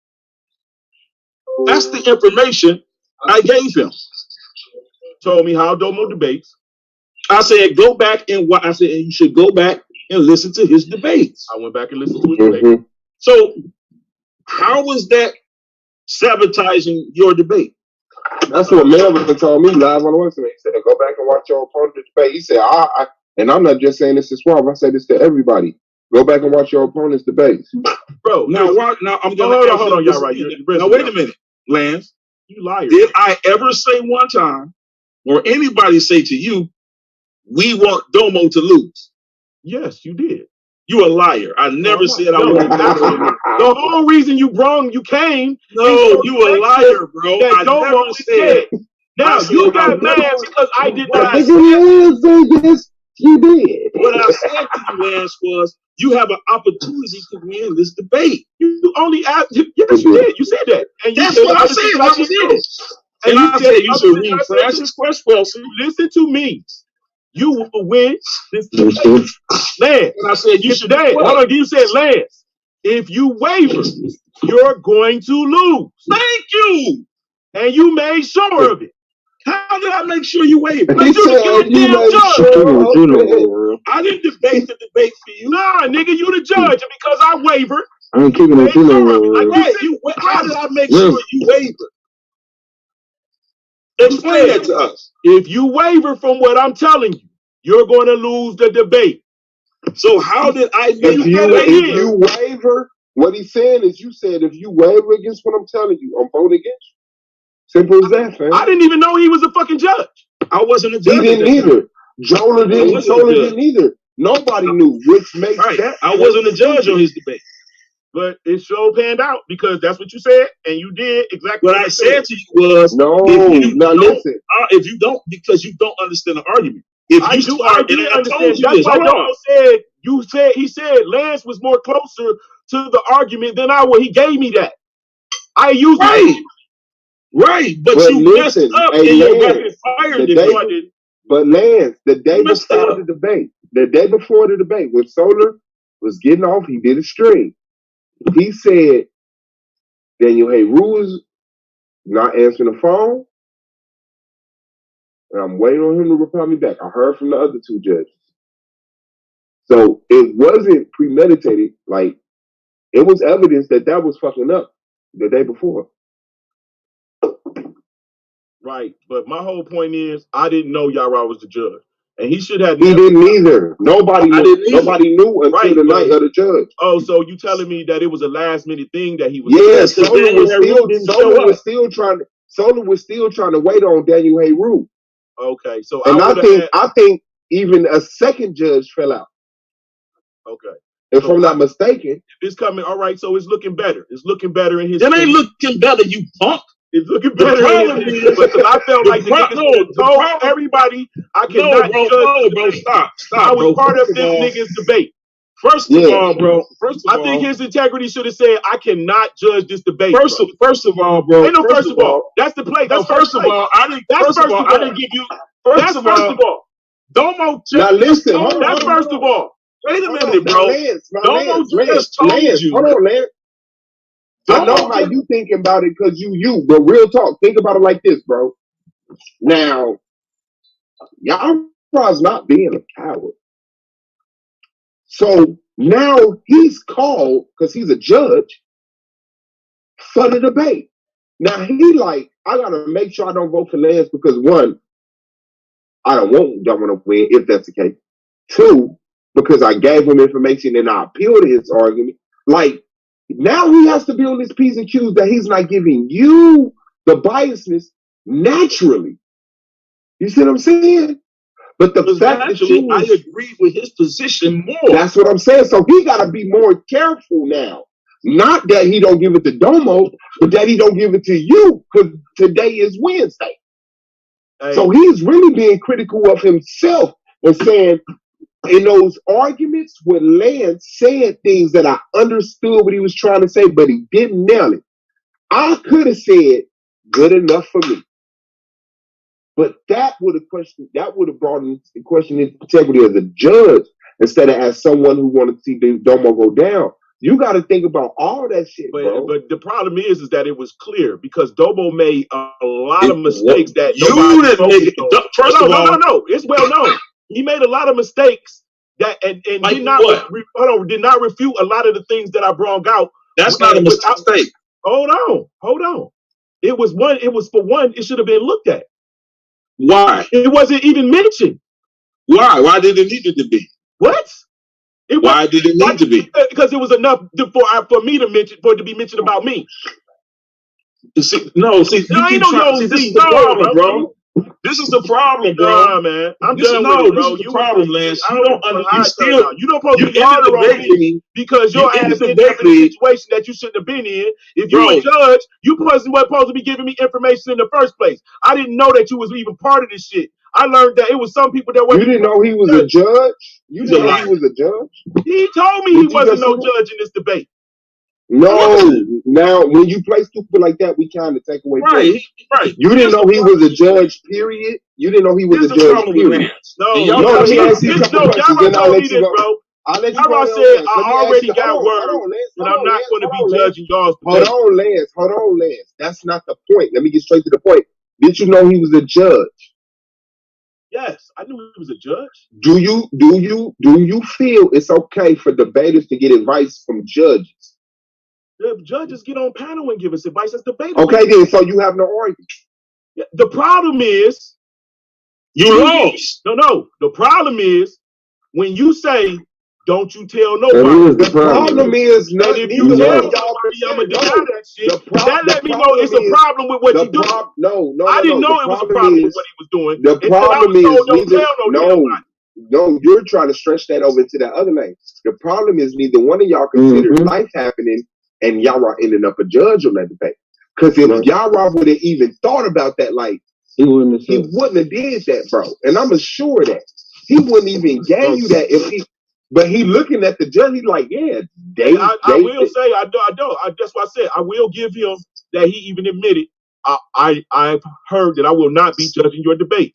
[SPEAKER 1] That's the information I gave him.
[SPEAKER 14] Told me how Domo debates.
[SPEAKER 1] I said, go back and watch. I said, you should go back and listen to his debates.
[SPEAKER 14] I went back and listened to his debate.
[SPEAKER 1] So, how was that sabotaging your debate?
[SPEAKER 2] That's what Melvin told me live on the website. He said, go back and watch your opponent's debate. He said, and I'm not just saying this to Swab. I say this to everybody. Go back and watch your opponent's debates.
[SPEAKER 14] Bro,
[SPEAKER 1] now I'm going to
[SPEAKER 14] hold on, y'all right.
[SPEAKER 1] Now, wait a minute, Lance.
[SPEAKER 14] You liar.
[SPEAKER 1] Did I ever say one time, or anybody say to you, we want Domo to lose?
[SPEAKER 14] Yes, you did. You a liar. I never said I wasn't.
[SPEAKER 1] The whole reason you came.
[SPEAKER 14] No, you a liar, bro. I never said.
[SPEAKER 1] Now you got mad because I did not.
[SPEAKER 2] Yes, you did.
[SPEAKER 14] What I said to you, Lance, was you have an opportunity to win this debate.
[SPEAKER 1] You only asked. Yes, you did. You said that. And you
[SPEAKER 14] That's
[SPEAKER 1] said,
[SPEAKER 14] what I said. I was in it. And I said you should read Francis Westwell.
[SPEAKER 1] Listen to me. You will win this debate. Lance.
[SPEAKER 14] And I said you should.
[SPEAKER 1] Hold on. You said, Lance, if you waver, you're going to lose.
[SPEAKER 14] Thank you.
[SPEAKER 1] And you made sure of it.
[SPEAKER 14] How did I make sure you wavered?
[SPEAKER 1] Because you're the damn judge.
[SPEAKER 14] I didn't debate the debate for you.
[SPEAKER 1] Nah, nigga, you the judge. And because I wavered,
[SPEAKER 7] I ain't keeping it too
[SPEAKER 14] how did I make sure you wavered? Explain that to us.
[SPEAKER 1] If you waver from what I'm telling you, you're going to lose the debate.
[SPEAKER 14] So how did I make
[SPEAKER 2] if you waver, what he's saying is you said if you waver against what I'm telling you, I'm voting against you. Simple as that, fam.
[SPEAKER 1] I didn't even know he was a fucking judge.
[SPEAKER 14] I wasn't a judge.
[SPEAKER 2] He didn't either. Jola didn't. Sola didn't either. Nobody knew, which makes sense.
[SPEAKER 14] I wasn't a judge on his debate.
[SPEAKER 1] But it sure panned out because that's what you said, and you did exactly
[SPEAKER 14] what I said to you was
[SPEAKER 2] listen.
[SPEAKER 14] If you don't, because you don't understand the argument. If you start, and I told you
[SPEAKER 1] that's
[SPEAKER 14] this,
[SPEAKER 1] why he said Lance was more closer to the argument than I was. He gave me that. I used it.
[SPEAKER 14] Right, but you
[SPEAKER 2] listen,
[SPEAKER 14] messed up
[SPEAKER 2] hey,
[SPEAKER 14] and
[SPEAKER 2] Lance,
[SPEAKER 14] you're rapid fired.
[SPEAKER 2] But Lance, the day before the debate, when Solar was getting off, he did a stream. He said, Daniel Heroux is not answering the phone, and I'm waiting on him to reply me back. I heard from the other two judges. So it wasn't premeditated. Like, it was evidence that was fucking up the day before.
[SPEAKER 1] Right, but my whole point is, I didn't know Yara was the judge, and he should have.
[SPEAKER 2] He didn't either. Nobody knew. Nobody knew until the night of the judge.
[SPEAKER 1] Oh, so you telling me that it was a last minute thing that he was?
[SPEAKER 2] Yes, Sola was still trying to wait on Daniel Heroux.
[SPEAKER 1] Okay, so
[SPEAKER 2] and I think even a second judge fell out.
[SPEAKER 1] Okay,
[SPEAKER 2] if I'm not mistaken,
[SPEAKER 1] it's coming. All right, so it's looking better. It's looking better in his.
[SPEAKER 14] It ain't looking better, you punk.
[SPEAKER 1] It's looking better. Because I felt like the niggas told everybody I cannot judge.
[SPEAKER 14] Bro, stop.
[SPEAKER 1] I was part of this niggas debate.
[SPEAKER 14] First of all, bro.
[SPEAKER 1] I think his integrity should have said, I cannot judge this debate.
[SPEAKER 14] First of all, bro.
[SPEAKER 1] Ain't no first of all. That's the play. That's
[SPEAKER 14] first of all. I didn't give you.
[SPEAKER 1] That's first of all. Domo.
[SPEAKER 2] Now listen.
[SPEAKER 1] That's first of all.
[SPEAKER 14] Wait a minute, bro.
[SPEAKER 1] Domo just told you.
[SPEAKER 2] Hold on, Lance. I know how you thinking about it because you, but real talk, think about it like this, bro. Now, Yara's not being a coward. So now he's called, because he's a judge, for the debate. Now he like, I gotta make sure I don't vote for Lance because one, I don't want Governor to win if that's the case. Two, because I gave him information and I appealed to his argument. Like, now he has to be on this P's and Q's that he's not giving you the biasness naturally. You see what I'm saying? But the fact that
[SPEAKER 14] I agree with his position more.
[SPEAKER 2] That's what I'm saying. So he got to be more careful now. Not that he don't give it to Domo, but that he don't give it to you because today is Wednesday. Hey. So he's really being critical of himself and saying, in those arguments with Lance said things that I understood what he was trying to say, but he didn't nail it. I could have said good enough for me. But that would have brought into question his integrity as a judge instead of as someone who wanted to see Domo go down. You got to think about all that shit, bro.
[SPEAKER 1] But the problem is that it was clear because Domo made a lot of mistakes that
[SPEAKER 14] First of all,
[SPEAKER 1] no. It's well known. He made a lot of mistakes that and like did not refute a lot of the things that I brought out.
[SPEAKER 14] That's not a mistake.
[SPEAKER 1] Hold on. It was for one, it should have been looked at.
[SPEAKER 14] Why?
[SPEAKER 1] It wasn't even mentioned.
[SPEAKER 14] Why? Why did it need to be?
[SPEAKER 1] What?
[SPEAKER 14] Why did it need to be?
[SPEAKER 1] Because it was enough for me to mention, for it to be mentioned about me.
[SPEAKER 14] See, no,
[SPEAKER 1] ain't no
[SPEAKER 14] this is the problem, bro. This is the problem, bro.
[SPEAKER 1] Nah, man. I'm done with it, bro.
[SPEAKER 14] This is the problem, Lance. You don't
[SPEAKER 1] You
[SPEAKER 14] still.
[SPEAKER 1] you don't supposed
[SPEAKER 14] You
[SPEAKER 1] to be
[SPEAKER 14] in the
[SPEAKER 1] harder on
[SPEAKER 14] debate
[SPEAKER 1] me
[SPEAKER 14] league.
[SPEAKER 1] because
[SPEAKER 14] You
[SPEAKER 1] your
[SPEAKER 14] in the
[SPEAKER 1] ass ended
[SPEAKER 14] debate
[SPEAKER 1] up in a
[SPEAKER 14] league.
[SPEAKER 1] situation that you shouldn't have been in. If you
[SPEAKER 14] Bro.
[SPEAKER 1] a judge, you wasn't supposed to be giving me information in the first place. I didn't know that you was even part of this shit. I learned that it was some people that
[SPEAKER 2] You
[SPEAKER 1] wasn't.
[SPEAKER 2] didn't know he was a judge? You
[SPEAKER 14] He's
[SPEAKER 2] didn't
[SPEAKER 14] a
[SPEAKER 2] know
[SPEAKER 14] liar.
[SPEAKER 2] he was a judge?
[SPEAKER 1] He told me
[SPEAKER 2] Did
[SPEAKER 1] he
[SPEAKER 2] you
[SPEAKER 1] wasn't
[SPEAKER 2] just
[SPEAKER 1] no
[SPEAKER 2] say that?
[SPEAKER 1] judge in this debate.
[SPEAKER 2] No. Now, when you play stupid like that, we kind of take away
[SPEAKER 14] Right,
[SPEAKER 2] points.
[SPEAKER 14] right.
[SPEAKER 2] You didn't know he was a judge, period. You didn't know he was
[SPEAKER 14] Here's
[SPEAKER 2] a
[SPEAKER 14] the
[SPEAKER 2] judge,
[SPEAKER 14] problem with
[SPEAKER 2] period.
[SPEAKER 14] Lance.
[SPEAKER 1] No,
[SPEAKER 14] And y'all
[SPEAKER 2] No,
[SPEAKER 14] gotta
[SPEAKER 2] let me
[SPEAKER 14] stop.
[SPEAKER 2] ask you a couple questions,
[SPEAKER 1] Yara
[SPEAKER 2] then I'll
[SPEAKER 1] told me
[SPEAKER 2] let you
[SPEAKER 1] this,
[SPEAKER 2] go.
[SPEAKER 1] bro.
[SPEAKER 2] I'll let you
[SPEAKER 1] Yara
[SPEAKER 2] go.
[SPEAKER 1] said,
[SPEAKER 2] Lance.
[SPEAKER 1] I
[SPEAKER 2] Let me ask
[SPEAKER 1] already
[SPEAKER 2] you.
[SPEAKER 1] got word
[SPEAKER 2] Hold on, Lance.
[SPEAKER 1] that
[SPEAKER 2] Hold
[SPEAKER 1] I'm
[SPEAKER 2] on,
[SPEAKER 1] not
[SPEAKER 2] Lance.
[SPEAKER 1] going to
[SPEAKER 2] Hold
[SPEAKER 1] be
[SPEAKER 2] on, Lance.
[SPEAKER 1] judging y'all's
[SPEAKER 2] Hold
[SPEAKER 1] debate.
[SPEAKER 2] on, Lance. Hold on, Lance. That's not the point. Let me get straight to the point. Did you know he was a judge?
[SPEAKER 1] Yes, I knew he was a judge.
[SPEAKER 2] Do you feel it's okay for debaters to get advice from judges?
[SPEAKER 1] The judges get on panel and give us advice as debaters.
[SPEAKER 2] Okay, then, so you have no argument.
[SPEAKER 1] Yeah, the problem is
[SPEAKER 14] You lost.
[SPEAKER 1] No. The problem is when you say, "Don't you tell
[SPEAKER 13] That
[SPEAKER 1] nobody."
[SPEAKER 13] is the
[SPEAKER 2] Problem is,
[SPEAKER 1] And
[SPEAKER 2] not
[SPEAKER 1] if
[SPEAKER 2] neither
[SPEAKER 1] you
[SPEAKER 2] one
[SPEAKER 1] tell
[SPEAKER 2] of y'all
[SPEAKER 1] somebody, I'm gonna
[SPEAKER 2] no.
[SPEAKER 1] deny that shit. That let me know
[SPEAKER 2] problem
[SPEAKER 1] it's a
[SPEAKER 2] is-
[SPEAKER 1] problem with what
[SPEAKER 2] the
[SPEAKER 1] you do.
[SPEAKER 2] prob- No.
[SPEAKER 1] I didn't know
[SPEAKER 2] The
[SPEAKER 1] it was a
[SPEAKER 2] problem
[SPEAKER 1] problem with
[SPEAKER 2] is-
[SPEAKER 1] what he was doing.
[SPEAKER 2] The
[SPEAKER 1] Until I
[SPEAKER 2] problem
[SPEAKER 1] was told,
[SPEAKER 2] is
[SPEAKER 1] don't
[SPEAKER 2] neither.
[SPEAKER 1] tell nobody.
[SPEAKER 2] No, you're trying to stretch that over into that other lane. The problem is neither one of y'all considered life happening, and Yara ended up a judge on that debate. Because if Yara would have even thought about that, like he wouldn't have did that, bro. And I'm assured that he wouldn't even gave you that if he. But he looking at the judge, he's like, yeah,
[SPEAKER 1] I will say, I know. That's why I said I will give him that he even admitted. I've heard that I will not be judging your debate.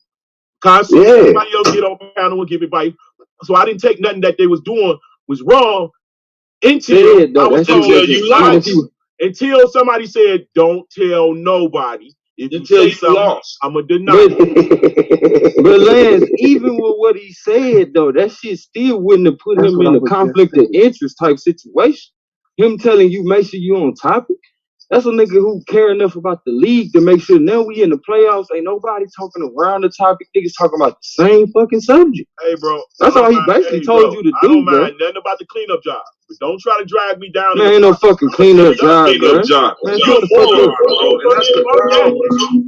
[SPEAKER 1] Constantly, everybody else get on panel and give advice. So I didn't take nothing that they was doing was wrong until I was told
[SPEAKER 14] you lost.
[SPEAKER 1] Until somebody said, "Don't tell nobody." If you
[SPEAKER 14] Until
[SPEAKER 1] say
[SPEAKER 14] you
[SPEAKER 1] something,
[SPEAKER 14] lost.
[SPEAKER 1] I'm gonna deny it.
[SPEAKER 13] But Lance, even with what he said though, that shit still wouldn't have put him in a conflict of interest type situation. Him telling you make sure you on topic. That's a nigga who care enough about the league to make sure now we in the playoffs. Ain't nobody talking around the topic. Niggas talking about the same fucking subject.
[SPEAKER 1] Hey, bro.
[SPEAKER 13] That's all he basically told you to
[SPEAKER 1] I
[SPEAKER 13] do,
[SPEAKER 1] don't
[SPEAKER 13] bro.
[SPEAKER 1] mind nothing about the cleanup job. But don't try to drag me down.
[SPEAKER 13] Man, ain't no fucking cleanup job, bro.
[SPEAKER 14] Cleanup job.
[SPEAKER 13] Man,
[SPEAKER 14] You're
[SPEAKER 13] shut the fuck
[SPEAKER 14] moron,
[SPEAKER 13] up.
[SPEAKER 14] bro. And that's the problem.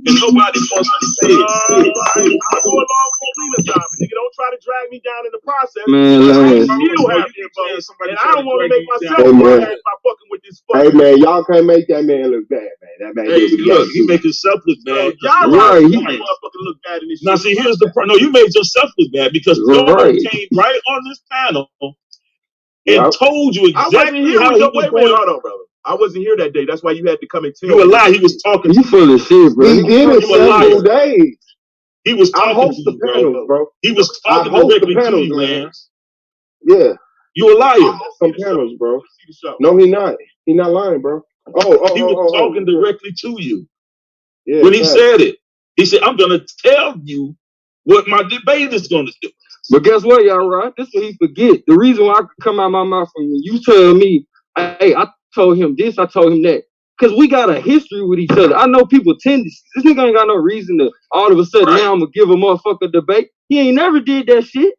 [SPEAKER 14] And nobody wants to say it.
[SPEAKER 1] I'll go along with the cleanup job. But nigga, don't try to drag me down in the process.
[SPEAKER 13] Man,
[SPEAKER 1] I
[SPEAKER 13] Lance.
[SPEAKER 1] still have the info. And I don't want to make myself
[SPEAKER 2] Hey,
[SPEAKER 1] look
[SPEAKER 2] man.
[SPEAKER 1] bad by fucking with this
[SPEAKER 2] Hey
[SPEAKER 1] fucking.
[SPEAKER 2] man, y'all can't make that man look bad, man. That man
[SPEAKER 14] Hey,
[SPEAKER 2] did what he
[SPEAKER 14] look,
[SPEAKER 2] had to
[SPEAKER 14] he
[SPEAKER 2] do.
[SPEAKER 14] make himself look bad.
[SPEAKER 1] Y'all
[SPEAKER 13] Right.
[SPEAKER 1] motherfucking look bad in this
[SPEAKER 14] Now,
[SPEAKER 1] shit.
[SPEAKER 14] see, here's the problem. No, you made yourself look bad because Domo came right on this panel and told you
[SPEAKER 1] I wasn't
[SPEAKER 14] exactly
[SPEAKER 1] here
[SPEAKER 14] how
[SPEAKER 1] with
[SPEAKER 14] he
[SPEAKER 1] your
[SPEAKER 14] was
[SPEAKER 1] wait,
[SPEAKER 14] going.
[SPEAKER 1] hold on, brother. I wasn't here that day. That's why you had to come and tell
[SPEAKER 14] You
[SPEAKER 1] me.
[SPEAKER 14] a lie. He was talking.
[SPEAKER 13] You full of shit, bro.
[SPEAKER 2] He did it
[SPEAKER 14] You a liar.
[SPEAKER 2] several days.
[SPEAKER 14] He was
[SPEAKER 2] I
[SPEAKER 14] talking
[SPEAKER 2] host
[SPEAKER 14] to
[SPEAKER 2] the
[SPEAKER 14] you,
[SPEAKER 2] panels, bro.
[SPEAKER 14] He was
[SPEAKER 2] I
[SPEAKER 14] talking
[SPEAKER 2] host the
[SPEAKER 14] directly to
[SPEAKER 2] panels,
[SPEAKER 14] you,
[SPEAKER 2] man.
[SPEAKER 14] Lance.
[SPEAKER 2] Yeah.
[SPEAKER 14] You a liar.
[SPEAKER 2] I host some panels, bro. No, he not. He not lying, bro.
[SPEAKER 14] He was talking directly to you.
[SPEAKER 2] Yeah,
[SPEAKER 14] when he
[SPEAKER 2] facts.
[SPEAKER 14] said it, he said, "I'm gonna tell you what my debate is gonna do."
[SPEAKER 13] But guess what, y'all, right? This what he forget. The reason why I could come out my mouth from you tell me, hey, I told him this, I told him that. Because we got a history with each other. I know people tendencies. This nigga ain't got no reason to all of a sudden now I'm gonna give a motherfucker debate. He ain't never did that shit.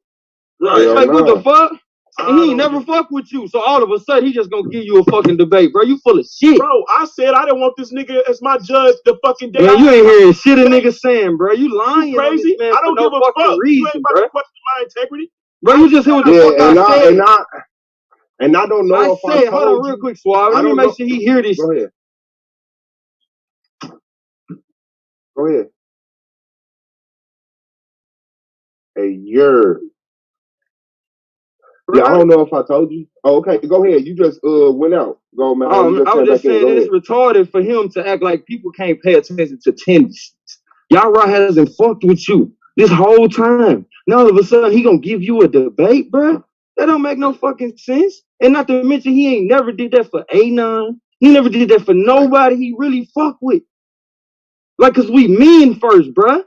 [SPEAKER 14] Right.
[SPEAKER 13] Like, what the fuck? And he ain't never fuck with you. So all of a sudden he just gonna give you a fucking debate, bro. You full of shit.
[SPEAKER 1] Bro, I said I didn't want this nigga as my judge the fucking day.
[SPEAKER 13] Man, you ain't hearing shit a nigga saying, bro. You lying
[SPEAKER 1] You crazy?
[SPEAKER 13] on this man
[SPEAKER 1] I don't
[SPEAKER 13] for
[SPEAKER 1] give
[SPEAKER 13] no
[SPEAKER 1] a
[SPEAKER 13] fucking
[SPEAKER 1] fuck.
[SPEAKER 13] reason,
[SPEAKER 1] You ain't
[SPEAKER 13] bro.
[SPEAKER 1] about to question my integrity.
[SPEAKER 13] Bro, you just hear what the fuck I said.
[SPEAKER 2] And I don't know
[SPEAKER 13] I
[SPEAKER 2] if I
[SPEAKER 13] said, hold on
[SPEAKER 2] told
[SPEAKER 13] real
[SPEAKER 2] you.
[SPEAKER 13] quick, Suave. Let me make sure he hear this.
[SPEAKER 2] Go ahead. Go ahead. Hey, you're. Yeah, I don't know if I told you. Oh, okay. Go ahead. You just went out. Go, man.
[SPEAKER 13] I was just saying that it's retarded for him to act like people can't pay attention to tendencies. Yara hasn't fucked with you this whole time. Now all of a sudden he gonna give you a debate, bro? That don't make no fucking sense. And not to mention he ain't never did that for A9. He never did that for nobody he really fuck with. Like, cause we men first, bruh.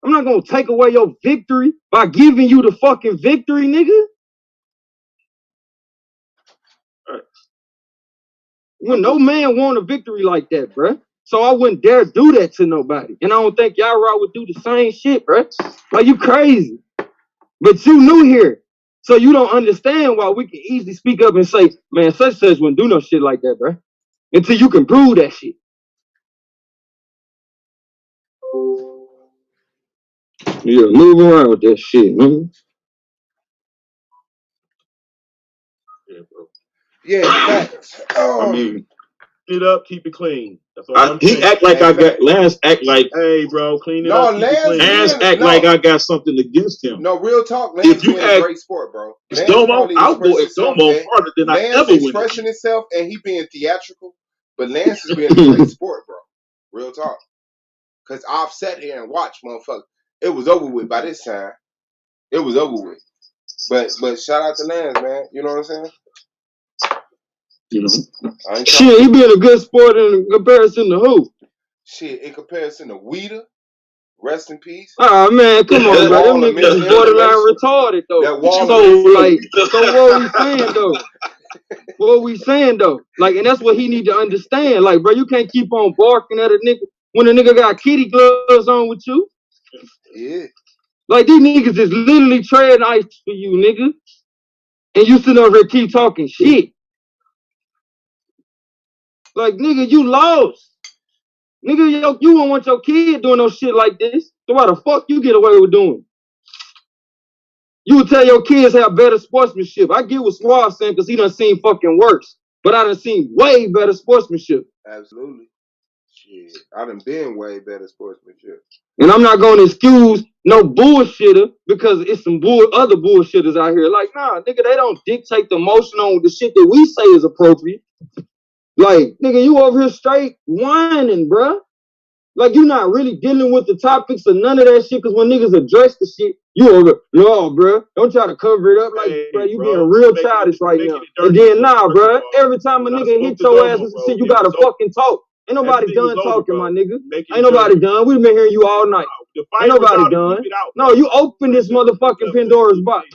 [SPEAKER 13] I'm not gonna take away your victory by giving you the fucking victory, nigga. When no man won a victory like that, bruh. So I wouldn't dare do that to nobody. And I don't think Yara would do the same shit, bruh. Like, you crazy. But you new here. So you don't understand why we can easily speak up and say, man, such wouldn't do no shit like that, bruh. Until you can prove that shit. Yeah, move around with that shit, man.
[SPEAKER 14] Yeah, bro.
[SPEAKER 6] Yeah, facts.
[SPEAKER 7] I mean,
[SPEAKER 14] Clean it up, keep it clean. That's all I'm
[SPEAKER 7] he
[SPEAKER 14] saying.
[SPEAKER 7] act like I got Lance act like
[SPEAKER 14] Hey, bro, clean it
[SPEAKER 6] No,
[SPEAKER 14] up, keep it
[SPEAKER 6] Lance
[SPEAKER 14] clean.
[SPEAKER 7] Lance
[SPEAKER 6] being
[SPEAKER 7] act like I got something against him.
[SPEAKER 6] no real talk. Lance
[SPEAKER 7] If you
[SPEAKER 6] playing
[SPEAKER 7] ask
[SPEAKER 6] great sport, bro. Lance
[SPEAKER 7] Domo,
[SPEAKER 6] probably
[SPEAKER 7] I'll go
[SPEAKER 6] expressing
[SPEAKER 7] if Domo
[SPEAKER 6] himself.
[SPEAKER 7] harder than I
[SPEAKER 6] Lance
[SPEAKER 7] ever went.
[SPEAKER 6] expressing himself and he being theatrical, but Lance is being a great sport, bro. Real talk. Cause I've sat here and watched, motherfucker. It was over with by this time. It was over with. But shout out to Lance, man. You know what I'm saying?
[SPEAKER 13] You know, shit, he being a good sport in comparison to who?
[SPEAKER 6] Shit, in comparison to Weeder, rest in peace.
[SPEAKER 13] Oh man, come on, bro. Them niggas is borderline retarded though. So what we saying though? What we saying though? Like, and that's what he need to understand. Like, bro, you can't keep on barking at a nigga when a nigga got kitty gloves on with you.
[SPEAKER 6] Yeah.
[SPEAKER 13] Like these niggas is literally trading ice for you, nigga. And you sitting over here keep talking shit. Like, nigga, you lost. Nigga, you wouldn't want your kid doing no shit like this. So why the fuck you get away with doing? You would tell your kids have better sportsmanship. I get what Suave saying because he done seen fucking worse. But I done seen way better sportsmanship.
[SPEAKER 6] Absolutely. Shit. I done been way better sportsmanship.
[SPEAKER 13] And I'm not gonna excuse no bullshitter because it's some other bullshitters out here. Like, nah, nigga, they don't dictate the motion on the shit that we say is appropriate. Like, nigga, you over here straight whining, bruh. Like, you not really dealing with the topics of none of that shit, because when niggas address the shit, you over, no, bruh, don't try to cover it up like, bruh, you being real childish right now. And then, nah, bruh, every time a nigga hit your ass with some shit, you gotta fucking talk. Ain't nobody done talking, my nigga. Ain't nobody done. We've been hearing you all night. Ain't nobody done. No, you open this motherfucking Pandora's box.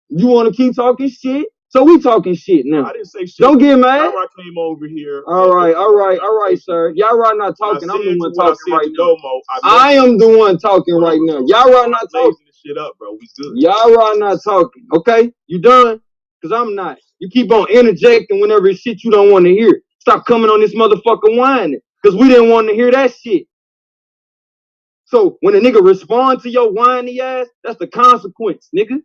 [SPEAKER 13] You want to keep talking shit? So we talking shit now.
[SPEAKER 14] I didn't say shit.
[SPEAKER 13] Don't get mad.
[SPEAKER 14] Yara came over here.
[SPEAKER 13] All right, sir. Yara not talking. I'm the one talking right now. I am the one talking right now. Yara not talking.
[SPEAKER 14] Shit up, bro. We good.
[SPEAKER 13] Yara not talking. Okay, you done? Cause I'm not. You keep on interjecting whenever it's shit you don't want to hear. Stop coming on this motherfucker whining. Cause we didn't want to hear that shit. So when a nigga respond to your whiny ass, that's the consequence, nigga.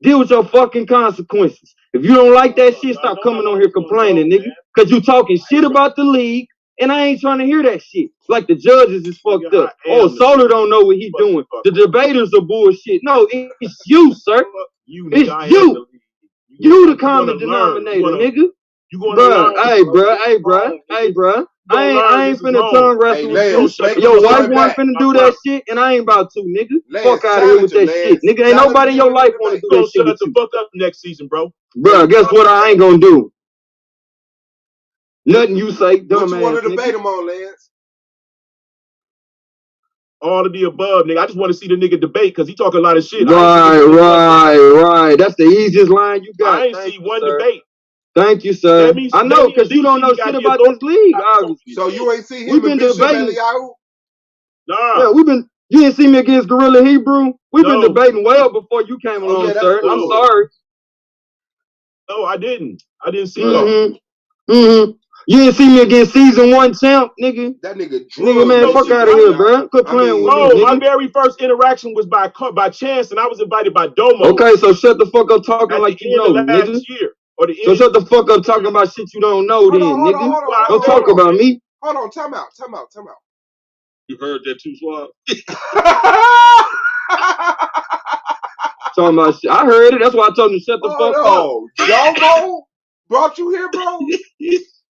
[SPEAKER 13] Deal with your fucking consequences. If you don't like that shit, stop coming on here complaining, nigga. Cause you talking shit about the league, and I ain't trying to hear that shit. Like the judges is fucked up. Oh, Solar don't know what he doing. The debaters are bullshit. No, it's you, sir. It's you. You the common denominator, nigga. Bruh, hey, bruh. I ain't finna tongue wrestle with you. Your wife wasn't finna do that shit, and I ain't about to, nigga. Fuck out of here with that shit, nigga. Ain't nobody in your life wanna do that shit with you.
[SPEAKER 14] Fuck up next season, bro.
[SPEAKER 13] Bruh, guess what I ain't gonna do? Nothing you say, dumbass.
[SPEAKER 6] What you want to debate him on, Lance?
[SPEAKER 14] All of the above, nigga. I just want to see the nigga debate because he talking a lot of shit.
[SPEAKER 13] Right. That's the easiest line you got.
[SPEAKER 14] I ain't see one debate.
[SPEAKER 13] Thank you, sir. I know, because you don't know shit about this league, obviously.
[SPEAKER 6] So you ain't see him and Bishop Eliyahu?
[SPEAKER 14] Nah.
[SPEAKER 13] Yeah, you didn't see me against Gorilla Hebrew? We've been debating well before you came along, sir. Cool. I'm sorry.
[SPEAKER 14] No, I didn't see y'all.
[SPEAKER 13] You didn't see me against season 1 champ, nigga.
[SPEAKER 6] That nigga
[SPEAKER 13] man, fuck out of here, bro. Quit playing with me,
[SPEAKER 14] my very first interaction was by chance, and I was invited by Domo.
[SPEAKER 13] Okay, so shut the fuck up talking like you know, nigga. So shut the fuck up talking about shit you don't know, nigga. Don't talk about me.
[SPEAKER 6] Hold on, time out.
[SPEAKER 11] You heard that too, Suave?
[SPEAKER 13] Talking about shit. I heard it. That's why I told him to shut the fuck up.
[SPEAKER 6] Oh, Domo brought you here, bro?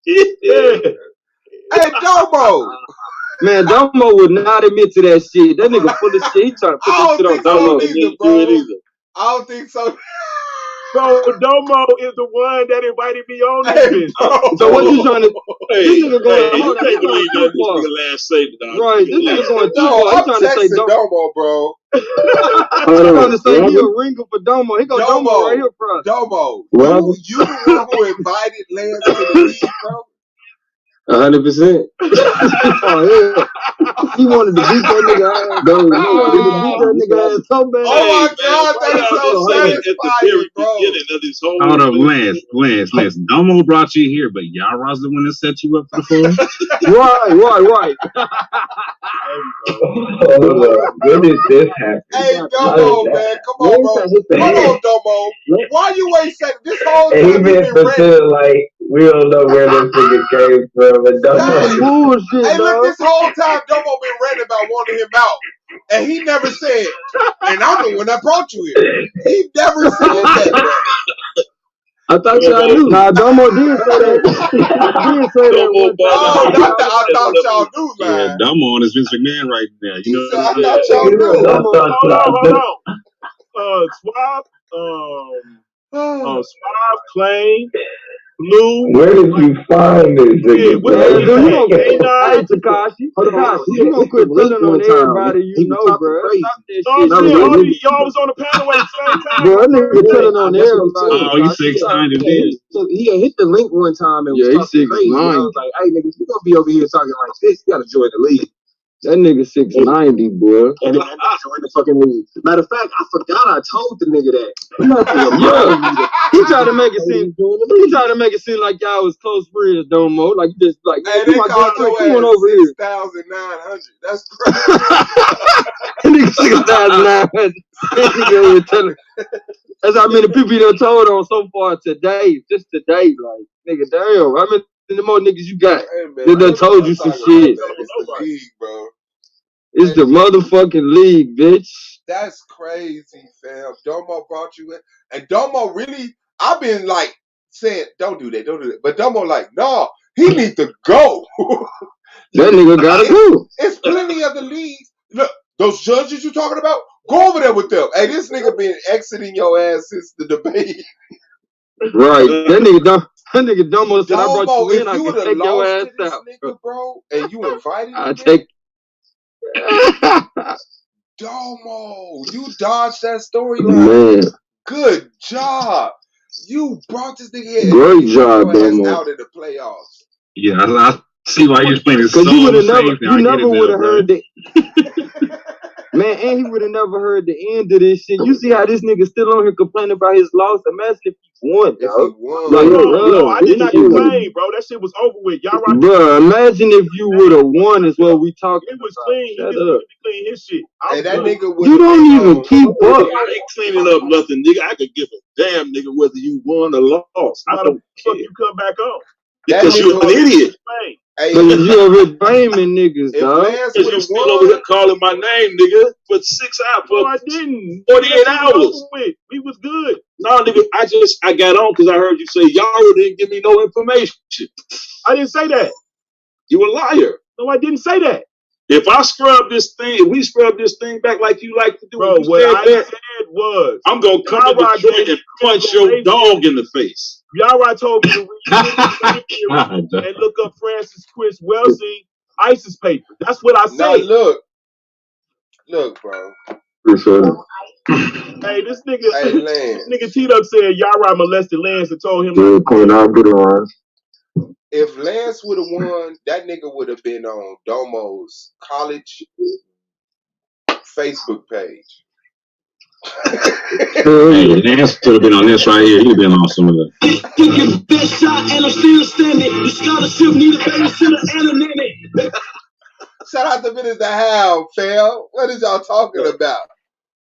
[SPEAKER 14] Yeah.
[SPEAKER 6] Hey, Domo.
[SPEAKER 13] Man, Domo would not admit to that shit. That nigga full of shit. He trying to put that shit on Domo.
[SPEAKER 6] I don't think so.
[SPEAKER 14] So Domo is the one that invited me on this bitch.
[SPEAKER 13] So what you trying to? This nigga going.
[SPEAKER 11] You can't believe that this nigga last saved, dog.
[SPEAKER 13] Right, this nigga going too far.
[SPEAKER 6] I'm trying to say Domo, bro.
[SPEAKER 13] I'm trying to say he a ringer for Domo. He go Domo right here, bro.
[SPEAKER 6] Domo, you the one who invited Lance to the league, bro.
[SPEAKER 13] 100%. Oh yeah. He wanted to beat that nigga ass. He wanted to beat that nigga ass so bad.
[SPEAKER 6] Oh my God, that is so satisfying, bro.
[SPEAKER 5] Hold up, Lance. Domo brought you here, but Yara's the one that set you up for the phone.
[SPEAKER 13] Right.
[SPEAKER 10] When did this happen?
[SPEAKER 6] Hey, Domo, man, come on, bro. Hold on, Domo. Why you ain't saying this whole time you been
[SPEAKER 10] ready? Like we don't know where this nigga came from. And
[SPEAKER 13] bullshit,
[SPEAKER 6] hey, look, this whole time Domo been ranting about wanting him out, and he never said. And I'm the one that brought you here. He never said that, bro.
[SPEAKER 13] I thought y'all knew. Nah, Domo did say that. Did say that one time.
[SPEAKER 6] Oh, not that I thought y'all knew, man.
[SPEAKER 5] Yeah, Domo on his Vince McMahon right now. You know
[SPEAKER 6] I thought y'all knew.
[SPEAKER 14] Hold on. Suave, Claim, Blue.
[SPEAKER 10] Where did you find this nigga?
[SPEAKER 13] Hey, Takashi, you gonna quit telling on everybody you know, bro. Stop that shit.
[SPEAKER 14] Y'all was on the panel at the same time.
[SPEAKER 13] Bro, that nigga telling on everybody.
[SPEAKER 5] Oh, you 6'9" indeed.
[SPEAKER 4] He hit the link one time and was talking crazy. I was like, hey, nigga, you gonna be over here talking like this, you gotta join the league.
[SPEAKER 13] That nigga 690, boy.
[SPEAKER 4] And then I joined the fucking league. Matter of fact, I forgot I told the nigga that.
[SPEAKER 13] Yeah. He tried to make it seem like y'all was close friends, Domo. Like you just like,
[SPEAKER 6] hey, they called your ass 6,900. That's crazy.
[SPEAKER 13] Nigga 6,900. That's how many people you done told on so far today. Just today, like nigga, damn. How many more niggas you got? They done told you some shit.
[SPEAKER 6] It's the league, bro.
[SPEAKER 13] It's the motherfucking league, bitch.
[SPEAKER 6] That's crazy, fam. Domo brought you in. And Domo really, I've been like saying, don't do that. But Domo like, no, he needs to go.
[SPEAKER 13] That nigga gotta go.
[SPEAKER 6] It's plenty of the leagues. Look, those judges you talking about, go over there with them. Hey, this nigga been exiting your ass since the debate.
[SPEAKER 13] Right. That nigga Domo said, I brought you in, I
[SPEAKER 6] can
[SPEAKER 13] take your ass out.
[SPEAKER 6] Nigga, bro, and you invited him.
[SPEAKER 13] I take
[SPEAKER 6] Domo, you dodged that storyline. Good job. You brought this nigga in.
[SPEAKER 13] Great job, Domo.
[SPEAKER 6] Out in the playoffs.
[SPEAKER 5] Yeah, I see why you're playing this.
[SPEAKER 13] Because you never would have heard that. Man, and he would have never heard the end of this shit. You see how this nigga still on here complaining about his loss? Imagine if he won, dog.
[SPEAKER 14] No, I did not complain, bro. That shit was over with. Y'all right.
[SPEAKER 13] Bro, imagine if you would have won is what we talking about.
[SPEAKER 14] It was clean. He just clean his shit.
[SPEAKER 6] Hey, that nigga
[SPEAKER 13] you don't even keep up.
[SPEAKER 15] I ain't cleaning up nothing, nigga. I could give a damn, nigga, whether you won or lost. I don't care.
[SPEAKER 14] You come back on.
[SPEAKER 15] Because you're an idiot.
[SPEAKER 6] Hey,
[SPEAKER 13] you over here blaming niggas, dog.
[SPEAKER 15] Because you still over here calling my name, nigga, for 6 hours.
[SPEAKER 14] No, I didn't.
[SPEAKER 15] 48 hours.
[SPEAKER 14] We was good.
[SPEAKER 15] No, nigga, I got on because I heard you say y'all didn't give me no information.
[SPEAKER 14] I didn't say that.
[SPEAKER 15] You a liar.
[SPEAKER 14] No, I didn't say that.
[SPEAKER 15] If I scrub this thing, if we scrub this thing back like you like to do,
[SPEAKER 14] bro, what I said was,
[SPEAKER 15] I'm gonna come to Detroit and punch your dog in the face.
[SPEAKER 14] Yara told me to read and look up Francis Chris Welsing ISIS paper. That's what I said.
[SPEAKER 6] Now look, bro.
[SPEAKER 14] Hey, this nigga T-Duck said Yara molested Lance and told him.
[SPEAKER 6] If Lance would have won, that nigga would have been on Domo's college Facebook page.
[SPEAKER 5] Hey, Lance should have been on this right here. He'd have been on some of that.
[SPEAKER 16] Get best shot and I'm still standing. The scholarship need a babysitter and a nanny.
[SPEAKER 6] Shout out to Minutes to Have, fam. What is y'all talking about?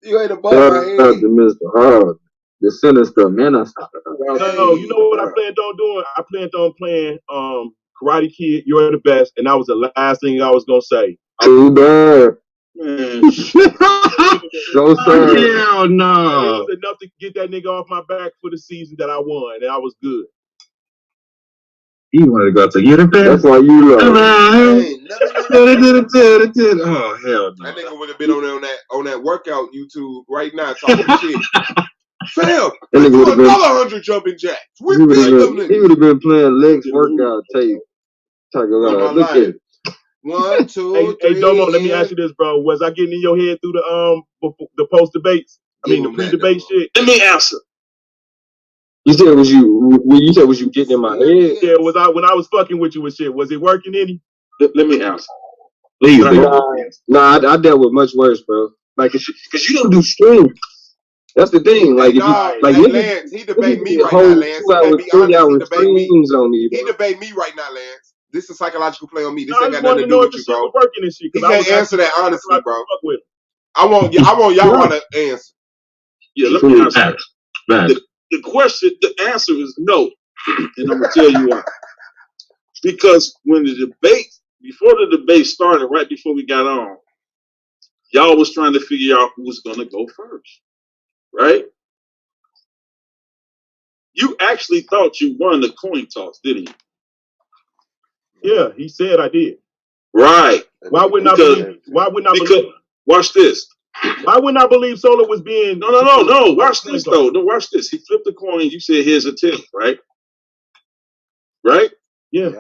[SPEAKER 6] You ain't above my head.
[SPEAKER 13] Shout out to Mr. Hard. The sinister menace.
[SPEAKER 14] No, you know what I planned on doing? I planned on playing Karate Kid, You're the Best, and that was the last thing I was gonna say.
[SPEAKER 13] Too bad. So sad.
[SPEAKER 5] Hell no.
[SPEAKER 14] It was enough to get that nigga off my back for the season that I won, and I was good.
[SPEAKER 5] He wanted to go to You're the Best.
[SPEAKER 13] That's why you love.
[SPEAKER 5] Oh hell no.
[SPEAKER 6] That nigga would have been on that workout YouTube right now talking shit. Fam, we do another 100 jumping jacks. We beat them niggas.
[SPEAKER 13] He would have been playing legs workout tape. Look at it.
[SPEAKER 6] 1, 2, 3.
[SPEAKER 14] Hey, Domo, let me ask you this, bro. Was I getting in your head through the post debates? I mean, the pre-debate shit.
[SPEAKER 15] Let me answer.
[SPEAKER 13] You said was you getting in my head?
[SPEAKER 14] Yeah, when I was fucking with you and shit, was it working any?
[SPEAKER 15] Let me answer.
[SPEAKER 7] Please,
[SPEAKER 13] Nah, I dealt with much worse, bro. Like, cause you don't do streams. That's the thing. Like, if you like
[SPEAKER 6] Lance, he debate me right now, Lance. He may be honest, he debate me. He debate me right now, Lance. This is a psychological play on me. This ain't got nothing to do with you, bro. He can't answer that honestly, bro. I want y'all to answer.
[SPEAKER 15] Yeah, let me answer. The question, the answer is no, and I'm gonna tell you why. Because when before the debate started, right before we got on, y'all was trying to figure out who was gonna go first, right? You actually thought you won the coin toss, didn't you?
[SPEAKER 14] Yeah, he said I did.
[SPEAKER 15] Right.
[SPEAKER 14] Why wouldn't I believe?
[SPEAKER 15] Watch this.
[SPEAKER 14] Why wouldn't I believe Solo was being?
[SPEAKER 15] No. Watch this though. No, watch this. He flipped the coin. You said here's a tip, right? Right?
[SPEAKER 14] Yeah.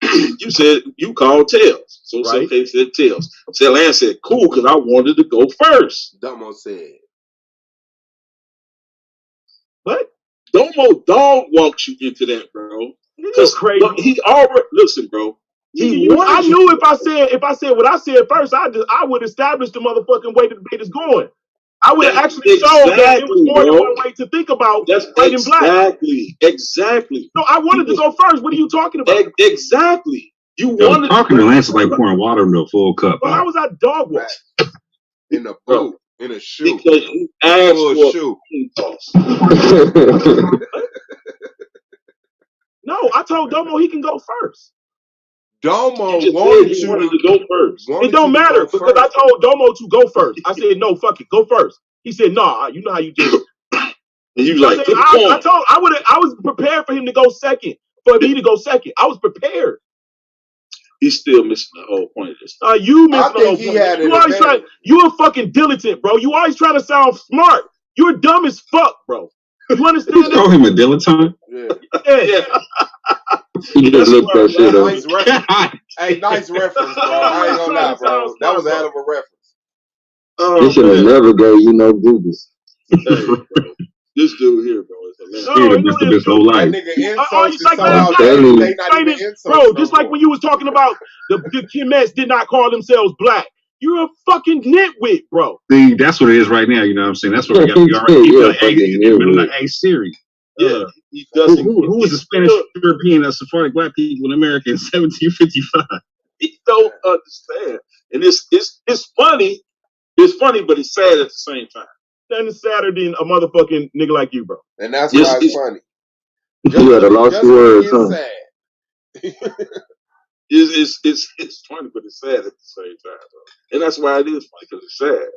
[SPEAKER 15] You said you called tails. So right. Some said tails. Lance said cool because I wanted to go first.
[SPEAKER 6] Domo said.
[SPEAKER 14] What?
[SPEAKER 15] Domo dog walks you into that, bro.
[SPEAKER 14] Because crazy.
[SPEAKER 15] He already listen, bro.
[SPEAKER 14] I knew if I said what I said first, I would establish the motherfucking way the debate is going. I would have actually shown that it was more than one way to think about white and black.
[SPEAKER 15] Exactly.
[SPEAKER 14] No, I wanted to go first. What are you talking about?
[SPEAKER 15] Exactly. You wanted
[SPEAKER 7] talking to Lance is like pouring water into a full cup.
[SPEAKER 14] Well, how was I dog walk?
[SPEAKER 6] In a boot, in a shoe.
[SPEAKER 15] Because you asked for a shoe.
[SPEAKER 14] No, I told Domo he can go first.
[SPEAKER 6] Domo wanted you
[SPEAKER 15] to go first.
[SPEAKER 14] It don't matter because I told Domo to go first. I said, no, fuck it, go first. He said, nah, you know how you do it.
[SPEAKER 15] And you like,
[SPEAKER 14] I was prepared for him to go second, for me to go second. I was prepared.
[SPEAKER 15] He's still missing the whole point of this.
[SPEAKER 14] You missing the whole point. You a fucking dilettante, bro. You always trying to sound smart. You're dumb as fuck, bro. You understand that?
[SPEAKER 7] Call him a dilettante?
[SPEAKER 6] Yeah.
[SPEAKER 13] He just looked that shit up.
[SPEAKER 6] Nice reference. Hey, nice reference, bro. I ain't gonna lie, bro. That was a hell of a reference.
[SPEAKER 13] He should have never gave you no googles.
[SPEAKER 15] Hey, bro. This dude here, bro, is a
[SPEAKER 7] man. His whole life.
[SPEAKER 6] That nigga insults is so
[SPEAKER 14] bro, just like when you was talking about the Kemettes did not call themselves black. You're a fucking nitwit, bro.
[SPEAKER 7] See, that's what it is right now. You know what I'm saying? That's what we got. We already like, hey, Siri.
[SPEAKER 15] Yeah, he doesn't.
[SPEAKER 7] Who was the Spanish European Sephardic black people in America in 1755?
[SPEAKER 15] He don't understand, and it's funny. It's funny, but it's sad at the same time.
[SPEAKER 14] And it's sadder than a motherfucking nigga like you, bro.
[SPEAKER 6] And that's why it's funny.
[SPEAKER 13] You had a lost words, huh?
[SPEAKER 15] It's funny, but it's sad at the same time, bro. And that's why it is funny because it's sad.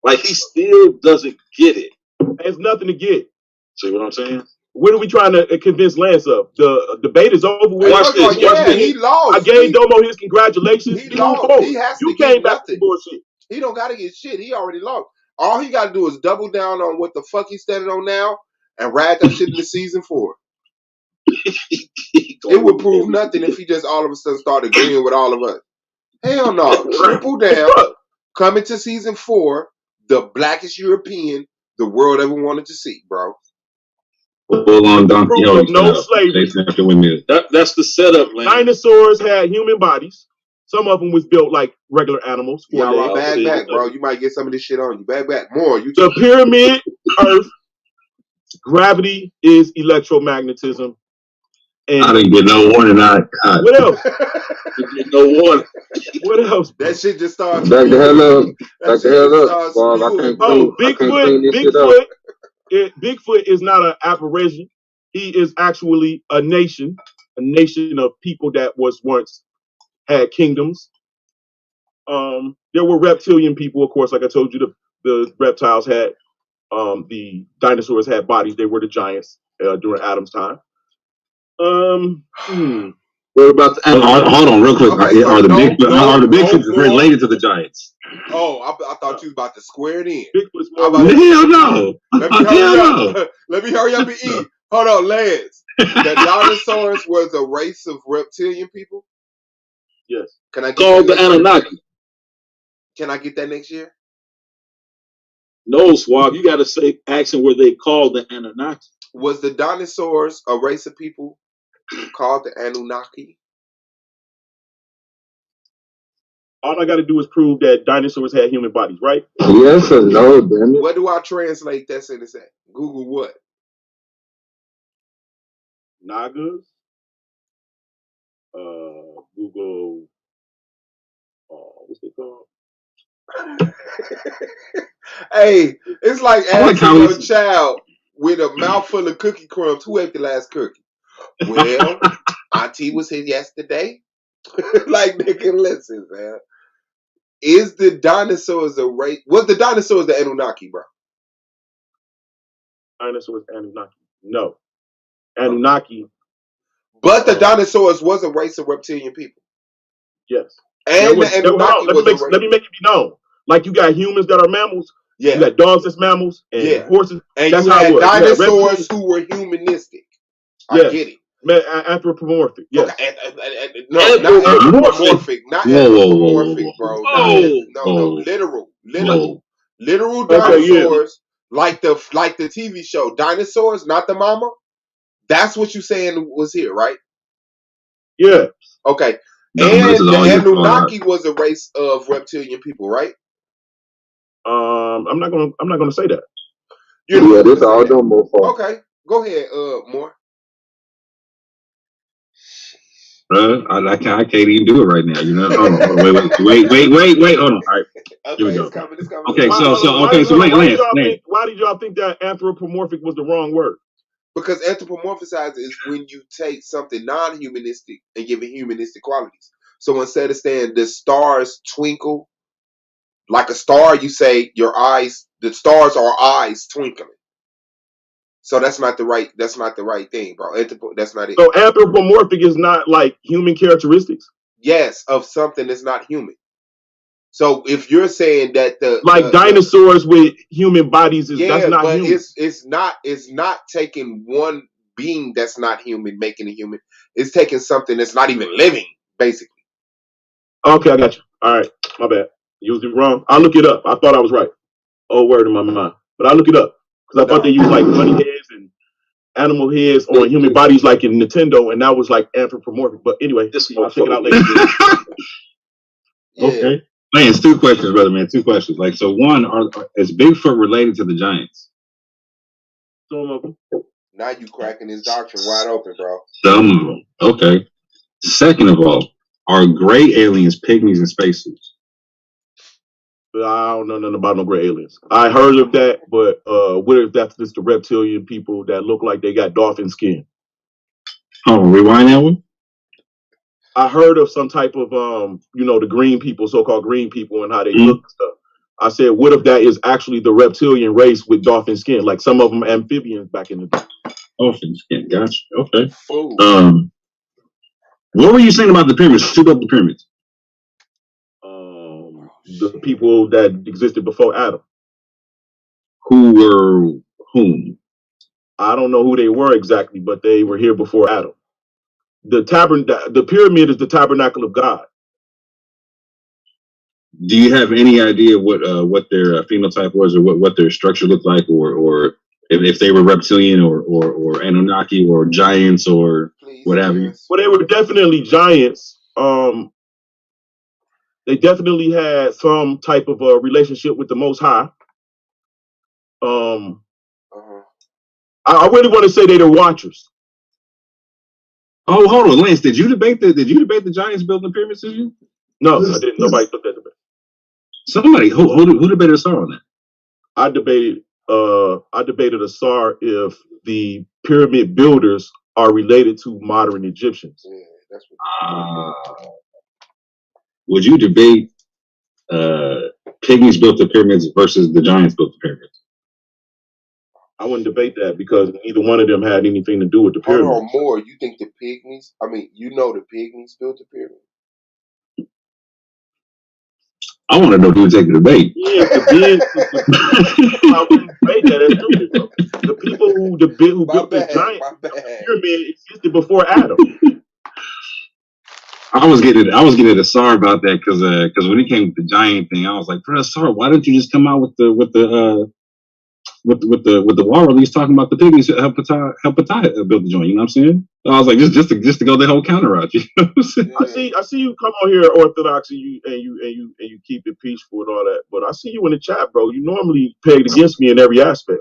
[SPEAKER 15] Like he still doesn't get it.
[SPEAKER 14] There's nothing to get.
[SPEAKER 15] See what I'm saying?
[SPEAKER 14] What are we trying to convince Lance of? The debate is over with.
[SPEAKER 15] Watch this.
[SPEAKER 6] He lost.
[SPEAKER 14] I gave Domo his congratulations.
[SPEAKER 6] He lost. He has to
[SPEAKER 14] came back to bullshit.
[SPEAKER 6] He don't got to get shit. He already lost. All he got to do is double down on what the fuck he's standing on now and ride that shit in the season 4. It would prove nothing if he just all of a sudden started agreeing with all of us. Hell no. Triple down. Coming to season 4, the blackest European the world ever wanted to see, bro.
[SPEAKER 7] Full on donkey.
[SPEAKER 14] No slavery.
[SPEAKER 15] That's the setup, man.
[SPEAKER 14] Dinosaurs had human bodies. Some of them was built like regular animals.
[SPEAKER 6] Y'all back, bro. You might get some of this shit on you. Back. More.
[SPEAKER 14] The pyramid, Earth, gravity is electromagnetism. And
[SPEAKER 7] I didn't get no warning.
[SPEAKER 14] What else?
[SPEAKER 15] No warning.
[SPEAKER 14] What else?
[SPEAKER 6] That shit just started.
[SPEAKER 13] Back the hell up. Back the hell up.
[SPEAKER 14] Oh, Bigfoot is not an apparition. He is actually a nation of people that was once had kingdoms. There were reptilian people, of course. Like I told you, the reptiles had, the dinosaurs had bodies. They were the giants during Adam's time.
[SPEAKER 13] What about
[SPEAKER 7] hold on, real quick. Are the Bigfoots related to the giants?
[SPEAKER 6] Oh, I thought you was about to square it in.
[SPEAKER 7] Hell no.
[SPEAKER 6] Let me hurry up and eat. Hold on, Lance. The dinosaurs was a race of reptilian people?
[SPEAKER 14] Yes.
[SPEAKER 6] Can I get
[SPEAKER 15] called the Anunnaki?
[SPEAKER 6] Can I get that next year?
[SPEAKER 15] No, Swab. You got to say, ask them were they called the Anunnaki.
[SPEAKER 6] Was the dinosaurs a race of people called the Anunnaki?
[SPEAKER 14] All I got to do is prove that dinosaurs had human bodies, right?
[SPEAKER 13] Yes or no, damn it.
[SPEAKER 6] What do I translate that sentence at? Google what?
[SPEAKER 14] Nagas. Google. What's it called?
[SPEAKER 6] Hey, it's like
[SPEAKER 11] I like
[SPEAKER 6] asking
[SPEAKER 11] how
[SPEAKER 6] your
[SPEAKER 11] he's-
[SPEAKER 6] child with a mouthful of cookie crumbs, who ate the last cookie? Well, Auntie was here yesterday. Like, nigga, listen, man. Is the dinosaurs a race? Was the dinosaurs the Anunnaki, bro?
[SPEAKER 14] Dinosaurs, Anunnaki. No. Anunnaki.
[SPEAKER 6] But the dinosaurs was a race of reptilian people.
[SPEAKER 14] Yes.
[SPEAKER 6] And the Anunnaki was a race.
[SPEAKER 14] Let me make it be known. Like you got humans that are mammals.
[SPEAKER 6] Yeah.
[SPEAKER 14] You got dogs that's mammals and horses.
[SPEAKER 6] And
[SPEAKER 14] that's
[SPEAKER 6] you
[SPEAKER 14] how it
[SPEAKER 6] had
[SPEAKER 14] was.
[SPEAKER 6] dinosaurs who were humanistic. I get it.
[SPEAKER 14] Anthropomorphic. Yes.
[SPEAKER 6] Okay. No, not anthropomorphic. Not anthropomorphic, bro. No. Literal dinosaurs. Like the TV show Dinosaurs, not the mama. That's what you saying was here, right?
[SPEAKER 14] Yeah.
[SPEAKER 6] Okay.
[SPEAKER 11] No,
[SPEAKER 6] and the Anunnaki was a race of reptilian people, right?
[SPEAKER 14] I'm not gonna say that.
[SPEAKER 13] Yeah, this all Domo fault.
[SPEAKER 6] Okay, go ahead, More.
[SPEAKER 11] I can't even do it right now. You know, hold on, wait. Hold on. All right, here we go.
[SPEAKER 6] It's coming.
[SPEAKER 11] Okay,
[SPEAKER 14] Why did y'all think that anthropomorphic was the wrong word?
[SPEAKER 6] Because anthropomorphize is when you take something non-humanistic and give it humanistic qualities. So instead of saying the stars twinkle like a star, you say your eyes. The stars are eyes twinkling. So that's not the right thing, bro. That's not it.
[SPEAKER 14] So anthropomorphic is not like human characteristics?
[SPEAKER 6] Yes, of something that's not human. So if you're saying that
[SPEAKER 14] dinosaurs with human bodies that's not
[SPEAKER 6] but
[SPEAKER 14] human.
[SPEAKER 6] It's not taking one being that's not human, making it human. It's taking something that's not even living, basically.
[SPEAKER 14] Okay, I got you. All right, my bad. You was wrong. I'll look it up. I thought I was right. Oh, word in my mind. But I'll look it up. Because I thought they used like bunny heads and animal heads on human bodies like in Nintendo, and that was like anthropomorphic. But anyway, I'll check it out later.
[SPEAKER 11] Okay. Man, it's two questions, brother, man. Two questions. Like, so one, is Bigfoot related to the Giants?
[SPEAKER 14] Some of them.
[SPEAKER 6] Now you cracking his doctrine wide open, bro.
[SPEAKER 11] Some of them. Okay. Second of all, are gray aliens pygmies in spacesuits?
[SPEAKER 14] I don't know nothing about no gray aliens. I heard of that, but what if that's just the reptilian people that look like they got dolphin skin?
[SPEAKER 11] Oh, rewind that one?
[SPEAKER 14] I heard of some type of the green people, so-called green people, and how they look and stuff. I said, what if that is actually the reptilian race with dolphin skin? Like some of them amphibians back in the day.
[SPEAKER 11] Dolphin skin, gotcha. Okay. What were you saying about the pyramids? Who built the pyramids?
[SPEAKER 14] The people that existed before Adam.
[SPEAKER 11] Who were whom?
[SPEAKER 14] I don't know who they were exactly, but they were here before Adam. The pyramid is the tabernacle of God.
[SPEAKER 11] Do you have any idea what their phenotype was, or what their structure looked like, or if they were reptilian or Anunnaki or giants or what have you?
[SPEAKER 14] Well, they were definitely giants. They definitely had some type of a relationship with the Most High. I really want to say they're watchers.
[SPEAKER 11] Oh, hold on, Lance. Did you debate the giants building the pyramids? Did you?
[SPEAKER 14] No, I didn't. Nobody took that debate.
[SPEAKER 11] Somebody who debated Asar on that?
[SPEAKER 14] I debated Asar if the pyramid builders are related to modern Egyptians.
[SPEAKER 6] Yeah, that's what
[SPEAKER 11] would you debate pygmies built the pyramids versus the giants built the pyramids?
[SPEAKER 14] I wouldn't debate that because neither one of them had anything to do with the pyramids.
[SPEAKER 6] Hold on, more. You think the pygmies? I mean, the pygmies built the pyramid?
[SPEAKER 11] I want to know who take the debate.
[SPEAKER 14] Yeah, I wouldn't debate that. That's stupid, bro. The people who built the giant pyramid existed before Adam.
[SPEAKER 11] I was getting at Asar about that because when he came with the giant thing, I was like, "Bro, Asar, why don't you just come out with the
[SPEAKER 17] with the war release talking about the pygmies help build the joint. You know what I'm saying? So I was like, just to go the whole counter route. You know what I'm saying?
[SPEAKER 14] I see you come on here Orthodox and you keep it peaceful and all that. But I see you in the chat, bro. You normally pegged against me in every aspect.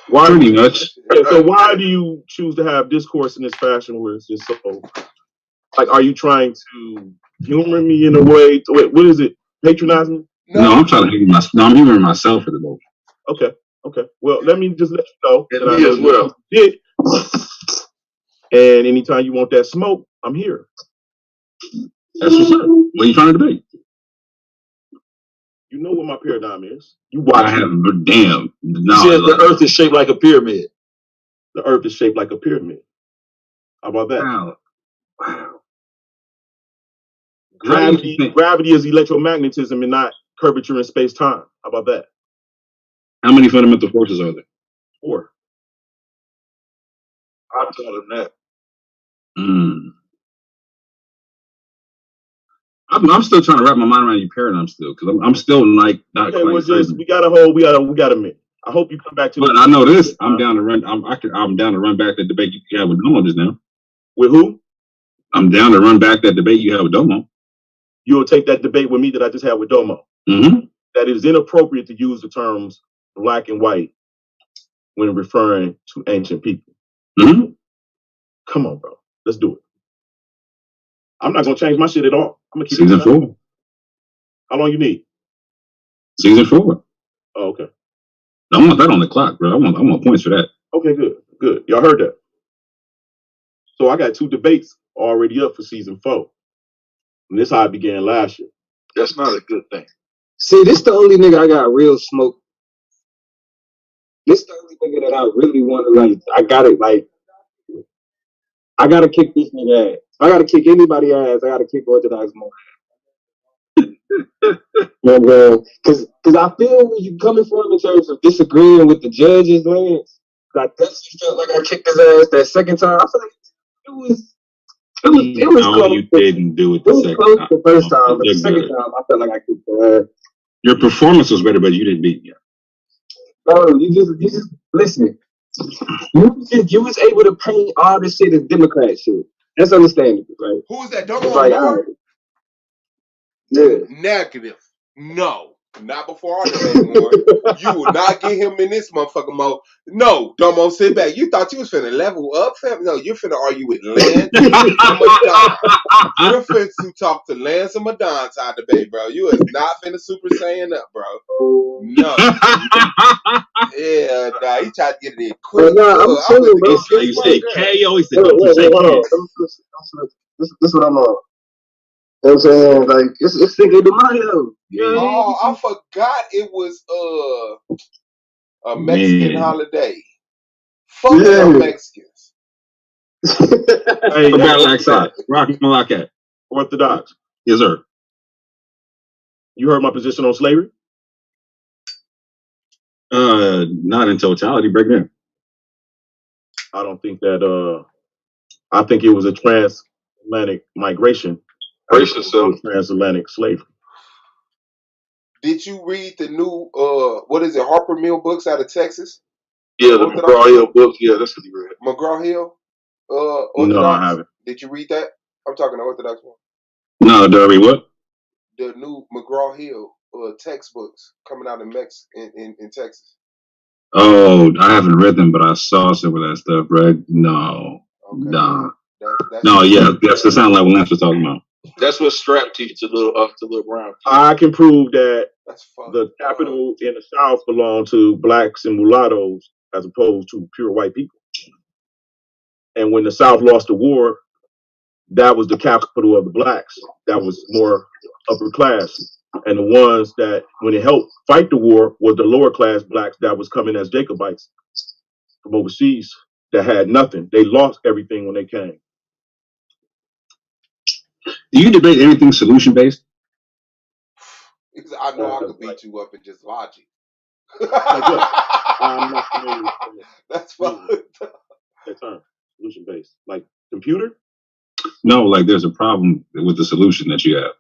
[SPEAKER 14] Why
[SPEAKER 17] pretty much?
[SPEAKER 14] Yeah, so why do you choose to have discourse in this fashion where it's just so like? Are you trying to humor me in a way? What is it? Patronize me?
[SPEAKER 17] No, I'm trying to humor myself. No, I'm humoring myself for the moment.
[SPEAKER 14] Okay. Well, let me just let you know
[SPEAKER 15] And me as well.
[SPEAKER 14] Did. And anytime you want that smoke, I'm here.
[SPEAKER 17] That's what's up. What are you trying to debate?
[SPEAKER 14] You know what my paradigm is. You watch.
[SPEAKER 17] I have damn. No,
[SPEAKER 15] See, the Earth is shaped like a pyramid.
[SPEAKER 14] The Earth is shaped like a pyramid. How about that?
[SPEAKER 17] Wow.
[SPEAKER 14] Gravity is electromagnetism and not curvature in space time. How about that?
[SPEAKER 17] How many fundamental forces are there?
[SPEAKER 14] 4.
[SPEAKER 15] I taught him that.
[SPEAKER 17] I'm still trying to wrap my mind around your paradigm still, because I'm still like not
[SPEAKER 14] Okay,
[SPEAKER 17] quite.
[SPEAKER 14] well, just we got a minute. I hope you come back to.
[SPEAKER 17] But I know this. I'm down to run. I'm down to run back the debate you had with Domo just now.
[SPEAKER 14] With who?
[SPEAKER 17] I'm down to run back that debate you had with Domo.
[SPEAKER 14] You'll take that debate with me that I just had with Domo.
[SPEAKER 17] Mm-hmm.
[SPEAKER 14] That it is inappropriate to use the terms black and white when referring to ancient people.
[SPEAKER 17] Mm-hmm.
[SPEAKER 14] Come on, bro. Let's do it. I'm not gonna change my shit at all. I'm gonna keep
[SPEAKER 17] Season 4.
[SPEAKER 14] How long you need?
[SPEAKER 17] Season 4.
[SPEAKER 14] Oh, okay.
[SPEAKER 17] I want that on the clock, bro. I want points for that.
[SPEAKER 14] Okay, good. Y'all heard that. So I got 2 debates already up for season 4. And this how I began last year.
[SPEAKER 15] That's not a good thing.
[SPEAKER 13] See, this the only nigga I got real smoke. This the only nigga that I really want to like. I gotta kick this nigga ass. I gotta kick anybody ass. I gotta kick Orthodox more. Because I feel where you coming from in terms of disagreeing with the judges, man. I definitely felt like I kicked his ass that second time. I feel like it was
[SPEAKER 17] no,
[SPEAKER 13] close.
[SPEAKER 17] you didn't do it
[SPEAKER 13] It was close the first time, but the second
[SPEAKER 17] better.
[SPEAKER 13] time I felt like I kicked his ass.
[SPEAKER 17] Your performance was better, but you didn't beat me.
[SPEAKER 13] No, you just listen. You was able to paint all this shit as Democrat shit. That's understandable, right?
[SPEAKER 6] Who is that? Domo
[SPEAKER 13] Like,
[SPEAKER 6] Moore?
[SPEAKER 13] Yeah.
[SPEAKER 6] Negative. No. Not before our debate, Moore. You will not get him in this motherfucker mode. No, Domo, sit back. You thought you was finna level up, fam? No, you're finna argue with Lance and Madon. You're finna talk to Lance and Madon side debate, bro. You is not finna Super Saiyan up, bro. No. Yeah, nah, he tried to get it in quick.
[SPEAKER 13] I'm telling you,
[SPEAKER 17] you say KO, he said
[SPEAKER 13] This is what I'm on. You know what I'm saying? Like, it's thinking to my hell.
[SPEAKER 6] Oh, I forgot it was a Mexican holiday. Fuck them Mexicans.
[SPEAKER 17] Hey, Rock Malakat.
[SPEAKER 14] Orthodox.
[SPEAKER 17] Yes, sir.
[SPEAKER 14] You heard my position on slavery?
[SPEAKER 17] Not in totality. Break down.
[SPEAKER 14] I don't think that. I think it was a transatlantic migration. Transatlantic slavery.
[SPEAKER 6] Did you read the new what is it, Harper Mill books out of Texas?
[SPEAKER 15] Yeah, the McGraw-Hill books. Yeah, that's what he read.
[SPEAKER 6] McGraw-Hill? Orthodox?
[SPEAKER 14] No, I haven't.
[SPEAKER 6] Did you read that? I'm talking to Orthodox one.
[SPEAKER 17] No, Darby, what?
[SPEAKER 6] The new McGraw-Hill textbooks coming out in Texas.
[SPEAKER 17] Oh, I haven't read them, but I saw some of that stuff, right? No. Okay. Nah. That sounds like what Lance was talking about.
[SPEAKER 15] That's what Strap teaches to Little Brown.
[SPEAKER 14] I can prove that the capital in the South belonged to blacks and mulattoes as opposed to pure white people. And when the South lost the war, that was the capital of the blacks. That was more upper class. And the ones that, when it helped fight the war, was the lower class blacks that was coming as Jacobites from overseas that had nothing. They lost everything when they came.
[SPEAKER 17] Do you debate anything solution based?
[SPEAKER 6] I know I could beat you up in just logic.
[SPEAKER 14] That's fine. That term, solution based, like computer.
[SPEAKER 17] No, like there's a problem with the solution that you have.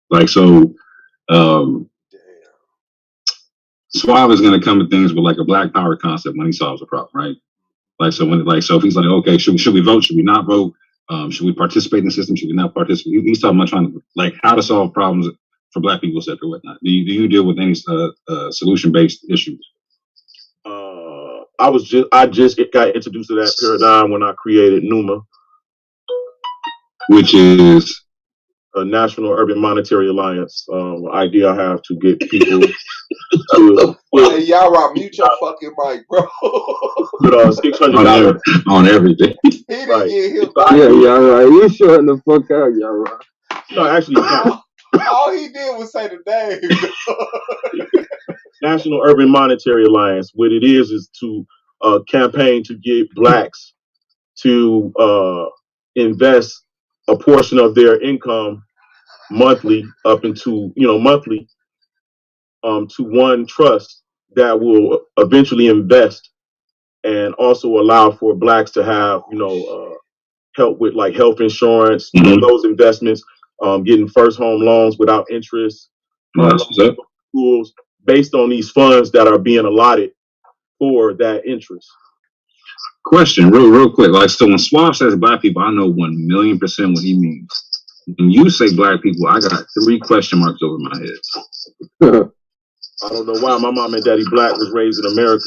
[SPEAKER 17] Like so, Suave is going to come at things with like a black power concept when he solves a problem, right? Like so if he's like, okay, should we vote? Should we not vote? Should we participate in the system? Should we not participate? He's talking about trying to like how to solve problems for black people, etc. or whatnot. Do you deal with any solution based issues?
[SPEAKER 14] I just got introduced to that paradigm when I created NUMA,
[SPEAKER 17] which is
[SPEAKER 14] a National Urban Monetary Alliance. Idea I have to get people to
[SPEAKER 6] hey, y'all rock, mute your fucking mic, bro.
[SPEAKER 14] put $600
[SPEAKER 17] on everything.
[SPEAKER 6] He didn't get him.
[SPEAKER 13] Yeah, y'all right. You shutting the fuck out, y'all right.
[SPEAKER 14] No, actually,
[SPEAKER 6] all he did was say the name.
[SPEAKER 14] National Urban Monetary Alliance. What it is to campaign to get blacks to invest a portion of their income monthly up into monthly to one trust that will eventually invest and also allow for blacks to have help with like health insurance, those investments, getting first home loans without interest, schools based on these funds that are being allotted for that interest.
[SPEAKER 17] Question, real quick. Like, so when Suave says black people, I know 1,000,000% what he means. When you say black people, I got 3 question marks over my head.
[SPEAKER 14] I don't know why my mom and daddy black was raised in America.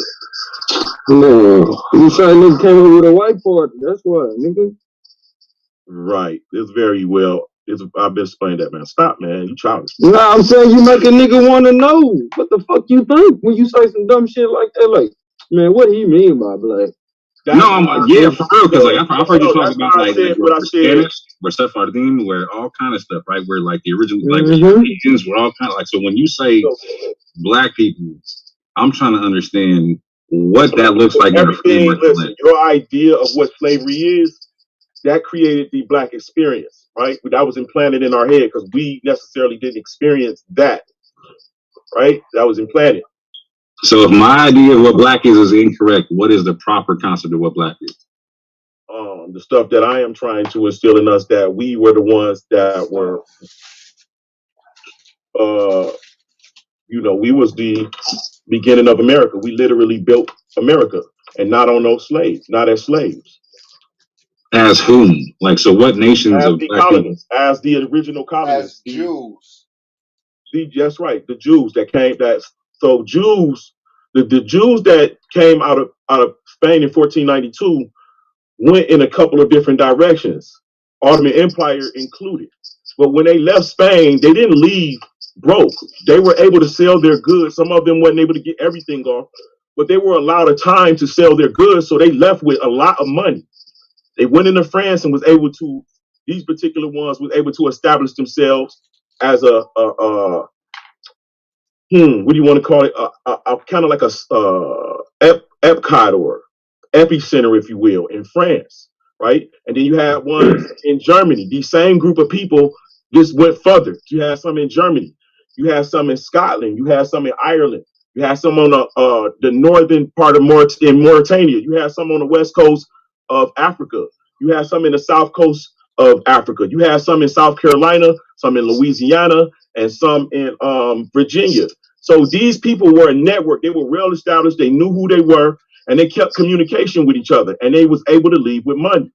[SPEAKER 13] No, you say nigga came in with a white party. That's why, nigga.
[SPEAKER 14] Right. It's very well. I've been explaining that, man. Stop, man. You childish.
[SPEAKER 13] Nah, I'm saying you make a nigga want to know what the fuck you think when you say some dumb shit like that. Like, man, what do he mean by black?
[SPEAKER 17] Yeah, for real. Because like I've heard you talk about like where stuff are theme, where all kind of stuff, right? Where like the original like Asians were all kind of like. So when you say black people, I'm trying to understand what that looks like.
[SPEAKER 14] Everything. Listen, your idea of what slavery is, that created the black experience, right? That was implanted in our head because we necessarily didn't experience that, right? That was implanted.
[SPEAKER 17] So if my idea of what black is incorrect, what is the proper concept of what black is?
[SPEAKER 14] The stuff that I am trying to instill in us, that we were the ones that were, we was the beginning of America. We literally built America, and not on no slaves, not as slaves.
[SPEAKER 17] As whom? Like, so what nations
[SPEAKER 14] as
[SPEAKER 17] of
[SPEAKER 14] the
[SPEAKER 17] black
[SPEAKER 14] colonists, people? As the original colonists.
[SPEAKER 6] As Jews.
[SPEAKER 14] That's right. The Jews that came. So Jews, the Jews that came out of Spain in 1492 went in a couple of different directions, Ottoman Empire included. But when they left Spain, they didn't leave broke. They were able to sell their goods. Some of them wasn't able to get everything off, but they were allowed a time to sell their goods, so they left with a lot of money. They went into France and these particular ones was able to establish themselves as what do you want to call it? Kind of like a Epcot or epicenter, if you will, in France, right? And then you had one in Germany. These same group of people just went further. You had some in Germany. You had some in Scotland. You had some in Ireland. You had some on the northern part of Mauritania. You had some on the west coast of Africa. You had some in the south coast of Africa. You had some in South Carolina, some in Louisiana, and some in Virginia. So these people were a network. They were well established. They knew who they were, and they kept communication with each other, and they was able to leave with money.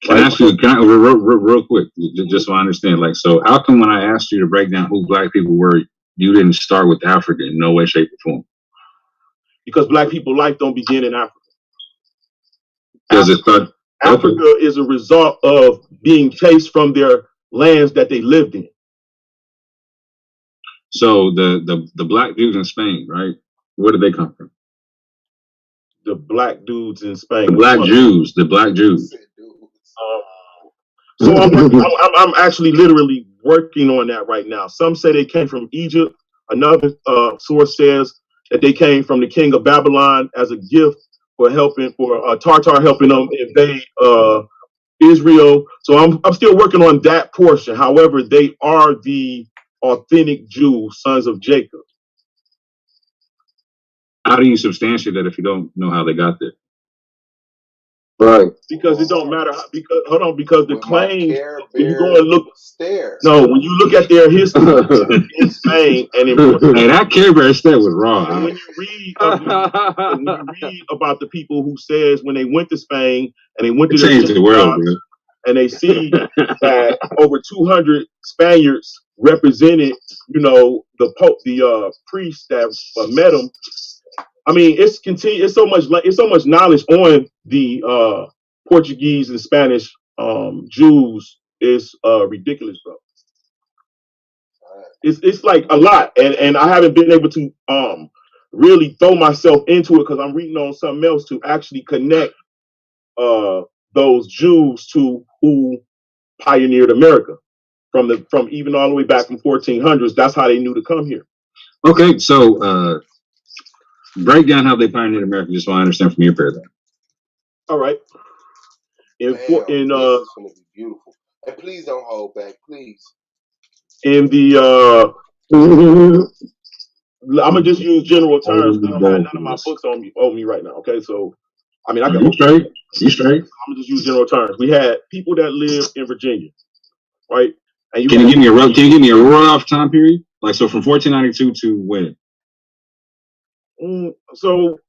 [SPEAKER 17] Can I ask you real quick, just so I understand? Like, so how come when I asked you to break down who black people were, you didn't start with Africa in no way, shape, or form?
[SPEAKER 14] Because black people's life don't begin in Africa.
[SPEAKER 17] Africa
[SPEAKER 14] is a result of being chased from their lands that they lived in.
[SPEAKER 17] So the black dudes in Spain, right? Where did they come from?
[SPEAKER 14] The black dudes in Spain.
[SPEAKER 17] The black Jews.
[SPEAKER 14] So I'm actually literally working on that right now. Some say they came from Egypt. Another source says that they came from the king of Babylon as a gift for Tartar helping them invade Israel. So I'm still working on that portion. However, they are the authentic Jews, sons of Jacob.
[SPEAKER 17] How do you substantiate that if you don't know how they got there?
[SPEAKER 13] Right.
[SPEAKER 14] Because it don't matter. Because the
[SPEAKER 6] With my
[SPEAKER 14] claims,
[SPEAKER 6] Care
[SPEAKER 14] when you
[SPEAKER 6] Bear
[SPEAKER 14] go and look,
[SPEAKER 6] stare.
[SPEAKER 14] no, when you look at their history in Spain and in Portugal,
[SPEAKER 17] Hey, that Care Bear stare was raw.
[SPEAKER 14] and when you read about the people who says when they went to Spain and they went
[SPEAKER 17] It
[SPEAKER 14] to
[SPEAKER 17] changed the world, bro.
[SPEAKER 14] and they see that over 200 Spaniards represented, the Pope, the priest that met them. I mean, it's so much knowledge on the Portuguese and Spanish Jews is ridiculous, bro. It's like a lot, and I haven't been able to really throw myself into it because I'm reading on something else to actually connect those Jews to who pioneered America from even all the way back from 1400s. That's how they knew to come here.
[SPEAKER 17] Okay, so break down how they pioneered America, just so I understand from your paradigm.
[SPEAKER 14] All right.
[SPEAKER 6] This is gonna be beautiful. And please don't hold back, please.
[SPEAKER 14] In the I'm gonna just use general terms. I don't have none of my books on me right now. Okay, so I mean I can.
[SPEAKER 17] You straight? You straight?
[SPEAKER 14] I'm gonna just use general terms. We had people that lived in Virginia, right? And
[SPEAKER 17] Can you give me a rough time period? Like so, from 1492 to when?
[SPEAKER 14] So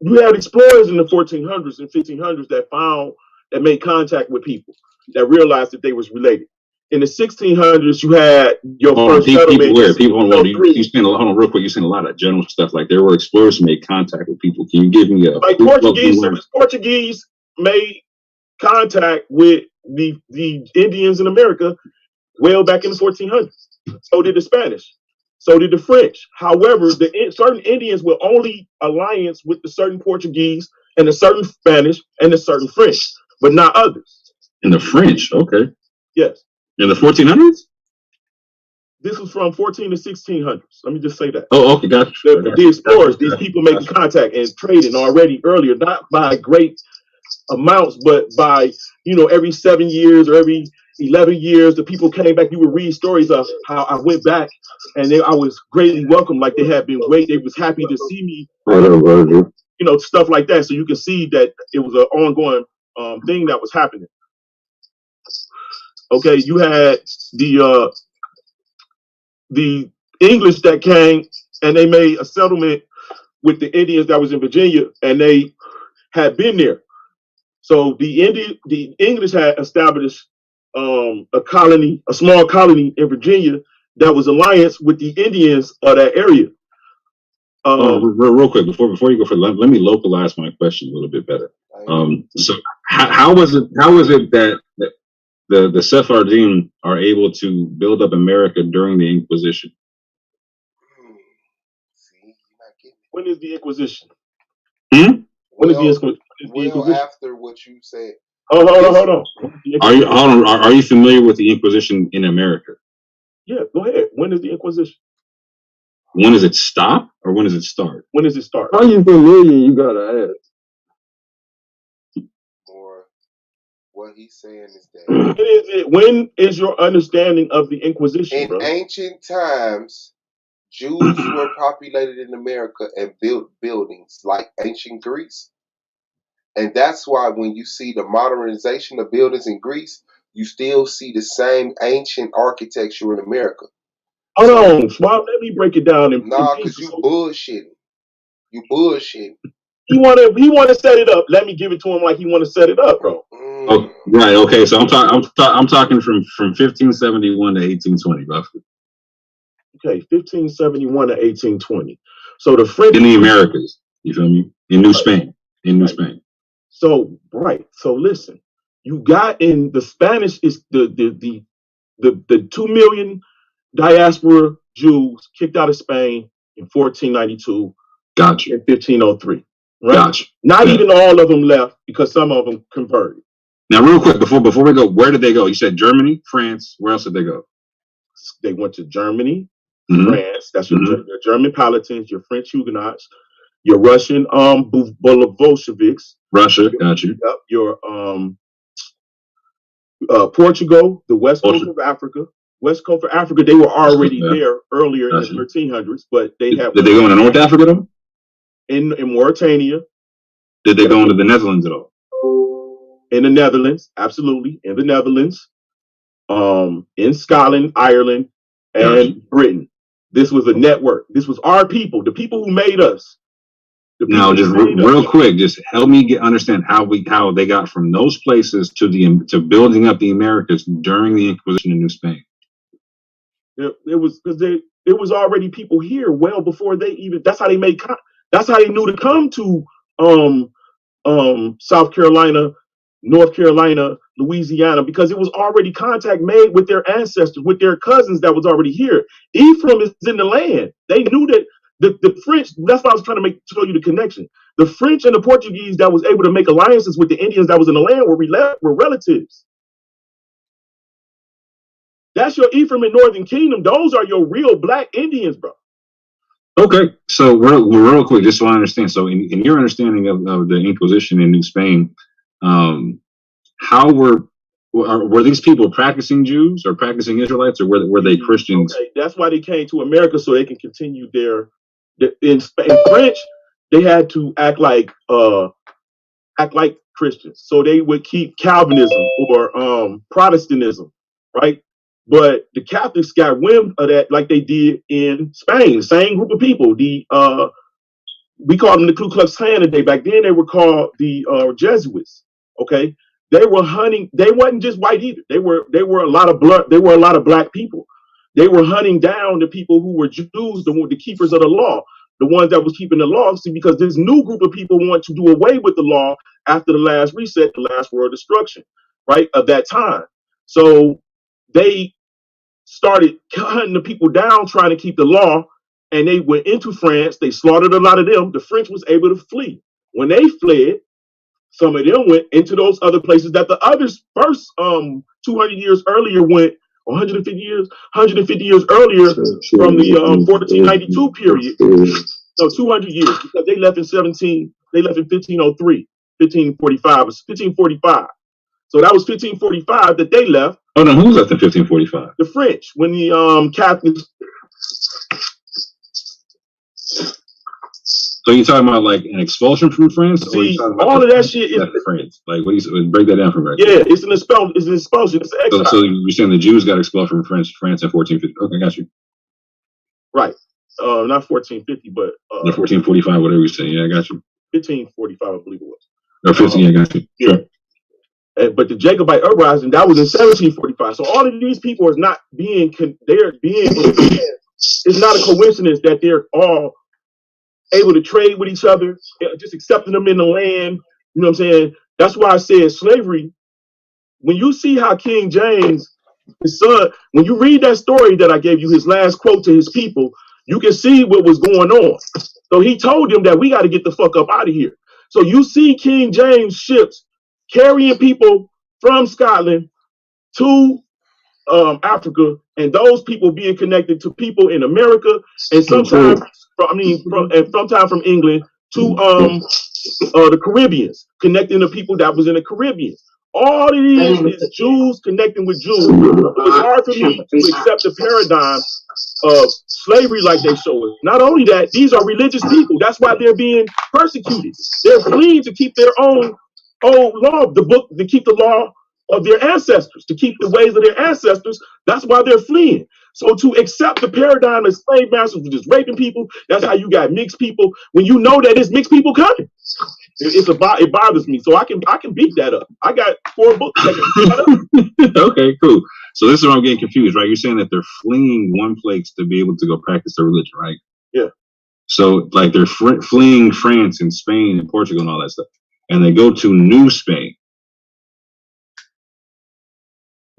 [SPEAKER 14] you had explorers in the 1400s and 1500s that made contact with people that realized that they was related. In the 1600s, you had your first settlement.
[SPEAKER 17] Hold on, real quick. You seen a lot of general stuff. Like there were explorers who made contact with people. Can you give me a
[SPEAKER 14] Portuguese made contact with the Indians in America well back in the 1400s. So did the Spanish. So did the French. However, certain Indians were only alliance with the certain Portuguese and the certain Spanish and the certain French, but not others.
[SPEAKER 17] In the French, okay.
[SPEAKER 14] Yes.
[SPEAKER 17] In the 1400s?
[SPEAKER 14] This was from 14 to 1600s. Let me just say that.
[SPEAKER 17] Oh, okay, gotcha.
[SPEAKER 14] The explorers, these people making contact and trading already earlier, not by great amounts, but by, every 7 years or every 11 years, the people came back. You would read stories of how I went back and I was greatly welcomed, like they had been waiting. They was happy to see me, stuff like that. So you can see that it was an ongoing thing that was happening. Okay, you had the English that came and they made a settlement with the Indians that was in Virginia, and they had been there. So the English had established a small colony in Virginia that was alliance with the Indians of that area.
[SPEAKER 17] Real quick, before you go further, let me localize my question a little bit better. So how was it that the Sephardim are able to build up America during the Inquisition?
[SPEAKER 14] When is the Inquisition?
[SPEAKER 17] When
[SPEAKER 14] is the Inquisition?
[SPEAKER 6] After what you said.
[SPEAKER 14] Oh, hold on.
[SPEAKER 17] Are you familiar with the Inquisition in America?
[SPEAKER 14] Yeah, go ahead. When is the Inquisition?
[SPEAKER 17] When does it stop or when does it start?
[SPEAKER 14] When does it start?
[SPEAKER 13] How you familiar? You gotta ask.
[SPEAKER 6] Or what he's saying is that
[SPEAKER 14] when is your understanding of the Inquisition?
[SPEAKER 6] In ancient times, Jews were populated in America and built buildings like ancient Greece. And that's why when you see the modernization of buildings in Greece, you still see the same ancient architecture in America.
[SPEAKER 14] Hold on, Swab, let me break it down.
[SPEAKER 6] Because you bullshitting. You bullshitting.
[SPEAKER 14] He want to set it up. Let me give it to him like he want to set it up, bro.
[SPEAKER 17] Oh, right. Okay. So I'm talking from 1571 to 1820, roughly.
[SPEAKER 14] Okay, 1571 to 1820. So the French
[SPEAKER 17] in the Americas. You feel me? In New Spain. In New Spain.
[SPEAKER 14] So right. So listen, you got in the Spanish is the 2 million diaspora Jews kicked out of Spain in 1492.
[SPEAKER 17] Gotcha.
[SPEAKER 14] In 1503. Right?
[SPEAKER 17] Gotcha.
[SPEAKER 14] Not even all of them left because some of them converted.
[SPEAKER 17] Now, real quick, before we go, where did they go? You said Germany, France. Where else did they go?
[SPEAKER 14] They went to Germany, France. That's your German Palatins, your French Huguenots, your Russian Bolsheviks.
[SPEAKER 17] Russia, got you.
[SPEAKER 14] Yep, your Portugal, the West Coast of Africa. West Coast of Africa, they were already there earlier in the 1300s, but they have.
[SPEAKER 17] Did they go into North Africa though?
[SPEAKER 14] In Mauritania.
[SPEAKER 17] Did they go into the Netherlands at all?
[SPEAKER 14] in the Netherlands, absolutely, in the Netherlands, in Scotland, Ireland, and Britain. This was a network. This was our people, the people who made us.
[SPEAKER 17] Now, just real quick, just help me understand how they got from those places to building up the Americas during the Inquisition in New Spain.
[SPEAKER 14] It was because it was already people here well before they even. That's how they made. That's how they knew to come to South Carolina, North Carolina, Louisiana, because it was already contact made with their ancestors, with their cousins that was already here. Ephraim is in the land. They knew that the French, that's why I was trying to show you the connection. The French and the Portuguese that was able to make alliances with the Indians that was in the land were relatives. That's your Ephraim and Northern Kingdom. Those are your real black Indians, bro.
[SPEAKER 17] Okay, so real quick, just so I understand. So in your understanding of the Inquisition in New Spain, how were these people practicing Jews or practicing Israelites, or were they Christians?
[SPEAKER 14] Okay, that's why they came to America, so they can continue in French. They had to act like Christians, so they would keep Calvinism or Protestantism, right? But the Catholics got wind of that, like they did in Spain. Same group of people. We called them the Ku Klux Klan today. Back then, they were called the Jesuits. Okay, they were hunting. They wasn't just white either. They were a lot of blood. They were a lot of black people. They were hunting down the people who were Jews, the keepers of the law, the ones that was keeping the law. See, because this new group of people want to do away with the law after the last reset, the last world destruction, right, of that time. So they started hunting the people down, trying to keep the law, and they went into France. They slaughtered a lot of them. The French was able to flee. When they fled, some of them went into those other places that the others first 200 years earlier went, 150 years earlier from the 1492 period. So 200 years, because they left in 1503, 1545. So that was 1545 that they left.
[SPEAKER 17] Oh no, who left in 1545?
[SPEAKER 14] The French, when the Catholics.
[SPEAKER 17] So you're talking about like an expulsion from France?
[SPEAKER 14] See, all of that shit is
[SPEAKER 17] France. Like, what do you break that down for me?
[SPEAKER 14] Yeah, it's an expulsion. It's an expulsion. It's an exile.
[SPEAKER 17] So you're saying the Jews got expelled from France in 1450? Okay, got you.
[SPEAKER 14] Right. Not 1450, but
[SPEAKER 17] 1445, whatever you say. Yeah, I got you.
[SPEAKER 14] 1545, I believe it was.
[SPEAKER 17] No, 15. I got you. Sure.
[SPEAKER 14] But the Jacobite uprising, that was in 1745. So all of these people is not being. It's not a coincidence that they're all able to trade with each other, just accepting them in the land. You know what I'm saying? That's why I said slavery. When you see how King James, his son, when you read that story that I gave you, his last quote to his people, you can see what was going on. So he told them that we got to get the fuck up out of here. So you see King James ships carrying people from Scotland to Africa, and those people being connected to people in America, and sometimes from England to the Caribbeans, connecting the people that was in the Caribbean. All it is Jews connecting with Jews. It's hard for me to accept the paradigm of slavery like they show us. Not only that, these are religious people. That's why they're being persecuted. They're fleeing to keep their own law, to keep the law of their ancestors, to keep the ways of their ancestors. That's why they're fleeing. So to accept the paradigm of slave masters just raping people, that's how you got mixed people. When you know that it's mixed people coming, it bothers me. So I can beat that up. I got 4 books that can beat that up.
[SPEAKER 17] Okay, cool. So this is where I'm getting confused, right? You're saying that they're fleeing one place to be able to go practice their religion, right?
[SPEAKER 14] Yeah.
[SPEAKER 17] So like they're fleeing France and Spain and Portugal and all that stuff, and they go to New Spain.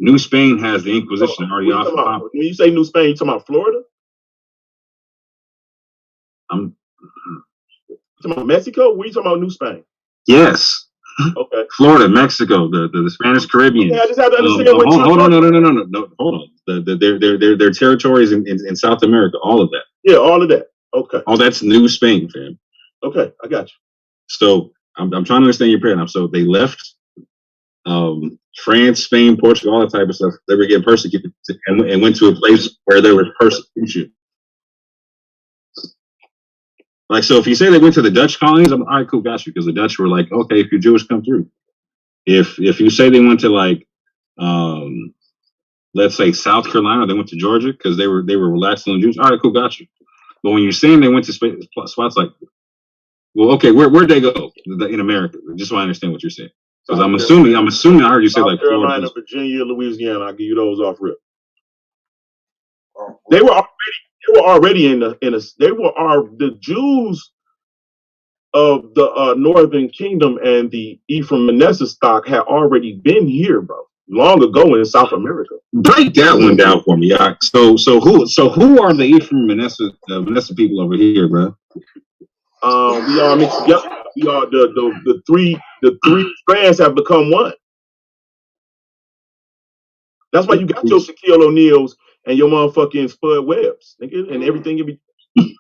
[SPEAKER 17] New Spain has the Inquisition already off.
[SPEAKER 14] When you say New Spain, you talking about Florida?
[SPEAKER 17] I'm
[SPEAKER 14] talking about Mexico? Where you talking about New Spain?
[SPEAKER 17] Yes.
[SPEAKER 14] Okay.
[SPEAKER 17] Florida, Mexico, the Spanish Caribbean.
[SPEAKER 14] Yeah, I just have to understand
[SPEAKER 17] hold on. Their territories in South America, all of that.
[SPEAKER 14] Yeah, all of that. Okay.
[SPEAKER 17] All that's New Spain, fam.
[SPEAKER 14] Okay, I got you.
[SPEAKER 17] So I'm trying to understand your paradigm. So they left France, Spain, Portugal, all that type of stuff. They were getting persecuted and went to a place where there was persecution. Like, so if you say they went to the Dutch colonies, I'm all right, cool, got you, because the Dutch were like, okay, if you're Jewish, come through. if you say they went to like let's say South Carolina, they went to Georgia because they were relaxed on the Jews. All right, cool, got you. But when you're saying they went to spots like, well, okay, where'd they go in America? Just so I understand what you're saying. Because I'm assuming I heard you say like
[SPEAKER 14] Carolina,
[SPEAKER 17] Florida,
[SPEAKER 14] Virginia, Louisiana. I'll give you those off rip. They were already in the Jews of the Northern Kingdom and the Ephraim Manasseh stock had already been here, bro, long ago in South America.
[SPEAKER 17] Break that one down for me, yeah. So who are the Ephraim Manasseh people over here, bro?
[SPEAKER 14] We all mixed together. We all the three strands have become one. That's why you got your Shaquille O'Neals and your motherfucking Spud Webbs, nigga, and everything in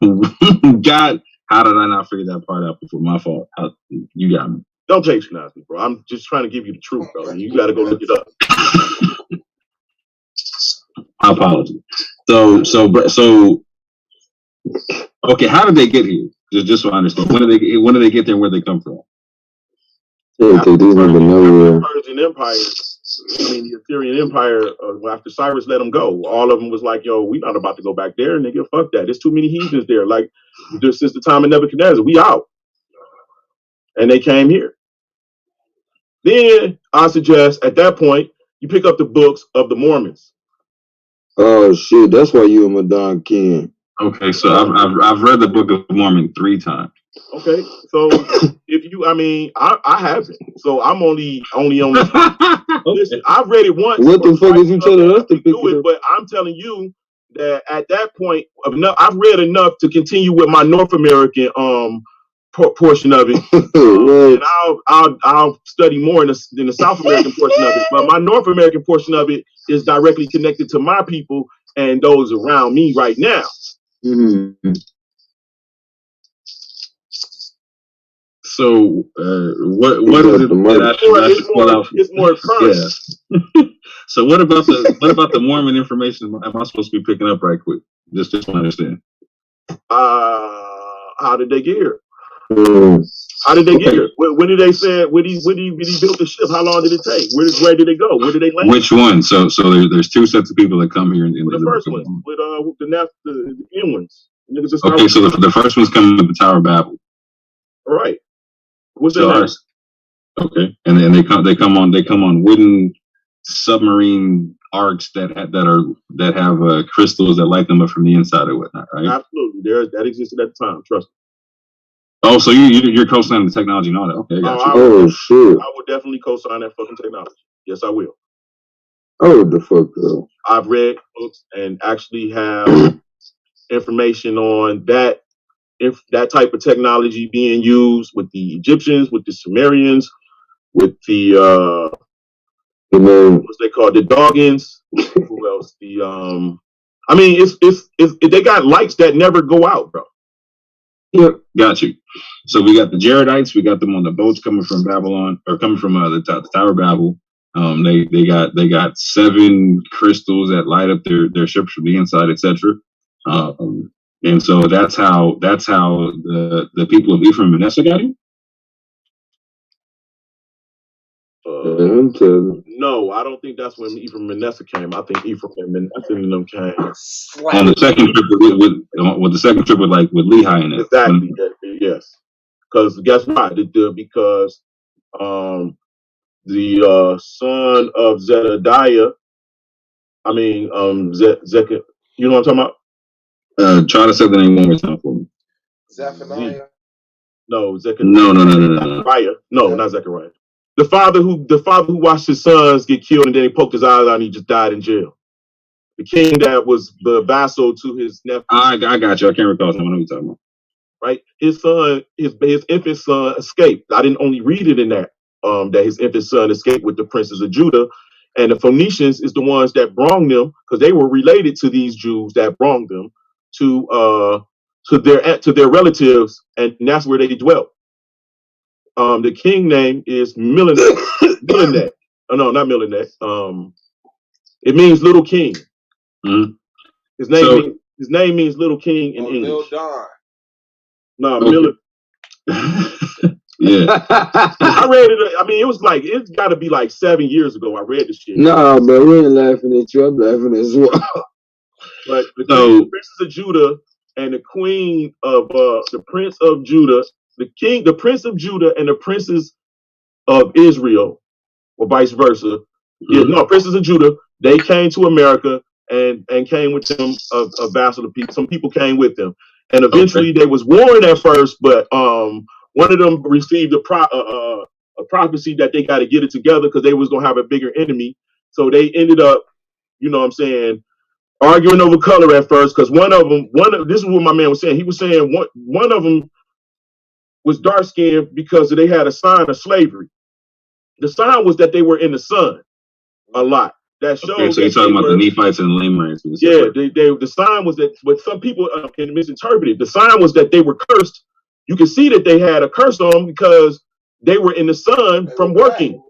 [SPEAKER 14] between.
[SPEAKER 17] God, how did I not figure that part out before? My fault. You got me.
[SPEAKER 14] Don't patronize me, bro. I'm just trying to give you the truth, bro. You got to go look it up.
[SPEAKER 17] My apologies. So, okay. How did they get here? Just so I understand. When did they get there? And where they come from?
[SPEAKER 14] After the Persian Empire, the Assyrian Empire, after Cyrus let them go, all of them was like, yo, we not about to go back there, nigga. Fuck that. There's too many heathens there. Like, just since the time of Nebuchadnezzar, we out. And they came here. Then I suggest at that point, you pick up the books of the Mormons.
[SPEAKER 11] Oh shit, that's why you and Madon King.
[SPEAKER 17] Okay, so I've read the Book of Mormon 3 times.
[SPEAKER 14] Okay, so if you, I haven't. So I'm only. Listen, I've read it once.
[SPEAKER 11] What the fuck is you telling us to pick
[SPEAKER 14] do it? But I'm telling you that at that point, I've read enough to continue with my North American portion of it, and I'll study more in the South American portion of it. But my North American portion of it is directly connected to my people and those around me right now.
[SPEAKER 11] Mm-hmm.
[SPEAKER 17] So what is it that
[SPEAKER 14] it's more current.
[SPEAKER 17] Yeah. So what about the Mormon information am I supposed to be picking up right quick? Just to understand.
[SPEAKER 14] How did they get here?
[SPEAKER 11] Mm.
[SPEAKER 14] How did they get here? When did they say when he built the ship? How long did it take? Where did they go? Where did they land?
[SPEAKER 17] Which one? So there's 2 sets of people that come here in
[SPEAKER 14] the first one with the end ones.
[SPEAKER 17] Okay, so the first one's coming with the Tower of Babel.
[SPEAKER 14] All right. What's their name?
[SPEAKER 17] Okay, and then they come on wooden submarine arcs that have crystals that light them up from the inside or whatnot, right?
[SPEAKER 14] Absolutely, that existed at the time. Trust me.
[SPEAKER 17] Oh, so you're co-signing the technology and all that? Okay, got
[SPEAKER 11] you. Shit!
[SPEAKER 14] I would definitely co-sign that fucking technology. Yes, I will.
[SPEAKER 11] Oh, the fuck, girl.
[SPEAKER 14] I've read books and actually have information on that. If that type of technology being used with the Egyptians, with the Sumerians, with the what's they called, the Doggins. Who else? It's they got lights that never go out, bro.
[SPEAKER 17] Yeah, got you. So we got the Jaredites. We got them on the boats coming from Babylon, or coming from the Tower of Babel. They got 7 crystals that light up their ships from the inside, etc. And so that's how the people of Ephraim and Manasseh got here.
[SPEAKER 14] No, I don't think that's when Ephraim and Manasseh came. I think Ephraim and Manasseh and them came
[SPEAKER 17] on the second trip with the second trip with Lehi in it.
[SPEAKER 14] Exactly. Yes. Because guess why? Because the son of Zedediah, Zechariah. You know what I'm talking about?
[SPEAKER 17] Try to say the name one more time for me.
[SPEAKER 6] Zephaniah.
[SPEAKER 14] No, Zechariah.
[SPEAKER 17] No.
[SPEAKER 14] No, not Zechariah. The father who watched his sons get killed and then he poked his eyes out and he just died in jail. The king that was the vassal to his nephew.
[SPEAKER 17] I got you. I can't recall someone who you're talking about.
[SPEAKER 14] Right? His son, his infant son escaped. I didn't only read it in that his infant son escaped with the princes of Judah. And the Phoenicians is the ones that brought them, because they were related to these Jews that brought them to their relatives, and that's where they dwelt. The king name is Milenek. Oh no, not Milenek. It means little king.
[SPEAKER 17] Mm-hmm.
[SPEAKER 14] His name means little king in English.
[SPEAKER 6] Don.
[SPEAKER 14] No, okay.
[SPEAKER 17] Yeah.
[SPEAKER 14] I read it. I mean, it was like it's got to be like 7 years ago. I read the shit.
[SPEAKER 13] Nah, bro, we ain't laughing at you. I'm laughing as well.
[SPEAKER 14] But the princess of Judah and the queen of the prince of Judah, the prince of Judah and the princess of Israel, or vice versa. Yeah, no, princes of Judah. They came to America and came with them a vassal of people. Some people came with them, and eventually they was warned at first, but one of them received a prophecy that they got to get it together because they was gonna have a bigger enemy. So they ended up, you know what I'm saying, arguing over color at first, because this is what my man was saying. He was saying one of them was dark skinned because they had a sign of slavery. The sign was that they were in the sun a lot. That showed.
[SPEAKER 17] Okay, so you're talking about the Nephites and the Lamanites.
[SPEAKER 14] Yeah, the sign was that, but some people can misinterpret it. The sign was that they were cursed. You can see that they had a curse on them because they were in the sun from working.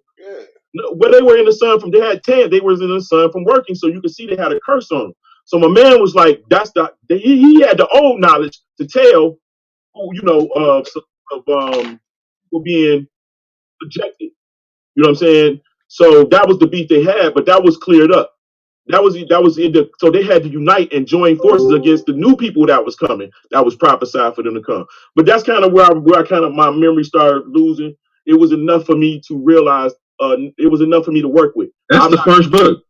[SPEAKER 14] No, well, they were in the sun from, they had tan. They were in the sun from working, so you can see they had a curse on them. So my man was like, he had the old knowledge to tell who, you know, of people being rejected. You know what I'm saying? So that was the beef they had, but that was cleared up. That was so they had to unite and join forces against the new people that was coming, that was prophesied for them to come. But that's kind of where I kind of, my memory started losing. It was enough for me to realize, it was enough for me to work with.
[SPEAKER 17] That's the first book.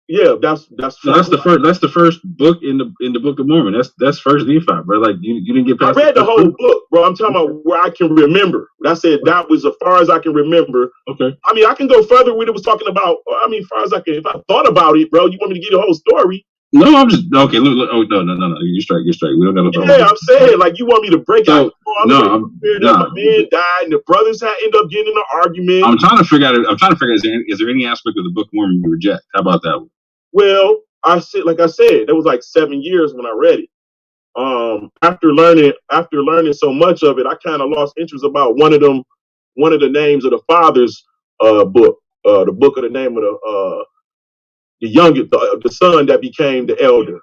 [SPEAKER 14] Yeah, that's
[SPEAKER 17] the first book in the Book of Mormon. That's first Nephi, bro. Like you didn't get past.
[SPEAKER 14] I read the whole book, bro. I'm talking about where I can remember. I said that was as far as I can remember.
[SPEAKER 17] Okay.
[SPEAKER 14] I mean, I can go further when it was talking about. I mean, as far as I can, if I thought about it, bro. You want me to get the whole story?
[SPEAKER 17] No, I'm just okay. Look, oh no. You're straight. We don't got to talk.
[SPEAKER 14] Yeah, I'm saying like you want me to break out.
[SPEAKER 17] My
[SPEAKER 14] man died, and the brothers had end up getting in an argument.
[SPEAKER 17] I'm trying to figure out. Is there any aspect of the Book of Mormon you reject? How about that one?
[SPEAKER 14] Well, I said, it was like 7 years when I read it. After learning so much of it, I kind of lost interest about one of the names of the father's book, the book of the name of the youngest, the son that became the elder.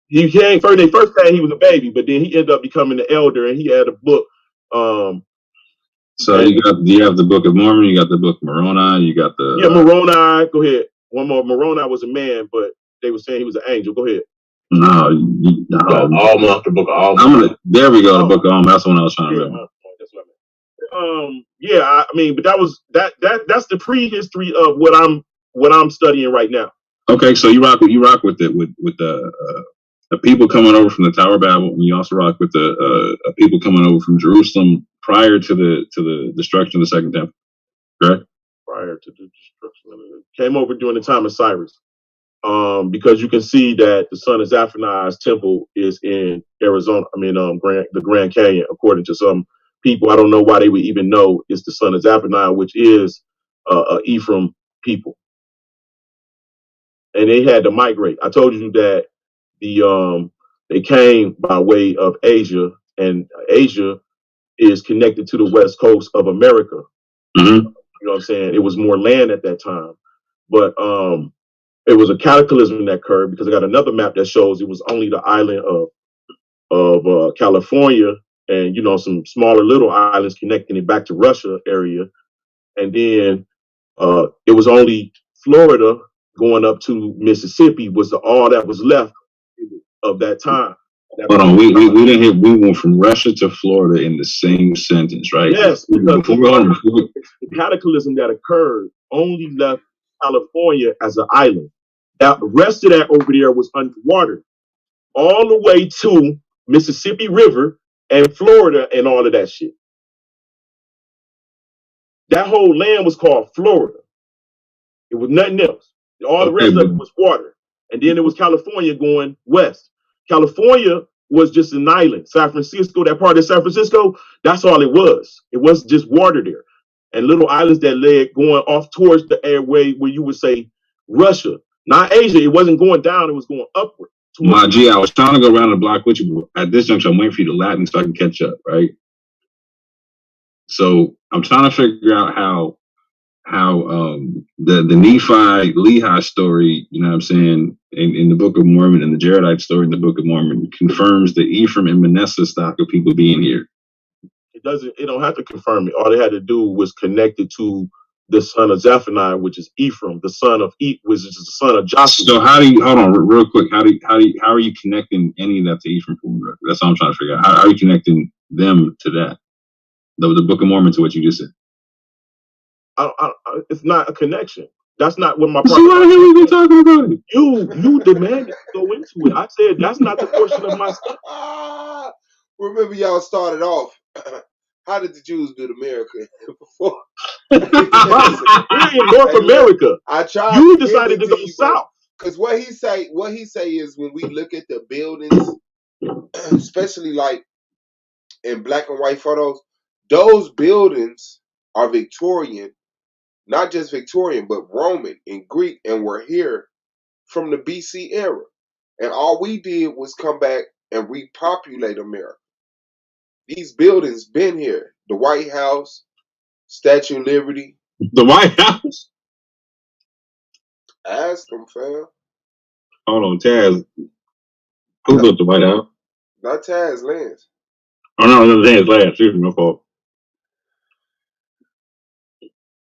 [SPEAKER 14] He came first. They first came, he was a baby, but then he ended up becoming the elder, and he had a book.
[SPEAKER 17] So you have the Book of Mormon, you got the Book of Moroni, you got the
[SPEAKER 14] Moroni. Go ahead. One more. Moroni was a man, but they were saying he was an angel. Go ahead.
[SPEAKER 17] No.
[SPEAKER 11] Alma, the Book of Alma.
[SPEAKER 17] There we go. The Book of Alma. That's the one I was trying to remember.
[SPEAKER 14] That's what I meant. Yeah. I mean, but that was that's the prehistory of what I'm studying right now.
[SPEAKER 17] Okay, so you rock with the people coming over from the Tower of Babel, and you also rock with the people coming over from Jerusalem prior to the destruction of the Second Temple, correct?
[SPEAKER 14] Prior to the destruction of it, came over during the time of Cyrus, because you can see that the son of Zaphanai's temple is in Arizona. I mean, the Grand Canyon. According to some people, I don't know why they would even know it's the son of Zaphanai, which is Ephraim people, and they had to migrate. I told you that they came by way of Asia, and Asia is connected to the west coast of America.
[SPEAKER 17] Mm-hmm.
[SPEAKER 14] You know what I'm saying? It was more land at that time, but it was a cataclysm that occurred, because I got another map that shows it was only the island of California and, you know, some smaller little islands connecting it back to Russia area, and then it was only Florida going up to Mississippi was all that was left of that time.
[SPEAKER 17] Hold on, we went from Russia to Florida in the same sentence, right?
[SPEAKER 14] Yes, because the cataclysm that occurred only left California as an island. The rest of that over there was underwater, all the way to Mississippi River and Florida and all of that shit. That whole land was called Florida. It was nothing else. All the rest of it was water. And then it was California going west. California was just an island. San Francisco, that part of San Francisco, that's all it was. It was just water there. And little islands that led going off towards the airway where you would say Russia, not Asia. It wasn't going down, it was going upward.
[SPEAKER 17] My G, I was trying to go around the block with you, but at this juncture, I'm waiting for you to Latin so I can catch up, right? So I'm trying to figure out how the Nephi Lehi story, you know what I'm saying, in the Book of Mormon, and the Jaredite story in the Book of Mormon confirms the Ephraim and Manasseh stock of people being here.
[SPEAKER 14] it don't have to confirm it. All they had to do was connect it to the son of Zephaniah, which is Ephraim, the son of which is the son of Joshua.
[SPEAKER 17] So how do you hold on real quick? How are you connecting any of that to Ephraim? That's what I'm trying to figure out. How are you connecting them to that? The Book of Mormon to what you just said.
[SPEAKER 14] It's not a connection. That's not what my
[SPEAKER 17] So why the hell we been talking about it?
[SPEAKER 14] You demanded to go into it. I said that's not the portion of my stuff.
[SPEAKER 6] Remember, y'all started off. How did the Jews build America before?
[SPEAKER 14] We're in North America.
[SPEAKER 6] I tried.
[SPEAKER 14] You decided to go south.
[SPEAKER 6] Because what he say is when we look at the buildings, especially like in black and white photos, those buildings are Victorian, not just Victorian, but Roman and Greek, and were here from the BC era. And all we did was come back and repopulate America. These buildings been here. The White House, Statue of Liberty.
[SPEAKER 17] The White House?
[SPEAKER 6] Ask them, fam.
[SPEAKER 17] Hold on, Taz. Who built the White House?
[SPEAKER 6] Not Taz, Lance.
[SPEAKER 17] Oh no, Taz last. Excuse me, my fault.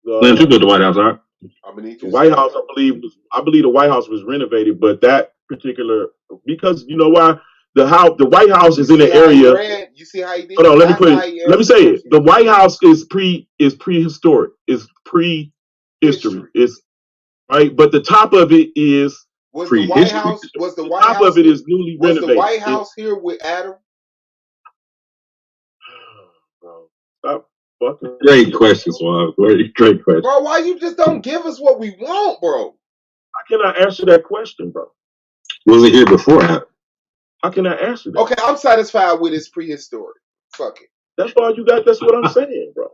[SPEAKER 17] Lance, who built the White House, all right?
[SPEAKER 14] The White House, I believe the White House was renovated, but that particular, because you know why? The White House is in the area.
[SPEAKER 6] You see how he did?
[SPEAKER 14] Hold on, let me say it. The White House is prehistoric. It's prehistory. It's right, but the top of it is
[SPEAKER 6] Was the White House? Was the White
[SPEAKER 14] top
[SPEAKER 6] House?
[SPEAKER 14] of it is newly
[SPEAKER 6] Was
[SPEAKER 14] renovated.
[SPEAKER 6] the White House here with Adam?
[SPEAKER 14] Bro, stop fucking.
[SPEAKER 17] Great question, Suave. Great question.
[SPEAKER 6] Bro, why you just don't give us what we want, bro?
[SPEAKER 14] How can I answer that question, bro?
[SPEAKER 17] Was it here before Adam?
[SPEAKER 14] How can I answer that?
[SPEAKER 6] Okay, I'm satisfied with his prehistoric. Fuck it.
[SPEAKER 14] That's all you got. That's what I'm saying, bro.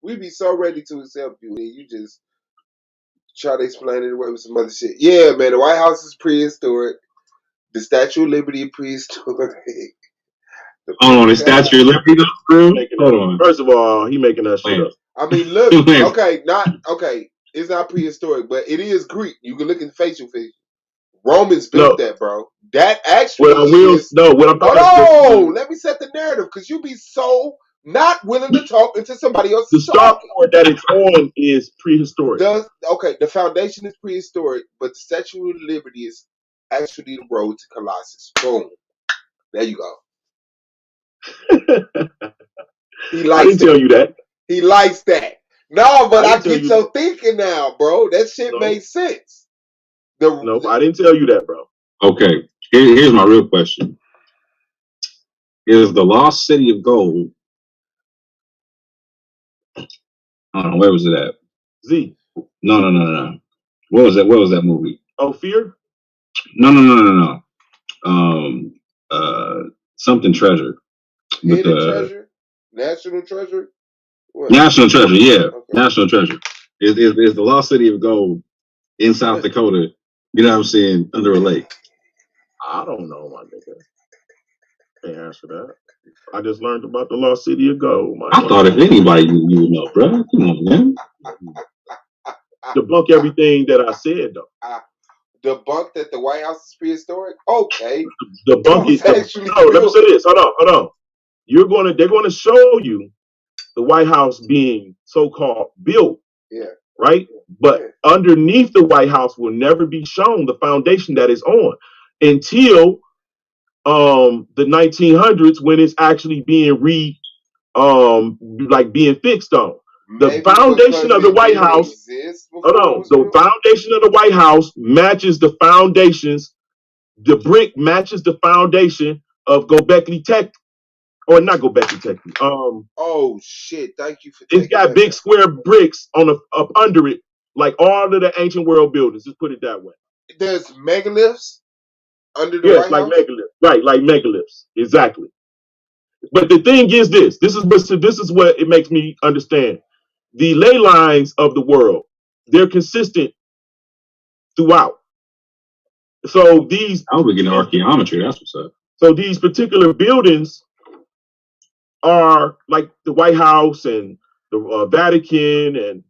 [SPEAKER 6] We be so ready to accept you, and you just try to explain it away with some other shit. Yeah, man, the White House is prehistoric. The Statue of Liberty is prehistoric.
[SPEAKER 17] Oh, the Statue of Liberty, hold on.
[SPEAKER 14] First of all, he making that shit up.
[SPEAKER 6] I mean, look, okay, it's not prehistoric, but it is Greek. You can look at the facial features. Romans built that, bro. That actually let me set the narrative, because you be so not willing to talk until somebody else is talking.
[SPEAKER 14] The starboard that it's on is prehistoric.
[SPEAKER 6] The foundation is prehistoric, but the Statue of Liberty is actually the road to Colossus. Boom. There you go.
[SPEAKER 14] I didn't tell you that.
[SPEAKER 6] He likes that. No, but I get your thinking now, bro. That shit made sense.
[SPEAKER 14] Nope, I didn't tell you that, bro.
[SPEAKER 17] Okay, here's my real question. Is the lost city of gold? I don't know, where was it at?
[SPEAKER 14] Z.
[SPEAKER 17] No. What was that movie?
[SPEAKER 14] Oh, Fear?
[SPEAKER 17] No. Something treasure.
[SPEAKER 6] Hidden treasure? National treasure? What?
[SPEAKER 17] National treasure, yeah. Okay. National treasure. Is the lost city of gold in South Dakota, you know what I'm saying, under a lake?
[SPEAKER 14] I don't know, my nigga. Can't answer that. I just learned about the lost city of gold.
[SPEAKER 17] I thought if anybody you would know, bro. Come on, man.
[SPEAKER 14] Debunk everything that I said, though.
[SPEAKER 6] Debunk that the White House is prehistoric? Okay.
[SPEAKER 14] Debunk it. No, let me say this. Hold on. They're gonna show you the White House being so-called built.
[SPEAKER 6] Yeah.
[SPEAKER 14] Right? But underneath the White House will never be shown the foundation that is on until the 1900s, when it's actually being being fixed on. The foundation of the White House, the foundation of the White House matches the foundations. The brick matches the foundation of Göbekli Tepe, or not Göbekli Tepe.
[SPEAKER 6] Oh shit! Thank you for.
[SPEAKER 14] It's got big square bricks up under it, like all of the ancient world buildings. Just put it that way.
[SPEAKER 6] There's megaliths under the White
[SPEAKER 14] like
[SPEAKER 6] House?
[SPEAKER 14] megaliths, right? Like megaliths, exactly. But the thing is this is what it makes me understand. The ley lines of the world, they're consistent throughout. So these...
[SPEAKER 17] I was getting archaeometry, that's what's up.
[SPEAKER 14] So these particular buildings are like the White House and the Vatican and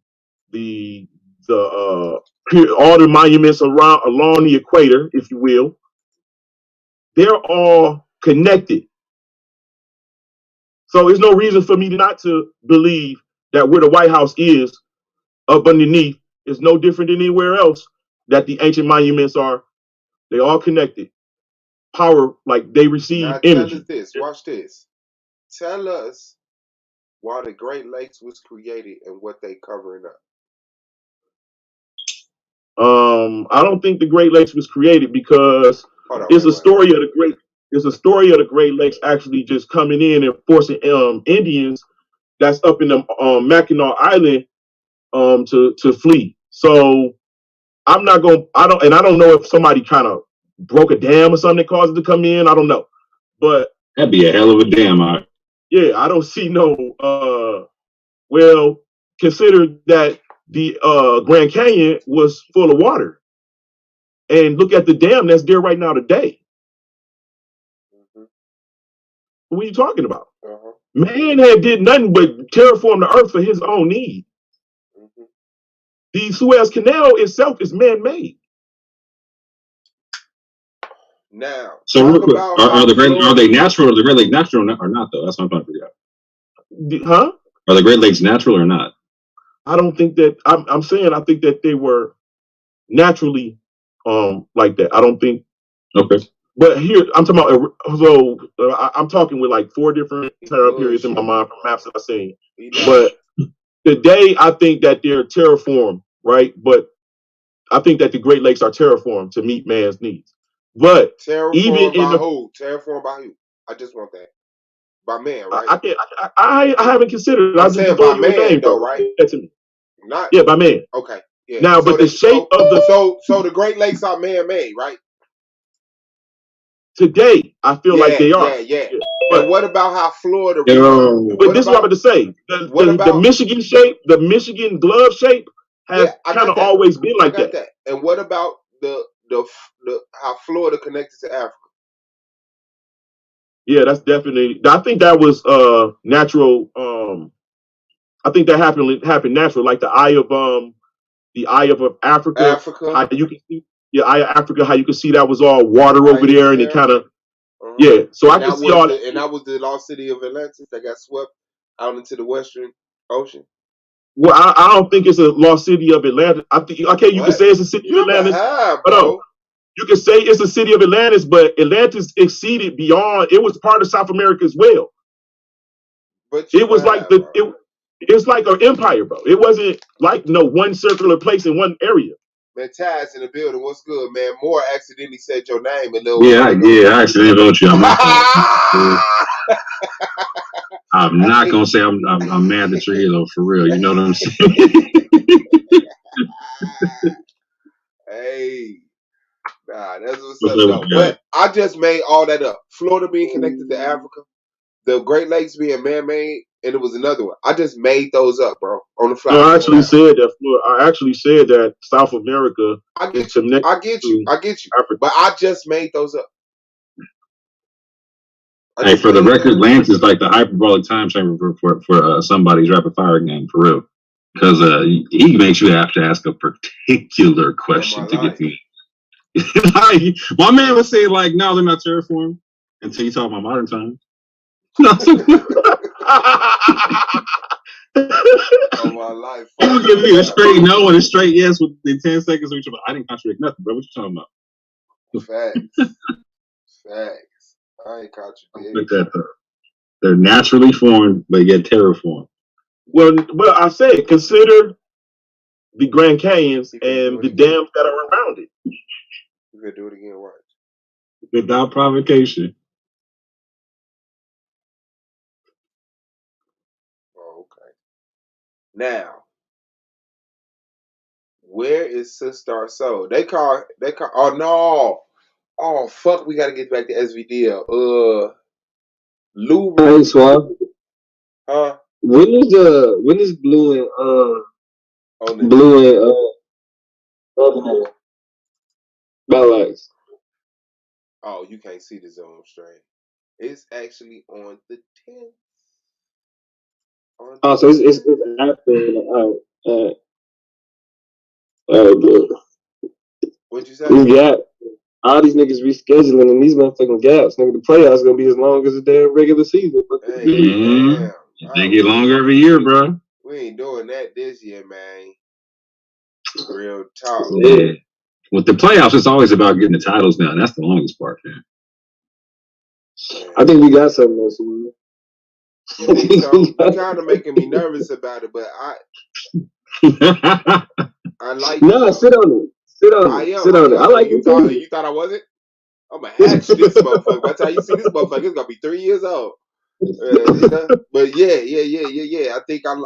[SPEAKER 14] all the monuments along the equator, if you will. They're all connected So there's no reason for me not to believe that where the White House is up underneath is no different than anywhere else, that the ancient monuments are. They all connected. Power, like they receive
[SPEAKER 6] Now tell
[SPEAKER 14] energy.
[SPEAKER 6] us this. Watch this. Tell us why the Great Lakes was created and what they covering up.
[SPEAKER 14] I don't think the Great Lakes was created because it's a story of the Great. It's a story of the Great Lakes actually just coming in and forcing Indians that's up in the Mackinac Island to flee. So I'm not going. I don't know if somebody kind of broke a dam or something that caused it to come in. I don't know, but
[SPEAKER 17] that'd be a hell of a dam.
[SPEAKER 14] Yeah, I don't see no. Well, consider that the Grand Canyon was full of water, and look at the dam that's there right now today.
[SPEAKER 6] Mm-hmm.
[SPEAKER 14] What are you talking about?
[SPEAKER 6] Uh-huh.
[SPEAKER 14] Man had did nothing but terraform the earth for his own need.
[SPEAKER 6] Mm-hmm.
[SPEAKER 14] The Suez Canal itself is man-made.
[SPEAKER 6] Now,
[SPEAKER 17] so real quick, are they natural or the Great Lakes natural or not though? That's what I'm trying to figure out.
[SPEAKER 14] Huh?
[SPEAKER 17] Are the Great Lakes natural or not?
[SPEAKER 14] I don't think that. I'm saying I think that they were naturally like that. I don't think.
[SPEAKER 17] Okay.
[SPEAKER 14] But here I'm talking about. So I'm talking with like 4 different time periods in my mind from maps that I've seen. But today I think that they're terraformed, right? But I think that the Great Lakes are terraformed to meet man's needs. But
[SPEAKER 6] terraformed
[SPEAKER 14] even in
[SPEAKER 6] by who? Terraformed by who? I just want that. By man, right?
[SPEAKER 14] I haven't considered it.
[SPEAKER 6] I'm saying by man, though, right?
[SPEAKER 14] To me.
[SPEAKER 6] Not
[SPEAKER 14] yeah, by man.
[SPEAKER 6] Okay. Yeah.
[SPEAKER 14] Now,
[SPEAKER 6] so
[SPEAKER 14] but the shape of the
[SPEAKER 6] so the Great Lakes are man-made, right?
[SPEAKER 14] Today, I feel like they are.
[SPEAKER 6] Yeah. But what about how Florida?
[SPEAKER 14] But this is what I'm about to say. The Michigan shape, the Michigan glove shape, has kind of always been like that.
[SPEAKER 6] And what about the how Florida connected to Africa?
[SPEAKER 14] Yeah, that's definitely. I think that was natural. I think that happened natural, like the eye of Africa. How you can see, eye of Africa. How you can see that was all water over there, and it kind of. Yeah, so I can see all.
[SPEAKER 6] And that was the lost city of Atlantis that got swept out into the Western Ocean.
[SPEAKER 14] Well, I don't think it's a lost city of Atlantis. I think you can say it's a city of Atlantis. You can say it's a city of Atlantis, but Atlantis exceeded beyond. It was part of South America as well. But it was like it's like an empire, bro. It wasn't like no one circular place in one area.
[SPEAKER 6] Man, Taz in the building. What's good, man? Moore accidentally said your name a little.
[SPEAKER 17] I accidentally wrote you. I'm not gonna say I'm mad that you're here though, for real. You know what I'm saying?
[SPEAKER 6] Hey, nah, that's what's up, though. But I just made all that up. Florida being connected to Africa, the Great Lakes being man-made, and it was another one. I just made those up, bro, on the fly.
[SPEAKER 14] No, I actually said that. I actually said that South America is connected.
[SPEAKER 6] I get you. Africa. But I just made those up.
[SPEAKER 17] Hey, for the record, Lance is like the hyperbolic time chamber for somebody's rapid fire game, for real. Because he makes you have to ask a particular question to get me. Like, my man was saying, like, no, they're not terraformed until you talk about modern times.
[SPEAKER 6] Oh, my life.
[SPEAKER 17] You give me a straight no and a straight yes within 10 seconds. I didn't contradict nothing, bro. What you talking about?
[SPEAKER 6] Facts. I ain't contradicting.
[SPEAKER 17] Look at that. They're naturally formed, but yet terraformed.
[SPEAKER 14] Well, I said consider the Grand Canyons and the dams that are around it.
[SPEAKER 6] You gonna do it again, right?
[SPEAKER 17] Without provocation.
[SPEAKER 6] Oh, okay. Now, where is Sister Soul? They call. Oh no. Oh fuck! We gotta get back to SVDL. Lou.
[SPEAKER 13] Hey, Swab.
[SPEAKER 6] Huh?
[SPEAKER 13] When is Blue and Balax?
[SPEAKER 6] Oh, you can't see the Zoom stream. It's actually on the 10th.
[SPEAKER 13] Oh, so it's after.
[SPEAKER 6] What'd you say?
[SPEAKER 13] Yeah.
[SPEAKER 4] all these niggas rescheduling and these motherfucking gaps. Nigga, the playoffs gonna be as long as the damn regular season.
[SPEAKER 6] Hey,
[SPEAKER 17] Mhm.
[SPEAKER 6] damn.
[SPEAKER 17] They get longer every year, bro.
[SPEAKER 6] We ain't doing that this year, man. Real talk.
[SPEAKER 17] Yeah. With the playoffs, it's always about getting the titles now. That's the longest part, man.
[SPEAKER 4] I think we got something else. Man.
[SPEAKER 6] You think so? You kind of making me nervous about it, but I like.
[SPEAKER 4] No, sit on it. Sit on
[SPEAKER 6] I
[SPEAKER 4] it.
[SPEAKER 6] am.
[SPEAKER 4] Sit on it. I like it too.
[SPEAKER 6] You thought I wasn't? I'm gonna hatch this motherfucker. By the time you see this motherfucker, it's gonna be 3 years old. Yeah. But yeah. I think I'm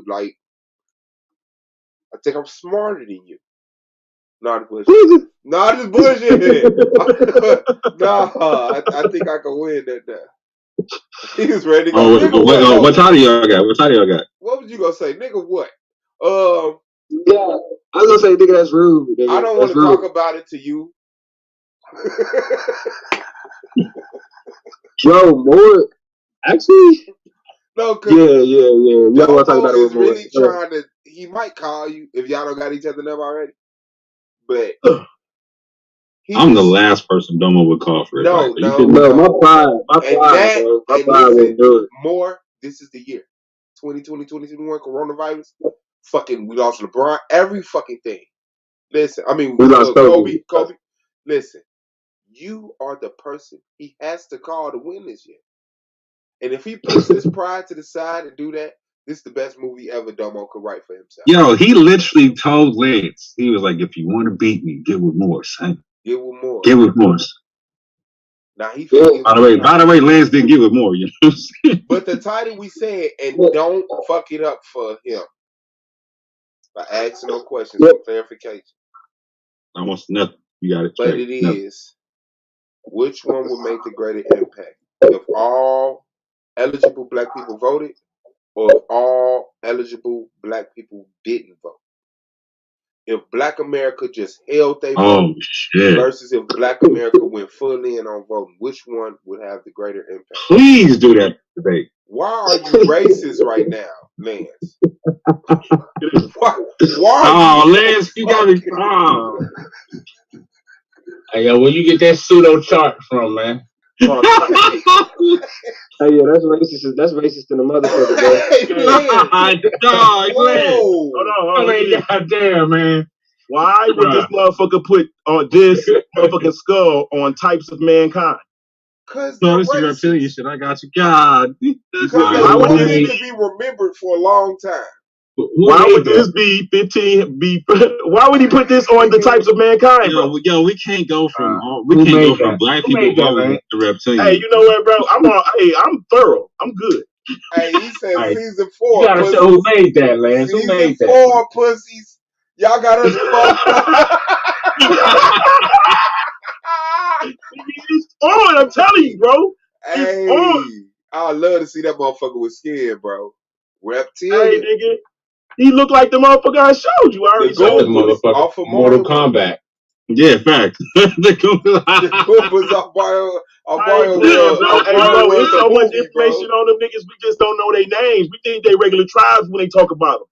[SPEAKER 6] like. I think I'm smarter than you. Not bullshit. Not just bullshit. Nah, I think I can win that. He was ready to go.
[SPEAKER 17] What title y'all got? What title y'all got?
[SPEAKER 6] What was you gonna say, nigga? What?
[SPEAKER 4] Yeah, I was gonna say, nigga, that's rude. Nigga.
[SPEAKER 6] I don't want to talk about it to you.
[SPEAKER 4] Bro, more actually.
[SPEAKER 6] No,
[SPEAKER 4] yeah. Y'all want to talk about it with more?
[SPEAKER 6] Really trying to. He might call you if y'all don't got each other number already. But
[SPEAKER 17] I'm the last person Domo would call for advice.
[SPEAKER 4] No, my pride, bro. My pride wouldn't do it.
[SPEAKER 6] More. This is the year, 2020, 2021, coronavirus. Fucking, we lost LeBron. Every fucking thing. Listen, I mean,
[SPEAKER 4] we lost
[SPEAKER 6] Kobe. Listen, you are the person he has to call to win this year. And if he puts his pride to the side and do that, this is the best movie ever Domo could write for himself.
[SPEAKER 17] Yo, he literally told Lance, he was like, if you want to beat me, get with Morris.
[SPEAKER 6] Get with Morris.
[SPEAKER 17] Get with Morris.
[SPEAKER 6] Now he
[SPEAKER 17] by the way, Lance didn't get with Morris. You know what I'm saying?
[SPEAKER 6] But the title we said, and don't fuck it up for him. By asking no questions for clarification.
[SPEAKER 17] Almost nothing. You got it.
[SPEAKER 6] But it is, which one would make the greater impact? If all eligible black people voted, or if all eligible black people didn't vote? If Black America just held their vote versus if Black America went full in on voting, which one would have the greater impact?
[SPEAKER 17] Please do that debate.
[SPEAKER 6] Why are you racist right now, Lance? Why
[SPEAKER 5] Lance, you got me. Hey, yo, where you get that pseudo chart from, man?
[SPEAKER 4] Hey, yeah, that's racist. That's racist in the motherfucker, bro.
[SPEAKER 14] Hold on.
[SPEAKER 5] Goddamn, man.
[SPEAKER 14] Why would this motherfucker put this motherfucking skull on types of mankind?
[SPEAKER 6] Because
[SPEAKER 17] this is reptilian shit. I got you. God.
[SPEAKER 6] Why would it need to be remembered for a long time?
[SPEAKER 14] Why would this be 15? Why would he put this on the types of mankind, bro?
[SPEAKER 17] Yo, we can't go from black people voting to reptilian.
[SPEAKER 14] Hey, you know what, bro? I'm thorough. I'm good.
[SPEAKER 6] Hey, he said season 4.
[SPEAKER 5] You gotta show who made that, Lance. Who made that?
[SPEAKER 6] Season 4 pussies. Y'all got us fucked up.
[SPEAKER 14] It's on. I'm telling you, bro.
[SPEAKER 6] Hey, I would love to see that motherfucker with skin, bro. Reptilian.
[SPEAKER 14] Hey, nigga. He looked like the motherfucker I showed you. I already showed
[SPEAKER 5] the motherfucker off of Mortal Kombat.
[SPEAKER 17] Yeah, fact.
[SPEAKER 6] The Goombas off Mario.
[SPEAKER 14] There's so much information on them niggas. We just don't know their names. We think they regular tribes when they talk about them.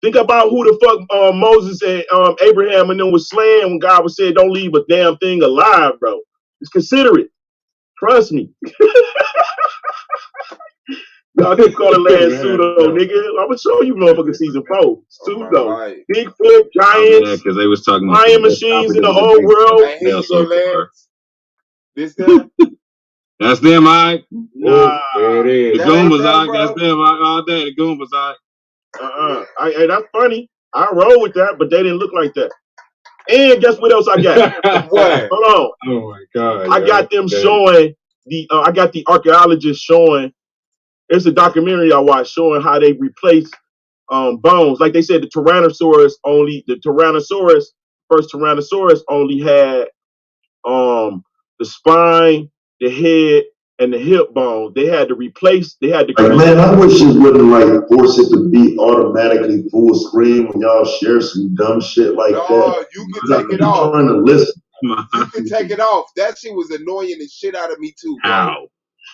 [SPEAKER 14] Think about who the fuck Moses and Abraham and them was slaying when God was saying, "Don't leave a damn thing alive, bro." Just consider it. Trust me. Y'all keep calling Lance pseudo, nigga. I'm gonna show you motherfucking season 4. Pseudo. Bigfoot, giants,
[SPEAKER 17] because they was talking about
[SPEAKER 14] flying machines in the old world.
[SPEAKER 6] Here you go, Lance. This them?
[SPEAKER 17] That's them, all right?
[SPEAKER 14] Nah.
[SPEAKER 5] There it is.
[SPEAKER 17] The Goombas, all right? That's them all day. The Goombas, all right?
[SPEAKER 14] Hey, that's funny. I roll with that, but they didn't look like that. And guess what else I got?
[SPEAKER 6] What?
[SPEAKER 14] Hold on.
[SPEAKER 5] Oh my God.
[SPEAKER 14] I got them showing I got the archaeologists showing. It's a documentary I watched showing how they replace bones. Like they said, the first Tyrannosaurus only had the spine, the head, and the hip bone. They had to replace.
[SPEAKER 12] Man, I wish it wouldn't like force it to be automatically full screen when y'all share some dumb shit like that.
[SPEAKER 6] You can take it off.
[SPEAKER 12] Trying to listen.
[SPEAKER 6] You can take it off. That shit was annoying the shit out of me too, bro.
[SPEAKER 17] How?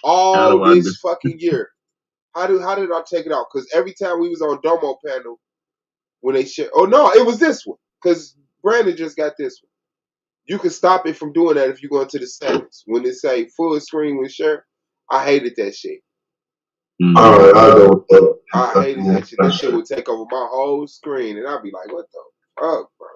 [SPEAKER 6] All this fucking year. How did I take it off? Because every time we was on Domo panel, when they share, oh no, it was this one. Because Brandon just got this one. You can stop it from doing that if you go into the settings. When it say full screen with share, I hated that shit.
[SPEAKER 12] All right, I don't.
[SPEAKER 6] I hated that shit. That shit would take over my whole screen, and I'd be like, "What the fuck, bro?"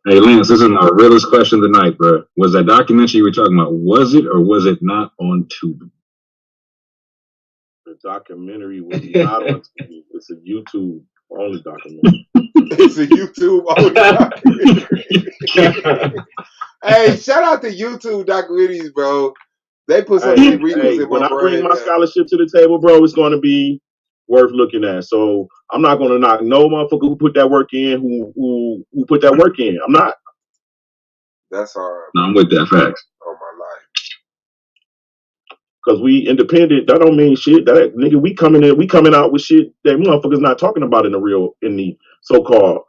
[SPEAKER 17] Hey, Lance, this is my realest question tonight, bro. Was that documentary you were talking about, was it or was it not on Tubi?
[SPEAKER 14] The documentary was not on TV. It's a YouTube only documentary.
[SPEAKER 6] It's a YouTube only documentary. Hey, shout out to YouTube documentaries, bro. They put some shit in
[SPEAKER 14] when
[SPEAKER 6] my
[SPEAKER 14] I
[SPEAKER 6] brain.
[SPEAKER 14] bring my scholarship to the table, bro, it's going to be worth looking at. So I'm not going to knock no motherfucker who put that work in, who put that work in. I'm not.
[SPEAKER 6] That's all right.
[SPEAKER 17] No, I'm with that facts.
[SPEAKER 6] Oh my life.
[SPEAKER 14] Because we independent, that don't mean shit. That nigga, we coming out with shit that motherfuckers not talking about in the so-called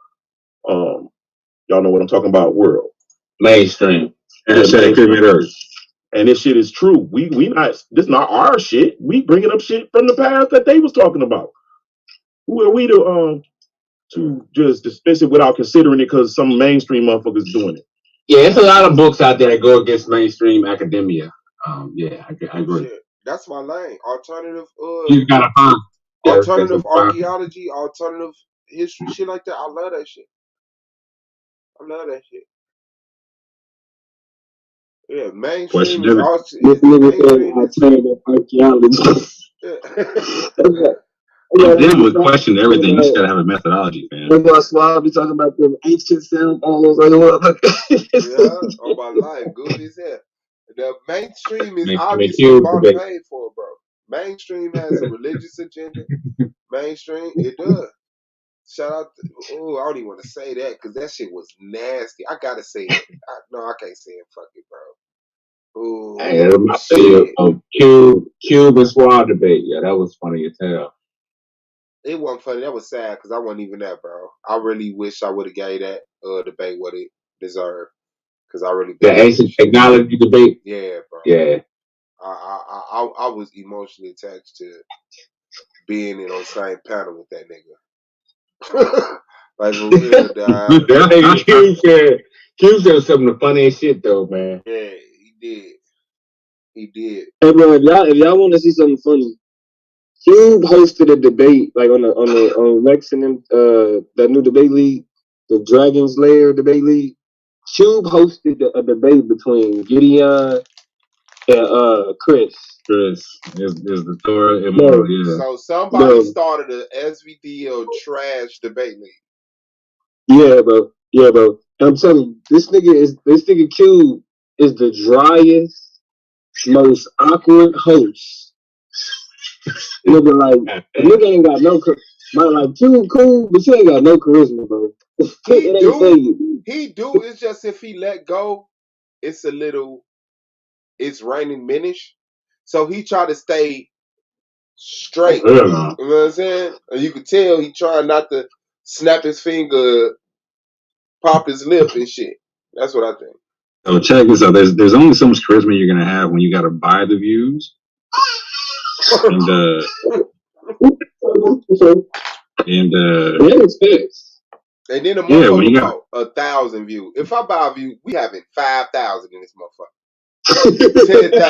[SPEAKER 14] y'all know what I'm talking about, world.
[SPEAKER 5] Mainstream.
[SPEAKER 14] And this shit is true. We not, this not our shit. We bringing up shit from the past that they was talking about. Who are we to just dismiss it without considering it because some mainstream motherfuckers doing it?
[SPEAKER 5] Yeah, it's a lot of books out there that go against mainstream academia. Yeah, I agree.
[SPEAKER 6] Shit. That's my lane. Alternative
[SPEAKER 5] You gotta find
[SPEAKER 6] alternative archaeology, alternative history, shit like that. I love that shit. I love that shit. Yeah, mainstream is
[SPEAKER 13] alternative archaeology.
[SPEAKER 17] I'm dealing with question everything. You just gotta have a methodology, man.
[SPEAKER 13] That's why Swab be talking about them ancient symbols.
[SPEAKER 6] Yeah, on my life, good as hell. The mainstream is obviously bought and paid for, bro. Mainstream has a religious agenda. Mainstream, it does. Shout out to, I don't even want to say that because that shit was nasty. I gotta say it. No, I can't say it. Fuck it, bro. Ooh,
[SPEAKER 5] hey, my favorite of Cube and Swab debate. Yeah, that was funny as hell.
[SPEAKER 6] It wasn't funny. That was sad because I wasn't even there, bro. I really wish I would have gave that debate what it deserved. Because I really
[SPEAKER 5] the ancient technology debate.
[SPEAKER 6] Yeah, bro.
[SPEAKER 5] Yeah.
[SPEAKER 6] I was emotionally attached to being in on the same panel with that nigga. Like for real, dog.
[SPEAKER 5] Cube said some of the funniest shit though, man.
[SPEAKER 6] Yeah, he did. He did.
[SPEAKER 13] Hey bro, if y'all want to see something funny, Cube hosted a debate like on Lex and them, that new debate league, the Dragon's Lair debate league. Cube hosted a debate between Gideon and Chris.
[SPEAKER 17] Chris is the Torah immoral, yeah.
[SPEAKER 6] So somebody started a SVDL trash debate league.
[SPEAKER 13] Yeah, bro. Yeah, bro. I'm telling you, this nigga Cube is the driest, most awkward host. Nigga, like, nigga ain't got no like Cube cool, but you ain't got no charisma, bro.
[SPEAKER 6] He do. It's just if he let go, it's raining minish. So he try to stay straight. You know what I'm saying? And you could tell he trying not to snap his finger, pop his lip and shit. That's what I think.
[SPEAKER 17] So check this out. There's only so much charisma you're gonna have when you gotta buy the views.
[SPEAKER 6] And then the motherfucker about 1,000 views. If I buy a view, we having 5,000 in this motherfucker.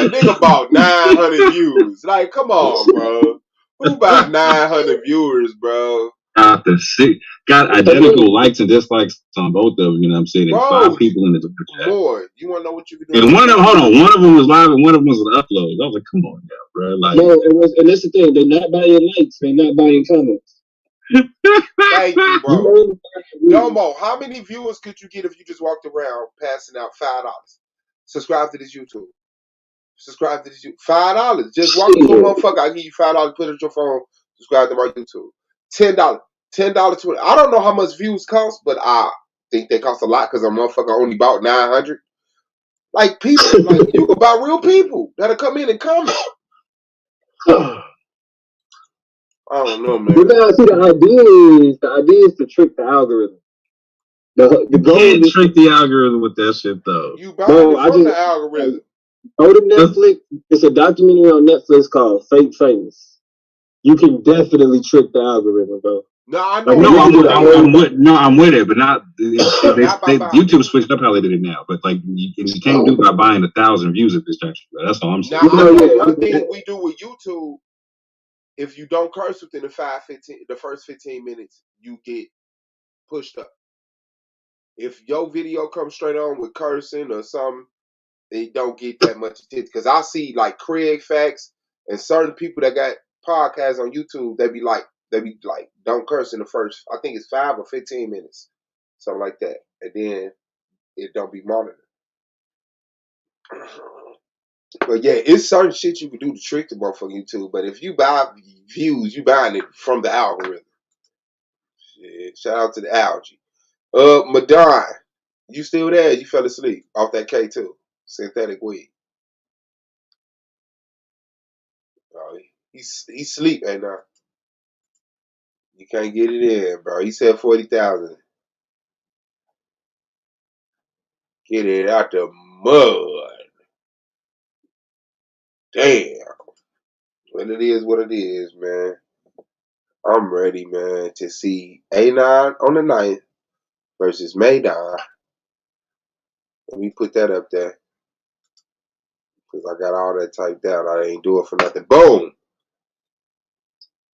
[SPEAKER 6] Nigga bought 900 views. Like, come on, bro. Who bought 900 viewers, bro?
[SPEAKER 17] Got identical likes and dislikes on both of them. You know what I'm saying? Bro, 5 people in the chat.
[SPEAKER 6] Boy, you want to know what you can do?
[SPEAKER 17] And one of them was live and one of them was an upload. I was like, come on now, bro. Like,
[SPEAKER 13] no, and that's the thing. They're not buying likes. They're not buying comments.
[SPEAKER 6] Thank you, bro. Domo, how many viewers could you get if you just walked around passing out $5? Subscribe to this YouTube. Subscribe to this YouTube. $5. Just walk to a motherfucker. I'll give you $5. Put it on your phone. Subscribe to my YouTube. $10. $10. I don't know how much views cost, but I think they cost a lot because a motherfucker only bought 900. Like people, like you can buy real people that'll come in and comment. I don't know, man.
[SPEAKER 13] You gotta see the idea is to trick the algorithm. The goal
[SPEAKER 17] is to trick the algorithm with that shit though.
[SPEAKER 6] You buy it from the algorithm.
[SPEAKER 13] Go to Netflix. It's a documentary on Netflix called Fake Famous. You can definitely trick the algorithm, bro.
[SPEAKER 6] No, I
[SPEAKER 17] Like,
[SPEAKER 6] know.
[SPEAKER 17] I'm with it, but not.
[SPEAKER 6] Not by buying
[SPEAKER 17] YouTube
[SPEAKER 6] views.
[SPEAKER 17] switched up how they did it now, but like you can't do it by buying 1,000 views at this juncture, bro. That's all I'm saying.
[SPEAKER 6] Now I know one thing we do with YouTube. If you don't curse within the first 15 minutes, you get pushed up. If your video comes straight on with cursing or something, they don't get that much attention. Because I see like Craig Facts and certain people that got podcasts on YouTube, they be like, don't curse in the first, I think it's 5 or 15 minutes, something like that, and then it don't be monitored. But yeah, it's certain shit you can do to trick the motherfucking YouTube. But if you buy views, you buying it from the algorithm. Shit, shout out to the algae. Madon, you still there? You fell asleep off that K2 synthetic weed. Oh, he's sleep ain't now. You can't get it in, bro. He said 40,000. Get it out the mud. Damn. Well, it is what it is, man. I'm ready, man, to see A9 on the 9th versus Maydon. Let me put that up there. Because I got all that typed out. I ain't do it for nothing. Boom.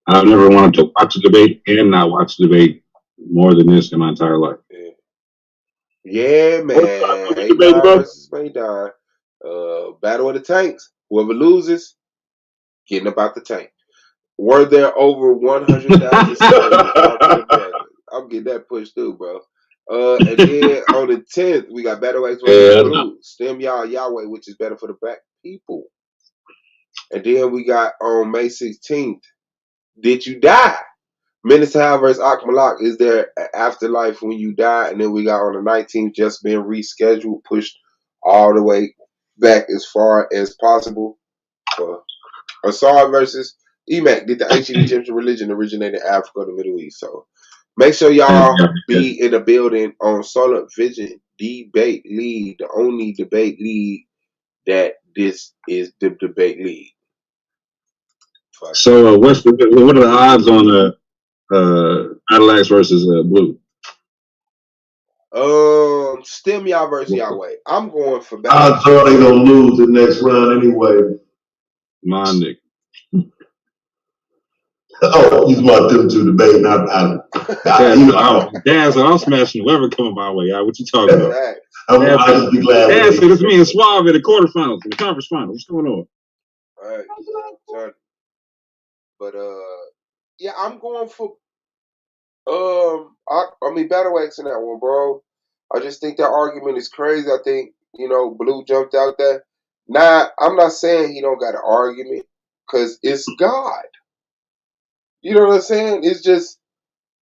[SPEAKER 17] I've never wanted to watch a debate and not watch a debate more than this in my entire life.
[SPEAKER 6] Yeah, man. A9 versus Maydon. Battle of the Tanks. Whoever loses, getting up out the tank. Were there over 100,000 subscribers? I'm getting that pushed through, bro. And then on the 10th, we got Battle X versus Blue. Stem Y'all Yahweh, which is better for the black people. And then we got on May 16th, Did You Die? Minister Hal versus Akmalak. Is there an afterlife when you die? And then we got on the 19th, just been rescheduled, pushed all the way back as far as possible. Asar versus Emek. Did the ancient Egyptian religion originate in Africa or the Middle East? So make sure y'all be in the building on Solar Vision Debate League, the only debate league that this is the debate league.
[SPEAKER 17] So what are the odds on Battle Axe versus Blue?
[SPEAKER 6] Stem Y'all versus Yahweh. I'm going for Battle.
[SPEAKER 12] Odds are they gonna lose the next round anyway.
[SPEAKER 17] My nigga.
[SPEAKER 12] Oh, he's about them two debating.
[SPEAKER 17] I'm smashing whoever coming my way. What you talking about?
[SPEAKER 12] I'll just be glad.
[SPEAKER 17] Dad said it's me and Suave in the quarterfinals, in the conference finals. What's going on?
[SPEAKER 6] All right, sorry. But yeah, I'm going for I mean Battle Axe in that one, bro. I just think that argument is crazy. I think Blue jumped out there. Now I'm not saying he don't got an argument because it's God. You know what I'm saying? It's just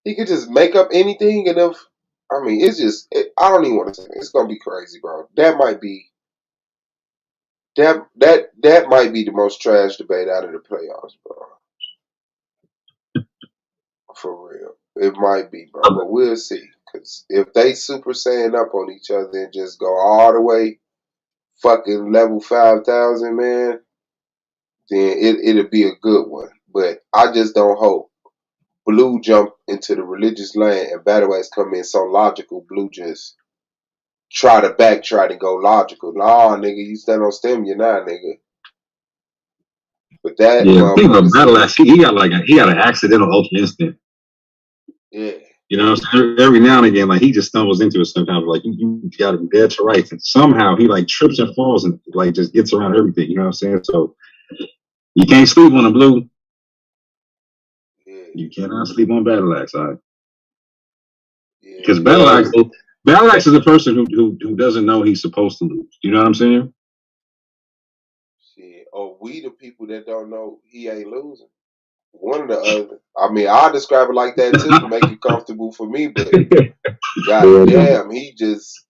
[SPEAKER 6] he could just make up anything, and it's just I don't even want to say it. It's gonna be crazy, bro. That might be the most trash debate out of the playoffs, bro. For real, it might be, bro. But we'll see. Because if they Super Saiyan up on each other and just go all the way, fucking level 5,000, man, then it'll be a good one. But I just don't hope Blue jump into the religious land and Battle Axe come in so logical. Blue just try to go logical. Nah, nigga, you stand on stem, you're not, nigga. But that
[SPEAKER 17] think about Battle Axe. He got an accidental ultimate instant.
[SPEAKER 6] Yeah.
[SPEAKER 17] You know, every now and again, like he just stumbles into it sometimes. Like you got him dead to rights, and somehow he like trips and falls and like just gets around everything. You know what I'm saying? So you can't sleep on a Blue.
[SPEAKER 6] Yeah.
[SPEAKER 17] You cannot sleep on Battle Axe, all right? Because Battle Axe is a person who doesn't know he's supposed to lose. You know what I'm saying?
[SPEAKER 6] Shit. Or we the people that don't know he ain't losing. One or the other. I mean, I'll describe it like that too to make it comfortable for me, but goddamn, he just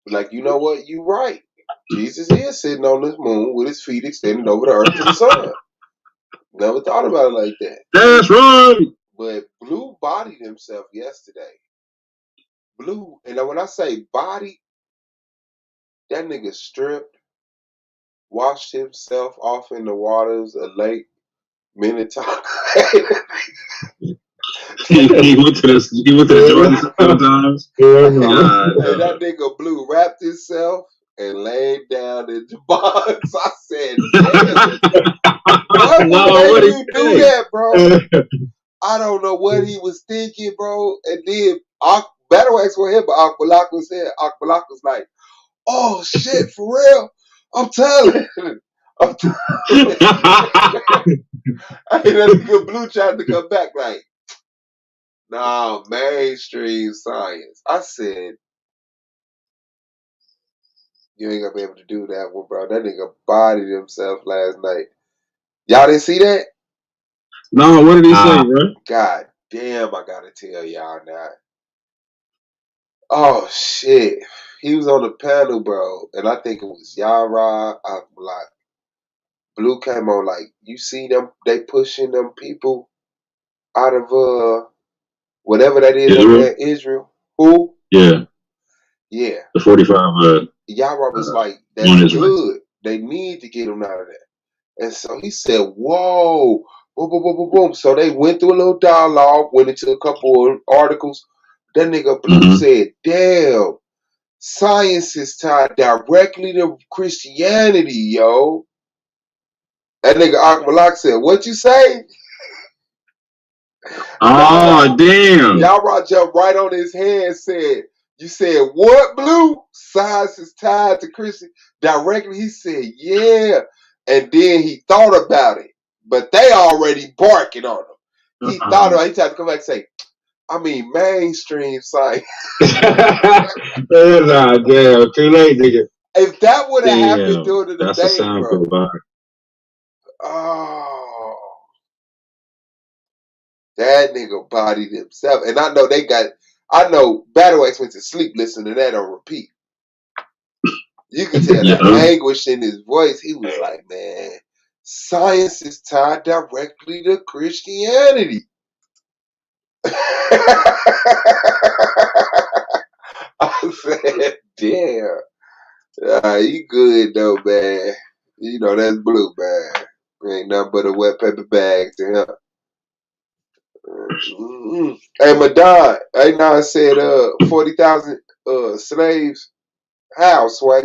[SPEAKER 6] like, you know what? You right. Jesus is sitting on this moon with his feet extended over the earth to the sun. Never thought about it like that.
[SPEAKER 17] That's right.
[SPEAKER 6] But Blue bodied himself yesterday. Blue, and when I say body, that nigga stripped, washed himself off in the waters of Lake Minnetonka.
[SPEAKER 17] he went to the Jordan sometimes.
[SPEAKER 6] And that nigga Blue wrapped himself and laid down in the box. I said, damn. What made you do that, bro? I don't know what he was thinking, bro. And then Battle Axe for him, but Aqualak was here. Aqualak was like, oh shit, for real? I'm telling you. That nigga Blue tried to come back like, nah, mainstream science. I said, you ain't gonna be able to do that one, bro. That nigga bodied himself last night. Y'all didn't see that?
[SPEAKER 17] No, what did he say, bro?
[SPEAKER 6] God damn, I gotta tell y'all now. Oh shit. He was on the panel, bro, and I think it was Yara, Aqualak. Blue came on like, you see them, they pushing them people out of whatever that is over there in Israel. Who?
[SPEAKER 17] Yeah.
[SPEAKER 6] Yeah.
[SPEAKER 17] The 45
[SPEAKER 6] Yara was like, that's good. They need to get them out of there. And so he said, whoa, boom, boom, boom, boom, boom. So they went through a little dialogue, went into a couple of articles. That nigga Blue said, damn, science is tied directly to Christianity, yo. That nigga Aqualak said, what you say?
[SPEAKER 17] Oh, damn.
[SPEAKER 6] Y'all jumped right on his head and said, you said what, Blue? Science is tied to Christian directly. He said, yeah. And then he thought about it. But they already barking on him. He thought about it. He tried to come back and say, I mean, mainstream science.
[SPEAKER 5] Nah, damn, too late, nigga.
[SPEAKER 6] If that would have happened during the
[SPEAKER 17] That's a
[SPEAKER 6] debate,
[SPEAKER 17] sound
[SPEAKER 6] bro.
[SPEAKER 17] good.
[SPEAKER 6] Oh. That nigga bodied himself. And I know Battle Axe went to sleep listening to that on repeat. You can tell the anguish in his voice. He was like, man, science is tied directly to Christianity. I said, damn. You good though, man. You know, that's Blue, man. Ain't nothing but a wet paper bag to him. Hey, Madon, A9 said 40,000 slaves. How, Sway?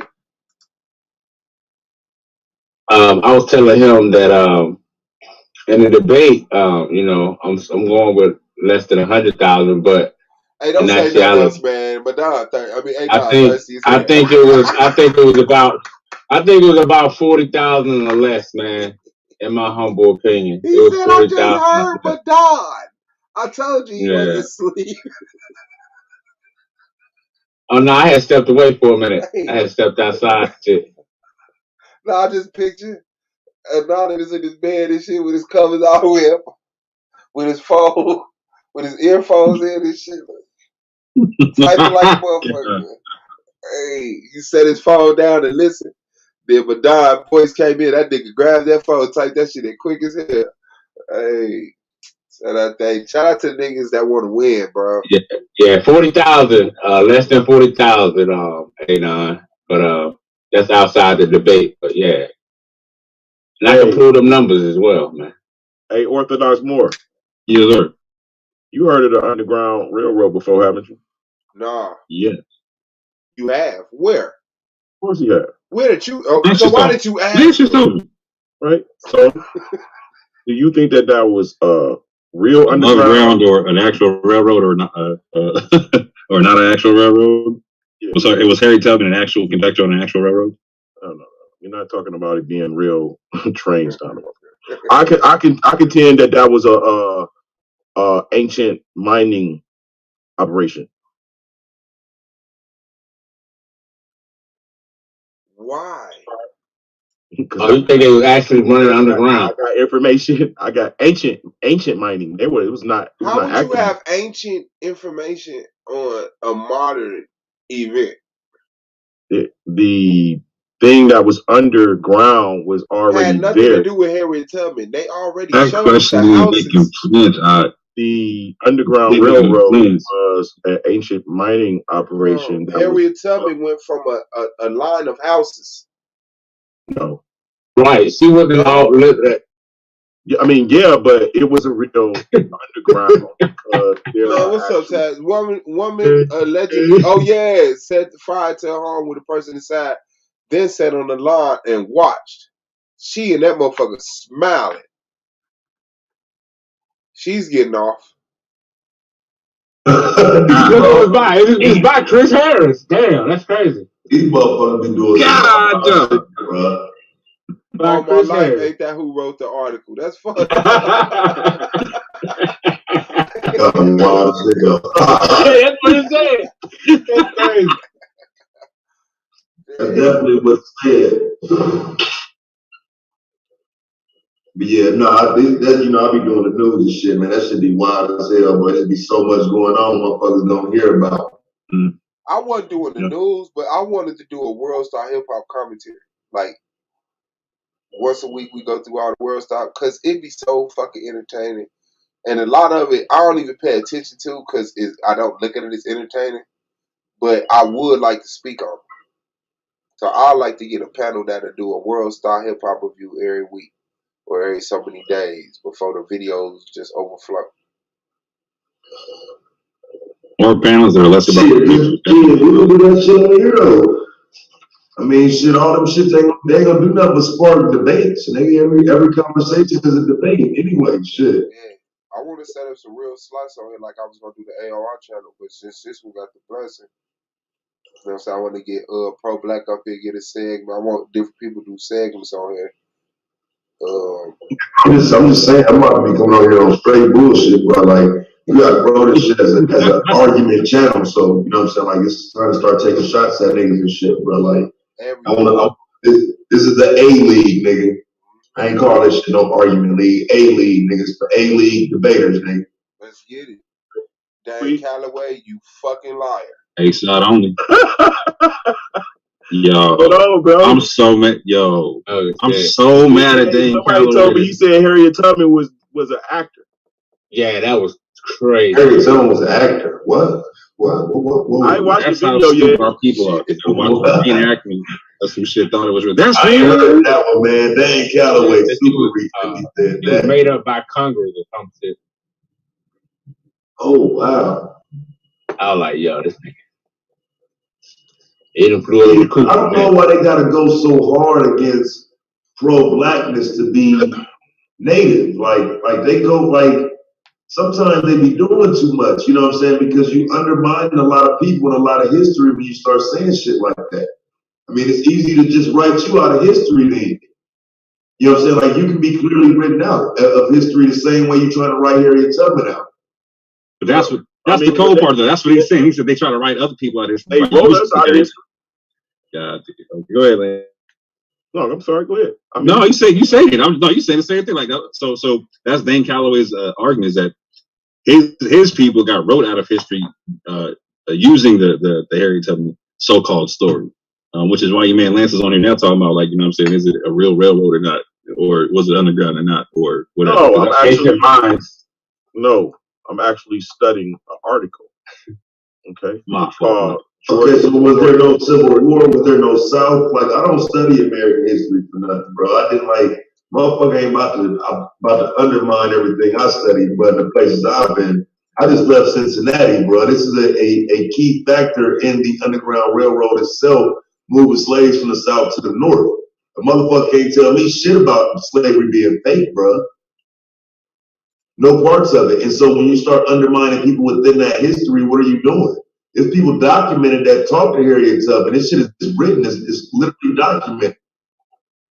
[SPEAKER 5] I was telling him that in the debate, you know, I'm going with less than 100,000, but
[SPEAKER 6] hey, don't say nothing else, man. Madon,
[SPEAKER 5] I think it was about 40,000 or less, man. In my humble opinion,
[SPEAKER 6] he
[SPEAKER 5] it was
[SPEAKER 6] said,
[SPEAKER 5] 40,000.
[SPEAKER 6] I just heard Madon. I told you he wasn't asleep.
[SPEAKER 5] Oh no, I had stepped away for a minute. I had stepped outside. Shit.
[SPEAKER 6] No, I just picture Anonymous in his bed and shit with his covers all the way up, with his phone, with his earphones in and shit. Typing like a motherfucker. Hey, he set his phone down and listen. Then Madon voice came in. That nigga grabbed that phone, typed that shit in quick as hell. Hey, shout out to the niggas that want to win, bro.
[SPEAKER 5] Yeah, 40,000, less than 40,000, but that's outside the debate. But yeah, and I can pull them numbers as well, man.
[SPEAKER 14] Hey, Orthodox Moore.
[SPEAKER 17] Yes, sir.
[SPEAKER 14] You heard of the Underground Railroad before, haven't you?
[SPEAKER 6] Nah.
[SPEAKER 17] Yes.
[SPEAKER 6] You have? Where?
[SPEAKER 14] Of course you have.
[SPEAKER 6] Where did you? Oh, so why did you ask?
[SPEAKER 14] Right. So, do you think that was real
[SPEAKER 17] underground or an actual railroad, or not, or not an actual railroad? Yeah. It was Harry Tubman, an actual conductor on an actual railroad.
[SPEAKER 14] No. You're not talking about it being real trains down there. I contend that was a ancient mining operation.
[SPEAKER 6] Why?
[SPEAKER 5] Oh, you think they was actually running underground?
[SPEAKER 14] I got information. I got ancient mining. It was not.
[SPEAKER 6] How would you have ancient information on a modern event?
[SPEAKER 14] The thing that was underground was already
[SPEAKER 6] had nothing
[SPEAKER 14] there.
[SPEAKER 6] to do with Harriet Tubman. They already
[SPEAKER 17] that
[SPEAKER 6] showed
[SPEAKER 17] question
[SPEAKER 6] the houses.
[SPEAKER 14] The Underground Railroad was an ancient mining operation.
[SPEAKER 6] Harriet Tubman went from a line of houses.
[SPEAKER 14] No.
[SPEAKER 5] Right. She wasn't all lit.
[SPEAKER 14] Yeah, I mean, yeah, but it was a real underground.
[SPEAKER 6] Man, what's up, Taz? Woman allegedly, oh yeah, set fire to her home with a person inside, then sat on the lawn and watched. She and that motherfucker smiling. She's getting off.
[SPEAKER 5] It's by Chris Harris. Damn, that's crazy.
[SPEAKER 12] These motherfuckers be doing
[SPEAKER 5] God,
[SPEAKER 12] bro.
[SPEAKER 6] All my life, ain't that who wrote the article? That's funny.
[SPEAKER 12] Wild as hell.
[SPEAKER 5] Yeah, that's what it said. That's crazy.
[SPEAKER 12] That's definitely what's said. But yeah, no, I be doing the news and shit, man. That should be wild as hell, but there'd be so much going on motherfuckers don't hear about.
[SPEAKER 6] I wasn't doing the news, but I wanted to do a World Star Hip Hop commentary. Like, once a week we go through all the World Star, because it'd be so fucking entertaining. And a lot of it I don't even pay attention to because I don't look at it as entertaining. But I would like to speak on it. So I like to get a panel that'll do a World Star Hip Hop review every week or every so many days before the videos just overflow.
[SPEAKER 17] More panels that are less about
[SPEAKER 12] we can do that shit on here though. I mean, shit, all them shit they ain't gonna do nothing but spark debates, and every conversation is a debate anyway. Shit.
[SPEAKER 6] Yeah, I want to set up some real slice on here like I was gonna do the AOR channel, but since this one got the blessing, you know what I'm saying? I want to get Pro Black up here, get a segment. I want different people to do segments on here.
[SPEAKER 12] I'm just saying, I'm about to be coming on here on straight bullshit, bro. Like, you gotta grow this shit as an argument channel. So, you know what I'm saying? Like, it's trying to start taking shots at niggas and shit, bro. Like, this is the A League, nigga. I ain't calling this shit no argument league. A League, niggas, for A League debaters, nigga.
[SPEAKER 6] Let's get it. Dan Calloway, you fucking liar.
[SPEAKER 17] A-Side only. Yo,
[SPEAKER 14] bro.
[SPEAKER 17] I'm so mad. Yo, I'm so mad at Dane
[SPEAKER 14] Somebody told me he said Harriet Tubman was an actor.
[SPEAKER 5] Yeah, that was crazy.
[SPEAKER 12] Harriet Tubman was an actor. What?
[SPEAKER 14] I ain't watched the video yet.
[SPEAKER 17] Our people are. Watching acting. That's some shit. Thought it was real. That's
[SPEAKER 12] I heard that one, man. Dane Calloway, super
[SPEAKER 5] recently said that. It was made up by Congress or some shit.
[SPEAKER 12] Oh wow!
[SPEAKER 5] I was like, yo, this nigga. I don't
[SPEAKER 12] know why they gotta go so hard against pro-blackness to be native. Like they go like sometimes they be doing too much. You know what I'm saying? Because you undermine a lot of people and a lot of history when you start saying shit like that. I mean, it's easy to just write you out of history then. You know what I'm saying? Like you can be clearly written out of history the same way you're trying to write Harriet Tubman out.
[SPEAKER 17] But that's the cold part though. That's what he's saying. He said they try to write other people out of history.
[SPEAKER 14] They wrote us out of history.
[SPEAKER 17] God, go ahead, man.
[SPEAKER 14] No, I'm sorry. Go ahead.
[SPEAKER 17] You say it. You saying the same thing like that. So that's Dane Calloway's argument is that his people got wrote out of history using the Harriet Tubman so-called story, which is why your man Lance is on here now talking about like, you know what I'm saying, is it a real railroad or not, or was it underground or not, or whatever.
[SPEAKER 14] No, I'm actually studying an article. Okay.
[SPEAKER 17] My fault.
[SPEAKER 12] Okay, so was there no Civil War? Was there no South? Like, I don't study American history for nothing, bro. I didn't motherfucker ain't about to undermine everything I studied, but the places I've been, I just left Cincinnati, bro. This is a key factor in the Underground Railroad itself, moving slaves from the South to the North. A motherfucker can't tell me shit about slavery being fake, bro. No parts of it. And so when you start undermining people within that history, what are you doing? There's people documented that talk to Harriet Tubman. This shit is written. It's literally documented.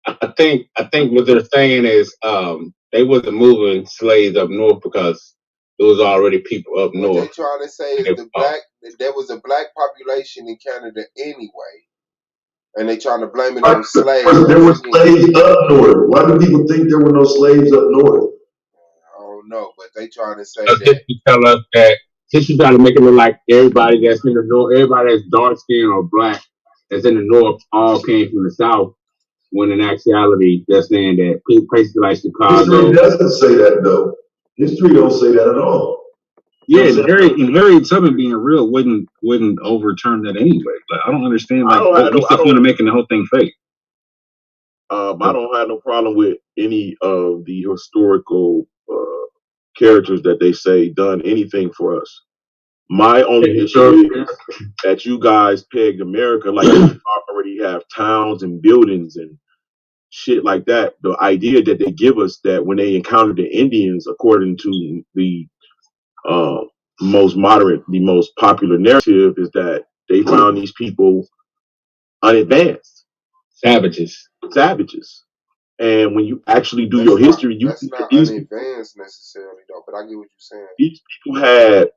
[SPEAKER 5] I think what they're saying is they wasn't moving slaves up north because there was already people up north.
[SPEAKER 6] What they're trying to say is there was a black population in Canada anyway, and they trying to blame it on slaves.
[SPEAKER 12] There were slaves up north. Why do people think there were no slaves up north?
[SPEAKER 6] I don't know, but they trying to say
[SPEAKER 5] that. You tell us that. Since you try to make it look like everybody that's in the north, everybody that's dark skinned or black that's in the north all came from the south, when in actuality they're saying that places like Chicago.
[SPEAKER 12] History doesn't say that though. History don't say that at all.
[SPEAKER 17] Yeah, and Harriet Tubman being real wouldn't overturn that anyway. Like I don't understand what's the point of making the whole thing fake.
[SPEAKER 14] I don't have no problem with any of the historical characters that they say done anything for us. My only issue is that you guys pegged America like you already have towns and buildings and shit like that. The idea that they give us that when they encounter the Indians, according to the most popular narrative, is that they found these people unadvanced, savages. And when you actually do your history, you
[SPEAKER 6] That's
[SPEAKER 14] see that
[SPEAKER 6] not
[SPEAKER 14] these
[SPEAKER 6] unadvanced necessarily, though. But I get what you're saying.
[SPEAKER 14] these people had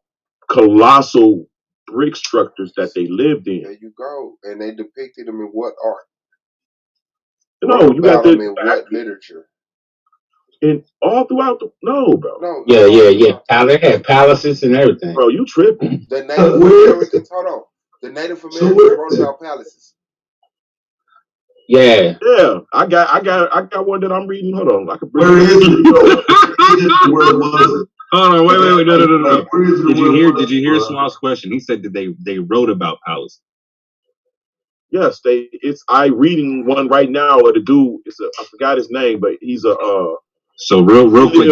[SPEAKER 14] colossal brick structures that they lived in.
[SPEAKER 6] There you go. And they depicted them in what art?
[SPEAKER 14] No, you got
[SPEAKER 6] them in what literature?
[SPEAKER 14] And all throughout the bro.
[SPEAKER 6] No.
[SPEAKER 5] They had palaces and everything.
[SPEAKER 14] Bro, you tripping.
[SPEAKER 6] The Native Americans, hold on. The Native Americans wrote about palaces.
[SPEAKER 5] Yeah.
[SPEAKER 14] Yeah. I got one that I'm reading. Hold on. I can bring
[SPEAKER 12] Where
[SPEAKER 14] it.
[SPEAKER 12] is it? Where was it?
[SPEAKER 17] Hold on, wait, no.
[SPEAKER 12] Like, where is it?
[SPEAKER 17] Did you hear Swam's question? He said that they wrote about palace.
[SPEAKER 14] Yes, I reading one right now of the dude. I forgot his name, but he's a
[SPEAKER 17] So real quick,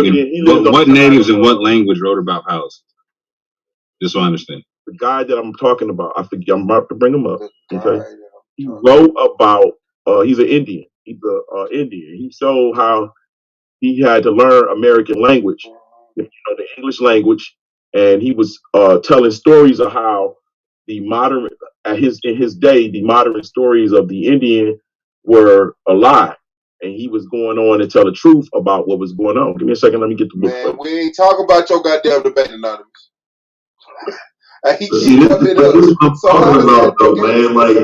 [SPEAKER 17] what natives and what
[SPEAKER 14] language
[SPEAKER 17] language wrote about palace? Just so I understand.
[SPEAKER 14] The guy that I'm talking about, I forget. I'm about to bring him up. Okay, he wrote about. He's an Indian. He's a Indian. He showed how he had to learn American language, the English language, and he was telling stories of how the modern in his day, the modern stories of the Indian were a lie. And he was going on to tell the truth about what was going on. Give me a second, let me get the book.
[SPEAKER 6] Man, we ain't talking about your goddamn debate, Anonymous.
[SPEAKER 12] See, this is what I'm talking about, though, man. Like,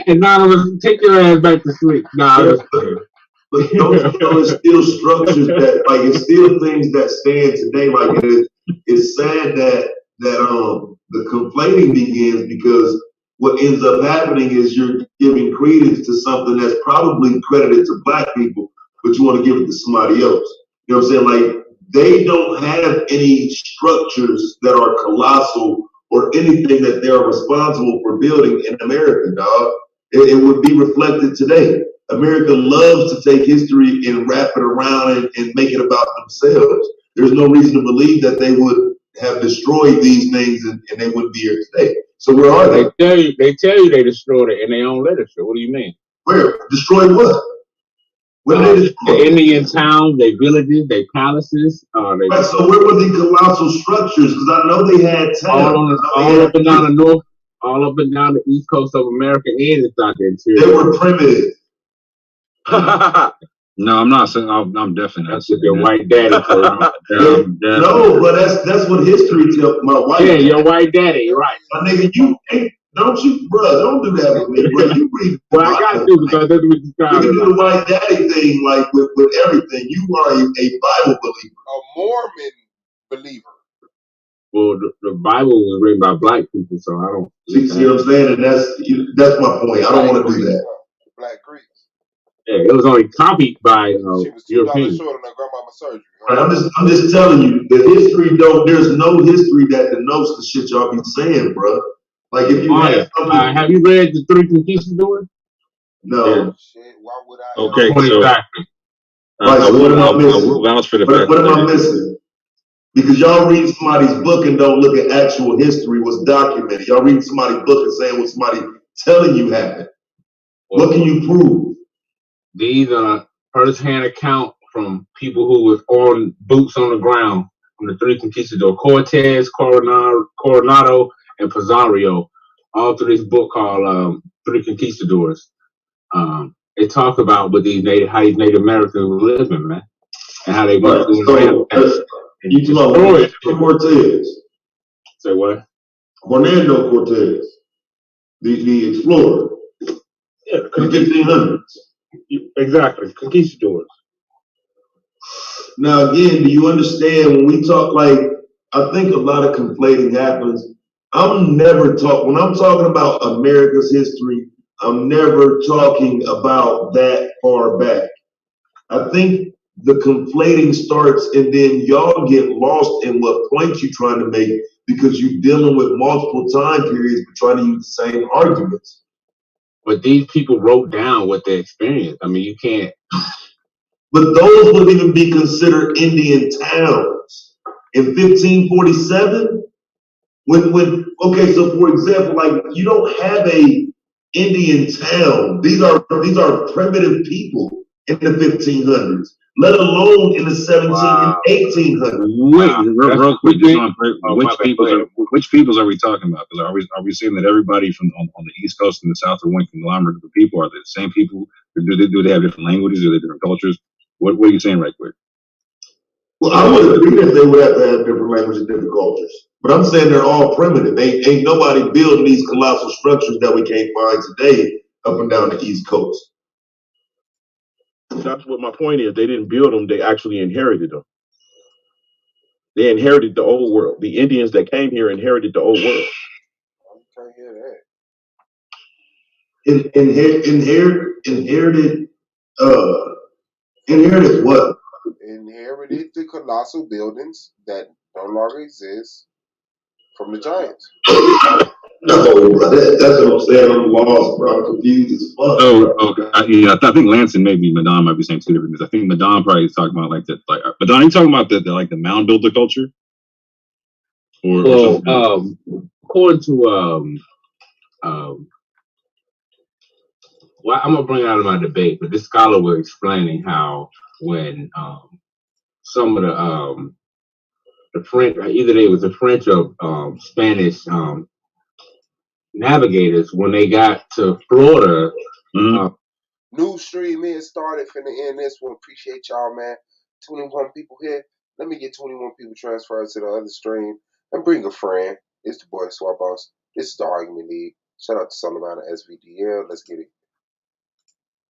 [SPEAKER 5] Anonymous, take your ass back to sleep. Nah,
[SPEAKER 12] but those it's still structures that, like, it's still things that stand today. Like, it's sad that the conflating begins, because what ends up happening is you're giving credence to something that's probably credited to black people, but you want to give it to somebody else. You know what I'm saying? Like, they don't have any structures that are colossal or anything that they're responsible for building in America, dog. It would be reflected today. America loves to take history and wrap it around and make it about themselves. There's no reason to believe that they would have destroyed these things and they wouldn't be here today. So where are they?
[SPEAKER 5] They tell you they destroyed it in their own literature. What do you mean?
[SPEAKER 12] Where? Destroyed what? What did they destroy?
[SPEAKER 5] The Indian towns, their villages, their palaces.
[SPEAKER 12] Right, so where were the colossal structures? Because I know they had towns.
[SPEAKER 5] All up and down the north, all up and down the east coast of America, and inside the interior.
[SPEAKER 12] They were primitive.
[SPEAKER 17] No, I'm not saying. I'm definitely not.
[SPEAKER 5] That's your white daddy.
[SPEAKER 12] No, but that's what history tells. My white.
[SPEAKER 5] Yeah, your white daddy. You're right.
[SPEAKER 12] My nigga, you ain't. Don't you, bro? Don't do that with me, bro. You read.
[SPEAKER 5] Well, I got to because that's what you're trying to do.
[SPEAKER 12] You can do the white daddy thing, like with everything. You are a Bible believer,
[SPEAKER 6] a Mormon believer.
[SPEAKER 5] Well, the Bible was written by black people, so I don't
[SPEAKER 12] see what I'm saying, and that's my point. I don't want to do that.
[SPEAKER 6] Black Greeks.
[SPEAKER 5] Yeah, it was only copied by Europeans.
[SPEAKER 6] Short on her grandmama's surgery.
[SPEAKER 12] Right, I'm just telling you, the history there's no history that denotes the shit y'all be saying, bro. Like if you
[SPEAKER 5] have you read the Three Conquistadors?
[SPEAKER 12] No.
[SPEAKER 5] Yeah.
[SPEAKER 6] Shit, why would I?
[SPEAKER 17] Okay,
[SPEAKER 12] so
[SPEAKER 17] I will vouch for the fact.
[SPEAKER 12] What am I missing? Because y'all read somebody's book and don't look at actual history, what's documented. Y'all read somebody's book and saying what somebody telling you happened. What can you prove?
[SPEAKER 5] These are first-hand account from people who was on boots on the ground from the Three Conquistadors: Cortez, Coronado, and Pizarro. All through this book called Three Conquistadors. It talks about what how these Native Americans were living, man, and how they went through
[SPEAKER 12] You talking about Cortez?
[SPEAKER 5] Say what?
[SPEAKER 12] Hernando Cortez, the explorer.
[SPEAKER 5] Yeah,
[SPEAKER 12] the 1500s.
[SPEAKER 5] Exactly, conquistadors.
[SPEAKER 12] Now again, do you understand when we talk, like, I think a lot of conflating happens. When I'm talking about America's history, I'm never talking about that far back. I think the conflating starts and then y'all get lost in what point you're trying to make because you're dealing with multiple time periods but trying to use the same arguments.
[SPEAKER 5] But these people wrote down what they experienced. I mean, you can't.
[SPEAKER 12] But those would even be considered Indian towns. In 1547, okay, so for example, like you don't have a Indian town. These are primitive people in the 1500s, let alone in the 17 and 1800s.
[SPEAKER 17] Wait, real quick, just on which peoples are we talking about? Because are we saying that everybody from on the East Coast and the South are one conglomerate of people? Are they the same people? Or do they have different languages? Are they different cultures? What are you saying right quick?
[SPEAKER 12] Well, I would agree that they would have to have different languages and different cultures. But I'm saying they're all primitive. Ain't nobody building these colossal structures that we can't find today up and down the East Coast.
[SPEAKER 14] That's what my point is. They didn't build them, they actually inherited them. They inherited the old world. The Indians that came here inherited the old world.
[SPEAKER 6] I can't hear that.
[SPEAKER 12] Inherited what?
[SPEAKER 6] Inherited the colossal buildings that no longer exist from the giants.
[SPEAKER 12] No, bro, that's what I'm saying. I'm lost, bro. I'm confused as fuck.
[SPEAKER 17] I think Lance and maybe Madon might be saying two different things. I think Madon probably is talking about like that. Like Madon, are you talking about the like the mound builder culture?
[SPEAKER 5] Well, according to well, I'm gonna bring it out of my debate, but this scholar was explaining how when some of the French, either it was the French or Spanish navigators, when they got to Florida.
[SPEAKER 6] New stream is started. Finna end this one. Appreciate y'all, man. 21 people here. Let me get 21 people transferred to the other stream and bring a friend. It's the boy Swap Boss. This is the Argument League. Shout out to Solomon and SVDL. Let's get it.